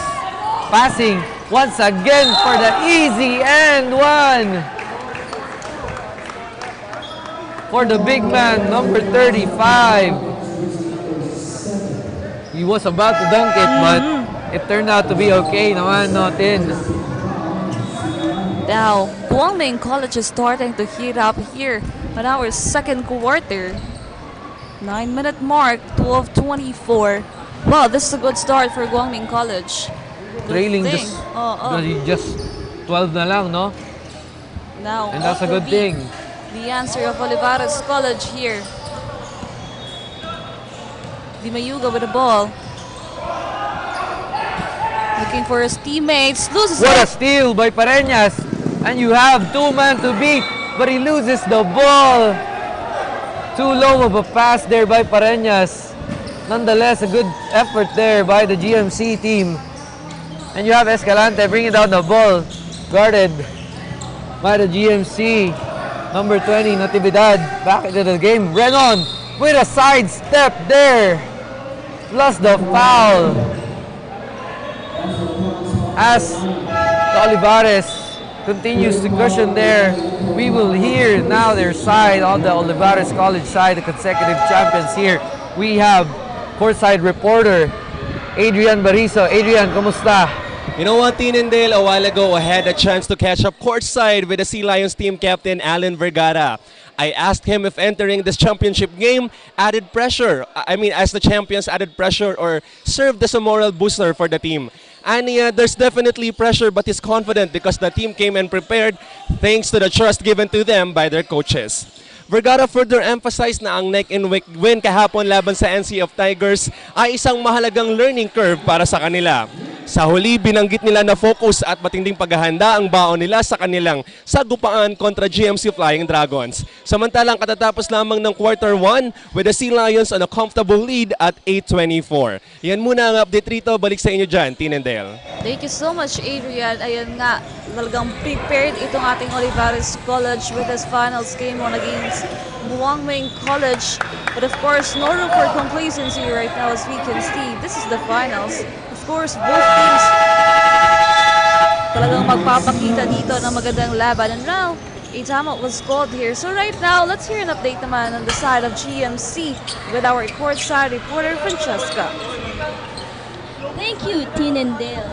passing once again for the easy and one. For the big man, number 35. He was about to dunk it, but it turned out to be okay naman, not in. Now, Guangming College is starting to heat up here on our second quarter. 9-minute mark, 12:24. Wow, this is a good start for Guangming College. Trailing just 12 na lang, no? Now, and that's a good thing. The answer of Olivarez College here. Di Mayuga with the ball. Looking for his teammates. Loses what a steal by Pareñas. And you have 2 men to beat, but he loses the ball. Too low of a pass there by Pareñas. Nonetheless, a good effort there by the GMC team. And you have Escalante bringing down the ball. Guarded by the GMC. Number 20, Natividad, back into the game. Renon with a side step there. Plus the foul. As the Olivarez continues to cushion there, we will hear now their side on the Olivarez College side, the consecutive champions here. We have courtside reporter Adrian Bariso. Adrian, kumusta? You know what, Tinindale, a while ago I had a chance to catch up courtside with the Sea Lions team captain Alan Vergara. I asked him if entering this championship game added pressure. I mean, as the champions added pressure or served as a moral booster for the team. And there's definitely pressure, but he's confident because the team came and prepared thanks to the trust given to them by their coaches. Vergara further emphasized na ang neck and neck win kahapon laban sa NCF Tigers ay isang mahalagang learning curve para sa kanila. Sa huli, binanggit nila na focus at matinding paghahanda ang baon nila sa kanilang sagupaan kontra GMC Flying Dragons. Samantalang katatapos lamang ng quarter 1 with the Sea Lions on a comfortable lead at 8-24. Yan muna ang update rito. Balik sa inyo dyan, Tin and Dale. Thank you so much, Adrian. Ayan nga, talagang prepared itong ating Olivarez College with his finals game on against GUANG College. But of course, no room for complacency right now as we can see. This is the finals. Of course, both teams talagang magpapakita dito ng magandang laban. And now, a timeout was called here. So right now, let's hear an update naman on the side of GMC with our courtside reporter, Francesca. Thank you, Tin and Dale.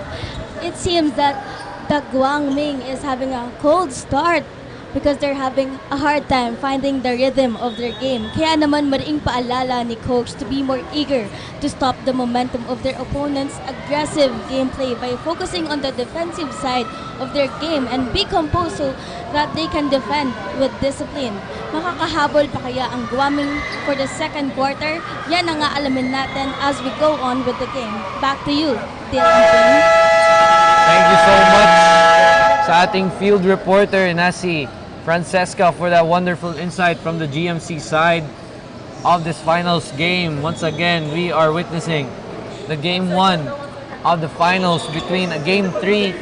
It seems that the GUANG is having a cold start because they're having a hard time finding the rhythm of their game. Kaya naman mariing paalala ni coach to be more eager to stop the momentum of their opponent's aggressive gameplay by focusing on the defensive side of their game and be composed so that they can defend with discipline. Makakahabol pa kaya ang GUANG for the second quarter? Yan ang aalamin natin as we go on with the game. Back to you, Dylan. Thank you so much sa ating field reporter na si Francesca for that wonderful insight from the GMC side of this finals game. Once again, we are witnessing the game 1 of the finals between a game 3,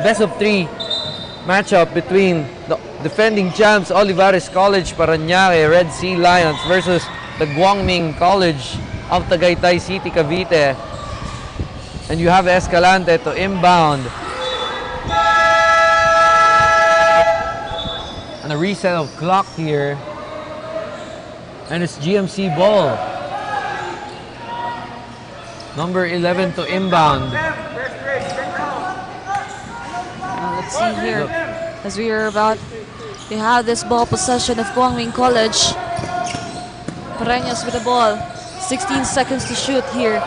best of 3 matchup between the defending champs Olivarez College-Parañaque Red Sea Lions versus the GUANG College of Tagaytay City, Cavite. And you have Escalante to inbound. And a reset of clock here. And it's GMC ball. Number 11 to inbound. Let's see here. As we are about to have this ball possession of GUANG College. Pareñas with the ball. 16 seconds to shoot here.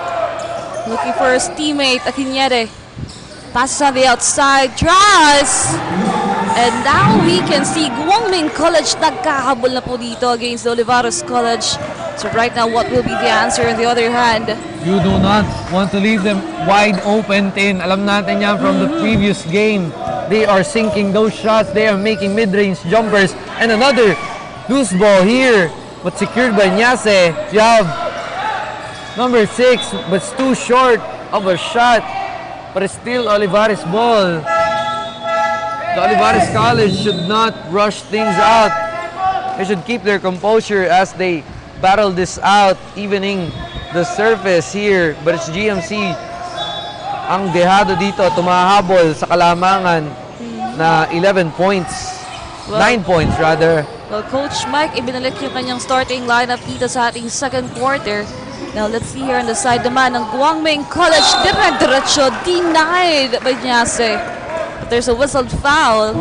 Looking for his teammate, Akinyede. Passes on the outside, tries! And now we can see GUANG College nagkahabol na po dito against the Olivarez College. So right now, what will be the answer on the other hand? You do not want to leave them wide open, Tin. Alam natin yan from the previous game. They are sinking those shots. They are making mid-range jumpers. And another loose ball here, but secured by Nyase. You have number 6, but it's too short of a shot. But it's still Olivarez ball. The Olivarez College should not rush things out. They should keep their composure as they battle this out, evening the surface here. But it's GMC ang dehado dito, tumahabol sa kalamangan na 11 points. 9 points rather. Well, Coach Mike, ibinalik yung kanyang starting lineup dito sa ating second quarter. Now, let's see here on the side naman ng GUANG College. Dire-diretso, denied by Nyase. But there's a whistled foul.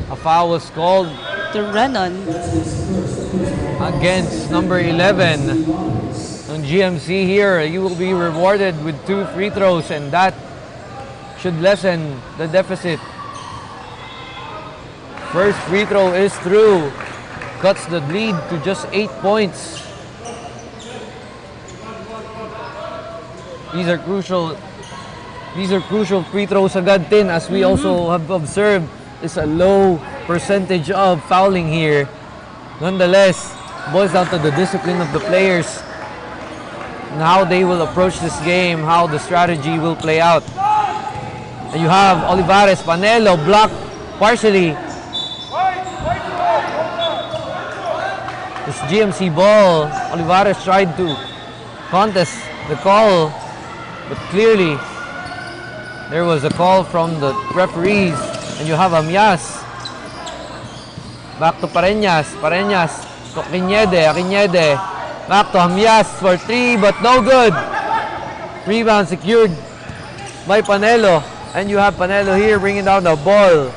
A foul was called to Renon against number 11. On GMC here, you will be rewarded with 2 free throws, and that should lessen the deficit. First free throw is through. Cuts the lead to just 8 points. These are crucial free throws agad, Tin, as we also have observed. It's a low percentage of fouling here. Nonetheless, boils down to the discipline of the players and how they will approach this game, how the strategy will play out. And you have Olivarez, Panelo blocked partially. This GMC ball, Olivarez tried to contest the call, but clearly there was a call from the referees. And you have Amias. Back to Pareñas. Pareñas to Akinyede. Akinyede. Back to Amias for 3, but no good. Rebound secured by Panelo. And you have Panelo here bringing down the ball.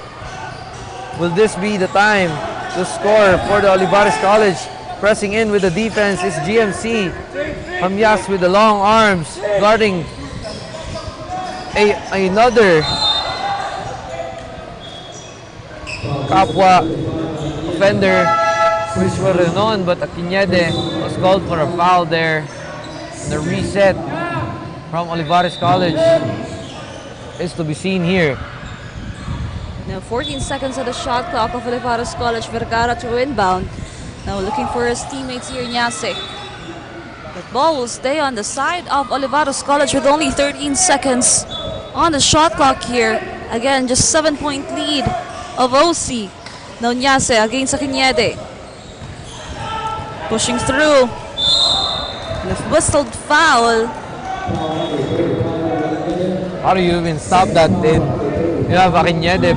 Will this be the time to score for the Olivarez College? Pressing in with the defense is GMC. Amias with the long arms guarding another kapwa defender, which were Renon, but Akinyede was called for a foul there. And the reset from Olivarez College is to be seen here. Now 14 seconds on the shot clock of Olivarez College. Vergara to inbound. Now looking for his teammates here, Nyase. The ball will stay on the side of Olivarez College with only 13 seconds on the shot clock here. Again, just 7-point lead of OC. Now Nyase against Akinyede. Pushing through. And a whistled foul. How do you even stop that then? You have Akinyede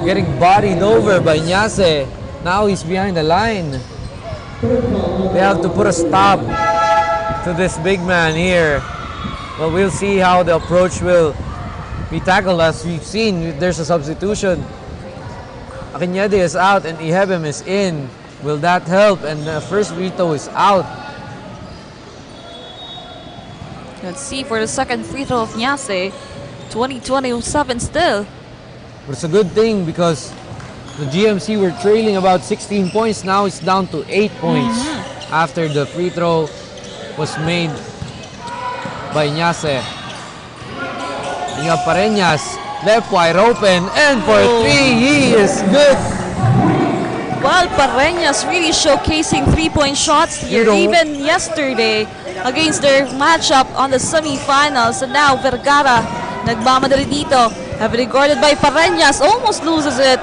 getting bodied over by Nyase. Now he's behind the line. They have to put a stop to this big man here. Well, we'll see how the approach will be tackled. As we've seen, there's a substitution. Akinyede is out and Ihebem is in. Will that help? And the first free throw is out. Let's see for the second free throw of Nyase. 20-27 still. But it's a good thing because the GMC were trailing about 16 points. Now it's down to 8 points after the free throw was made by Nyase. And you have Pareñas left wide open, and for three, he is good. Well, Pareñas really showcasing three-point shots here, even yesterday against their matchup on the semifinals. And now Vergara nagmamadali dito. Heavily guarded by Pareñas, almost loses it.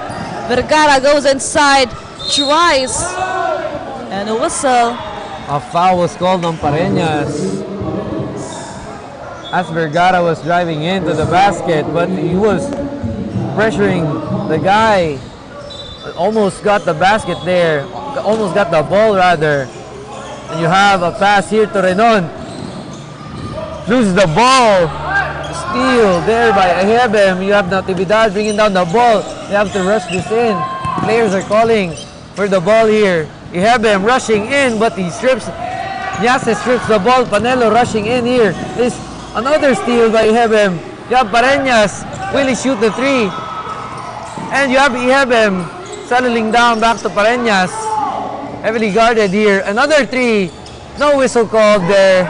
Vergara goes inside, tries, and a whistle. A foul was called on Pareñas as Vergara was driving into the basket, but he was pressuring the guy. Almost got the basket there, almost got the ball rather. And you have a pass here to Renon. Loses the ball. Steal there by Ihebem. You have Natividad bringing down the ball. They have to rush this in. Players are calling for the ball here. Ihebem rushing in, but he strips. Nyase strips the ball. Panelo rushing in here. This another steal by Ihebem. You have Pareñas. Will he shoot the three? And you have Ihebem settling down back to Pareñas. Heavily guarded here. Another three. No whistle called there.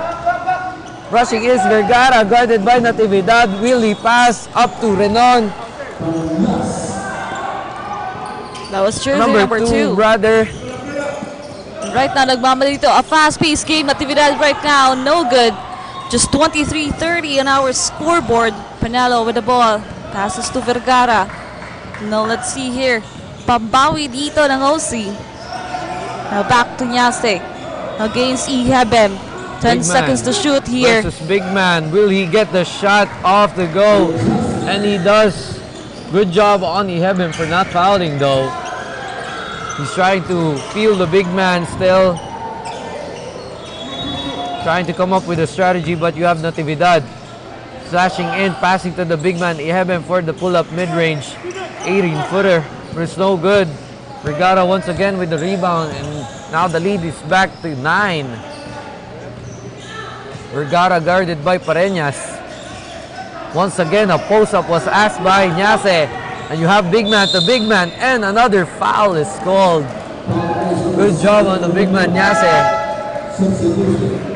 Rushing is Vergara, guarded by Natividad. Will he pass up to Renon? That was jersey number two. Brother. Right now, nagmamadali dito. A fast-paced game. Natividad right now, no good. Just 23-30 on our scoreboard. Panelo with the ball. Passes to Vergara. Now, let's see here. Pambawi dito ng OC. Now, back to Nyase. Against Ihebem. 10 seconds to shoot here. Versus big man. Will he get the shot off the go? And he does. Good job on Ihebem for not fouling though. He's trying to feel the big man still. Trying to come up with a strategy, but you have Natividad. Slashing in, passing to the big man Ihebem for the pull-up mid-range. 18-footer. But it's no good. Vergara once again with the rebound, and now the lead is back to 9. Vergara guarded by Pareñas. Once again, a post-up was asked by Nyase. And you have big man to big man, and another foul is called. Good job on the big man Nyase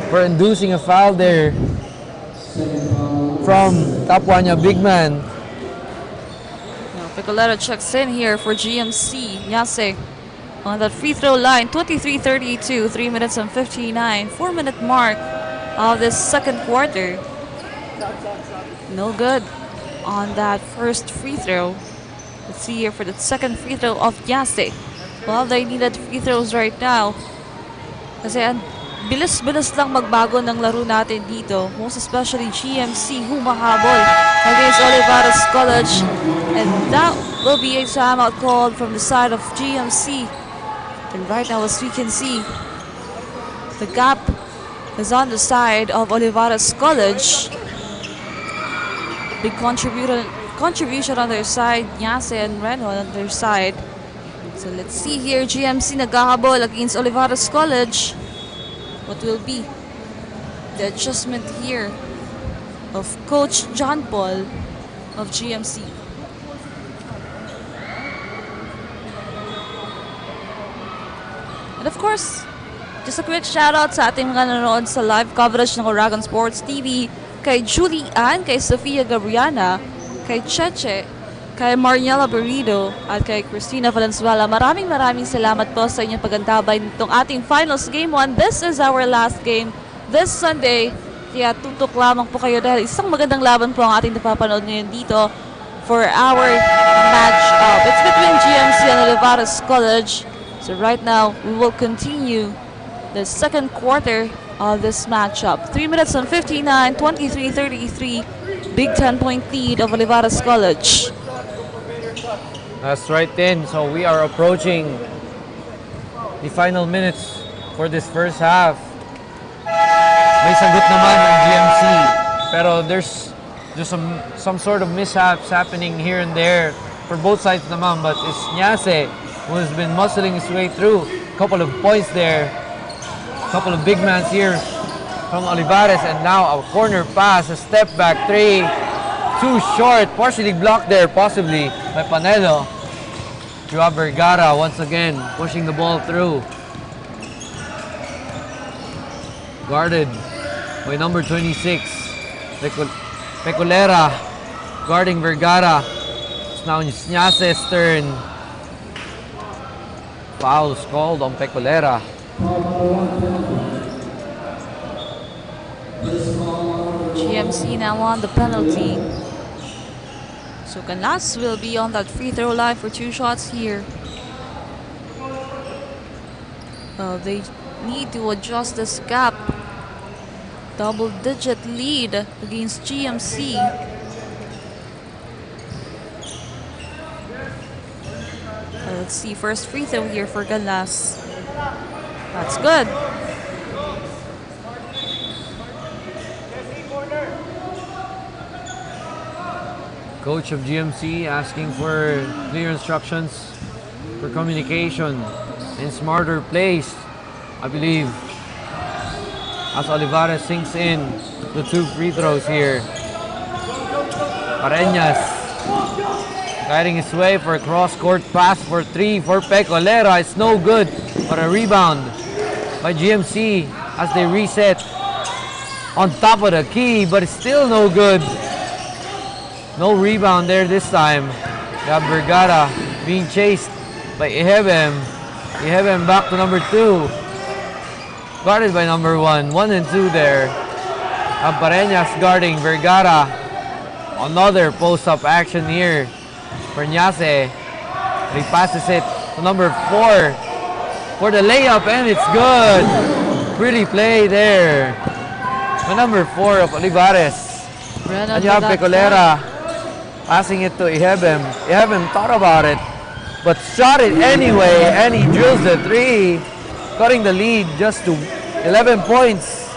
for inducing a foul there from Tapuanya big man. Picoletta checks in here for GMC. Nyase on that free throw line. 23-32, 3 minutes and 59. 4-minute mark of this second quarter. No good on that first free throw. Let's see here for the second free throw of Nyase. Well, they needed free throws right now. Kasi bilis-bilis lang magbago ng laro natin dito. Most especially GMC humahabol against Olivarez College. And that will be a timeout called from the side of GMC. And right now, as we can see, the gap is on the side of Olivarez College. Big contribution on their side. Nyase and Renon on their side. So let's see here. GMC naghahabol against Olivarez College. What will be the adjustment here of Coach John Paul of GMC? And of course, just a quick shoutout sa ating mga nanonood sa live coverage ng Oragon Sports TV, kay Julie Ann, kay Sofia Gabriana, kay Cheche, kay Mariela Berrido, at kay Christina Valenzuela. Maraming salamat po sa inyong pagantabay nitong ating finals game 1. This is our last game this Sunday. Kaya tutok lamang po kayo dahil isang magandang laban po ang ating napapanood ngayon dito for our match up. It's between GMC and Olivarez College. So right now, we will continue the second quarter of this matchup. 3 minutes and 59, 23-33. Big 10-point lead of Olivarez College. That's right, Tin. So we are approaching the final minutes for this first half. May sagot naman ang GMC. Pero there's just some sort of mishaps happening here and there for both sides naman. But it's Nyase who has been muscling his way through. Couple of points there. Couple of big mans here from Olivarez. And now a corner pass, a step back three. Too short, partially blocked there, possibly by Panelo. Joao Vergara once again pushing the ball through. Guarded by number 26, Pecolera guarding Vergara. It's now Nyase's turn. Fouls called on Pecolera. GMC now on the penalty. So Canlas will be on that free throw line for 2 shots here. They need to adjust this gap. Double-digit lead against GMC. Let's see, first free throw here for Canlas. That's good. Coach of GMC asking for clear instructions for communication and smarter plays, I believe, as Olivarez sinks in the 2 free throws here. Pareñas guiding his way for a cross-court pass for 3 for Pecolera. It's no good, but a rebound by GMC as they reset on top of the key, but it's still no good. No rebound there this time. Got Vergara being chased by Ihebem. Ihebem back to number 2. Guarded by number 1. 1 and 2 there. Pareñas guarding Vergara. Another post-up action here for Nyase. He passes it to number 4 for the layup, and it's good. Pretty play there. The number 4 of Olivarez. And you have Pecolera passing it to Ihebem. Ihebem thought about it, but shot it anyway, and he drills the 3, cutting the lead just to 11 points.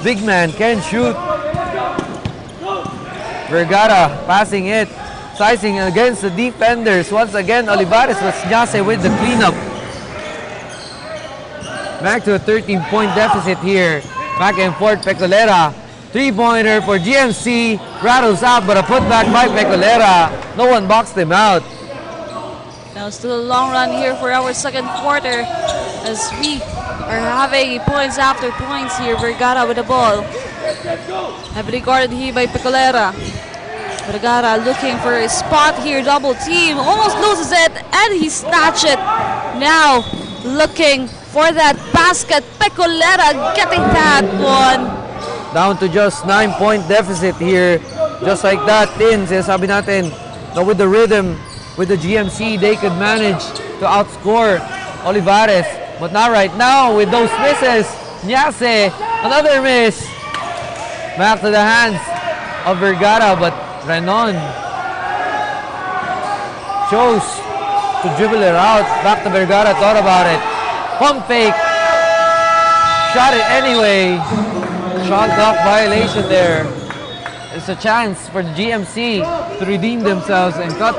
Big man can shoot. Vergara passing it, sizing against the defenders. Once again, Olivarez was Nyase with the cleanup. Back to a 13-point deficit here. Back and forth, Pecolera. 3-pointer for GMC, rattles out, but a putback by Pecolera. No one boxed him out. Now still a long run here for our second quarter as we are having points after points here. Vergara with the ball. Heavily guarded here by Pecolera. Vergara looking for a spot here, double team, almost loses it, and he snatched it. Now looking for that basket. Pecolera getting that one. Down to just 9-point deficit here. Just like that, Tin, sinasabi natin na with the rhythm, with the GMC, they could manage to outscore Olivarez. But not right now with those misses. Nyase, another miss. Back to the hands of Vergara, but Renon chose to dribble it out. Back to Vergara, thought about it. Pump fake. Shot it anyway. Shot clock violation there. It's a chance for the GMC to redeem themselves and cut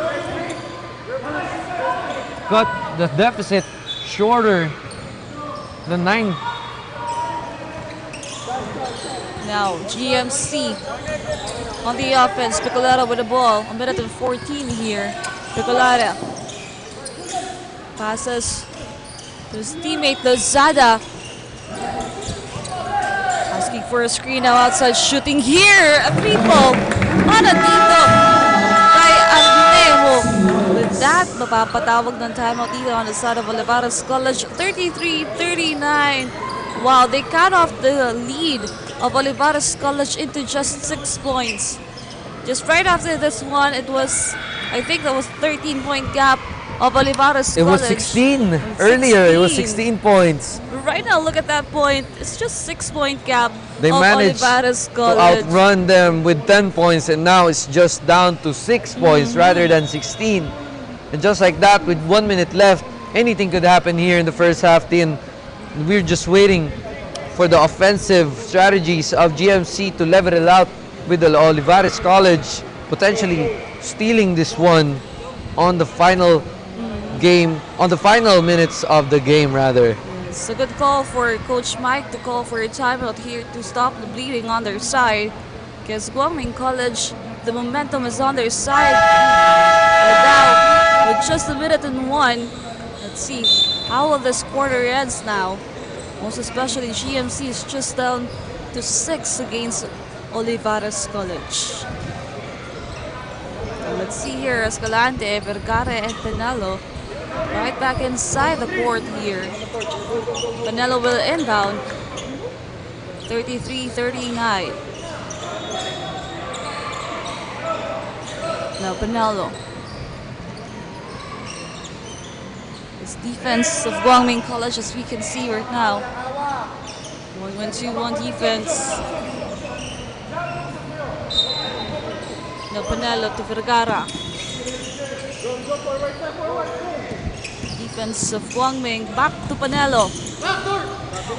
the deficit shorter than 9. Now GMC on the offense. Pecolera with the ball. A minute and 14 here. Pecolera passes His teammate Lozada asking for a screen now outside, shooting here. A triple para dito kay Arnejo. With that, mapapatawag ng timeout dito on the side of Olivarez College. 33-39. Wow, they cut off the lead of Olivarez College into just 6 points. Just right after this one, it was, I think that was 13-point gap of Olivarez College. It was 16 earlier. It was 16 points. Right now, look at that point. It's just 6-point gap They of managed Olivarez to College. outrun them with 10 points, and now it's just down to 6 points rather than 16. And just like that, with 1 minute left, anything could happen here in the first half. We're just waiting for the offensive strategies of GMC to level it out with the Olivarez College, potentially stealing this one on the final game, on the final minutes of the game rather. It's a good call for Coach Mike to call for a timeout here to stop the bleeding on their side, because Guangming College, the momentum is on their side. And now, with just a minute and 1, let's see how will this quarter ends now. Most especially GMC is just down to 6 against Olivarez College. And let's see here, Escalante, Vergara, and Penelo right back inside the court here. Penelo will inbound. 33-39. Now Penelo. This defense of Guangming College, as we can see right now. 1-1-2-1 defense. Now Penelo to Vergara. Defense of Guangming, back to Penelo.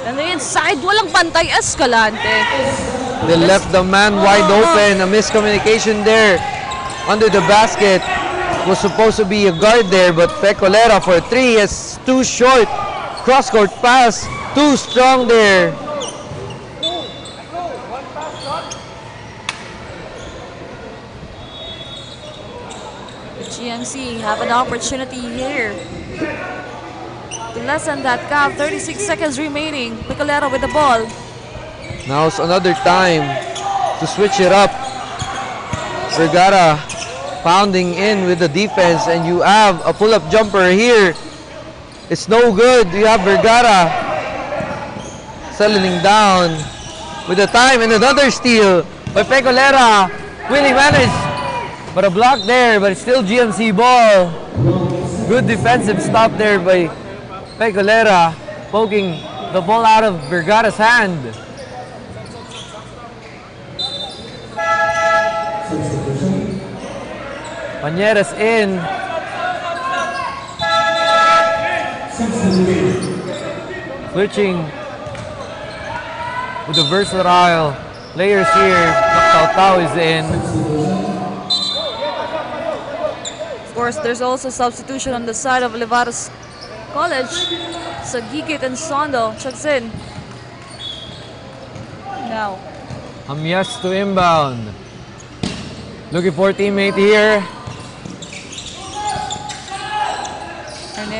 And the inside, walang pantay, Escalante. They left the man wide open. A miscommunication there under the basket. Was supposed to be a guard there, but Pecolera for 3 is too short. Cross-court pass, too strong there. The GMC have an opportunity here to lessen that gap. 36 seconds remaining. Pecolera with the ball. Now it's another time to switch it up. Vergara pounding in with the defense, and you have a pull-up jumper here. It's no good. You have Vergara settling down with the time, and another steal by Pecolera. Will he manage? But a block there, but it's still GMC ball. Good defensive stop there by Pecolera, poking the ball out of Vergara's hand. Pañeras in. Switching with the versatile players here. Tao is in. Of course, there's also substitution on the side of Olivarez College. So Gigit and Sondo checks in. Now. Amyas to inbound. Looking for a teammate here.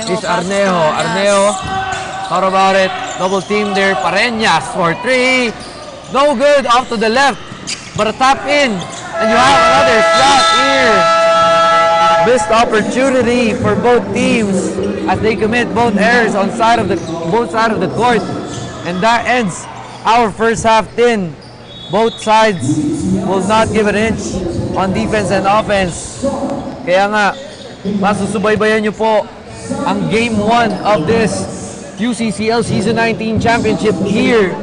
Is Arnejo. Arnejo, thought about it. Double team there. Pareñas for 3. No good, off to the left. But a tap in. And you have another shot here. Missed opportunity for both teams as they commit both errors on both sides of the court. And that ends our first half 10. Both sides will not give an inch on defense and offense. Kaya nga, masusubaybayan nyo po ang Game 1 of this UCCL Season 19 Championship here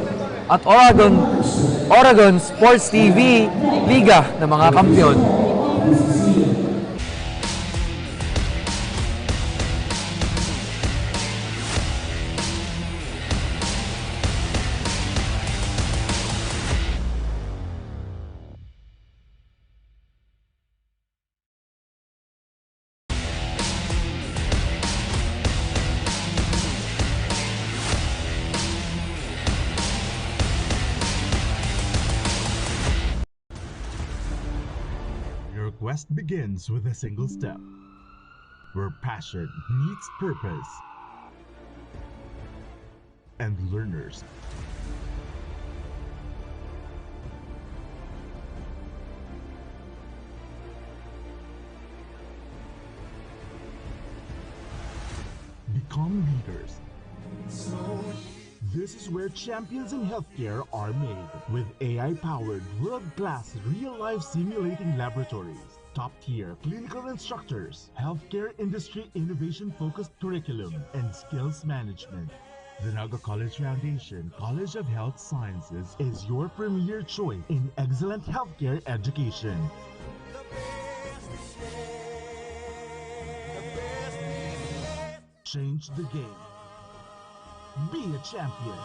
at Oregon Sports TV, Liga ng mga Kampiyon. Quest begins with a single step, where passion meets purpose. and learners. Become leaders. This is where champions in healthcare are made, with AI-powered, world-class, real-life simulating laboratories, top-tier clinical instructors, healthcare industry innovation-focused curriculum, and skills management. The NAGA College Foundation College of Health Sciences is your premier choice in excellent healthcare education. Change the game. Be a champion.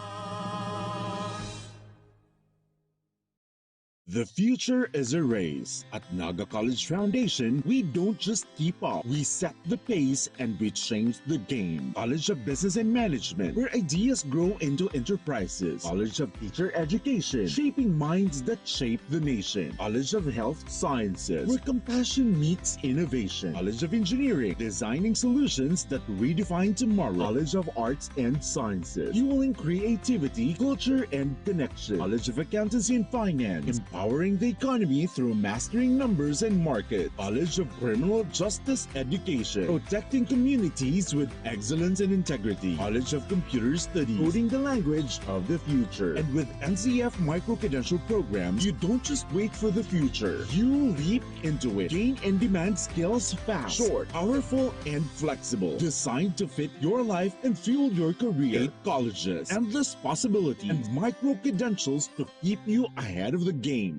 The future is a race. At NAGA College Foundation, we don't just keep up, we set the pace and we change the game. College of Business and Management, where ideas grow into enterprises. College of Teacher Education, shaping minds that shape the nation. College of Health Sciences, where compassion meets innovation. College of Engineering, designing solutions that redefine tomorrow. College of Arts and Sciences, fueling creativity, culture, and connection. College of Accountancy and Finance, empowering the economy through mastering numbers and markets. College of Criminal Justice Education, protecting communities with excellence and integrity. College of Computer Studies, coding the language of the future. And with NCF micro-credential programs, you don't just wait for the future, you leap into it. Gain and demand skills fast, short, powerful, and flexible. Designed to fit your life and fuel your career. 8 colleges, endless possibilities, and micro-credentials to keep you ahead of the game.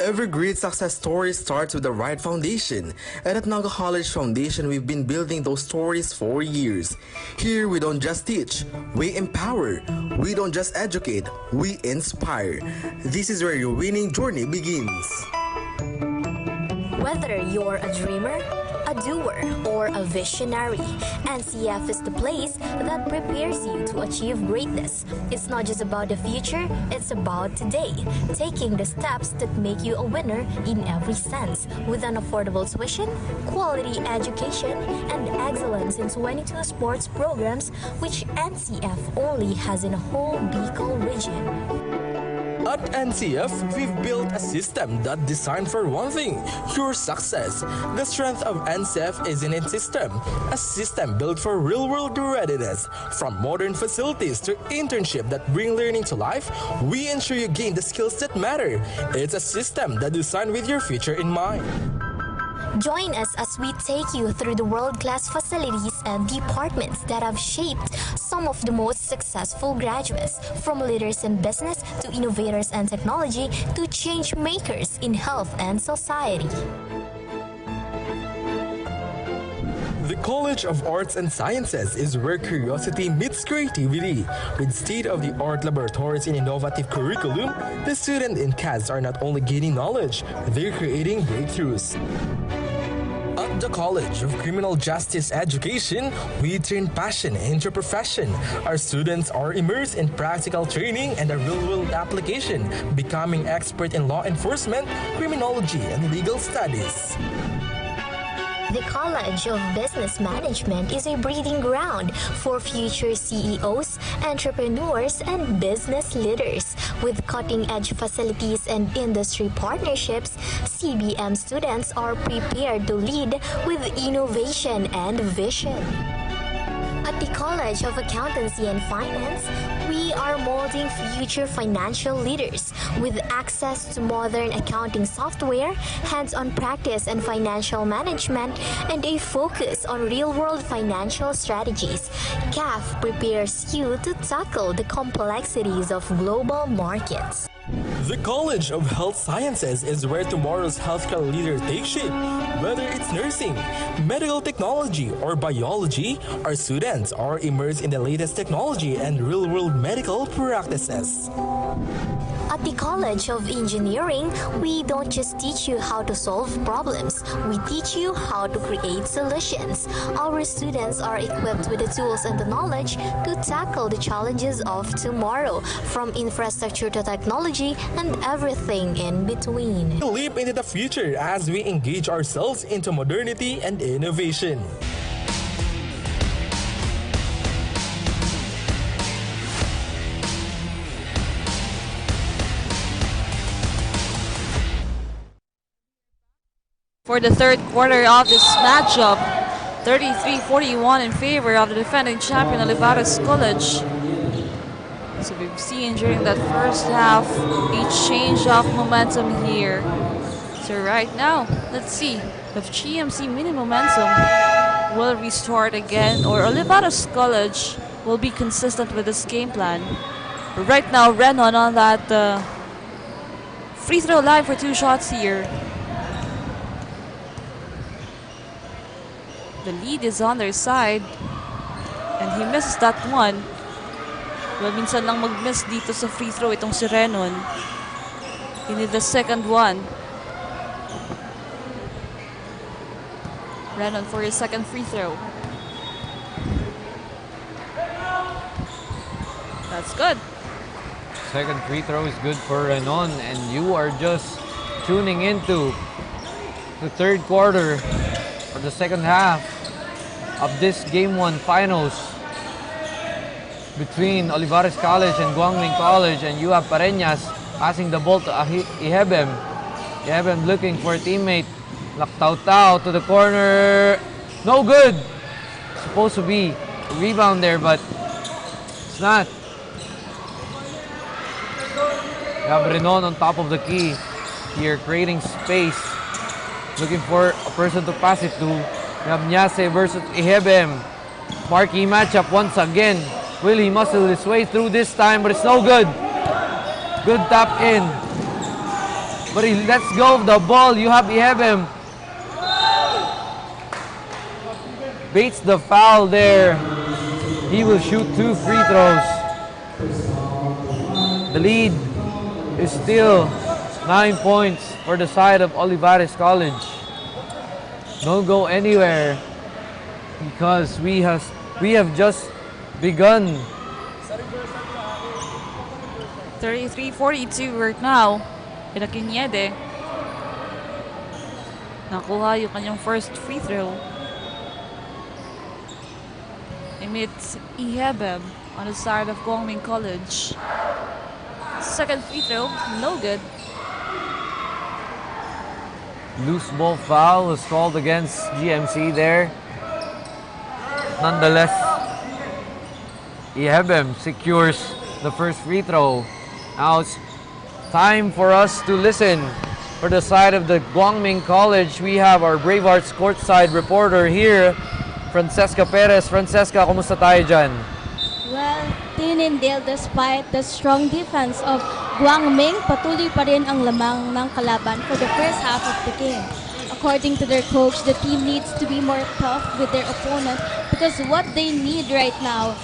Every great success story starts with the right foundation, and at NAGA College Foundation, we've been building those stories for years. Here, we don't just teach, we empower. We don't just educate, we inspire. This is where your winning journey begins. Whether you're a dreamer, a doer, or a visionary, NCF is the place that prepares you to achieve greatness. It's not just about the future, it's about today, taking the steps that make you a winner in every sense, with an affordable tuition, quality education, and excellence in 22 sports programs, which NCF only has in a whole Bicol region. At NCF, we've built a system that designed for one thing, your success. The strength of NCF is in its system, a system built for real-world readiness. From modern facilities to internship that bring learning to life, we ensure you gain the skills that matter. It's a system that designed with your future in mind. Join us as we take you through the world-class facilities and departments that have shaped some of the most successful graduates, from leaders in business to innovators and technology to change makers in health and society. The College of Arts and Sciences is where curiosity meets creativity. With state-of-the-art laboratories and innovative curriculum, the students in CAS are not only gaining knowledge, they're creating breakthroughs. At the College of Criminal Justice Education, we turn passion into profession. Our students are immersed in practical training and a real-world application, becoming expert in law enforcement, criminology, and legal studies. The College of Business Management is a breeding ground for future CEOs, entrepreneurs, and business leaders. With cutting-edge facilities and industry partnerships, CBM students are prepared to lead with innovation and vision. At the College of Accountancy and Finance, we are molding future financial leaders with access to modern accounting software, hands-on practice and financial management, and a focus on real-world financial strategies. CAF prepares you to tackle the complexities of global markets. The College of Health Sciences is where tomorrow's healthcare leaders take shape. Whether it's nursing, medical technology, or biology, our students are immersed in the latest technology and real-world medical practices. At the College of Engineering, we don't just teach you how to solve problems, we teach you how to create solutions. Our students are equipped with the tools and the knowledge to tackle the challenges of tomorrow, from infrastructure to technology and everything in between. We leap into the future as we engage ourselves into modernity and innovation. For the third quarter of this matchup, 33-41 in favor of the defending champion Olivarez College. So we've seen during that first half a change of momentum here. So right now, let's see if GMC mini momentum will restart again or Olivarez College will be consistent with this game plan. Right now, Renon on that free throw line for 2 shots here. The lead is on their side and he misses that one. Well, minsan lang mag-miss dito sa free throw itong si Renon. He needs the second one. Renon for his second free throw. That's good. Second free throw is good for Renon, and you are just tuning into the third quarter or the second half of this Game 1 finals between Olivarez College and Guangming College, and you have Pareñas passing the ball to Ihebem. Ihebem looking for a teammate. Laktaw-taw to the corner. No good. Supposed to be a rebound there, but it's not. You have Renon on top of the key here, creating space. Looking for a person to pass it to. You have Nyase versus Ihebem. Marquee matchup once again. Will he muscle his way through this time, but it's no good. Good tap in. But he lets go of the ball. You have Ihebem. Baits the foul there. He will shoot 2 free throws. The lead is still 9 points for the side of Olivarez College. Don't go anywhere because we have just begun. 33-42 right now. Pinakinyede. Nakuha yung kanyang first free throw. It's Ihebem on the side of Guangming College. Second free throw, no good. Loose ball foul was called against GMC there. Nonetheless, Ihebem secures the first free throw. Now it's time for us to listen. For the side of the Guangming College, we have our Bravehearts courtside reporter here, Francesca Perez. Francesca, kumusta tayo dyan? Well, Tinindale, despite the strong defense of Guangming, patuloy pa rin ang lamang ng kalaban for the first half of the game. According to their coach, the team needs to be more tough with their opponent because what they need right now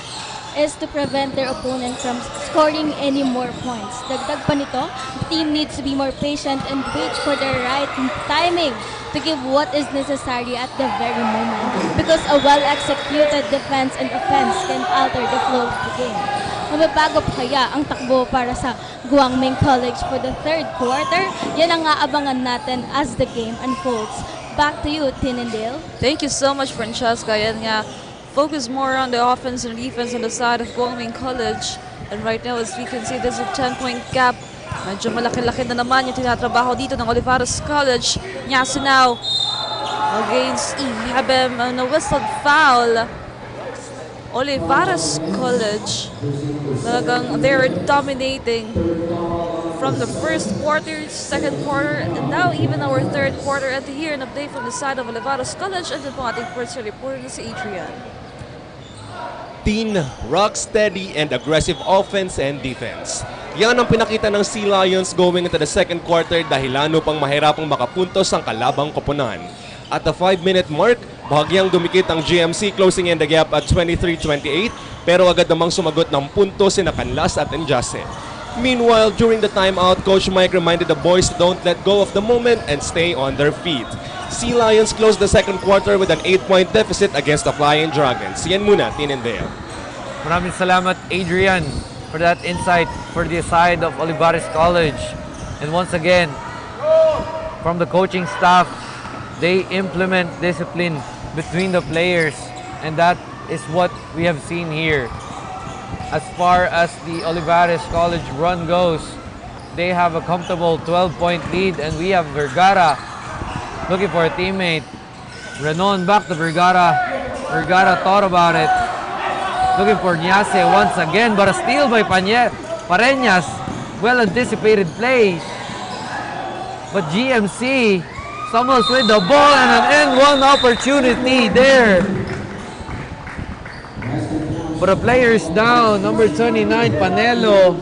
is to prevent their opponent from scoring any more points. Dagdag pa nito, the team needs to be more patient and wait for the right timing to give what is necessary at the very moment. Because a well-executed defense and offense can alter the flow of the game. Mababago pa kaya ang takbo para sa Guangming College for the third quarter? Yan ang aabangan natin as the game unfolds. Back to you, Tinindale. Thank you so much, Francesca. Yan nga, focus more on the offense and defense on the side of Guangming College. And right now, as we can see, there's a 10-point gap. Medyo malaki-laki na naman yung tinatrabaho dito ng Olivarez College. Nyasi now against Ihebem on a whistled foul. Olivarez College, talagang they're dominating from the first quarter, second quarter, and now even our third quarter. At here, an update from the side of Olivarez College. And po ating first reporter na si Adrian. Teen, rock steady, and aggressive offense and defense. Yan ang pinakita ng Sea Lions going into the second quarter dahil lalo pang mahirapang makapuntos ang kalabang koponan. At the 5-minute mark, bahagyang dumikit ang GMC, closing in the gap at 23-28, pero agad namang sumagot ng punto sina Canlas at Enjase. Meanwhile, during the timeout, Coach Mike reminded the boys to don't let go of the moment and stay on their feet. Sea Lions closed the second quarter with an 8-point deficit against the Flying Dragons. Yan muna, Tinindale. Maraming salamat, Adrian, for that insight for the side of Olivarez College. And once again, from the coaching staff, they implement discipline between the players, and that is what we have seen here. As far as the Olivarez College run goes, they have a comfortable 12-point lead, and we have Vergara Looking for a teammate. Renon back to Vergara. Vergara thought about it. Looking for Nyase once again, but a steal by Pareñas. Well anticipated play. But GMC stumbles with the ball and an N1 opportunity there. But a player is down. Number 29, Panelo.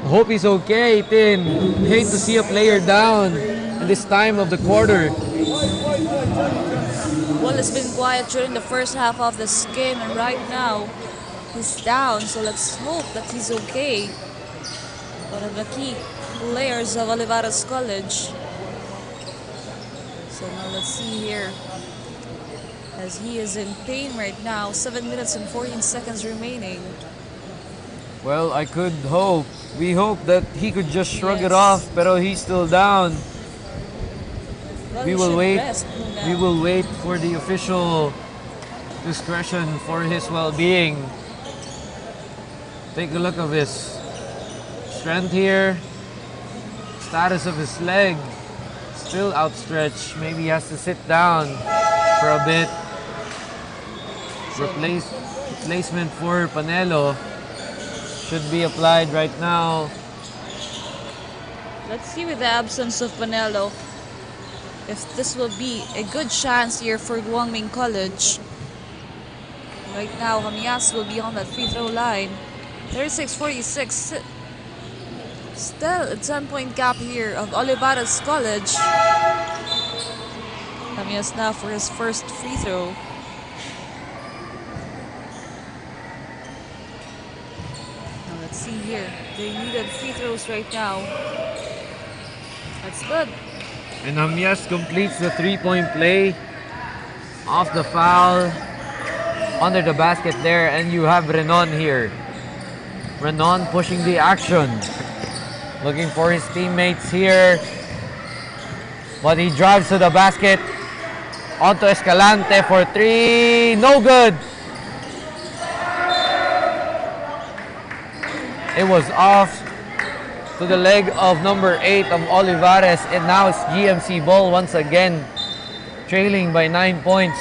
Hope he's okay, Tin. Hate to see a player down in this time of the quarter. Well, it's been quiet during the first half of this game, and right now he's down. So let's hope that he's okay. One of the key players of Olivarez College. So now let's see here, as he is in pain right now. 7 minutes and 14 seconds remaining. Well, I could hope. We hope that he could just shrug it off, pero he's still down. Well, We will wait. We will wait for the official discretion for his well-being. Take a look of his strength here. Status of his leg. Still outstretched. Maybe he has to sit down for a bit. Replacement for Panelo should be applied right now. Let's see with the absence of Panelo if this will be a good chance here for Guangming College. Right now, Hamias will be on that free throw line. 36-46. Still a 10-point gap here of Olivarez College. Hamias now for his first free throw. Now let's see here. They needed free throws right now. That's good. And Hamias completes the three-point play off the foul under the basket there, and you have Renon here. Renon pushing the action, looking for his teammates here, but he drives to the basket onto Escalante for three. No good. It was off to the leg of number 8 of Olivarez, and now it's GMC ball once again, trailing by 9 points.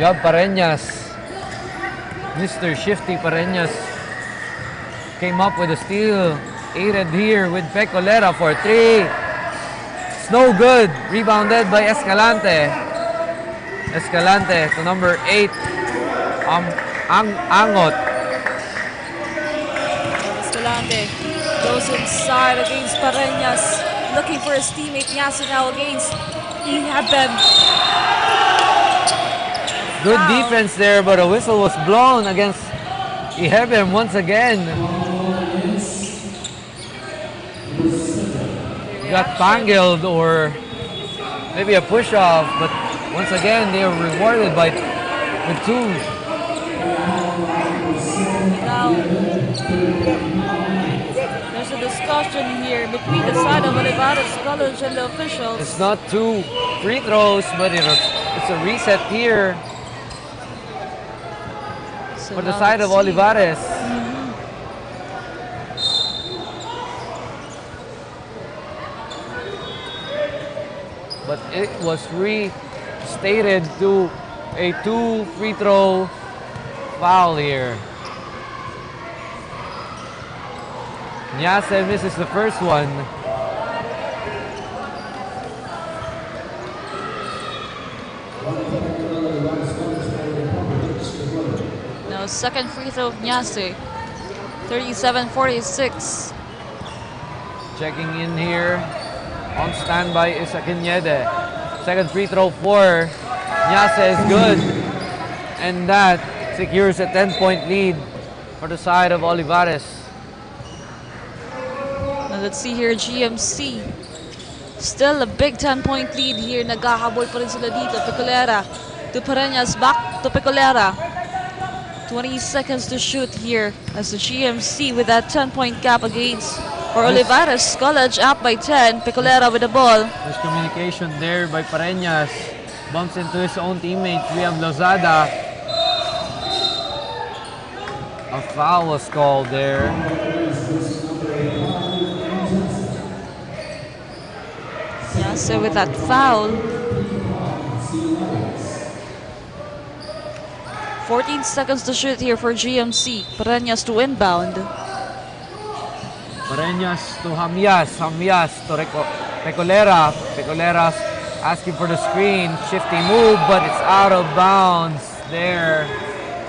Yob Pareñas, Mr. Shifty Pareñas, came up with a steal, aided here with Pecolera for 3. It's no good. Rebounded by Escalante. Escalante to number 8, Angot. Escalante goes inside against Pareñas, looking for his teammate Nyasi now against Ihebem. Good defense there, but a whistle was blown against Ihebem once again. Got tangled or maybe a push-off, but once again they were rewarded with 2. Now, there's a discussion here between the side of Olivarez College and the officials. It's not 2 free throws, but it's a reset here So for the now side of let's see. Olivarez. But it was restated to a 2 free throw foul here. Nyase misses the first one. Now second free throw of Nyase. 37-46. Checking in here. On standby is Akinyede. Second free throw for Nyase is good. And that secures a 10-point lead for the side of Olivarez. Now let's see here, GMC. Still a big 10-point lead here. Naghahabol pa rin sila dito. Pecolera to Pareñas, back to Pecolera. 20 seconds to shoot here as the GMC with that 10-point gap against or Olivarez College up by 10. Pecolera with the ball. There's communication there by Pareñas. Bumps into his own teammate, Liam Lozada. A foul was called there. Nyase with that foul. 14 seconds to shoot here for GMC. Pareñas to inbound. Pareñas to Hamyas. Hamyas to Pecolera. Pecolera's asking for the screen. Shifty move, but it's out of bounds there.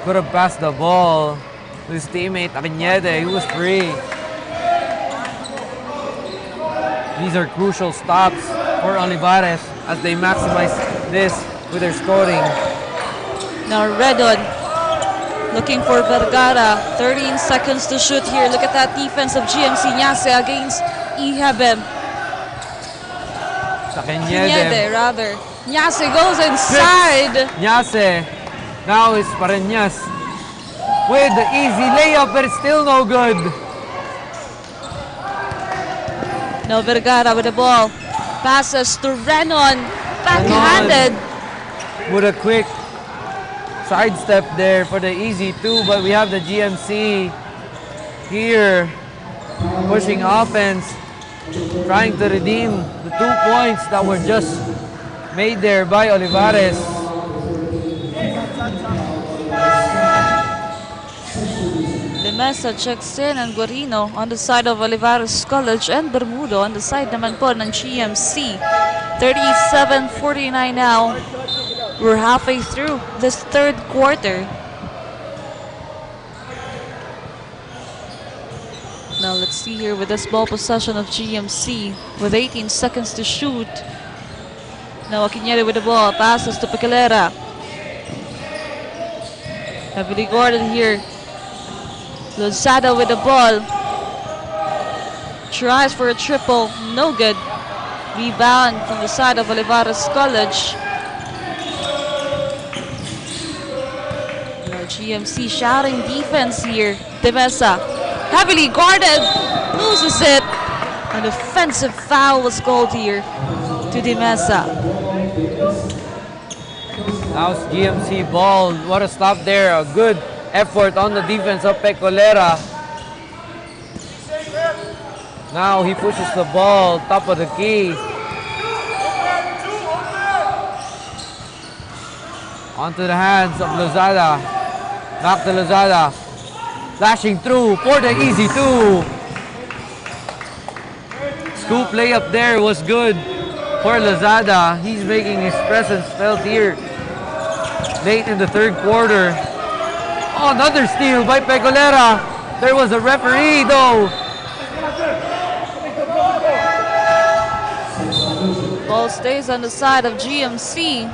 Could have passed the ball to his teammate Aguiñede. He was free. These are crucial stops for Olivarez as they maximize this with their scoring. Now Redon looking for Vergara. 13 seconds to shoot here. Look at that defense of GMC. Nyase against Ihabem. Aguiñede rather. Nyase goes inside. Nyase. Now it's Pareñas with the easy layup, but it's still no good. Now Vergara with the ball. Passes to Renon. Backhanded. With a quick sidestep there for the easy two, but we have the GMC here pushing offense, trying to redeem the 2 points that were just made there by Olivarez. Mesa checks in and Guarino on the side of Olivarez College and Bermudo on the side naman po ng GMC. 37-49 now. We're halfway through this third quarter. Now let's see here with this ball possession of GMC with 18 seconds to shoot. Now Aguiñede with the ball, passes to Pecolera. Heavily guarded here. Lozada with the ball. Tries for a triple, no good. Rebound from the side of Olivarez College. Now GMC shouting defense here. De Mesa, heavily guarded, loses it. An offensive foul was called here to De Mesa. Now it's GMC ball. What a stop there. A good effort on the defense of Pecolera. Now he pushes the ball, top of the key. Onto the hands of Lozada. Back to Lozada. Flashing through for the easy two. Scoop layup there was good for Lozada. He's making his presence felt here late in the third quarter. Oh, another steal by Pecolera. There was a referee though. Ball stays on the side of GMC.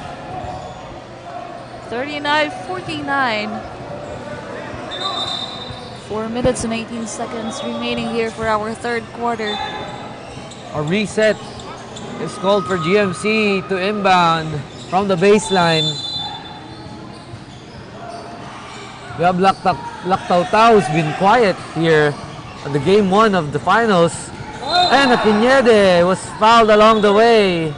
39-49. 4 minutes and 18 seconds remaining here for our third quarter. A reset is called for GMC to inbound from the baseline. We have Lactautau who's been quiet here at the game one of the finals. And Aguiñede was fouled along the way.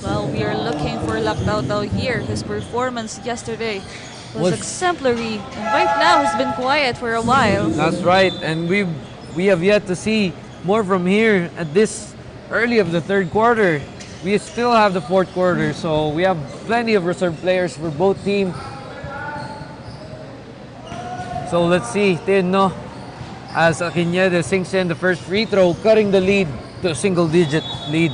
Well, we are looking for Lactautau here. His performance yesterday was exemplary. And right now he's been quiet for a while. That's right. And we have yet to see more from here at this early of the third quarter. We still have the fourth quarter, so we have plenty of reserve players for both teams. So let's see, Tino, as Aguiñede sinks in the first free throw, cutting the lead to a single-digit lead.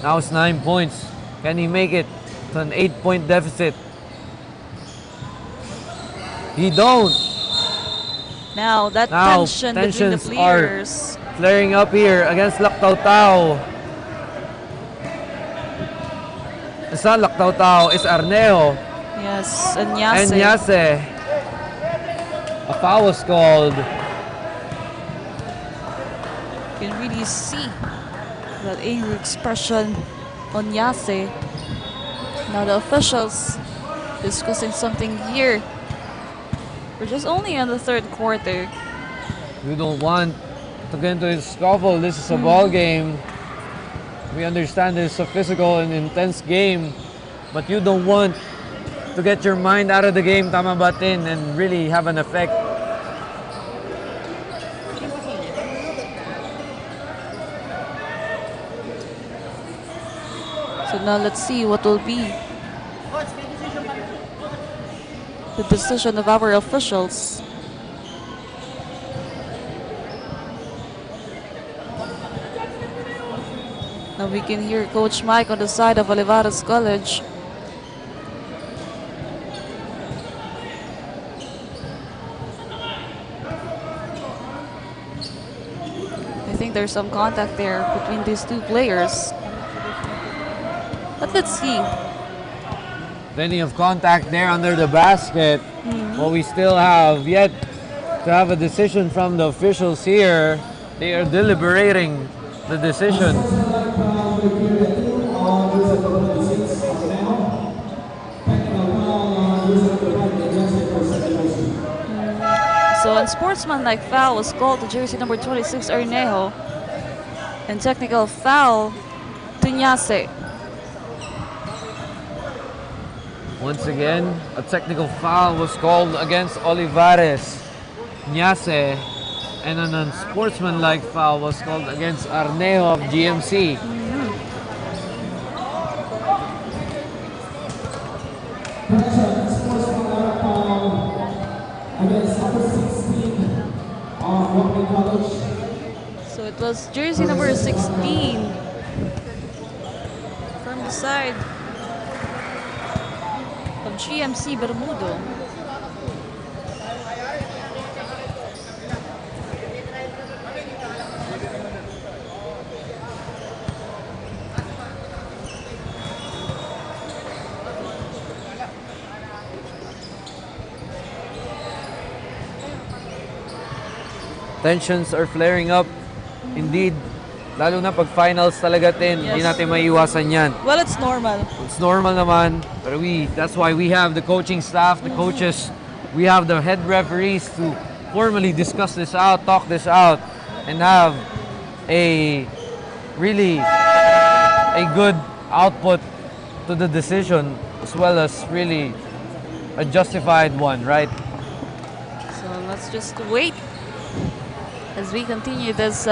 Now it's 9 points. Can he make it to an 8-point deficit? He don't. Now tension between the players are flaring up here against Lactautau. It's not Lactautau, it's Arneo. Yes, and Nyase. And Nyase. A foul was called. You can really see that angry expression on Nyase. Now the officials discussing something here. We're just only in the third quarter. You don't want to get into a scuffle. This is a ball game. We understand it's a physical and intense game, but you don't want to get your mind out of the game, tama ba, Tin, and really have an effect So now let's see what will be the decision of our officials. Now we can hear Coach Mike on the side of Olivarez College. I think there's some contact there between these two players. But let's see. Plenty of contact there under the basket. But we still have yet to have a decision from the officials here. They are deliberating the decision. So unsportsmanlike foul was called to jersey number 26 Arnejo, and technical foul to Nyase. Once again, a technical foul was called against Olivarez, Nyase, and an unsportsmanlike foul was called against Arnejo of GMC. So it was jersey number 16 from the side of GMC Bermudo. Tensions are flaring up. Indeed, lalo na pag finals talaga hindi natin maiiwasan yan. Well, it's normal. It's normal naman, but that's why we have the coaching staff, the coaches, we have the head referees to formally discuss this out, talk this out, and have a really a good output to the decision, as well as really a justified one, right? So let's just wait as we continue this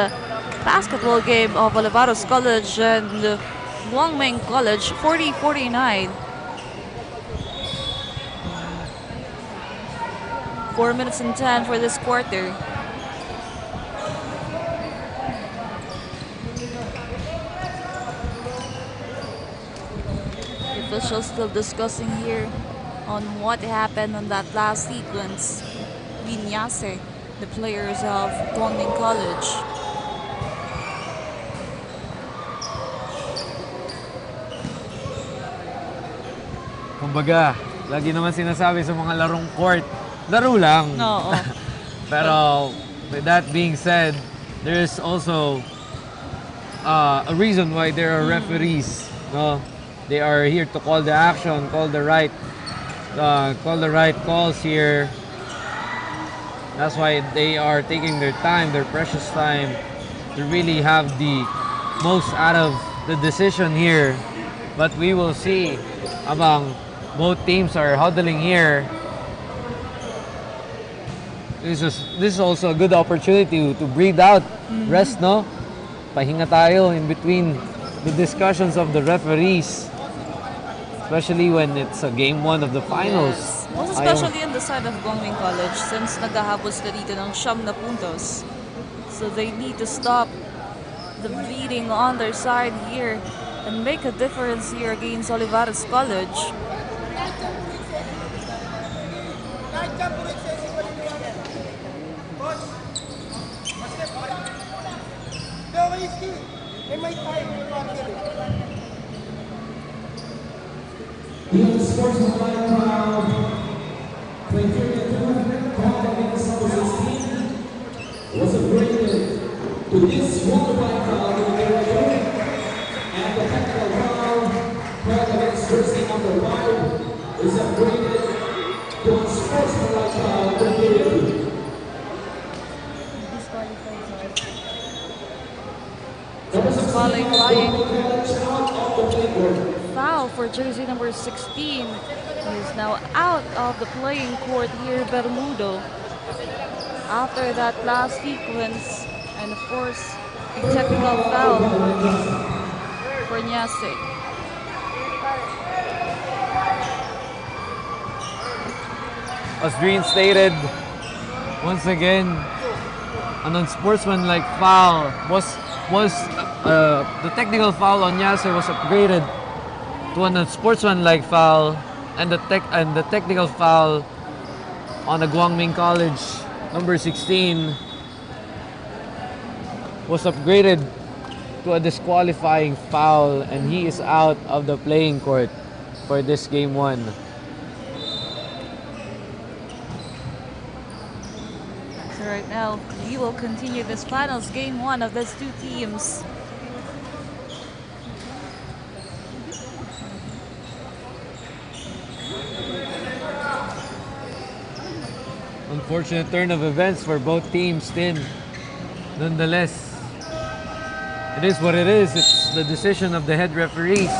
basketball game of Olivarez College and Guangming College, 40-49. 4 minutes and 10 for this quarter. The officials still discussing here on what happened on that last sequence. Vinyase, the players of Guangming College. Kumbaga, lagi naman sinasabi sa mga larong court, laro lang. Oo. Pero with that being said, there is also a reason why there are referees. No, they are here to call the action, call the right calls here. That's why they are taking their time, their precious time, to really have the most out of the decision here. But we will see among both teams are huddling here. This is also a good opportunity to breathe out, rest, no? Pahinga tayo in between the discussions of the referees, especially when it's a game 1 of the finals. Yes. Most especially on the side of Guangming College, since naghahabol sila dito ng 9 na puntos. So they need to stop the bleeding on their side here and make a difference here against Olivarez College. The sportsmanlike crowd, criteria 200, called against number 16, was upgraded to this multiplied foul in the area, and the technical foul called against jersey number 5 is upgraded to a sportsmanlike foul in the area. Flying. Foul for jersey number 16. He is now out of the playing court here, Bermudo. After that last sequence, and of course, a technical foul for Nyase. was reinstated. Once again, an unsportsmanlike foul the technical foul on Yasser was upgraded to an unsportsmanlike foul, and the technical foul on the Guangming College number 16 was upgraded to a disqualifying foul, and he is out of the playing court for this game 1. So right now, we will continue this finals game 1 of these two teams. Unfortunate turn of events for both teams, Tin. Nonetheless, it is what it is. It's the decision of the head referees.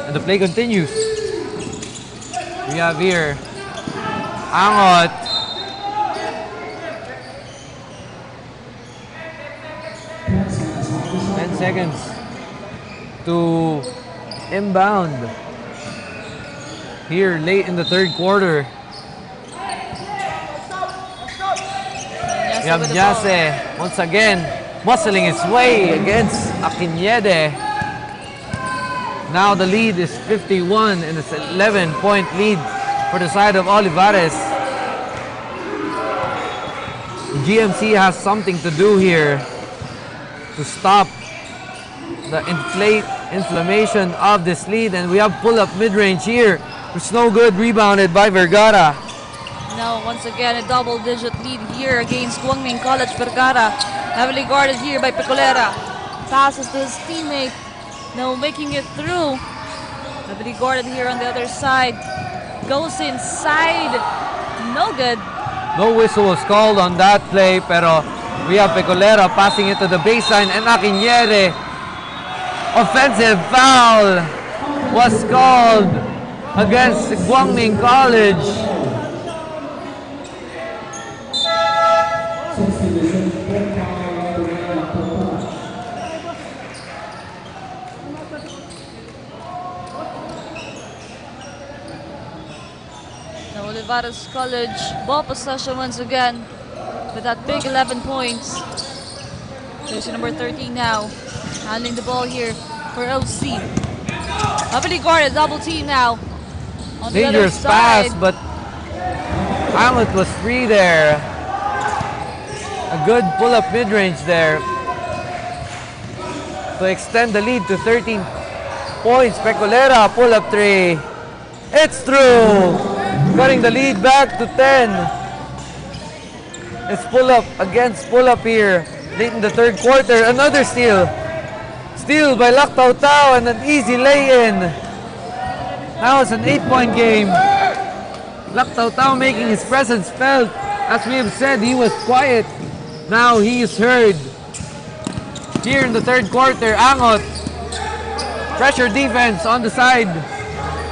And the play continues. We have here Angot. Seconds to inbound here late in the third quarter. We have Yase once again muscling his way against Akinyede. Now the lead is 51 and it's an 11-point lead for the side of Olivarez. GMC has something to do here to stop the inflammation of this lead, and we have pull-up mid-range here. It's no good, rebounded by Vergara. Now, once again, a double-digit lead here against Guangming College. Vergara, heavily guarded here by Pecolera. Passes to his teammate. Now making it through. Heavily guarded here on the other side. Goes inside. No good. No whistle was called on that play, pero we have Pecolera passing it to the baseline, and Akinyere. Offensive foul was called against Guangming College. Now Olivarez College ball possession once again with that big 11 points. Jersey number 13 now. Handling the ball here for LC. Heavily guarded, double team now. On the other Dangerous side. pass, but Hamlet was free there. A good pull-up mid-range there to extend the lead to 13 points. Pecolera, pull-up three. It's through. Cutting the lead back to 10. It's pull-up against pull-up here. Late in the third quarter, another steal. Steal by Lac Tau Tau and an easy lay-in. Now it's an 8-point game. Lac Tau Tau making his presence felt. As we have said, he was quiet. Now he is heard. Here in the third quarter, Angot. Pressure defense on the side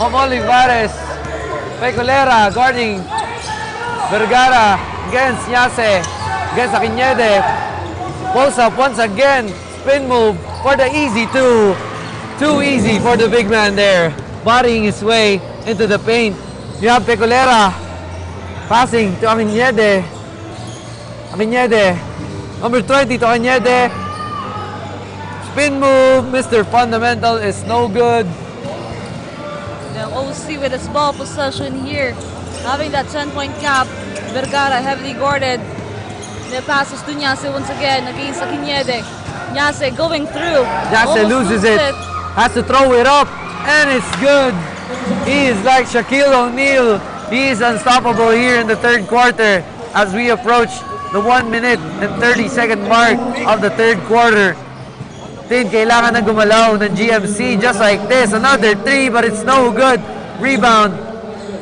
of Olivarez. Pecolera guarding Vergara against Yase. Against Akinyede. Pulls up once again. Spin move for the easy two. Too easy for the big man there. Bodying his way into the paint. You have Pecolera passing to Akinyede. Akinyede. Number 20 to Akinyede. Spin move. Mr. Fundamental is no good. Now OC with his ball possession here. Having that 10-point cap. Vergara heavily guarded. The passes to Nyase once again against Akinyede. Nyase going through. Nyase loses it. Has to throw it up. And it's good. He is like Shaquille O'Neal. He is unstoppable here in the third quarter as we approach the 1 minute and 30-second mark of the third quarter. Tin, kailangan na gumalaw ng GMC just like this. Another three, but it's no good. Rebound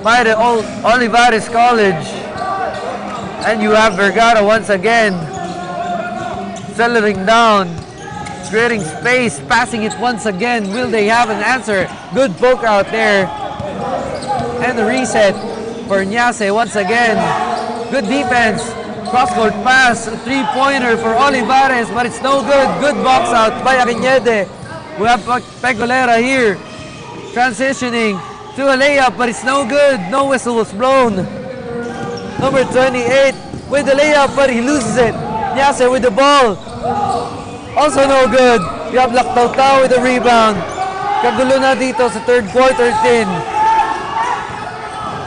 by the Olivarez College. And you have Vergara once again settling down, creating space, passing it once again. Will they have an answer? Good poke out there. And the reset for Nyase once again. Good defense. Cross-court pass, a three-pointer for Olivarez, but it's no good. Good box out by Akinyede. We have Pecolera here, transitioning to a layup, but it's no good. No whistle was blown. Number 28 with the layup, but he loses it. Nyase with the ball. Also no good. You have Lactautao with the rebound. Kagulo na dito sa third quarter, Tin.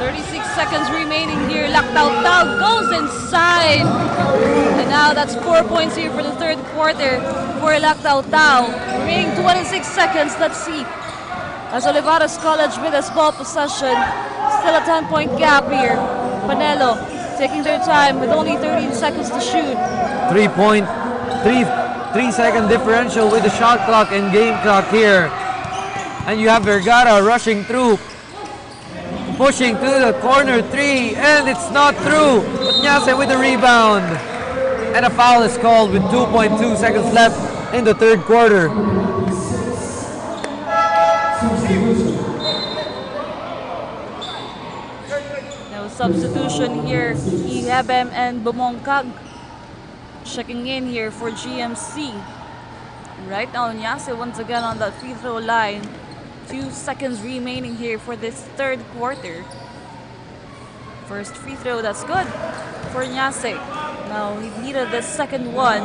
36 seconds remaining here. Lactautao goes inside. And now that's 4 points here for the third quarter for Lactautao. Remaining 26 seconds. Let's see. As Olivarez College with a ball possession. Still a 10-point gap here. Panelo taking their time with only 13 seconds to shoot. 3-second differential with the shot clock and game clock here. And you have Vergara rushing through. Pushing to the corner three, and it's not through. But Nyase with the rebound. And a foul is called with 2.2 seconds left in the third quarter. No substitution here. Ihebem and Bumongkag checking in here for GMC. Right now, Nyase once again on that free throw line. 2 seconds remaining here for this third quarter. First free throw, that's good for Nyase. Now he needed the second one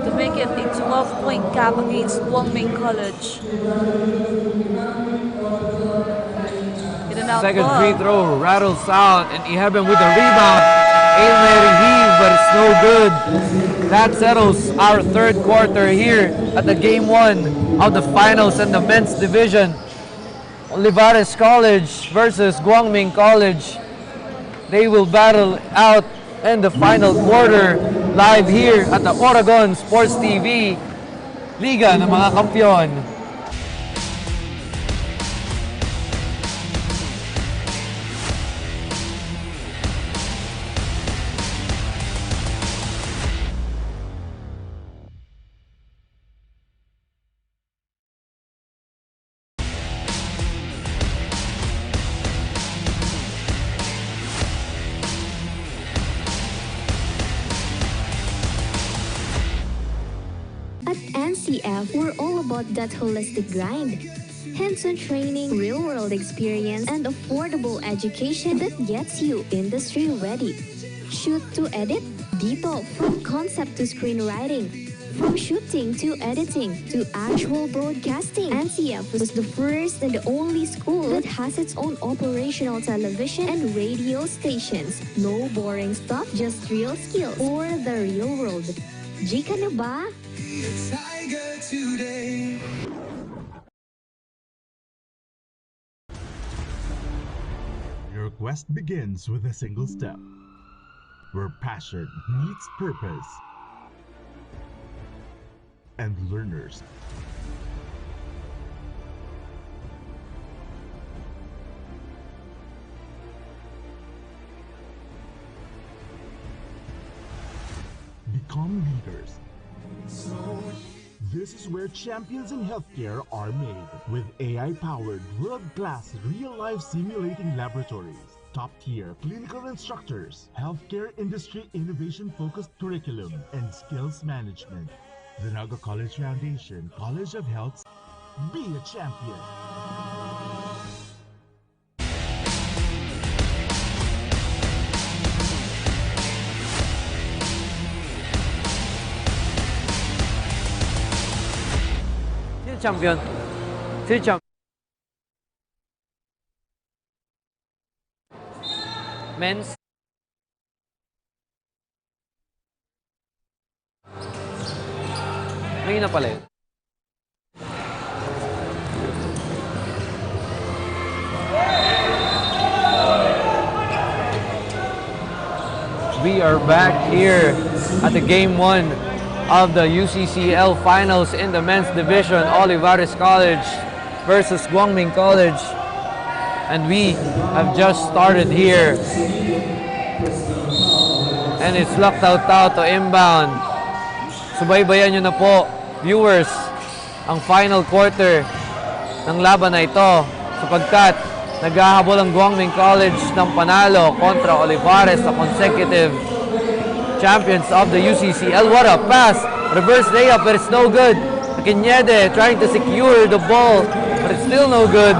to make it a 12-point gap against Guangming College. Second free throw rattles out, and Ihebem with the rebound. Hail Mary heave, but it's no good. That settles our third quarter here at the game one of the finals in the men's division. Olivarez College versus Guangming College. They will battle out in the final quarter live here at the Oregon Sports TV Liga ng mga Kampiyon. At NCF, we're all about that holistic grind. Hands-on training, real-world experience, and affordable education that gets you industry ready. Shoot to edit, dito, from concept to screenwriting. From shooting to editing to actual broadcasting, NCF was the first and the only school that has its own operational television and radio stations. No boring stuff, just real skills for the real world. Jika na ba? Your quest begins with a single step, where passion meets purpose, and learners become leaders. This is where champions in healthcare are made, with AI-powered, world-class, real-life simulating laboratories, top-tier clinical instructors, healthcare industry innovation-focused curriculum, and skills management. The NAGA College Foundation, College of Health. Be a champion! Champion. Sino champion? Men's. Ngayon na pala yun. We are back here at the game one of the UCCL finals in the men's division, Olivarez College versus Guangming College. And we have just started here. And it's Lactautao to inbound. Subaybayan nyo na po, viewers, ang final quarter ng laban na ito sapagkat naghahabol ang Guangming College ng panalo kontra Olivarez sa consecutive champions of the UCCL. What a pass! Reverse layup, but it's no good. Quiñede trying to secure the ball, but but it's still no good.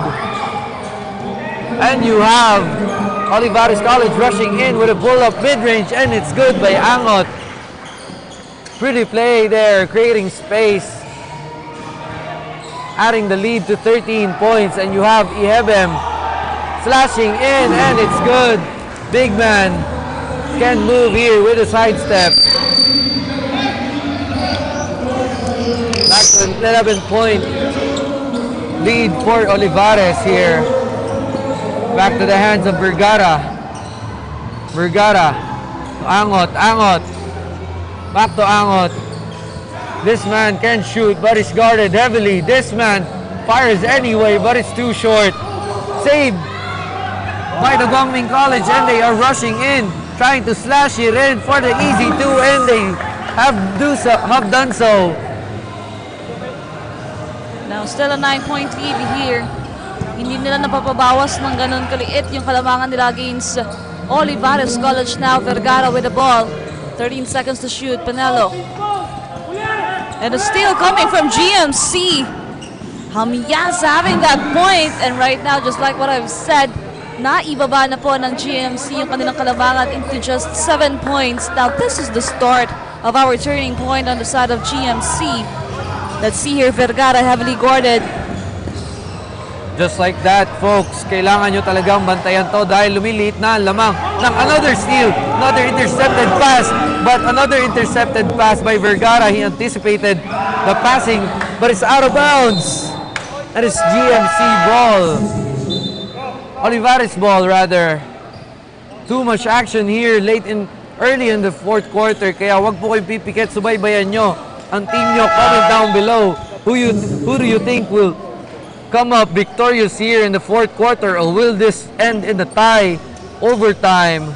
And you have Olivarez College rushing in with a pull-up mid-range, and it's good by Angot. Pretty play there, creating space, adding the lead to 13 points, and you have Ihebem slashing in, and it's good. Big man can move here with a sidestep. Back to an 11-point lead for Olivarez here. Back to the hands of Vergara. Vergara. Angot. Angot. Back to Angot. This man can shoot, but is guarded heavily. This man fires anyway, but it's too short. Saved by the Guangming College, and they are rushing in, trying to slash it in for the easy two, and they have done so. Now, still a 9-point lead here. Hindi nila napapabawas ng ganun kaliit yung kalamangan nila against Olivarez College. Now, Vergara with the ball. 13 seconds to shoot. Panelo. And a steal coming from GMC. Hamiyasa having that point. And right now, just like what I've said, naibaba na po ng GMC yung kanilang kalamangan into just 7 points. Now, this is the start of our turning point on the side of GMC. Let's see here, Vergara heavily guarded. Just like that, folks, kailangan nyo talagang bantayan to dahil lumiliit na ang lamang ng another steal, another intercepted pass, but another intercepted pass by Vergara. He anticipated the passing, but it's out of bounds. And it's GMC ball. Olivarez ball, rather. Too much action here early in the fourth quarter, kaya wag po kayong pipikit, subaybayan nyo ang team nyo. Comment down below. Who do you think will come up victorious here in the fourth quarter, or will this end in the tie, overtime?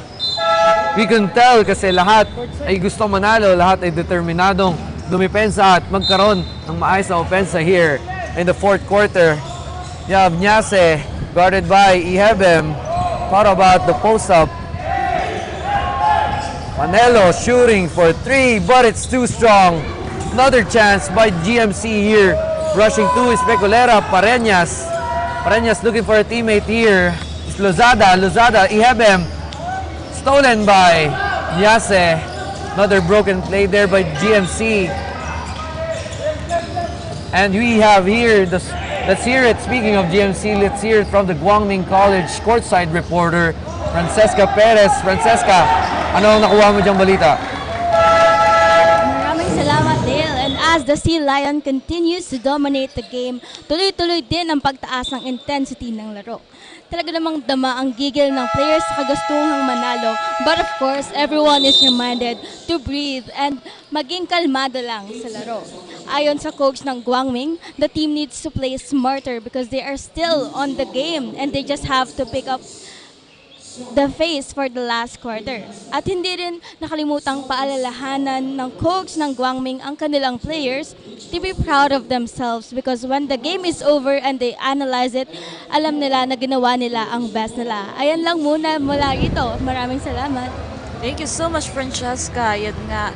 We can tell kasi lahat ay gusto manalo, lahat ay determinadong dumipensa at magkaroon ng maayos na opensa here in the fourth quarter. You have Nyase guarded by Ihebem. Thought about the post-up. Manelo shooting for 3, but it's too strong. Another chance by GMC here. Rushing to Especulera, Pareñas. Pareñas looking for a teammate here. It's Lozada, Ihebem. Stolen by Nyase. Another broken play there by GMC. And we have here, let's hear it, speaking of GMC, let's hear it from the Guangming College courtside reporter, Francesca Perez. Francesca, ano ang nakuha mo diyang balita? Salamat, Dale. And as the Sea Lion continues to dominate the game, tuloy-tuloy din ang pagtaas ng intensity ng laro. Talaga namang dama ang gigil ng players sa kagustuhang manalo. But of course, everyone is reminded to breathe and maging kalmado lang sa laro. Ayon sa coach ng Guangming, the team needs to play smarter because they are still on the game and they just have to pick up the face for the last quarter. At hindi rin nakalimutang paalalahanan ng coach ng Guangming ang kanilang players to be proud of themselves because when the game is over and they analyze it, alam nila na ginawa nila ang best nila. Ayan lang muna mula rito. Maraming salamat. Thank you so much, Francesca. Yan nga,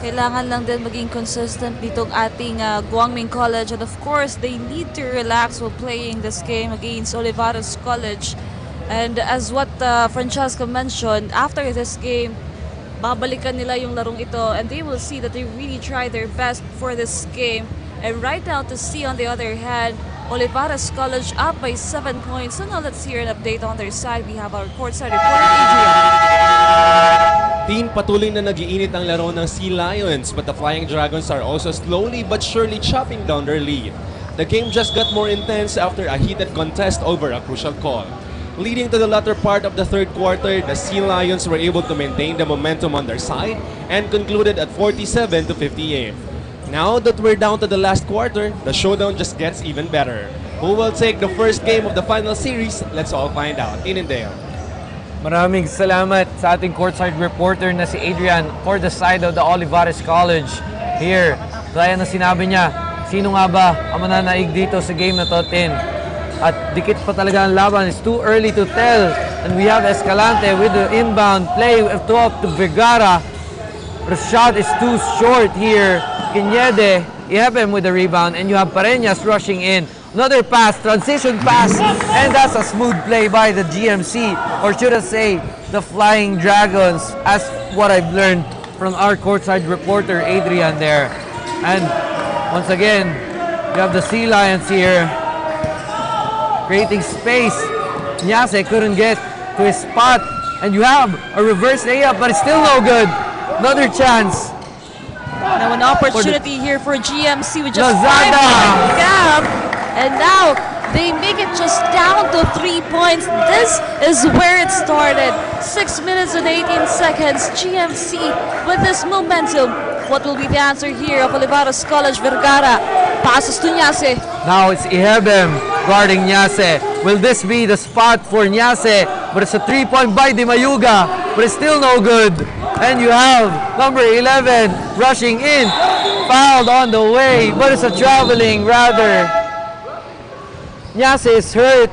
kailangan lang din maging consistent ditong ating Guangming College. And of course, they need to relax while playing this game against Olivarez College. And as what Francesca mentioned, after this game, babalikan nila yung larong ito and they will see that they really tried their best for this game. And right now to see on the other hand, Olivarez College up by 7 points. So now let's hear an update on their side. We have our courtside reporter, Adrian. Team, patuloy na nag-iinit ang laro ng Sea Lions, but the Flying Dragons are also slowly but surely chopping down their lead. The game just got more intense after a heated contest over a crucial call. Leading to the latter part of the third quarter, the Sea Lions were able to maintain the momentum on their side and concluded at 47-58. Now that we're down to the last quarter, the showdown just gets even better. Who will take the first game of the final series? Let's all find out. Inindale. Maraming salamat sa ating courtside reporter na si Adrian for the side of the Olivarez College. Here, gaya na sinabi niya, sino nga ba ang mananaig dito sa game na to, Tin? At dikit pa talaga ang laban. It's too early to tell. And we have Escalante with the inbound play to Vergara. The shot is too short here. Quinede, Ihebem with the rebound. And you have Pareñas rushing in. Another pass, transition pass, and that's a smooth play by the GMC, or should I say, the Flying Dragons, as what I've learned from our courtside reporter, Adrian, there. And once again, you have the Sea Lions here, creating space. Nyase couldn't get to his spot, and you have a reverse layup, but it's still no good. Another chance. Now an opportunity here for GMC with just Lozada. 5-point gap. And now they make it just down to 3 points. This is where it started. 6 minutes and 18 seconds. GMC with this momentum. What will be the answer here of Olivarez College? Vergara passes to Nyase. Now it's Ihebem guarding Nyase. Will this be the spot for Nyase? But it's a 3-point by Di Mayuga, but it's still no good. And you have number 11 rushing in, fouled on the way, but it's a traveling rather. Nyase is hurt.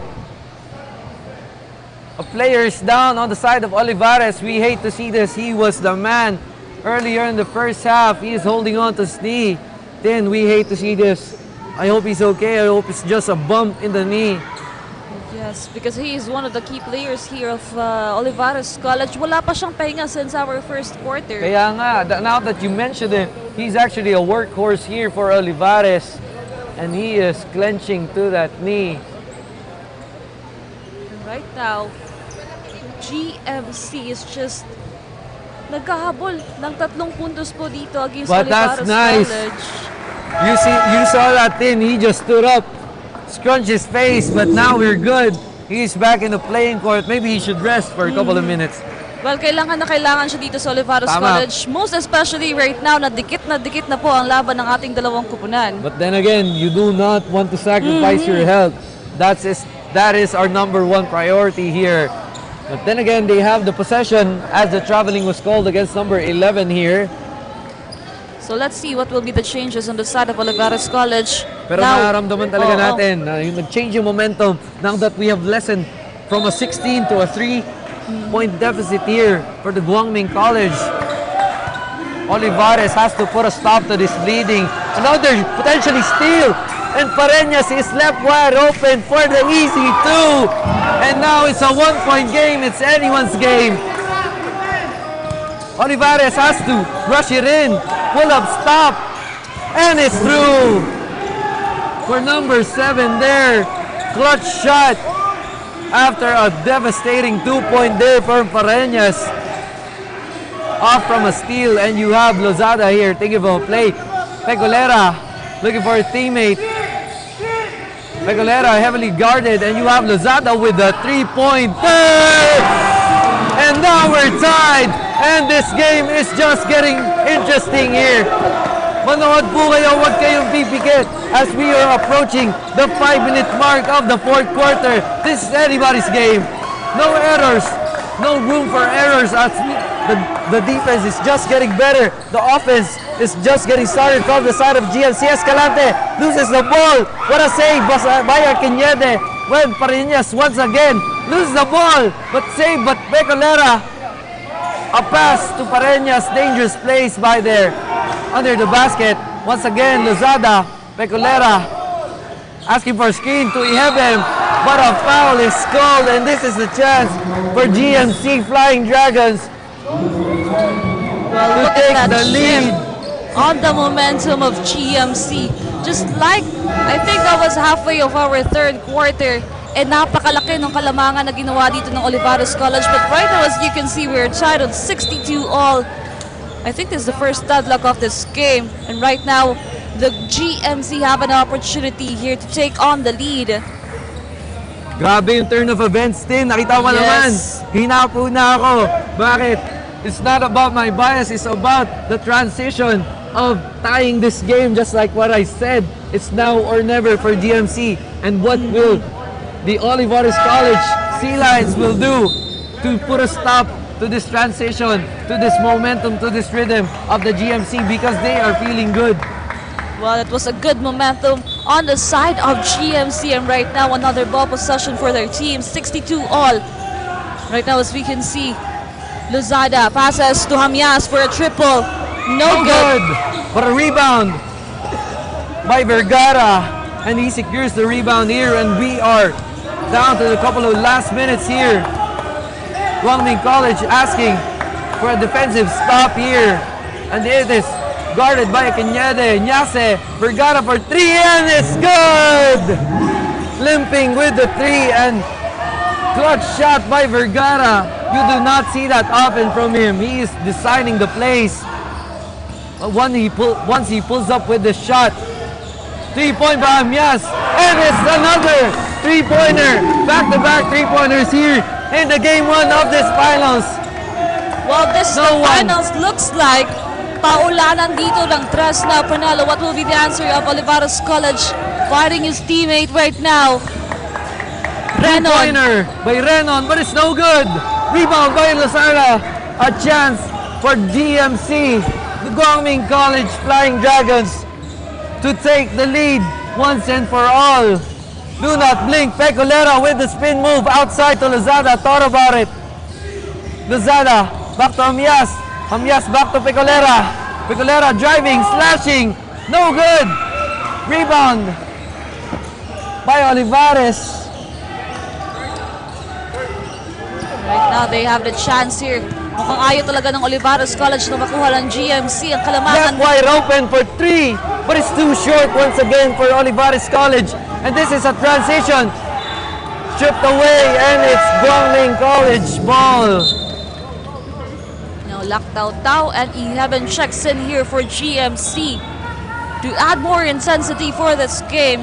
A player is down on the side of Olivarez. We hate to see this. He was the man earlier in the first half. He is holding on to his knee. Then we hate to see this. I hope he's okay. I hope it's just a bump in the knee. Yes, because he is one of the key players here of Olivarez College. Wala pa siyang pahinga since our first quarter. Kaya nga, now that you mentioned it, he's actually a workhorse here for Olivarez. And he is clenching to that knee. Right now, GMC is just nagkahabol ng 3 puntos po dito against But Olivarez that's nice. College. You saw that thing. He just stood up, scrunched his face, but now we're good. He's back in the playing court. Maybe he should rest for a couple of minutes. Well, kailangan na kailangan siya dito sa Olivarez College. Most especially right now, na dikit na po ang laban ng ating dalawang kupunan. But then again, you do not want to sacrifice your health. That is our number 1 priority here. But then again, they have the possession as the traveling was called against number 11 here. So let's see what will be the changes on the side of Olivarez College. Pero nararamdaman talaga natin na yung nag-change yung momentum now that we have lessened from a 16 to a 3-point deficit here for the Guangming College. Olivarez has to put a stop to this bleeding. Another potentially steal, and Pareñas is left wide open for the easy 2. And now it's a 1-point game. It's anyone's game. Olivarez has to rush it in, pull up, stop, and it's through. For number 7 there, clutch shot. After a devastating 2-point day for Pareñas. Off from a steal, and you have Lozada here thinking of a play. Pecolera looking for a teammate. Pecolera heavily guarded, and you have Lozada with a 3-pointer. And now we're tied, and this game is just getting interesting here. Manood po kayo, huwag kayong pipikit as we are approaching the 5-minute mark of the 4th quarter. This is anybody's game. No errors, no room for errors as the defense is just getting better. The offense is just getting started from the side of GMC. Escalante loses the ball. What a save by Arquinede. When Pareñas once again loses the ball, but save, but Pecolera. A pass to Pareñas, dangerous place by there. Under the basket, once again, Lozada, Pecolera, asking for a screen to Ihebem, but a foul is called, and this is the chance for GMC Flying Dragons to take the lead. On the momentum of GMC, just like, I think that was halfway of our 3rd quarter, and napakalaki ng kalamangan na ginawa dito ng Olivarez College, but right now, as you can see, we're tied on 62 all. I think this is the first deadlock of this game, and right now, the GMC have an opportunity here to take on the lead. Grabe yung turn of events din. Nakita mo naman. Hinapo na ako. Bakit? It's not about my bias. It's about the transition of tying this game, just like what I said. It's now or never for GMC. And what will the Olivarez College Sea Lions will do to put a stop to this transition, to this momentum, to this rhythm of the GMC, because they are feeling good. Well, it was a good momentum on the side of GMC, and right now another ball possession for their team, 62 all. Right now, as we can see, Lozada passes to Hamias for a triple. No good. But a rebound by Vergara. and he secures the rebound here, and we are down to a couple of last minutes here. Guangming College asking for a defensive stop here, and it is guarded by Cañede. Nyase, Vergara for 3, and it's good! Limping with the 3, and clutch shot by Vergara. You do not see that often from him. He is designing the plays. But once he pulls up with the shot, 3-point by Amyas, and it's another 3-pointer. Back-to-back 3-pointers here in the game 1 of this finals. Well, this finals looks like paulanan dito ng tres na panalo. What will be the answer of Olivarez College fighting his teammate right now? Renon. Pointer by Renon, but it's no good. Rebound by Lazara. A chance for GMC, the Guangming College Flying Dragons, to take the lead once and for all. Do not blink. Pecolera with the spin move outside to Lazada. Thought about it. Lazada back to Amyas. Amyas back to Pecolera. Pecolera driving, slashing. No good. Rebound by Olivarez. Right now, they have the chance here. Mukhang ayaw talaga ng Olivarez College na makuha ng GMC ang kalamakan. Left wide open for 3, but it's too short once again for Olivarez College. And this is a transition. Stripped away, and it's Guangming College ball. Now, Lactao Tao and 11 checks in here for GMC to add more intensity for this game.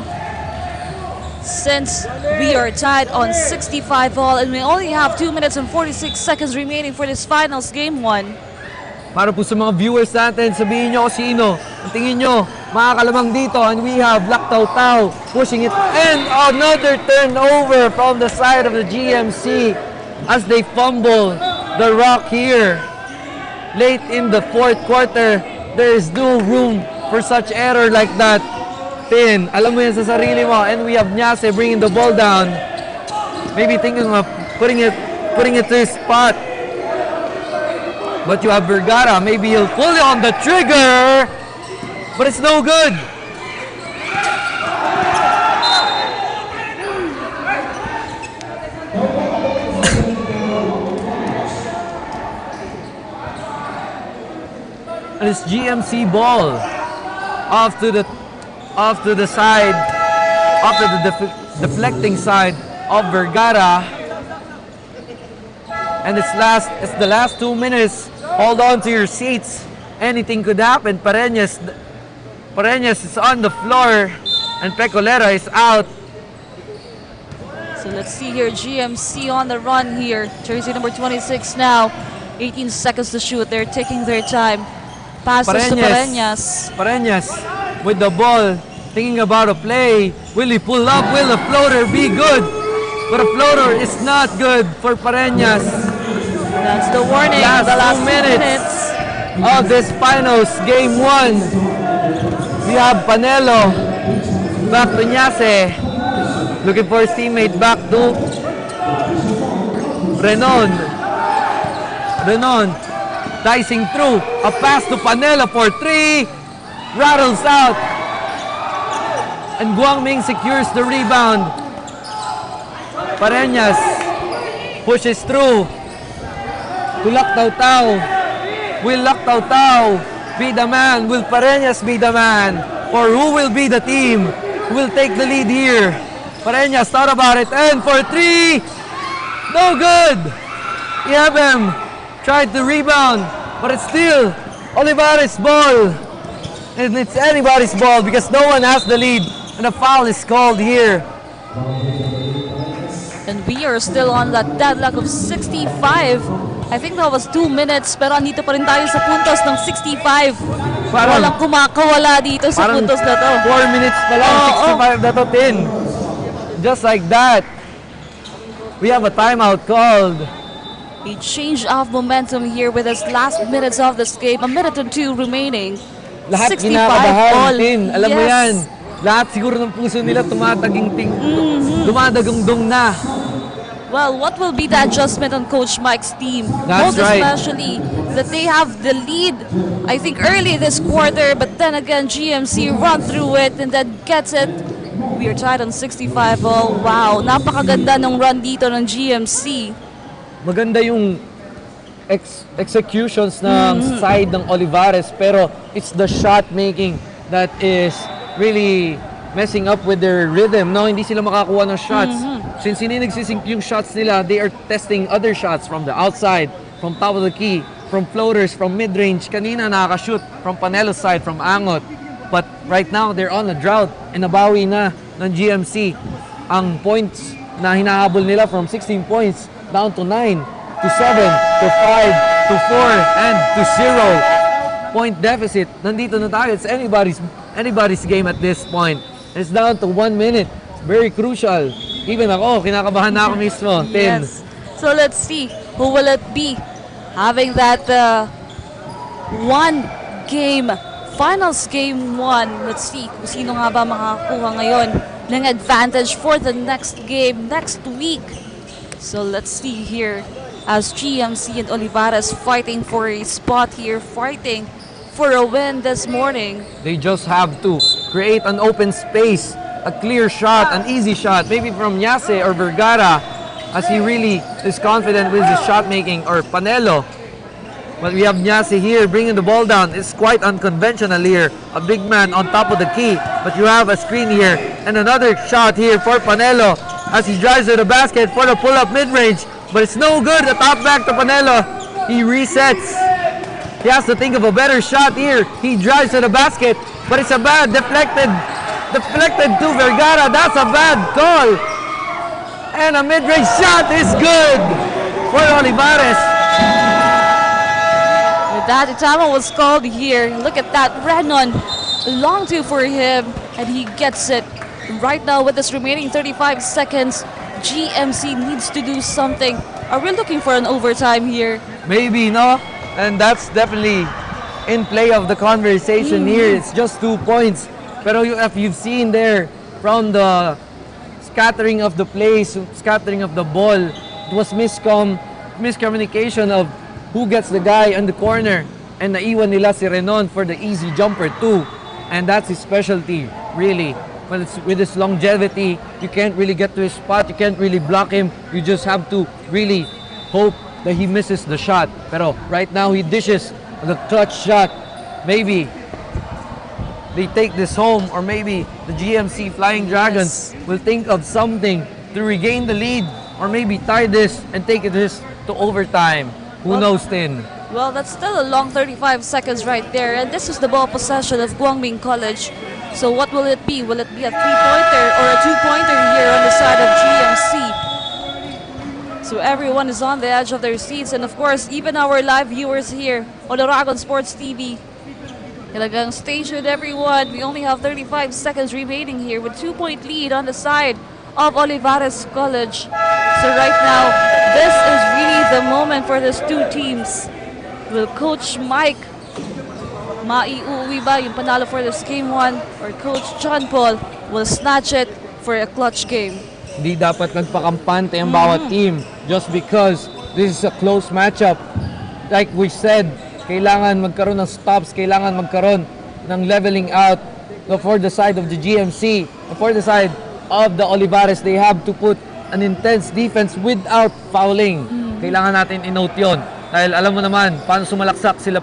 Since we are tied on 65 all and we only have 2 minutes and 46 seconds remaining for this finals game 1. Para po sa mga viewers natin, sabihin nyo kung sino ang tingin nyo makakalamang dito, and we have Lactao Tao pushing it, and another turnover from the side of the GMC as they fumble the rock here. Late in the 4th quarter, there is no room for such error like that. Tin, alam mo yan sa sarili mo, and we have Nyase bringing the ball down. Maybe thinking of putting it to his spot. But you have Vergara, maybe he'll pull it on the trigger, but it's no good. And it's GMC ball off to the side, off to the deflecting side of Vergara. And it's the last 2 minutes. Hold on to your seats. Anything could happen. Pareñas is on the floor, and Pecolera is out. So let's see here, GMC on the run here. Jersey number 26 now. 18 seconds to shoot. They're taking their time. Passes to Pareñas. Pareñas with the ball, thinking about a play. Will he pull up? Will the floater be good? But a floater is not good for Pareñas. That's the warning. The last 2 minutes of this finals, game 1. We have Panelo back to Nyase, looking for his teammate back to Renon. Renon dicing through, a pass to Panelo for 3, rattles out, and Guangming secures the rebound. Pareñas pushes through to Lactao Tao. Will Lactao Tao be the man? Will Pareñas be the man? Or who will be the team who will take the lead here? Pareñas thought about it, and for 3, no good. Yabem tried to rebound, but it's still Olivarez ball. And it's anybody's ball because no one has the lead, and a foul is called here. And we are still on that deadlock of 65. I think that was 2 minutes, pero andito pa rin tayo sa puntos ng 65. Walang kumakawala dito sa puntos na to. 4 minutes pa lang, 65 na to, Tin. Just like that. We have a timeout called. A change of momentum here with this last minutes of this game. A minute and 2 remaining. Lahat 65 kinakabahan, all. Tin. Alam mo yan. Lahat siguro ng puso nila dumadagong-dong na. Well, what will be the adjustment on Coach Mike's team? That's Most right. especially that they have the lead, I think, early this quarter, but then again, GMC run through it and then gets it We are tied on 65 all. Wow, napakaganda ng run dito ng GMC. Maganda yung executions ng side ng Olivarez, pero it's the shot making that is really messing up with their rhythm. No, hindi sila makakuha ng shots. Since hindi nagsisync yung shots nila, they are testing other shots from the outside, from top of the key, from floaters, from mid-range. Kanina nakaka-shoot from Panelo's side, from Angot. But right now, they're on a drought. And nabawi na ng GMC ang points na hinahabol nila from 16 points down to 9, to 7, to 5, to 4, and to 0 point deficit. Nandito na tayo. It's anybody's game at this point. It's down to 1 minute. It's very crucial. Even ako, kinakabahan na ako mismo. Tim. Yes. So let's see, who will it be having that one game, finals game 1. Let's see kung sino nga ba makakuha ngayon ng advantage for the next game next week. So let's see here as GMC and Olivarez fighting for a spot here, fighting for a win this morning. They just have to create an open space, a clear shot, an easy shot, maybe from Yase or Vergara, as he really is confident with his shot making, or Panelo. But we have Yase here bringing the ball down. It's quite unconventional here. A big man on top of the key, but you have a screen here and another shot here for Panelo as he drives to the basket for the pull-up mid-range, but it's no good. The top back to Panelo. He resets. He has to think of a better shot here. He drives to the basket, but it's a bad deflected to Vergara. That's a bad call. And a mid-range shot is good for Olivarez. With that, Itama was called here. Look at that, Renon. Long two for him, and he gets it. Right now, with this remaining 35 seconds, GMC needs to do something. Are we looking for an overtime here? Maybe, no? And that's definitely in play of the conversation here. It's just 2 points. Pero if you've seen there from the scattering of the plays, scattering of the ball, it was miscommunication of who gets the guy in the corner, and naiwan nila si Renon for the easy jumper too. And that's his specialty, really. But it's, with his longevity, you can't really get to his spot, you can't really block him. You just have to really hope that he misses the shot. Pero right now, he dishes the clutch shot. Maybe they take this home, or maybe the GMC Flying Dragons will think of something to regain the lead, or maybe tie this and take this to overtime. Who knows, Tin? Well, that's still a long 35 seconds right there, and this is the ball possession of Guangming College. So what will it be? Will it be a 3-pointer or a 2-pointer here on the side of GMC? So everyone is on the edge of their seats, and of course, even our live viewers here on Oragon Sports TV. Talagang stay tuned, everyone. We only have 35 seconds remaining here with 2-point lead on the side of Olivarez College. So right now, this is really the moment for these two teams. Will Coach Mike maiuwi ba yung panalo for this game 1, or Coach John Paul will snatch it for a clutch game? Hindi dapat nagpakampante ang bawat team just because this is a close matchup. Like we said, kailangan magkaroon ng stops, kailangan magkaroon ng leveling out. So for the side of the GMC, for the side of the Olivarez, they have to put an intense defense without fouling. Kailangan natin i-note yun. Dahil alam mo naman, paano sumalaksak sila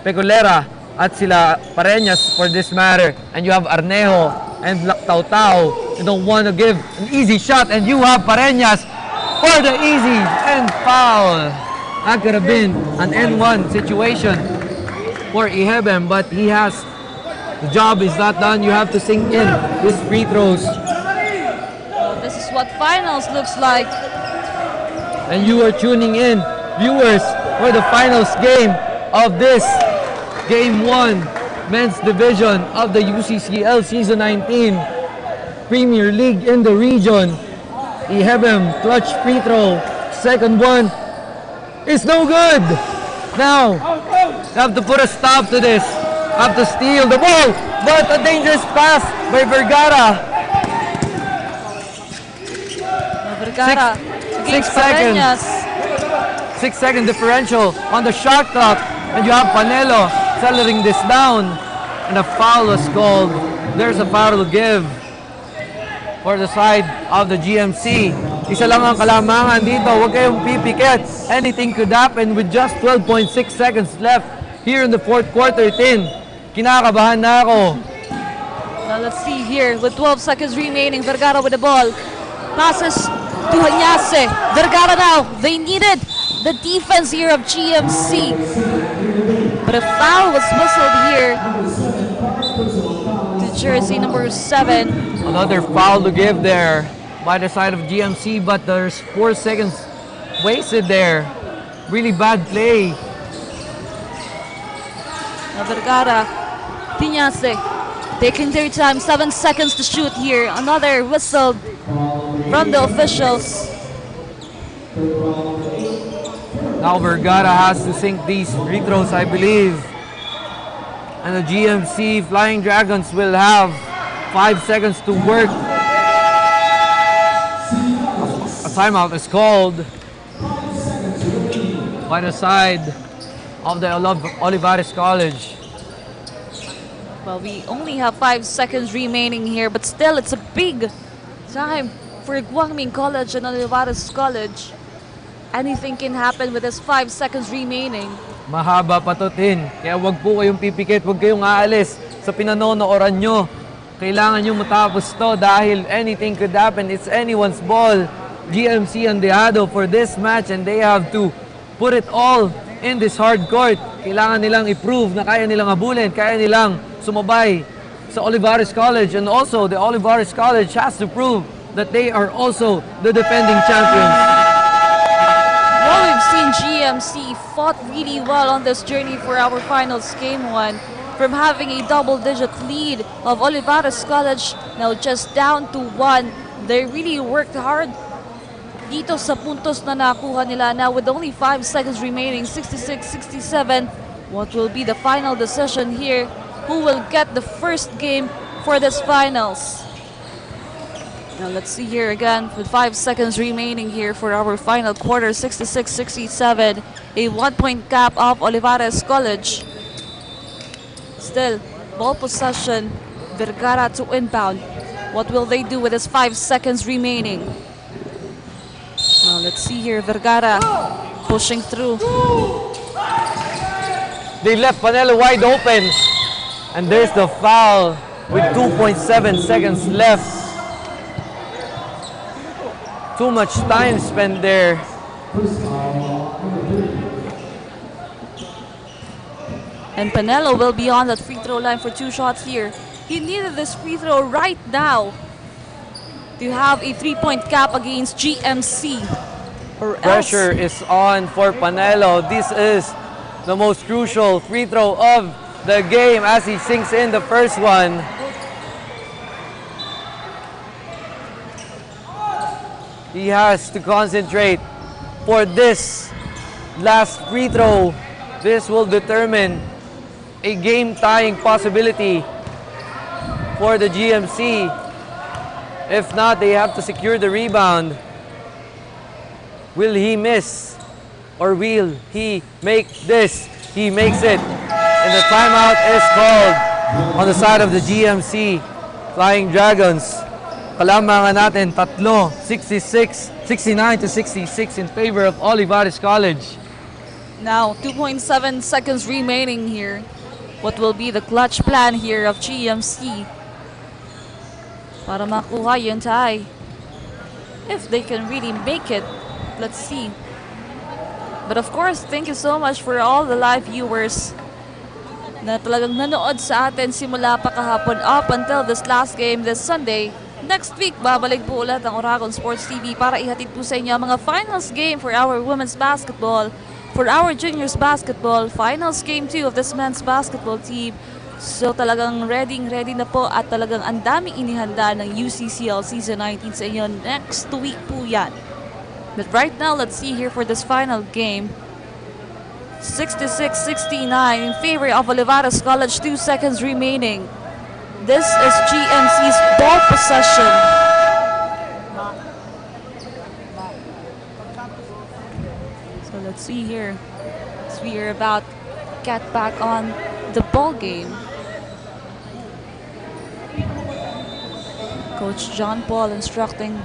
Pecolera at sila Pareñas for this matter. And you have Arnejo and Lactautao. You don't want to give an easy shot, and you have Pareñas for the easy and foul. That could have been an N1 situation for Ihebem, but he has, the job is not done. You have to sink in his free throws. This is what finals looks like. And you are tuning in, viewers, for the finals game of this Game 1 Men's Division of the UCCL Season 19 Premier League in the region. Ihebem clutch free throw. Second one is no good. Now, you have to put a stop to this. Have to steal the ball, but a dangerous pass by Vergara. Vergara. 6 seconds. 6-second differential on the shot clock, and you have Panelo accelerating this down, and a foul was called. There's a foul to give. for the side of the GMC. Isa lang ang kalamangan dito, huwag kayong pipikit. Anything could happen with just 12.6 seconds left here in the fourth quarter, Tin. Kinakabahan na ako. Now let's see here, with 12 seconds remaining, Vergara with the ball. Passes to Hanyase. Vergara now, they needed the defense here of GMC. But a foul was whistled here to jersey number 7. Another foul to give there by the side of GMC, but there's 4 seconds wasted there. Really bad play. Now Vergara, Hanyase, taking their time, 7 seconds to shoot here. Another whistle from the officials. Now Vergara has to sink these free throws, I believe. And the GMC Flying Dragons will have 5 seconds to work. A timeout is called by the side of the Olivarez College. Well, we only have 5 seconds remaining here, but still it's a big time for Guangming College and Olivarez College. Anything can happen with this 5 seconds remaining. Mahaba pa to, Tin. Kaya wag po kayong pipikit, wag kayong aalis sa pinanonooran nyo. Kailangan nyo matapos to dahil anything could happen. It's anyone's ball. GMC andehado for this match and they have to put it all in this hard court. Kailangan nilang i-prove na kaya nilang habulin, kaya nilang sumabay sa Olivarez College, and also the Olivarez College has to prove that they are also the defending champions. Well, we've seen GMC fought really well on this journey for our finals game 1. From having a double-digit lead of Olivarez College, now just down to 1. They really worked hard dito sa puntos na nakuha nila. Now with only 5 seconds remaining, 66-67, what will be the final decision here? Who will get the first game for this finals? Now let's see here again with 5 seconds remaining here for our final quarter, 66-67. A 1-point gap of Olivarez College. Still, ball possession, Vergara to inbound. What will they do with this 5 seconds remaining? Now let's see here, Vergara pushing through. They left Panelo wide open. And there's the foul with 2.7 seconds left. Too much time spent there. And Panelo will be on that free throw line for 2 shots here. He needed this free throw right now to have a 3-point gap against GMC. Pressure is on for Panelo. This is the most crucial free throw of the game as he sinks in the first one. He has to concentrate for this last free throw. This will determine a game-tying possibility for the GMC. If not, they have to secure the rebound. Will he miss or will he make this? He makes it. And the timeout is called on the side of the GMC Flying Dragons. Kalamangan natin, 69-66 in favor of Olivarez College. Now, 2.7 seconds remaining here. What will be the clutch plan here of GMC para makuha yung tie? If they can really make it, let's see. But of course, thank you so much for all the live viewers na talagang nanood sa atin simula pa kahapon up until this last game this Sunday. Next week, babalik po ulit ang Oragon Sports TV para ihatid po sa inyo ang mga finals game for our women's basketball, for our juniors basketball, finals game 2 of this men's basketball team. So talagang ready na po at talagang ang daming inihanda ng UCCL Season 19 sa inyo. Next week po yan. But right now, let's see here for this final game. 66-69 in favor of Olivarez College, 2 seconds remaining. This is GMC's ball possession. So let's see here. So we are about to get back on the ball game. Coach John Paul instructing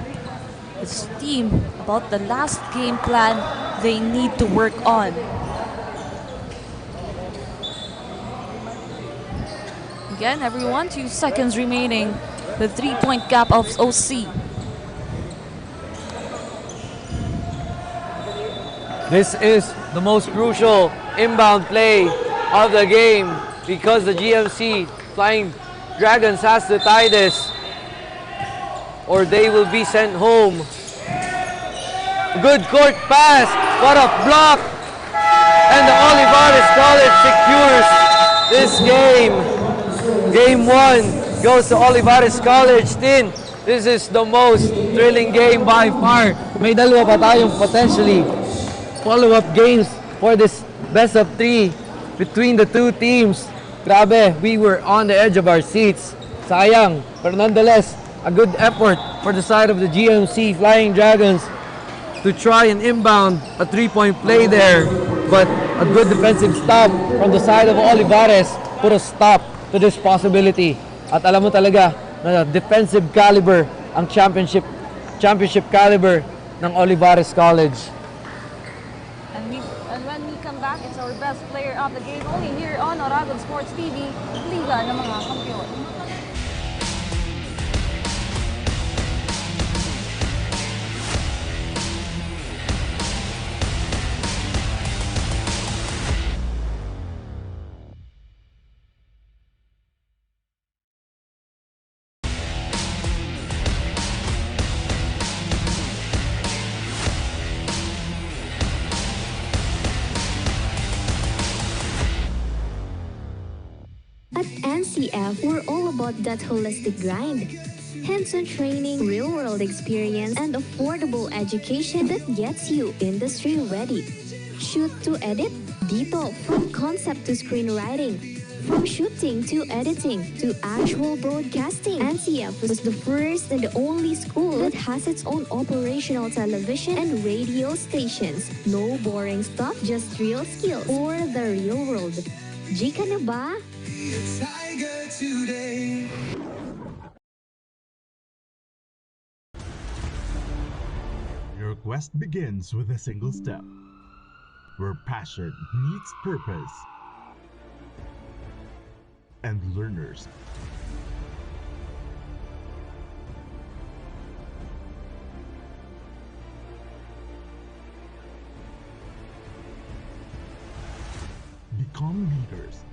his team about the last game plan they need to work on. Again, everyone, 2 seconds remaining. The 3-point gap of OC. This is the most crucial inbound play of the game because the GMC Flying Dragons has to tie this or they will be sent home. Good court pass, what a block! And the Olivarez College secures this game. Game 1 goes to Olivarez College. Tin, this is the most thrilling game by far. May dalawa pa tayong potentially follow-up games for this best of 3 between the two teams. Grabe, we were on the edge of our seats. Sayang, but nonetheless, a good effort for the side of the GMC Flying Dragons to try and inbound a 3-point play there. But a good defensive stop from the side of Olivarez put a stop to this possibility. At alam mo talaga na defensive caliber ang championship caliber ng Olivarez College. And when we come back, it's our best player of the game only here on Oragon Sports TV, Liga ng mga Kampiyon. At NCF, we're all about that holistic grind. Hands-on training, real-world experience, and affordable education that gets you industry ready. Shoot to edit? Dito, from concept to screenwriting. From shooting to editing to actual broadcasting, NCF was the first and the only school that has its own operational television and radio stations. No boring stuff, just real skills for the real world. Jika na ba? Tiger today. Your quest begins with a single step, where passion meets purpose, and learners become leaders.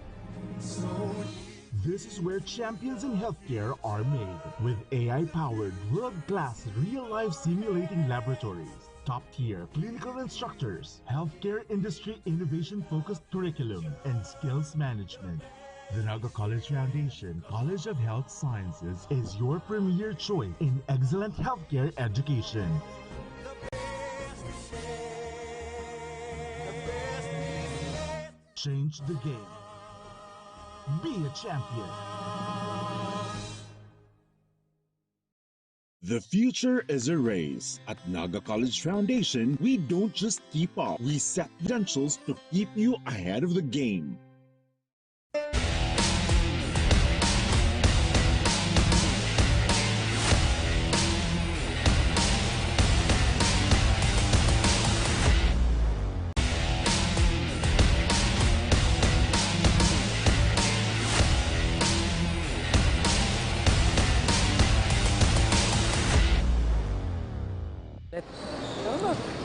This is where champions in healthcare are made, with AI-powered, world-class, real-life simulating laboratories, top-tier clinical instructors, healthcare industry innovation-focused curriculum, and skills management. The NAGA College Foundation College of Health Sciences is your premier choice in excellent healthcare education. Change the game. Be a champion. The future is a race. At NAGA College Foundation, we don't just keep up, we set credentials to keep you ahead of the game.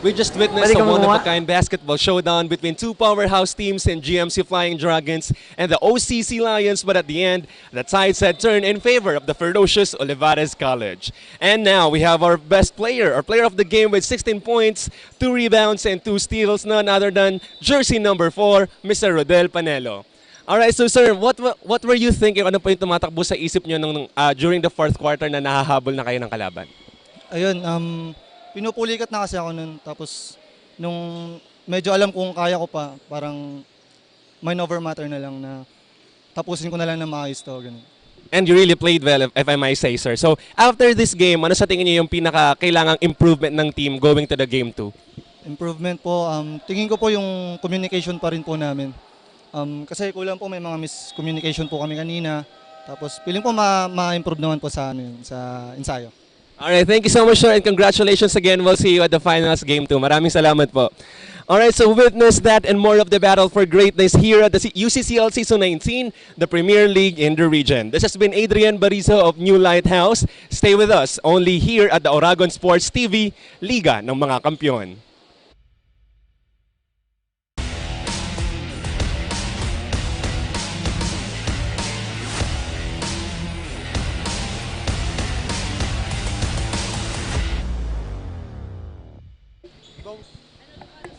We just witnessed a one-of-a-kind basketball showdown between two powerhouse teams in GMC Flying Dragons and the OCC Lions, but at the end, the tides had turned in favor of the ferocious Olivarez College. And now we have our best player, our player of the game with 16 points, 2 rebounds, and 2 steals, none other than jersey number 4, Mr. Rodel Panelo. Alright, so sir, what were you thinking? Ano po yung tumatakbo sa isip nyo during the fourth quarter na nahahabol na kayo ng kalaban? Ayun, pinupulikat na kasi ako nun. Tapos, nung medyo alam kung kaya ko pa, parang mind over matter na lang na tapusin ko na lang na maayos to. Ganun. And you really played well, if I might say, sir. So, after this game, ano sa tingin niyo yung pinaka-kailangang improvement ng team going to the game 2? Improvement po, tingin ko po yung communication pa rin po namin. Kasi kulang po may mga miscommunication po kami kanina. Tapos feeling po ma-improve naman po sa ensayo. Alright, thank you so much, sir, and congratulations again. We'll see you at the finals game 2. Maraming salamat po. Alright, so witness that and more of the battle for greatness here at the UCCL Season 19, the Premier League in the region. This has been Adrian Barizo of New Lighthouse. Stay with us only here at the Oragon Sports TV, Liga ng mga Kampiyon.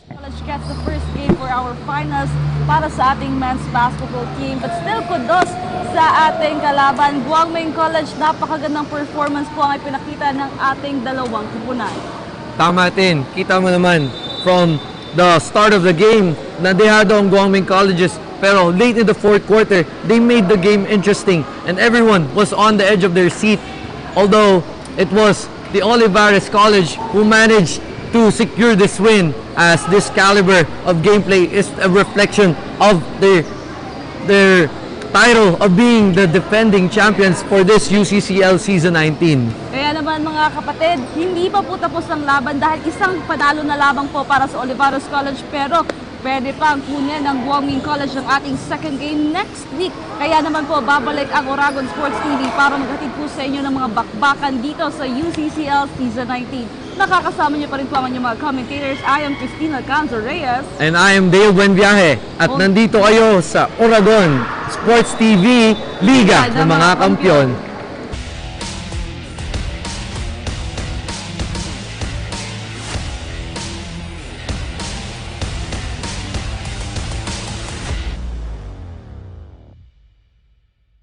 College gets the first game for our finals para sa ating men's basketball team. But still, kudos sa ating kalaban. Guangming College, napakagandang performance po ang ipinakita ng ating dalawang kupunan. Tama din. Kita mo naman from the start of the game na dehado ang Guangming Colleges. Pero late in the fourth quarter, they made the game interesting and everyone was on the edge of their seat. Although it was the Olivarez College who managed to secure this win, as this caliber of gameplay is a reflection of their title of being the defending champions for this UCCL Season 19. Kaya naman mga kapatid, hindi pa po tapos ang laban dahil isang panalo na lamang po para sa Olivarez College, pero pwede pang kunin ng Guangming College ang ating second game next week. Kaya naman po babalik ang Oragon Sports TV para maghatid po sa inyo ng mga bakbakan dito sa UCCL Season 19. Nakakasama niyo pa rin po ang inyong mga commentators. I am Cristina Canzo Reyes. And I am Dale Buenviaje. At nandito kayo sa Oragon Sports TV, Liga ng mga Kampiyon.